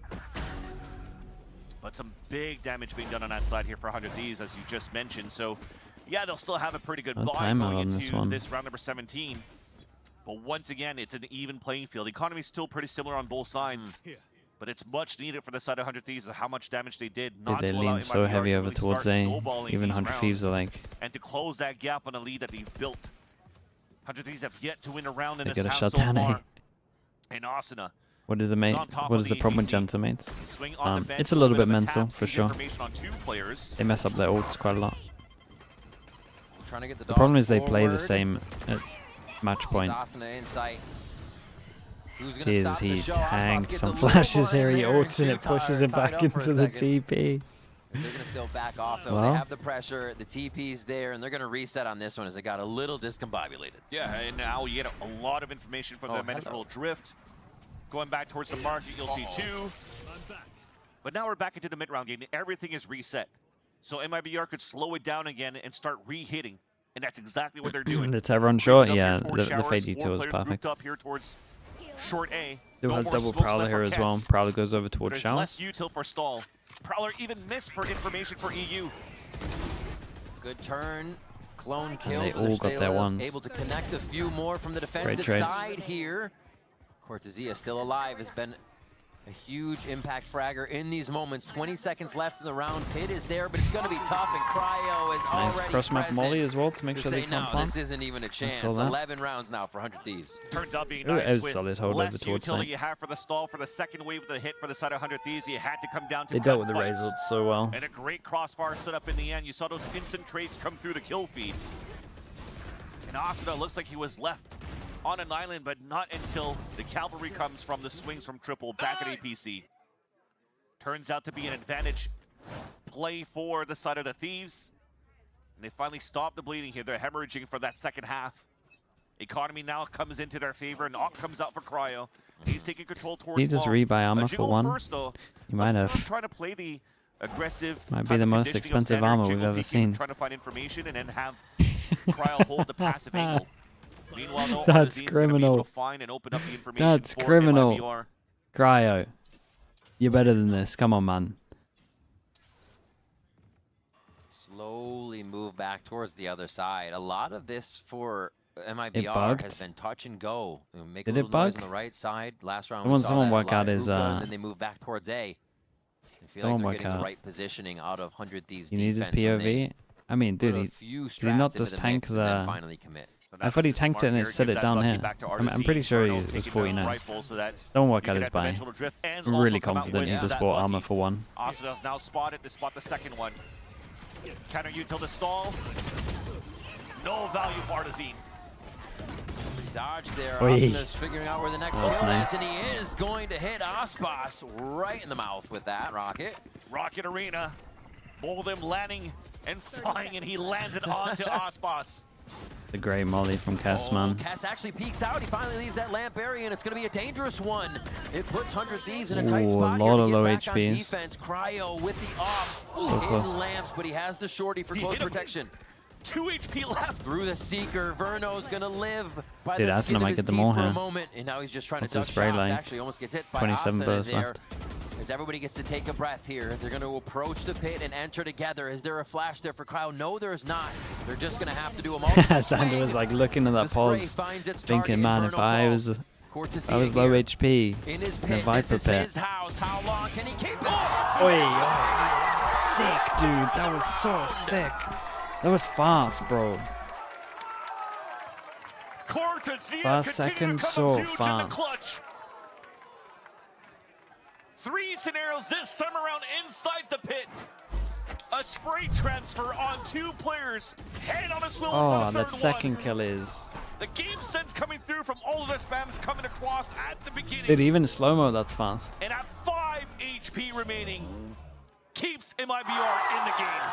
But some big damage being done on that side here for 100 Thieves, as you just mentioned. So, yeah, they'll still have a pretty good No buy timeout going on into this one. this round number 17. But once again, it's an even playing field. The economy's still pretty similar on both sides. But it's much needed for the side of 100 Thieves of how much damage they did. Not they to allow lean so MIBR heavy to over really towards start A. snowballing Even these 100 Thieves rounds are like, and to close that gap on a lead that they've built. 100 Thieves have yet to win a round in they this gotta house shut so down far. A. And Asuna. What is the what is the problem with Gentlemates? Swing on the bench, It's a little bit of a mental tap, for sees sure. information on 2 players. They mess up their ults quite a lot. Trying to get the The problem dogs is they play the forward. same at match point. Asuna in sight. Who's gonna He stop the show? Aspas tanked gets some a little flashes more here, in he there, ults and too it pushes him tied back up for a into the second. TP. They're going to still back off, though. Well. They have the pressure. The TP's there, and they're going to reset on this one as it got a little discombobulated. Yeah, and now you get a lot of information from the Mental Drift. Going back towards the market, you'll see 2. But now we're back into the mid-round game. Everything is reset. So MIBR could slow it down again and start re-hitting. And that's exactly what they're doing. Let's have run short. Breaking Yeah, up here towards the showers, fade 4 util is players perfect. grouped up here towards short A. Still No has more double smoke Prowler snipe here for as well. Kess. Prowler goes over towards There's Showers. less util for stall. Prowler even missed for information for EU. Good turn. Clone kill. they but all they're got still their ones. able to connect a few more from the defensive trades. side here. Cortezia still alive. Has been a huge impact fragger in these moments. 20 seconds left in the round. Pit is there, but it's going to be tough, and Cryo is Nice already cross-map present molly as well to make sure they say, can't no, plant. this isn't even a chance. saw that. 11 rounds now for 100 Thieves. Turns out being Ooh, nice Ez with solid hold over less towards utility side. you have for the stall for the second wave of the hit for the side of 100 Thieves. You had to come down to They dealt with the gunfights. Razors so well. And a great crossfire set up in the end. You saw those instant trades come through the kill feed. And Asuna looks like he was left on an island, but not until the cavalry comes from the swings from Triple back at APC. Turns out to be an advantage play for the side of the Thieves. And they finally stop the bleeding here. They're hemorrhaging for that second half. Economy now comes into their favor, and Op comes out for Cryo. He's taking control towards Did he just wall. rebuy armor Jiggle for 1? First, though. You might have. Trying to play the aggressive. Might be type the of most conditioning of expensive center, armor we've jiggle ever peeking, seen. Trying to find information and then have Cryo hold the passive angle. Meanwhile, though, That's Ardezine's gonna be able criminal. to find and open up the information That's for criminal. MIBR. Cryo. You're better than this. Come on, man. Slowly move back towards the other side. A lot of this for MIBR bugged? has been touch and go. You know, make Did a it little noise bug? on the right side. Last round I want we saw someone that work a lot out of his, hookah, and then they move back towards A. I feel Someone like work they're getting out. the right positioning out of 100 Thieves He needs his defense when they POV. I mean, dude, put a he, few did he not strats into just the tank mix and then the... finally commit. I thought he tanked it and it set it down here. I'm pretty sure he was 49. Someone work out his buy. I'm really confident he just bought armor for 1. Asuna's now spotted to spot the second one. Counter util to stall. No value for Artizine. Dodge there. Oy. Asana's figuring out where the next kill That's nice. is, and he is going to hit Icebox right in the mouth with that rocket. Rocket Arena. Both of them landing and flying, and he landed onto Icebox. The great molly from Cass, man. Cass actually peeks out. He finally leaves that lamp area, and it's going to be a dangerous one. It puts 100 Thieves in a tight Ooh, spot a here lot to of get low back on HPs. defense. Cryo with the off. So close. Hitting lamps, but he has the shorty for close protection. 2 HP left. Through the Seeker, Verno's going to live by Dude, the Asana skin of might his get them teeth all for a here. moment, and now he's just trying What's to his duck spray shots. line? Actually, almost gets hit by 27 Asana bursts there. left. As everybody gets to take a breath here, they're going to approach the pit and enter together. Is there a flash there for Cryo? No, there is not. They're just going to have to do a multiple Sander was like looking at that pause, thinking, man, if I was low HP in his in a pit. Viper This is pit. his house. How long can he keep it? Oi, sick, dude. That was so sick. That was fast, bro. First second, so fast. Three scenarios this time around inside the pit. A spray transfer on 2 players. Head on a swivel for Oh, the that third second one. kill is... The game sense coming through from all of the spams coming across at the beginning. Dude, even slow-mo, that's fast. And at 5 HP remaining, keeps MIBR in the game.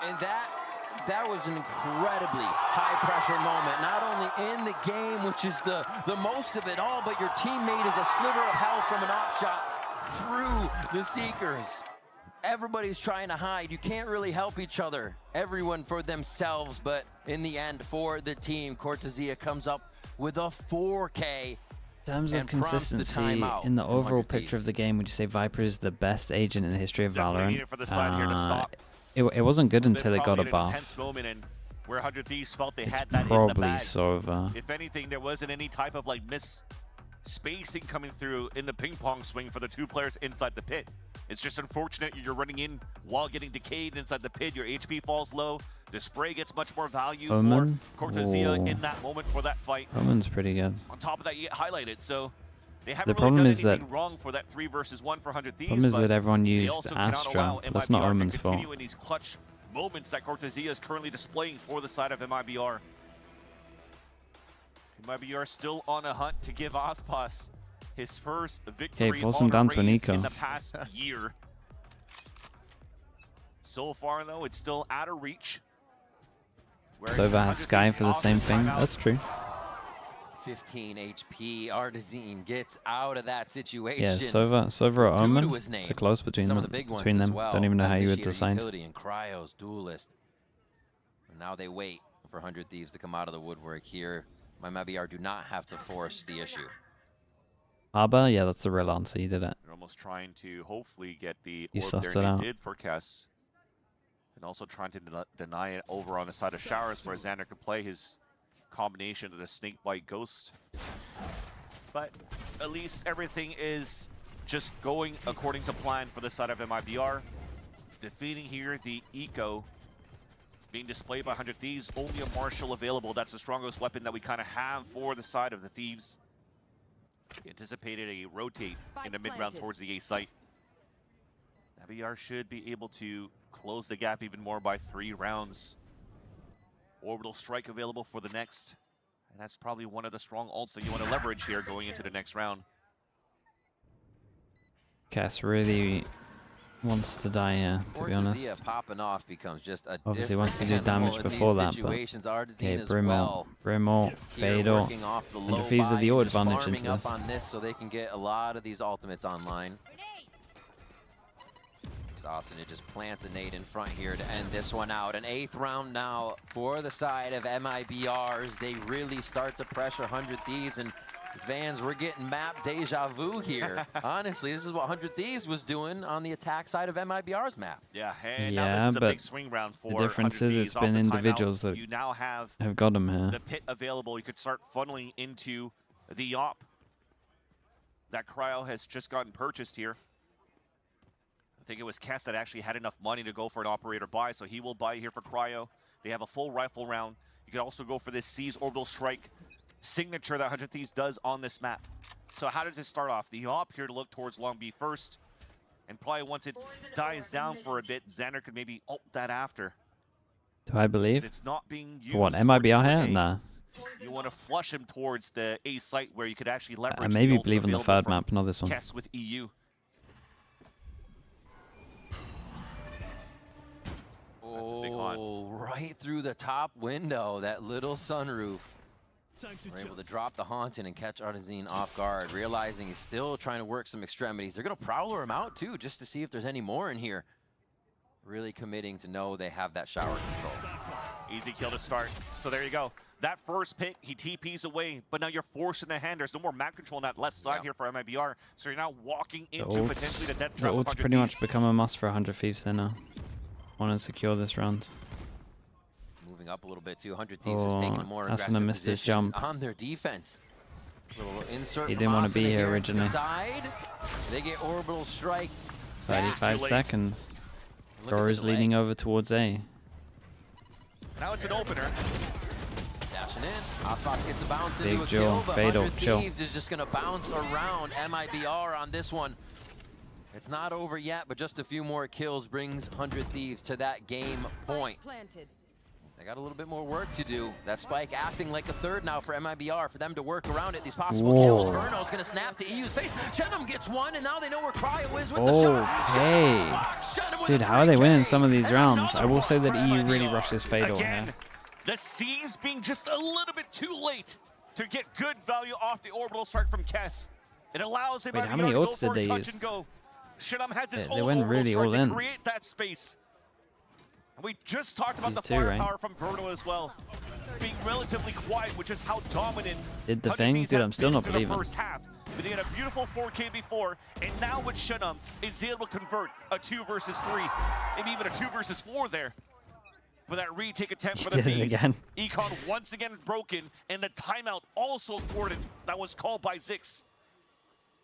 And that was an incredibly high-pressure moment, not only in the game, which is the most of it all, but your teammate is a sliver of health from an op shot through the Seekers. Everybody's trying to hide. You can't really help each other. Everyone for themselves, but in the end, for the team, Cortezia comes up with a 4K. In terms of and prompts the consistency timeout in the from overall 100 picture Thieves. of the game, would you say Viper is the best agent in the history of Definitely need Valorant? it for the side here to stop. It wasn't good They're until it got probably a in an buff. intense moment, and where 100 Thieves felt they It's had that in the probably bag. Sova. If anything, there wasn't any type of like spacing coming through in the ping pong swing for the 2 players inside the pit. It's just unfortunate you're running in while getting decayed inside the pit. Your HP falls low. The spray gets much more value Omen? for Cortezia Whoa. in that moment for that fight. Omen's pretty good. On top of that, you get highlighted. So they The haven't really problem done is anything that- wrong for that 3 versus 1 for 100 Thieves. Problem is but that everyone they used also cannot Astra. allow That's not MIBR to Omen's fault. continue in these clutch moments that Cortezia is currently displaying for the side of MIBR. MIBR still on a hunt to give Aspas his first victory force him on a down to an race eco. in the past year. So far, though, it's still out of reach. Sova has Sky for the same thing. That's true. 15 HP. Artizine gets out of that situation. Yeah, Sova or Due to Omen. his name. So close between Some them. of the big ones Between as them. well. Don't even know how you would Initiator decide. Utility and Cryo's Duelist. And now they wait for 100 Thieves to come out of the woodwork here. MIBR do not have to force the issue. Arbor? Yeah, that's the real answer. You did it. They're almost trying to hopefully get the You orb sussed there it they out. did for Kess. And also trying to deny it over on the side of Showers where Xander could play his combination of the Snakebite Ghost. But at least everything is just going according to plan for the side of MIBR. Defeating here the Eco being displayed by 100 Thieves. Only a Marshal available. That's the strongest weapon that we kind of have for the side of the Thieves. Anticipated a rotate in the mid-round towards the A site. MIBR should be able to close the gap even more by 3 rounds. Orbital Strike available for the next. And that's probably one of the strong ults that you want to leverage here going into the next round. Cass really wants to die here, to be honest. Cortezia popping off becomes just a Obviously different wants to do animal damage in before these that, but situations. Artizine okay, as Brimor, well. Brimor, Here Fader, working off the and low Diffuser the buy, ult just advantage farming into up this. on this so they can get a lot of these ultimates online. Asana just plants a nade in front here to end this one out. An 8th round now for the side of MIBR as they really start to pressure 100 Thieves. And Vans, we're getting map deja vu here. Honestly, this is what 100 Thieves was doing on the attack side of MIBR's map. Yeah, and Yeah, now this is a but big swing round for the difference 100 is Thieves it's off been the timeout. individuals that You now have got him here. the pit available. You could start funneling into the op. That Cryo has just gotten purchased here. I think it was Kess that actually had enough money to go for an operator buy, so he will buy here for Cryo. They have a full rifle round. You could also go for this Seize Orbital Strike signature that 100 Thieves does on this map. So how does it start off? The op here to look towards Long B first, And probably once it dies down for a bit, Xander could maybe ult that after. Do I believe? It's not being used. For what, MIBR here? Nah. You want to flush him towards the A site where you could actually leverage. I maybe the believe in the third map, not this one. Kess with EU. Oh, right through the top window, that little sunroof. We're able to drop the Haunted and catch Artizine off guard, realizing he's still trying to work some extremities. They're going to prowler him out too, just to see if there's any more in here. Really committing to know they have that shower control. Easy kill to start. So there you go. That first pick, he TPs away, but now you're forcing the hand. There's no more map control on that left side here for MIBR. So you're now walking into potentially the death trap. The ult's pretty much become a must for 100 Thieves there now. Want to secure this round. Moving up a little bit too. 100 Thieves is taking a more aggressive Asuna missed his jump. on their defense. Little insert He from didn't want to be Asuna here to originally. the side. They get orbital strike. 35 seconds. Dora's leaning over towards A. Now it's an opener. Dashing in. Icebox gets a bounce Big into a Jill, kill, but Fatal, 100 chill. Thieves is just going to bounce around MIBR on this one. It's not over yet, but just a few more kills brings 100 Thieves to that game point. They got a little bit more work to do. That spike acting like a third now for MIBR, for them to work around it. These possible kills. Verno's going to snap to EU's face. Shenum gets one, and now they know where Cryo is with the shot. Okay. Dude, how are they winning some of these rounds? I will say that EU really rushes Fatal here. The C's being just a little bit too late to get good value off the orbital strike from Kess. It allows him Wait, how many ults did they use? Shenum has his They own went orbital really strike all to in. create that space. And we just talked about the These two, right? firepower from Verno as well. Being relatively quiet, which is how dominant Did the 100 thing? Thieves Dude, have I'm still been not through the believing. first half. But they had a beautiful 4K before, and now with Shenum is able to convert a 2 versus 3, maybe even a 2 versus 4 there. For that retake attempt for the Did it Thieves. again. Econ once again broken, and the timeout also thwarted. That was called by Zix.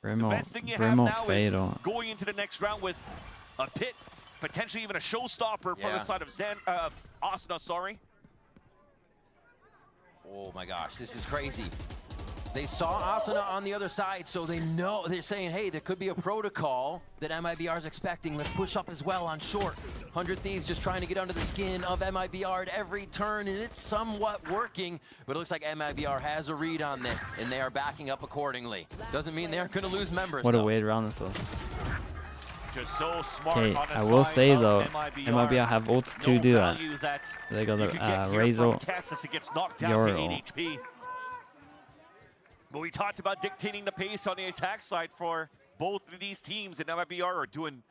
The best thing you have now Fatal. is going into the next round with a pit, potentially even a showstopper for the side of Asuna, sorry. Oh my gosh, this is crazy. They saw Asuna on the other side, so they know, they're saying, hey, there could be a protocol that MIBR is expecting. Let's push up as well on short. 100 Thieves just trying to get under the skin of MIBR at every turn, and it's somewhat working, but it looks like MIBR has a read on this, and they are backing up accordingly. Doesn't mean they're going to lose members, What a though. weird round this was. Just so smart Okay, on the I will side say of though, MIBR. MIBR have ults to do that. value that They got you the could get here Razor, from Kess as he gets knocked down to 8 Yoro. HP. But we talked about dictating the pace on the attack side for both of these teams, and MIBR are doing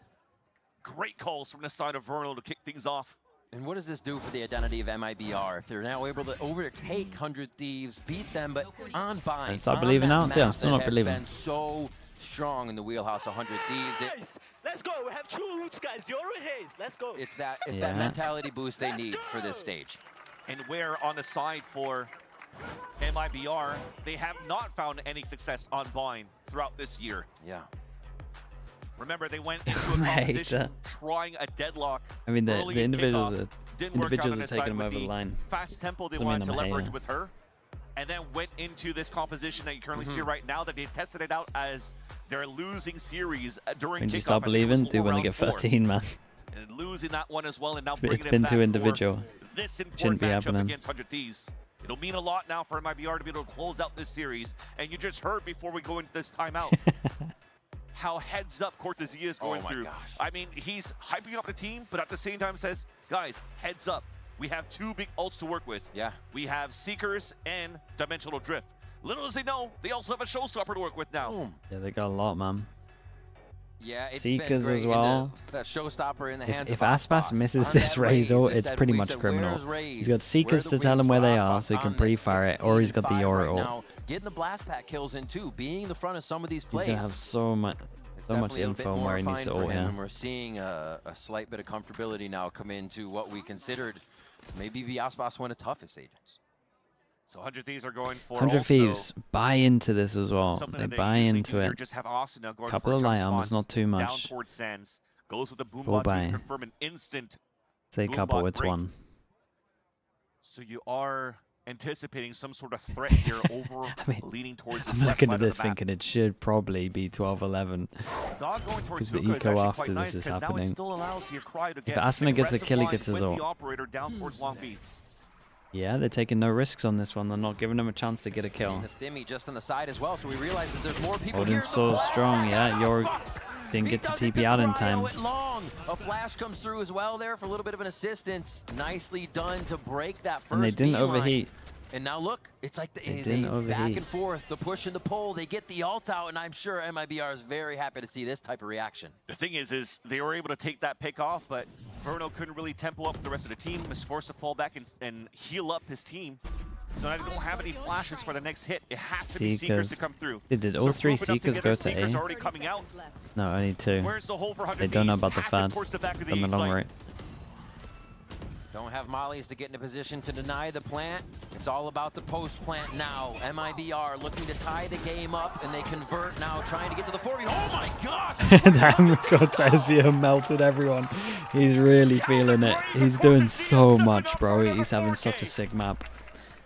great calls from the side of Verno to kick things off. And what does this do for the identity of MIBR? If they're now able to overtake 100 Thieves, beat them, but on bind. I start on believing that now? Yeah, I'm map still that not has believing. been so strong in the wheelhouse of 100 Thieves. Let's go. We have 2 roots, guys. Yoro Hayes. Let's go. It's that mentality boost they need for this stage. And where on the side for MIBR, they have not found any success on bind throughout this year. Yeah. Remember, they went into a Right, competition trying a deadlock. I mean, the early in individuals kickoff. are Didn't work out on individuals are his taking side them with over the line. Fast tempo they Doesn't mean wanted to I'm a leverage hater. with her, and then went into this composition that you currently see right now that they tested it out as their losing series during When kickoff. you start I think it was believing, do when they round get 4. 13, man. And losing that one as well, and now It's bringing been it too back individual. for this Shouldn't important be matchup happening. against 100 Thieves. It'll mean a lot now for MIBR to be able to close out this series. And you just heard before we go into this timeout how heads up Cortezia is going my through. gosh. I mean, he's hyping up the team, but at the same time says, guys, heads up. We have 2 big ults to work with. Yeah. We have Seekers and Dimensional Drift. Little as they know, they also have a showstopper to work with now. Yeah, they got a lot, man. Yeah, it's Seekers been great. as well. That showstopper in the hands If of Aspas misses On this that raise, Razor, they it's said, pretty we much said, criminal. "Where's Raze? He's got Seekers Where to the tell him wings where for they are, Aspas so he can on this pre-fire it, or he's got the 16-5 Yoro right ult. now, getting the blast pack kills in too, being in the front of some of these He's plays. gonna have so much Definitely a bit info on more where he needs refined to for ult him, here. and we're seeing a slight bit of comfortability now come into what we considered maybe the Aspas one of the toughest agents. So 100 Thieves are going for 100 also Thieves buy into this as well. something They that buy usually into do here. it. Just have Asuna going Couple for of jump light armors, spots not too down much. towards Sands. Goes with the Full boombot buy. to confirm an instant Say couple, boombot it's break. one. So you are anticipating some sort of threat here over leaning towards this I'm left looking side at of the this map. thinking it should probably be 12-11. Dog going towards Because the Hookah is eco actually after quite nice this is because now it happening. still allows your Cry to If get Asuna gets a aggressive kill, he line gets his with the ult. operator down towards Long Beach. Yeah, they're taking no risks on this one. They're not giving them a chance to get a kill. The Stimmy just on the side as well, so we realize that there's more people here. Odin's so strong, yeah. Yorick didn't get to TP out in time. A flash comes through as well there for a little bit of an assistance. Nicely done to break that first And they didn't beeline. overheat. And now look, it's like They they didn't back overheat. and forth, the push and the pull. They get the ult out, and I'm sure MIBR is very happy to see this type of reaction. The thing is they were able to take that pick off, but Verno couldn't really tempo up the rest of the team. Was forced to fall back and heal up his team. So I don't have any flashes for the next hit. It has to be Seekers to come through. Did all three group it up Seekers together. go to Seekers A? already coming out. No, only 2. Where's the hole for 100 They don't know Thieves? about the Pass it fad towards the back of the on the E long site. right. Don't have mollies to get in a position to deny the plant. It's all about the post plant now. MIBR looking to tie the game up, and they convert now, trying to get to the 40. Oh my God! Damn, Cortezia melted everyone. He's really feeling it. He's doing so much, bro. He's having such a sick map.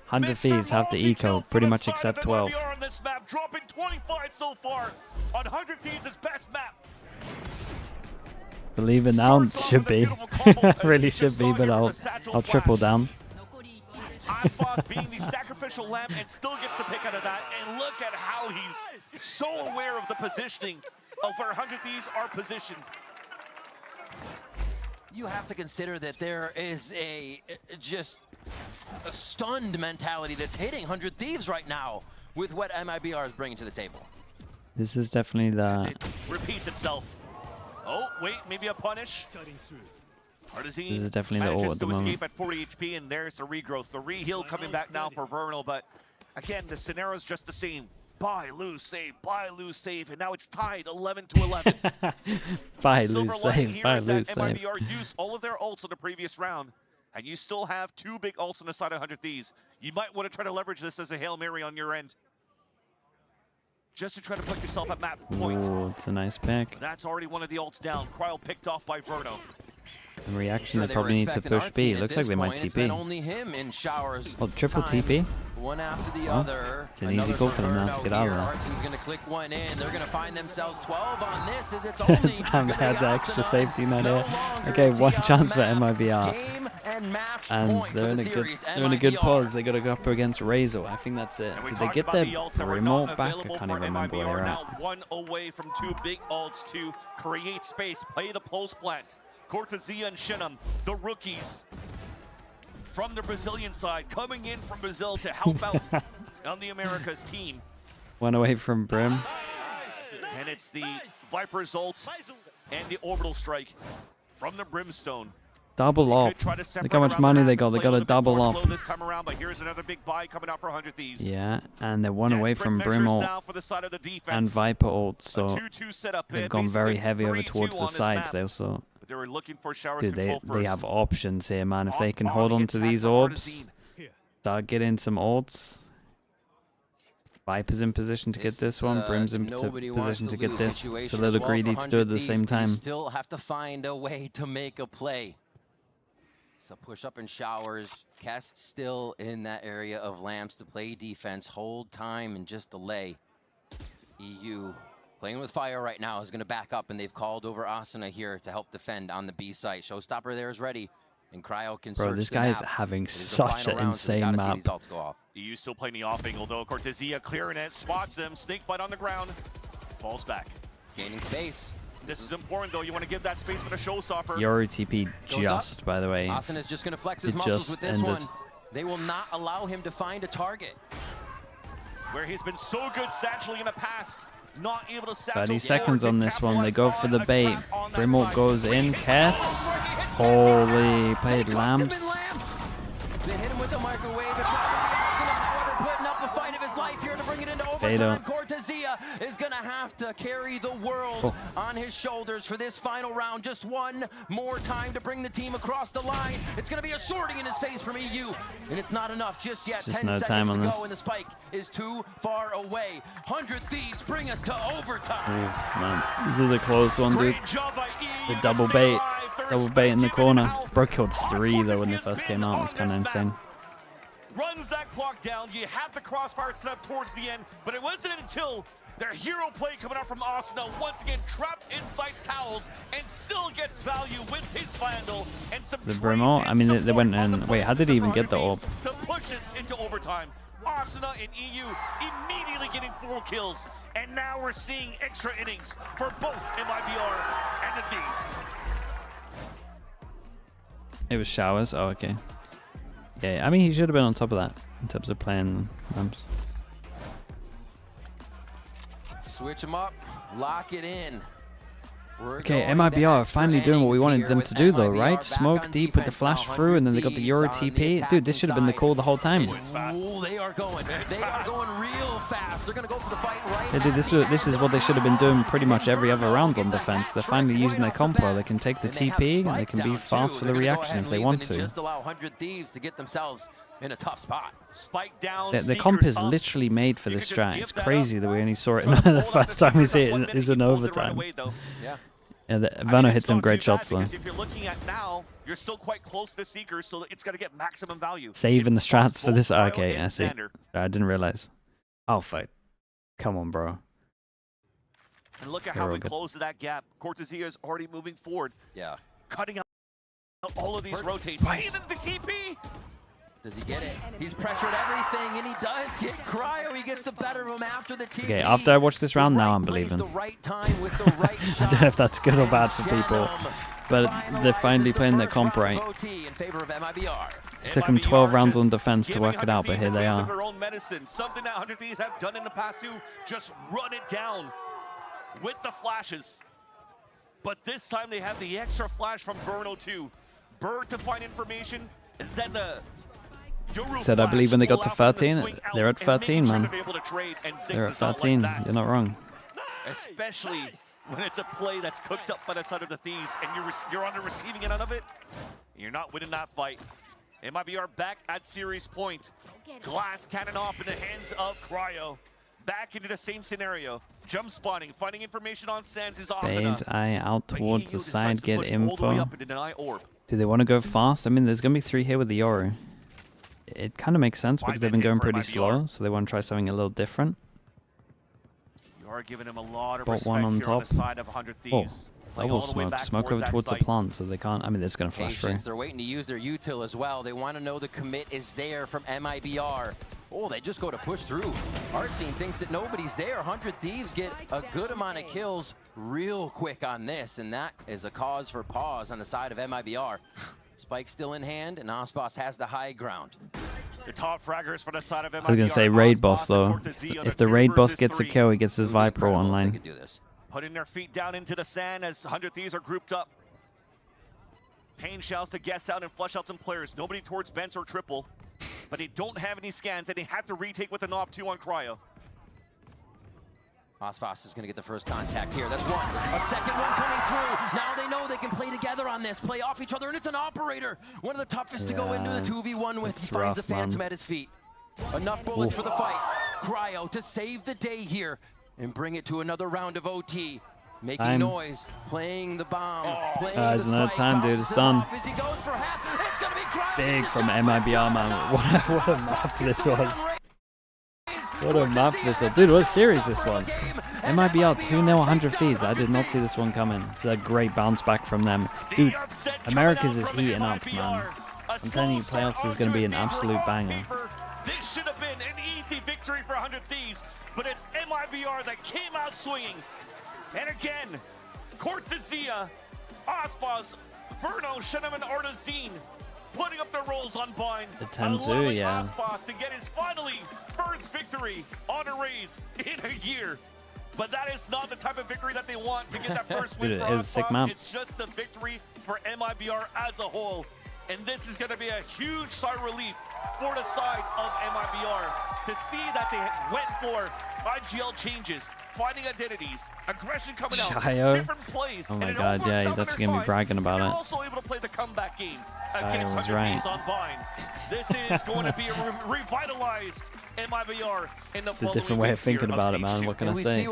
100 Thieves have the eco, pretty much except 12. MIBR on this map, dropping 25 so far on 100 Thieves' best map. Believe it now, should be. Really should be, but I'll triple down. Icebox being the sacrificial lamb and still gets the pick out of that. And look at how he's so aware of the positioning of where 100 Thieves are positioned. You have to consider that there is just a stunned mentality that's hitting 100 Thieves right now with what MIBR is bringing to the table. This is definitely the... Repeats itself. Oh, wait, maybe a punish. Artesian This is definitely the ult manages at the to moment. escape at 40 HP, and there's the regrowth. The re-heal coming back now for Vernal, but again, the scenario is just the same. Buy, lose, save, and now it's tied 11-11. Buy, Silver lose, lining save, here buy, is that lose, save. MIBR used all of their ults in the previous round, and you still have 2 big ults on the side of 100 Thieves. You might want to try to leverage this as a Hail Mary on your end, just to try to put yourself at map point. Ooh, it's a nice pick. That's already one of the ults down. Cryo picked off by Verno. In reaction, they probably need to push B. Looks like they might TP. Only him in showers. Oh, triple TP. One after the Well, other. it's an easy goal for them now to get out of there. Artsin's gonna click one in. They're gonna find themselves 12 on this. It's only Damn, they had the extra safety net here. Okay, one chance for MIBR. And they're in a good pause. They got to go up against Razor. I think that's it. Did they get their remote back? I can't even remember where they're now at. one away from 2 big ults to create space, play the pulse plant. Cortezia and Shinam, the rookies from the Brazilian side, coming in from Brazil to help out on the Americas team. One away from Brim. And it's the Viper's ult and the orbital strike from the Brimstone. Double up. Look how much money they got. They got a double up. This time around, but here's another big buy coming out for 100 Thieves. Yeah, and they're one away from Brim ult and Viper ult, so they've gone very heavy over towards the sides. They also, they were looking for showers dude, control they first. have options here, man. If they can hold on to these orbs, start getting some ults. Viper's in position to get this one. Brim's in position to get this. It's a little greedy to do it at the same time. You still have to find a way to make a play. So push up in showers. Cass still in that area of lamps to play defense, hold time, and just delay. EU playing with fire right now is going to back up, and they've called over Asuna here to help defend on the B site. Showstopper there is ready, and Cryo can Bro, search this the guy is map. having It is the such final an round, so we insane gotta see map. these ults go off. EU still playing the offing, although Cortezia clearing it, spots him, snake bite on the ground, falls back. Gaining space. This is important though, you want to give that space for the showstopper. Yori TP just, by the way. Asuna's just going to flex his It muscles just with this ended. one. They will not allow him to find a target. Where he's been so good satcheling in the past, not able to satchel 30 seconds forward on to this one. They capitalize go for the on a bait. trap on that Brimalt side. goes in. Kess. Holy, played lamps. They hit him with the microwave. It's not going to be Asuna, however, putting up the fight of his life here to bring it into overtime. Cortezia is going to have to carry the world on his shoulders for this final round. Just one more time to bring the team across the line. It's going to be a sorting in his face from EU, and it's not enough just yet. Just 10 no seconds time to on go, this. and the spike is too far away. 100 Thieves bring us to overtime. Oof, man. This was a close one, dude. The double bait in the corner. Bro killed 3 though when they first came out. It's kind of insane. runs that clock down. You have the crossfire set up towards the end, but it wasn't until their hero play coming out from Asuna, once again trapped inside towels, and still gets value with his vandal and some The Brimall, I mean, they went and wait, how did he even get the orb? to push us into overtime. Asuna and EU immediately getting 4 kills, and now we're seeing extra innings for both MIBR and the Thieves. It was showers. Oh, okay. Yeah, I mean, he should have been on top of that in terms of playing ramps. Switch them up, lock it in. Okay, MIBR are finally doing what we wanted them to do though, right? Smoke deep with the flash through, and then they got the Euro TP. Dude, this should have been the call the whole time. Ooh, they are going real fast. They're gonna go for the fight right Yeah, dude, this is what they should have been doing pretty much every other round on defense. They're finally using their compo. They can take the TP, and they can be fast for the reaction if they want to. Just allow 100 Thieves to get themselves in a tough spot. Spike down. The comp is literally made for this strat. It's crazy that we only saw it the first time we see it is in overtime. Yeah. Yeah, Vano hit some great shots though. If you're looking at now, you're still quite close to the Seekers, so it's got to get maximum value. Saving the strats for this. Okay, I see. I didn't realize. Oh, fight. Come on, bro. And look at how we close that gap. Cortezia is already moving forward. Yeah. Cutting out all of these rotates. Even the TP. Does he get it? He's pressured everything, and he does get Cryo. He gets the better of him after the TP. Okay, after I watch this round, now I'm believing. Right time with the right I don't know if that's good or bad for people, but they're finally playing their comp right. It took them 12 rounds on defense to work it out, but here they are. Their own medicine. Something that 100 Thieves have done in the past too. Just run it down with the flashes. But this time they have the extra flash from Verno too. Bird to find information, and then the Said I believe when they got to 13, they're at 13, man. They're at 13. You're not wrong. Especially when it's a play that's cooked up by the side of the Thieves, and you're on the receiving end of it. You're not winning that fight. MIBR back at series point. Glass cannon off in the hands of Cryo. Back into the same scenario. Jump spawning, finding information on Sands is Asuna. Fade eye out towards the side, get info. Do they want to go fast? I mean, there's going to be 3 here with the Yoru. It kind of makes sense because they've been going pretty slow, so they want to try something a little different. You are giving him a lot of Bot one on top. on the side of 100 Thieves. Double smoke. Smoke over towards the plant, so they can't. I mean, they're going to flash through. They're waiting to use their util as well. They want to know the commit is there from MIBR. Oh, they just go to push through. Artscene thinks that nobody's there. 100 Thieves get a good amount of kills real quick on this, and that is a cause for pause on the side of MIBR. Spike still in hand, and Icebox has the high ground. The top fraggers for the side of MIBR. I was going to say raid boss, though. If the raid boss gets a kill, he gets his Viper online. Putting their feet down into the sand as 100 Thieves are grouped up. Pain shells to guess out and flush out some players. Nobody towards Benz or Triple. But they don't have any scans, and they have to retake with the Knob 2 on Cryo. Icebox is going to get the first contact here. That's one. A second one coming through. Now they know they can play together on this, play off each other, and it's an operator. One of the toughest to go into the 2v1 with. He finds a Phantom at his feet. Enough bullets for the fight. Cryo to save the day here and bring it to another round of OT. Making noise, playing the bomb, playing the there's no time, dude. It's done. Big from MIBR, man. What a map this was. What a map this was. Dude, what series this was. MIBR 2-0 100 Thieves. I did not see this one coming. It's a great bounce back from them. Dude, Americas is heating up, man. I'm telling you, playoffs is going to be an absolute banger. This should have been an easy victory for 100 Thieves, but it's MIBR that came out swinging. And again, Cortezia, Icebox, Verno, Shenham, and Artazine putting up their rolls on Bind. The 10-2, yeah. Icebox to get his finally first victory on a raise in a year. But that is not the type of victory that they want to get that first win Dude, for it was a sick map. It's just the victory for MIBR as a whole. And this is going to be a huge sigh of relief for the side of MIBR to see that they went for IGL changes, finding identities, aggression coming out, different plays. Oh my god, yeah, he's actually going to be bragging about it. Also able to play the comeback game Shio was right. on Vine. This is going to be a revitalized MIBR in the It's a different way of thinking about it, man. What can I say?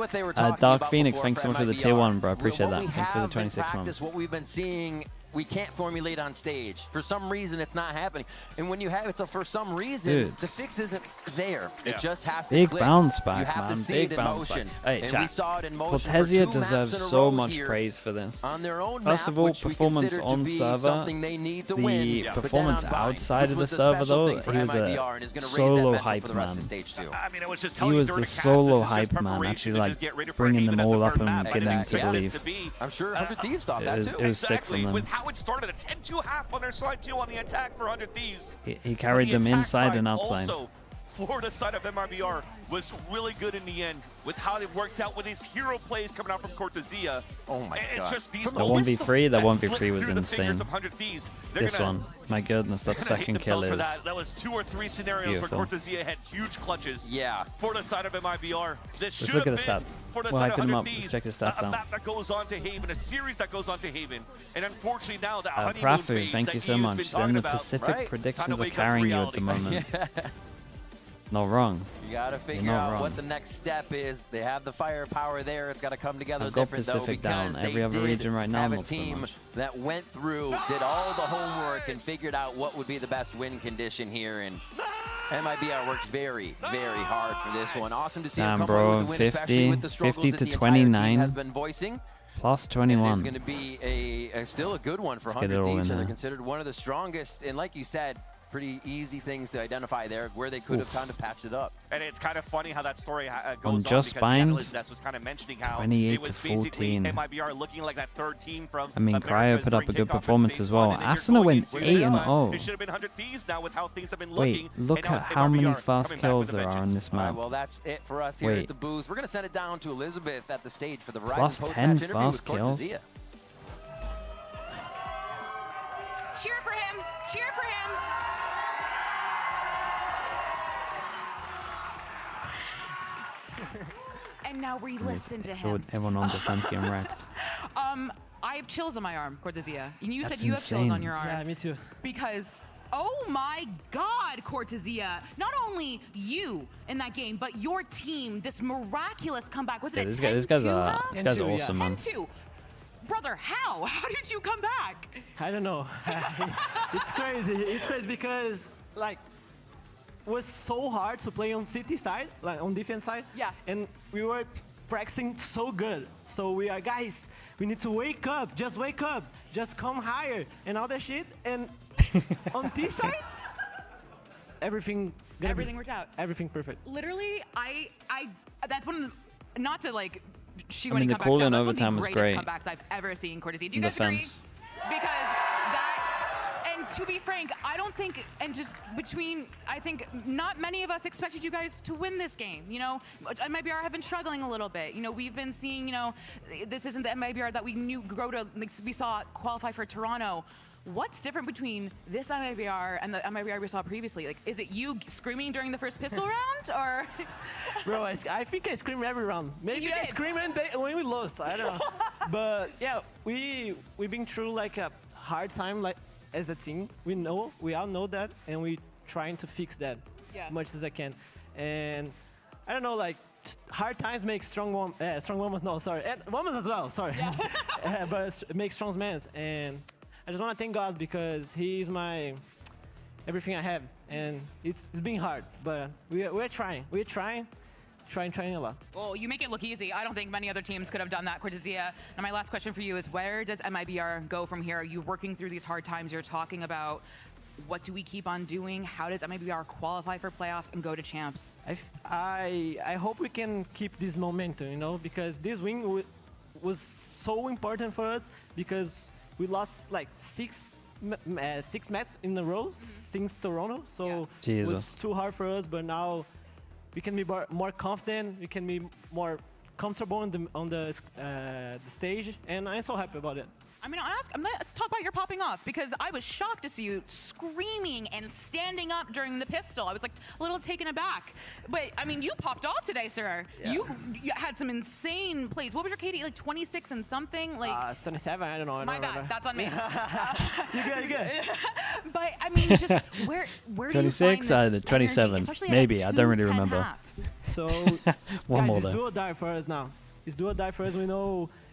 Dark Phoenix, thanks so much for the tier 1, bro. I appreciate that. Thanks for the 26 months. What we've been seeing we can't formulate on stage. For some reason, it's not happening. And when you have it, so for some reason, Dude. the fix isn't there. It just has to Big click. bounce back, You have man. to see Big it in bounce motion. back. Hey, and chat. we saw it in motion for Cortesia 2 deserves maps in a so row much here praise for this. on their own First map, of all, which we performance consider to on be server. something they need to win. The But then performance on Bind, outside which of the was a server, special though, thing for he was MIBR a and is gonna raise that solo mental hype for the rest man. of stage 2. I mean, I was just He telling you was during the the cast, solo this is just hype man, preparation actually, to like just get ready for it, bringing even them as a all up third and map. getting them Exactly. to Yeah. believe. I'm sure 100 Thieves thought that too. It was sick Exactly. from With them. how it started, a 10-2 half on their side too on the attack for 100 Thieves. He carried them attack inside side and outside. Also, for the side of MIBR was really good in the end with how they worked out with his hero plays coming out from Cortesia. Oh my It's god. just these The moments 1v3, the that 1v3 slip was through the insane. fingers of 100 Thieves. They're This gonna- one, my goodness, that they're gonna hate second kill themselves is for that. That was 2 or 3 scenarios beautiful. where Cortesia had huge clutches. Yeah. For the side of MIBR. This Let's should look have at the been stats. for the We'll side hype of them 100 up. Let's Thieves. check the stats a out. map that goes on to Haven, a series that goes on to Haven. And unfortunately now that honeymoon Prafu, phase thank that you so Eu's much. been Then talking the about, Pacific right? Time to predictions are wake up to carrying you at reality. the moment. Not wrong. You got to figure not out wrong. what the next step is. They have the firepower there. It's got to come together I've got different though Pacific down. because Every they other did region right now, have a not so team much. that went through, did all the homework and figured out what would be the best win condition here. And MIBR worked very, very hard for this one. Awesome to see Damn, them come away bro, with the win, especially with the struggles 50 that to the entire team 29. has been voicing. Plus And 21. it's going to be still a good one for Let's get 100 it all Thieves. in They're there. considered one of the strongest, and like you said, pretty easy things to identify there where they could have kind of patched it up. And it's kind of funny how that story goes On on Just because Bind, the analyst desk was kind of mentioning how 28 it was to basically 14. MIBR looking like that third team from I mean, Americas Cryo put up during a good kickoff in performance stage as one, well. and then you're Asuna going went into 8 this and time. 0. It should have been 100 Thieves now with how things have been Wait, looking. look and now at it's how many MIBR fast coming back kills with a there are on vengeance. this All right, map. well, that's it for us here Wait. at the booth. We're going to send it down to Elizabeth at the stage for the Verizon Plus post-match 10 interview fast with kills? Cortesia. Cheer for him! Cheer for him! And now we listen to him. Everyone on defense getting wrecked. I have chills on my arm, Cortesia. You That's said you have chills on insane. your arm. Yeah, me too. Because, oh my God, Cortesia! Not only you in that game, but your team. This miraculous comeback. Was it Yeah, a this 10-2? guy- this guy's yeah. awesome, man. 10-2. Brother, how? How did you come back? I don't know. It's crazy. It's crazy because like it was so hard to play on city side, like on defense side. Yeah. And we were practicing so good. So we are guys. We need to wake up. Just wake up. Just come higher and all that shit. And on this side, everything. Everything worked out. Everything perfect. Literally, I that's one of the, not to like shoot I mean, any the comebacks call down, in that's one of overtime the was greatest great. comebacks I've ever seen, Cortesia. Do you In guys agree? defense. Because that, and to be frank, I don't think, and just between, I think not many of us expected you guys to win this game. You know, MIBR have been struggling a little bit. You know, we've been seeing, you know, this isn't the MIBR that we knew grow to, like, we saw qualify for Toronto. What's different between this MIBR and the MIBR we saw previously? Like, is it you screaming during the first pistol round, or? Bro, I think I screamed every round. Maybe You I did. screamed when we lost. I don't know. But yeah, we've been through like a hard time, like as a team. We all know that, and we trying to fix that much as I can. And I don't know, like hard times make strong women. No, sorry, and women as well. Sorry, but it makes strong men. And I just want to thank God because He's my everything I have, and it's been hard, but we're trying. We're trying a lot. Well, you make it look easy. I don't think many other teams could have done that, Cortesia. And my last question for you is, where does MIBR go from here? Are you working through these hard times you're talking about? What do we keep on doing? How does MIBR qualify for playoffs and go to champs? I hope we can keep this momentum, you know, because this win was so important for us because we lost like six matches in a row since Toronto, so it was too hard for us. But now we can be more confident. We can be more comfortable on the stage, and I'm so happy about it. I mean, let's talk about your popping off, because I was shocked to see you screaming and standing up during the pistol. I was like a little taken aback. But I mean, you popped off today, sir. Yeah. You had some insane plays. What was your KD? Like 26 and something? Like 27, I don't know. My bad, that's on me. You good. But I mean, just where do you find 26 this or 27? energy, especially at a Maybe. I don't really 2-10 remember. half? So One guys, more it's though. do or die for us now. It's do or die for us. We know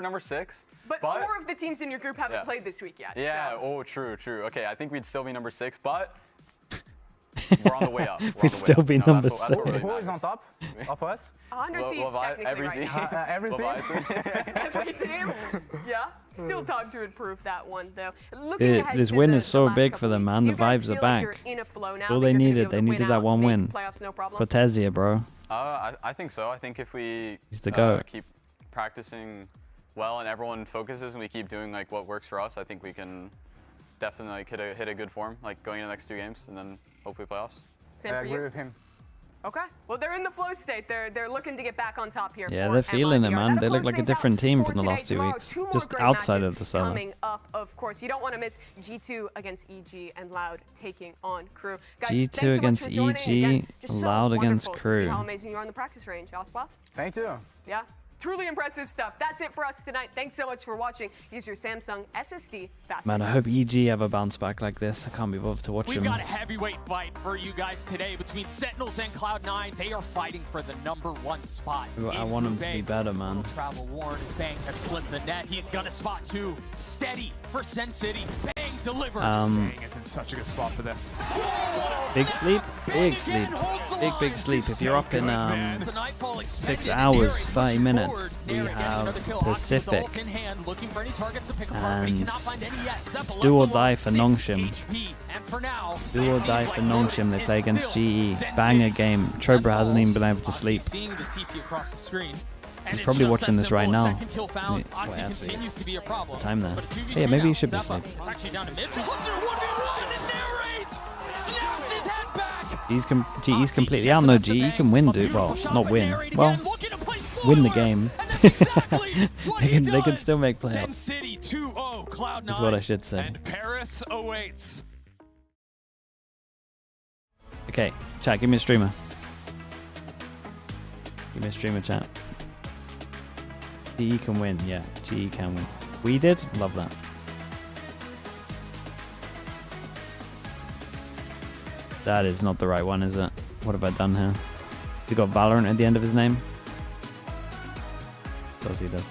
we're number 6. But 4 of the teams in your group haven't played this week yet. Yeah. So. Oh, true. Okay, I think we'd still be number 6, but we're on the way up. We'd still be number that's what really Who is matters. on top of us? 100 Thieves technically every right team. now. Every team? Every team? Yeah. Still time to improve that one, though. Looking ahead This to win the is so last big couple for them, weeks, man. do The you guys vibes feel are like you're back. in a flow now, All that they you're gonna be needed, able they to needed win that out, one make win. playoffs, no problem? Cortesia, bro. I think so. I think if we He's the GOAT. keep practicing well and everyone focuses and we keep doing like what works for us, I think we can definitely like hit a good form, like going into the next 2 games and then hopefully playoffs. Same I for agree you? with him. Okay. Well, they're in the flow state. They're looking to get back on top here. Yeah, for they're feeling it, MIBR. man. That'll They look close like a things out different team for from the today. last 2 Tomorrow, weeks. 2 more Just great outside matches of the solo. coming up, of course. You don't want to miss G2 against EG and Loud taking on Crew. Guys, G2 thanks so much against for joining. EG, Again, just so Loud against wonderful to Crew. see how amazing you are on the practice range, Icebox. Thank you. Yeah. Truly impressive stuff. That's it for us tonight. Thanks so much for watching. Use your Samsung SSD fast. Man, I hope EG ever bounce back like this. I can't be bothered to watch We've him. got a heavyweight fight for you guys today between Sentinels and Cloud9. They are fighting for the #1 spot. I want him to be better, man. Travel Warren is bang has slipped the net. He's got a spot 2. Steady for Sen City. Bang delivers. Bang is in such a good spot for this. Big sleep? Big sleep. Big sleep. If you're up in 6 hours, 30 minutes, we have Pacific. And it's do or die for Nongshim. Do or die for Nongshim. They play against GE. Banger game. Chobra hasn't even been able to sleep. He's probably watching this right now. Wait, actually, what time there? Yeah, maybe he should be asleep. GE's completely out. No, GE can win, dude. Well, not win. Well, win the game. they can still make playoffs. That's what I should say. And Paris awaits. Okay, chat, give me a streamer. Give me a streamer, chat. GE can win. Yeah, GE can win. We did? Love that. That is not the right one, is it? What have I done here? He got Valorant at the end of his name? Of course he does.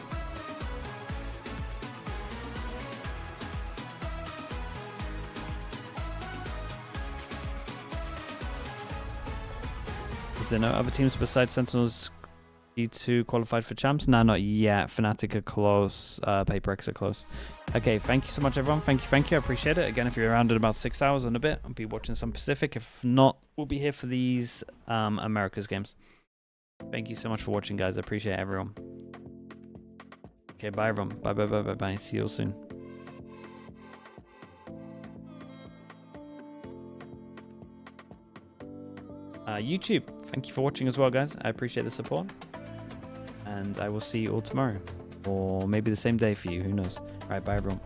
Is there no other teams besides Sentinels G2 qualified for champs? No, not yet. Fnatic are close. PaperX are close. Okay, thank you so much, everyone. Thank you. I appreciate it. Again, if you're around in about 6 hours and a bit, I'll be watching some Pacific. If not, we'll be here for these Americas games. Thank you so much for watching, guys. I appreciate everyone. Okay, bye, everyone. Bye. See you all soon. YouTube, thank you for watching as well, guys. I appreciate the support. And I will see you all tomorrow. Or maybe the same day for you. Who knows? All right, bye, everyone.